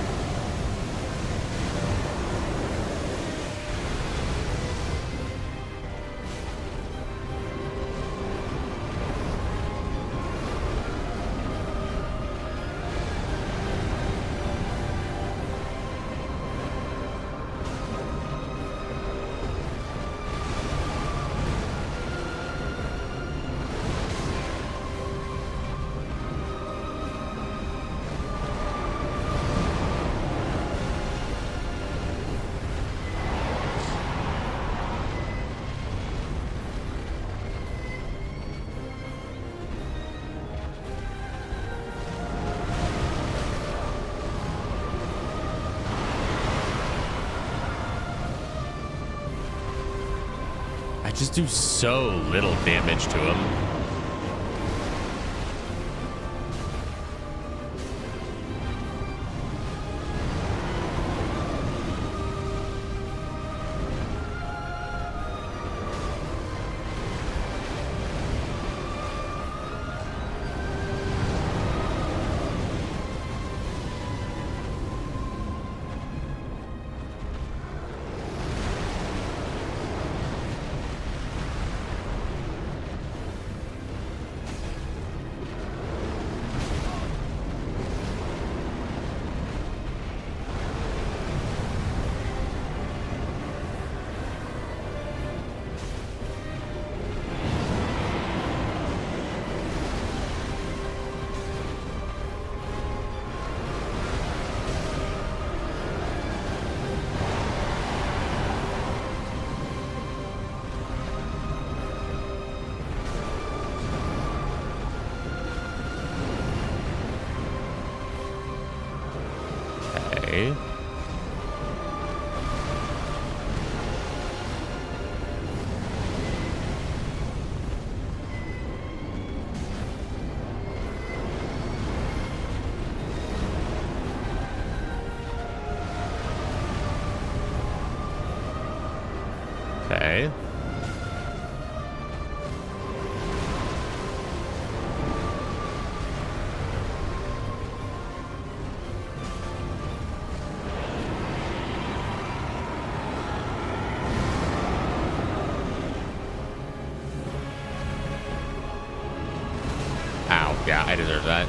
I just do so little damage to him. Okay. Okay. Ow, yeah, I deserve that.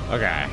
Okay.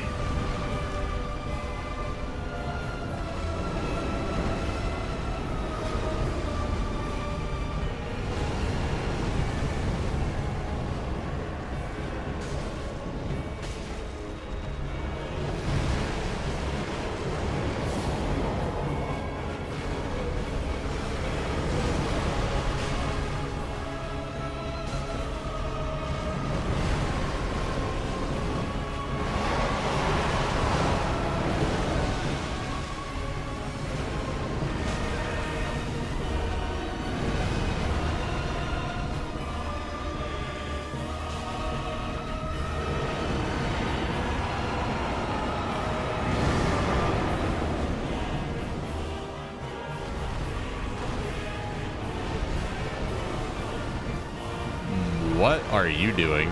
What are you doing?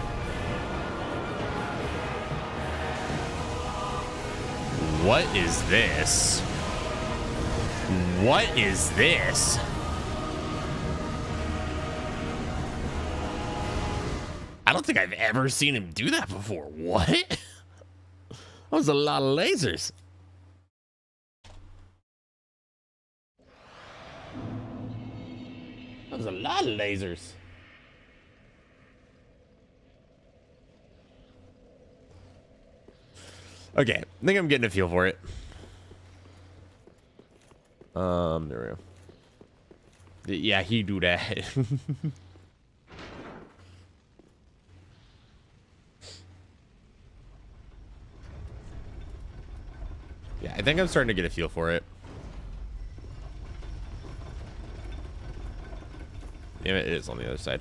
What is this? What is this? I don't think I've ever seen him do that before. What? That was a lot of lasers. That was a lot of lasers. Okay, I think I'm getting a feel for it. There we go. Yeah, he do that. Yeah, I think I'm starting to get a feel for it. Damn it, it is on the other side.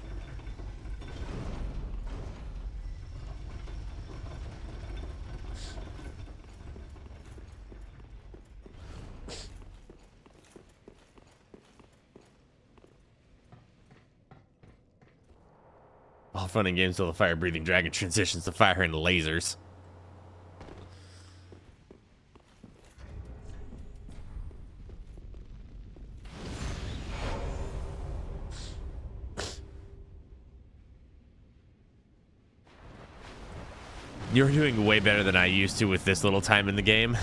All fun and games till the fire-breathing dragon transitions to fire and lasers. You're doing way better than I used to with this little time in the game.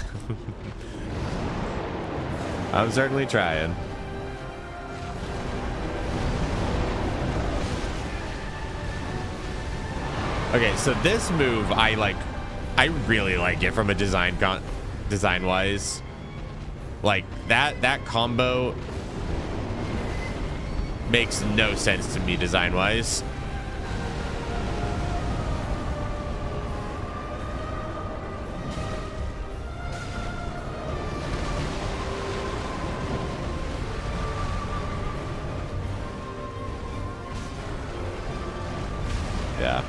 I'm certainly trying. Okay, so this move, I really like it from a design wise. Like that combo makes no sense to me design wise. Yeah.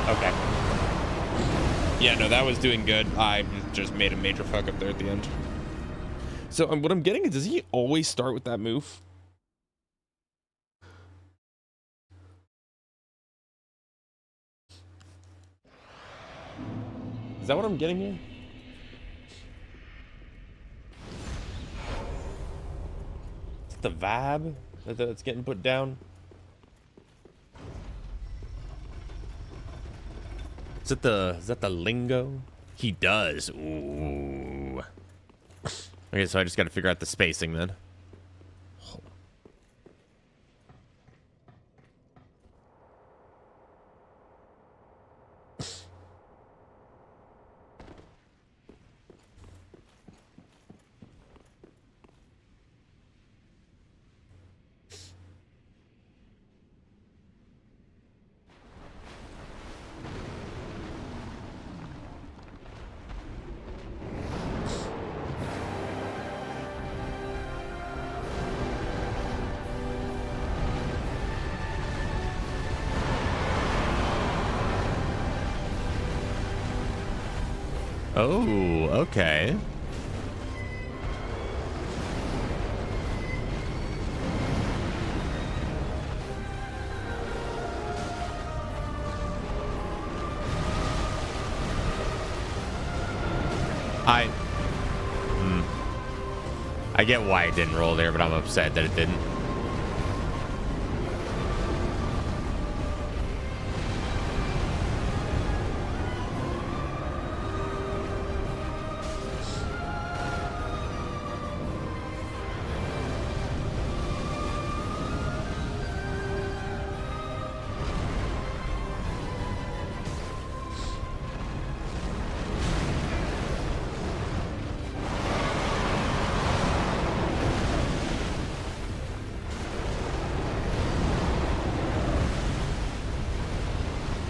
Okay. Yeah, no, that was doing good. I just made a major fuck up there at the end. So what I'm getting is, does he always start with that move? Is that what I'm getting here? Is it the vibe that's getting put down? Is that the lingo? He does. Ooh. Okay, so I just got to figure out the spacing then. Oh, okay. I get why it didn't roll there, but I'm upset that it didn't.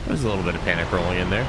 There's a little bit of panic rolling in there.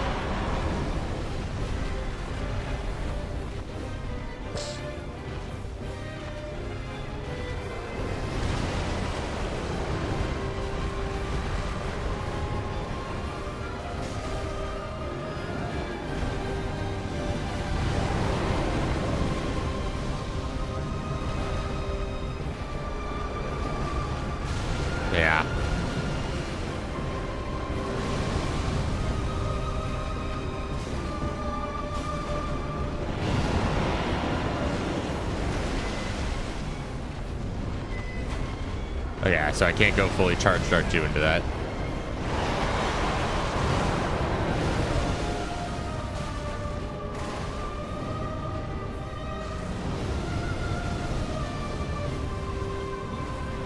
Okay, so I can't go fully charged R2 into that.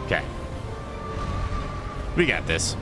Okay. We got this.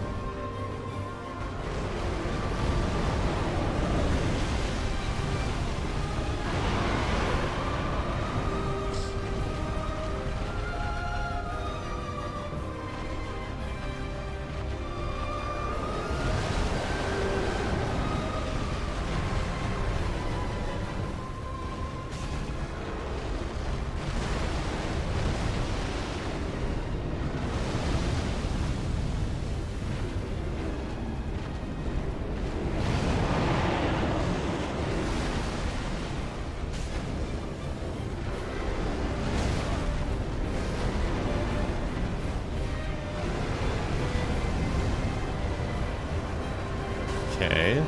Okay.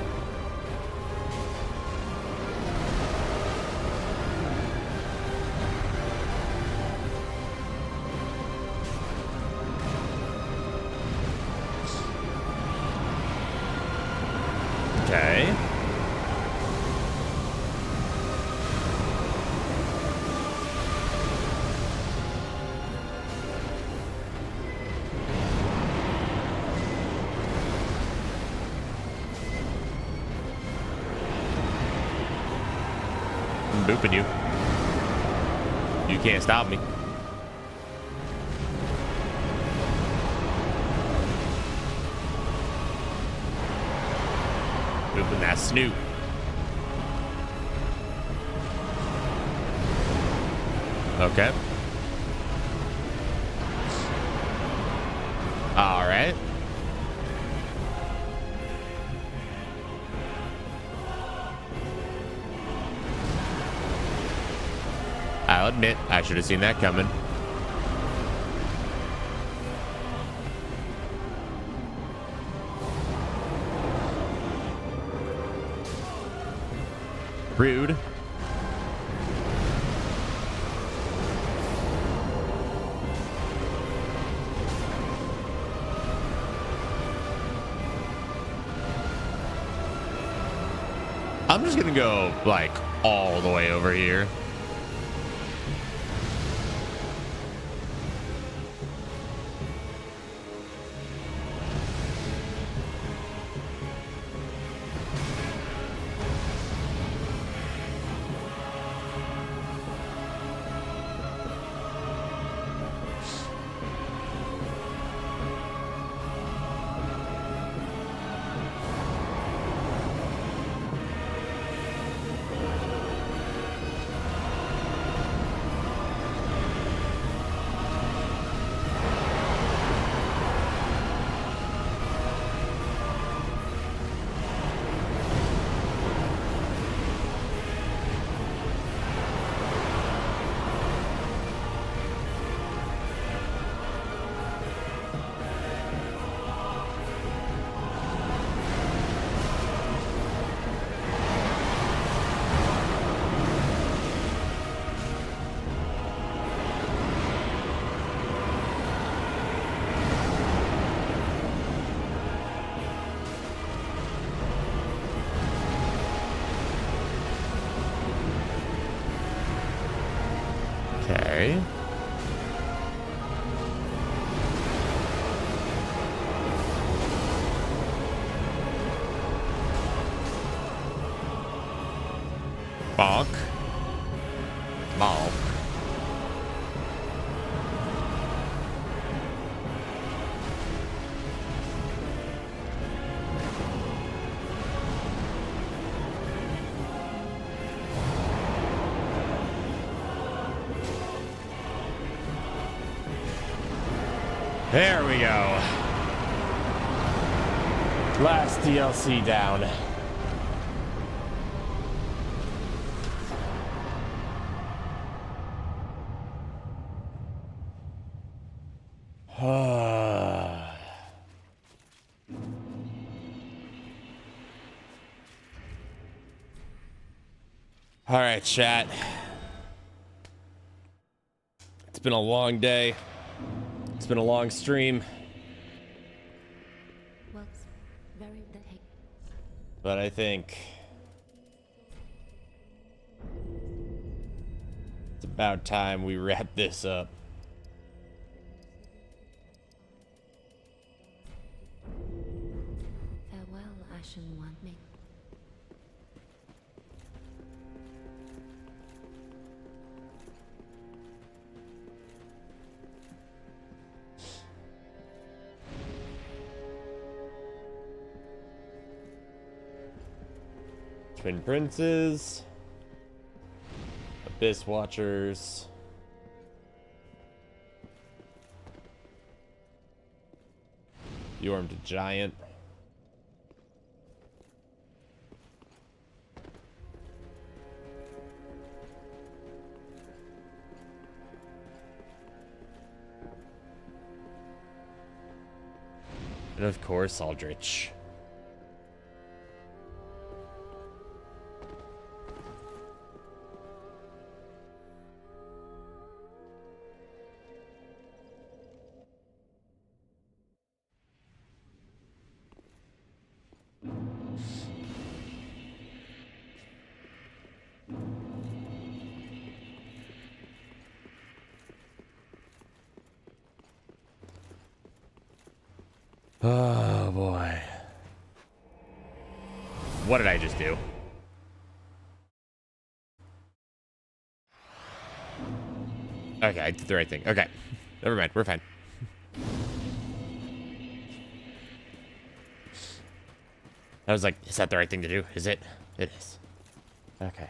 Okay. I'm booping you. You can't stop me. Booping that snoot. Okay. All right. I'll admit, I should have seen that coming. Rude. I'm just gonna go, like, all the way over here. Okay. Bonk. Bonk. There we go. Last DLC down. All right, chat. It's been a long day. It's It's been a long stream, Well, very that hey. but I think it's about time we wrap this up. Farewell, Ashen One. Me. Twin Princes, Abyss Watchers, Yhorm the Giant, and of course Aldrich. Oh boy. What did I just do? Okay, I did the right thing. Okay. Never mind, we're fine. I was like, is that the right thing to do? Is it? It is. Okay.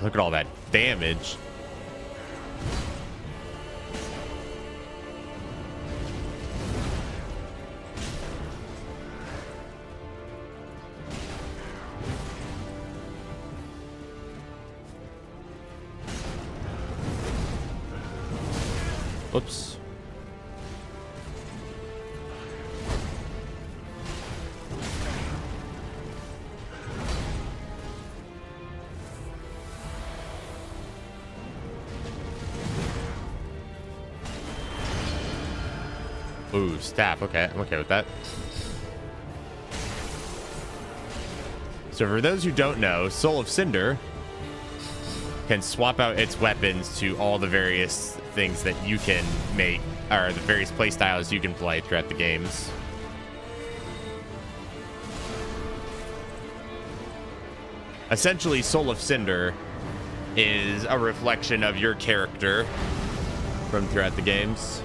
Look at all that damage. Whoops. Ooh, staff. Okay, I'm okay with that. So for those who don't know, Soul of Cinder can swap out its weapons to all the various things that you can make, or the various playstyles you can play throughout the games. Essentially, Soul of Cinder is a reflection of your character from throughout the games.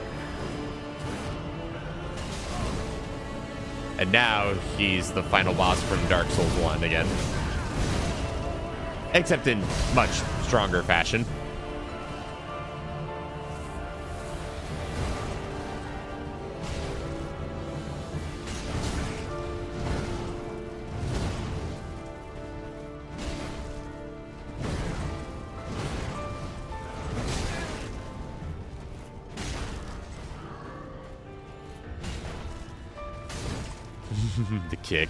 And now he's the final boss from Dark Souls 1 again. Except in much stronger fashion. The kick.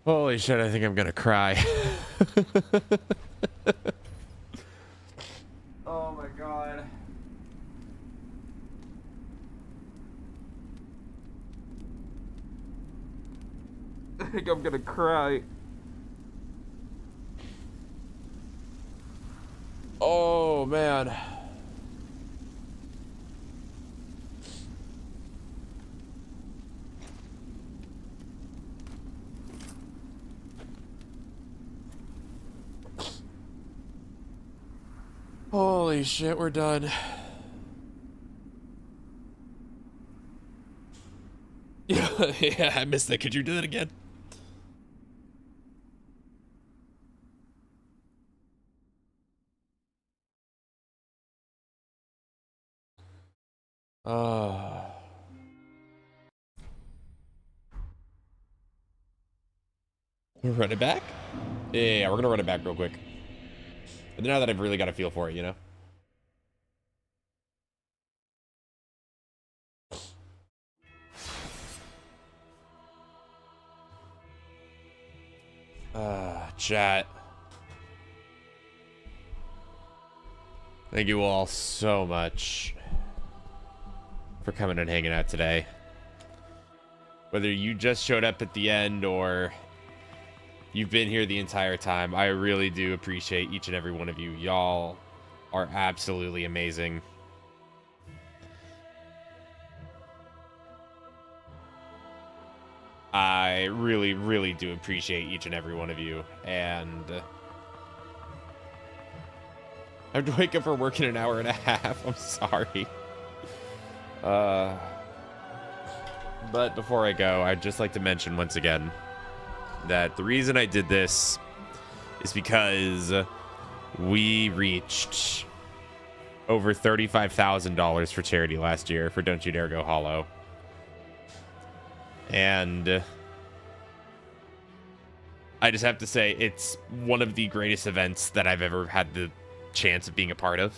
Holy shit, I think I'm gonna cry. Oh my god. I think I'm gonna cry. Oh man. Holy shit, we're done. Yeah, I missed that. Could you do that again? Run it back? Yeah, we're gonna run it back real quick. But now that I've really got a feel for it, you know? Chat. Thank you all so much for coming and hanging out today. Whether you just showed up at the end or you've been here the entire time, I really do appreciate each and every one of you. Y'all are absolutely amazing. I really, really do appreciate each and every one of you. And I have to wake up for work in an hour and a half. I'm sorry. But before I go, I'd just like to mention once again that the reason I did this is because we reached over $35,000 for charity last year for Don't You Dare Go Hollow. And I just have to say it's one of the greatest events that I've ever had the chance of being a part of.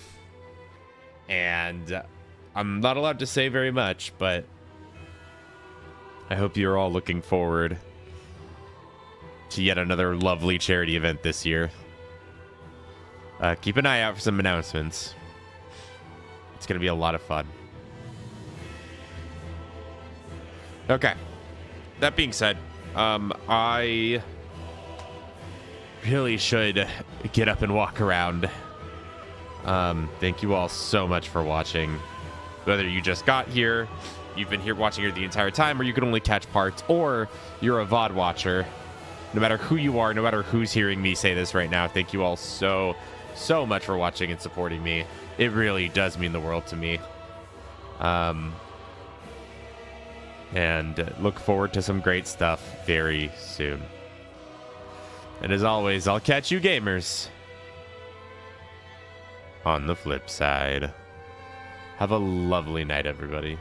And I'm not allowed to say very much, but I hope you're all looking forward to yet another lovely charity event this year. Keep an eye out for some announcements. It's going to be a lot of fun. Okay. That being said, I really should get up and walk around. Thank you all so much for watching. Whether you just got here, you've been here watching here the entire time, or you can only catch parts, or you're a VOD watcher. No matter who you are, no matter who's hearing me say this right now, thank you all so much for watching and supporting me. It really does mean the world to me. And look forward to some great stuff very soon. And as always, I'll catch you gamers on the flip side. Have a lovely night, everybody.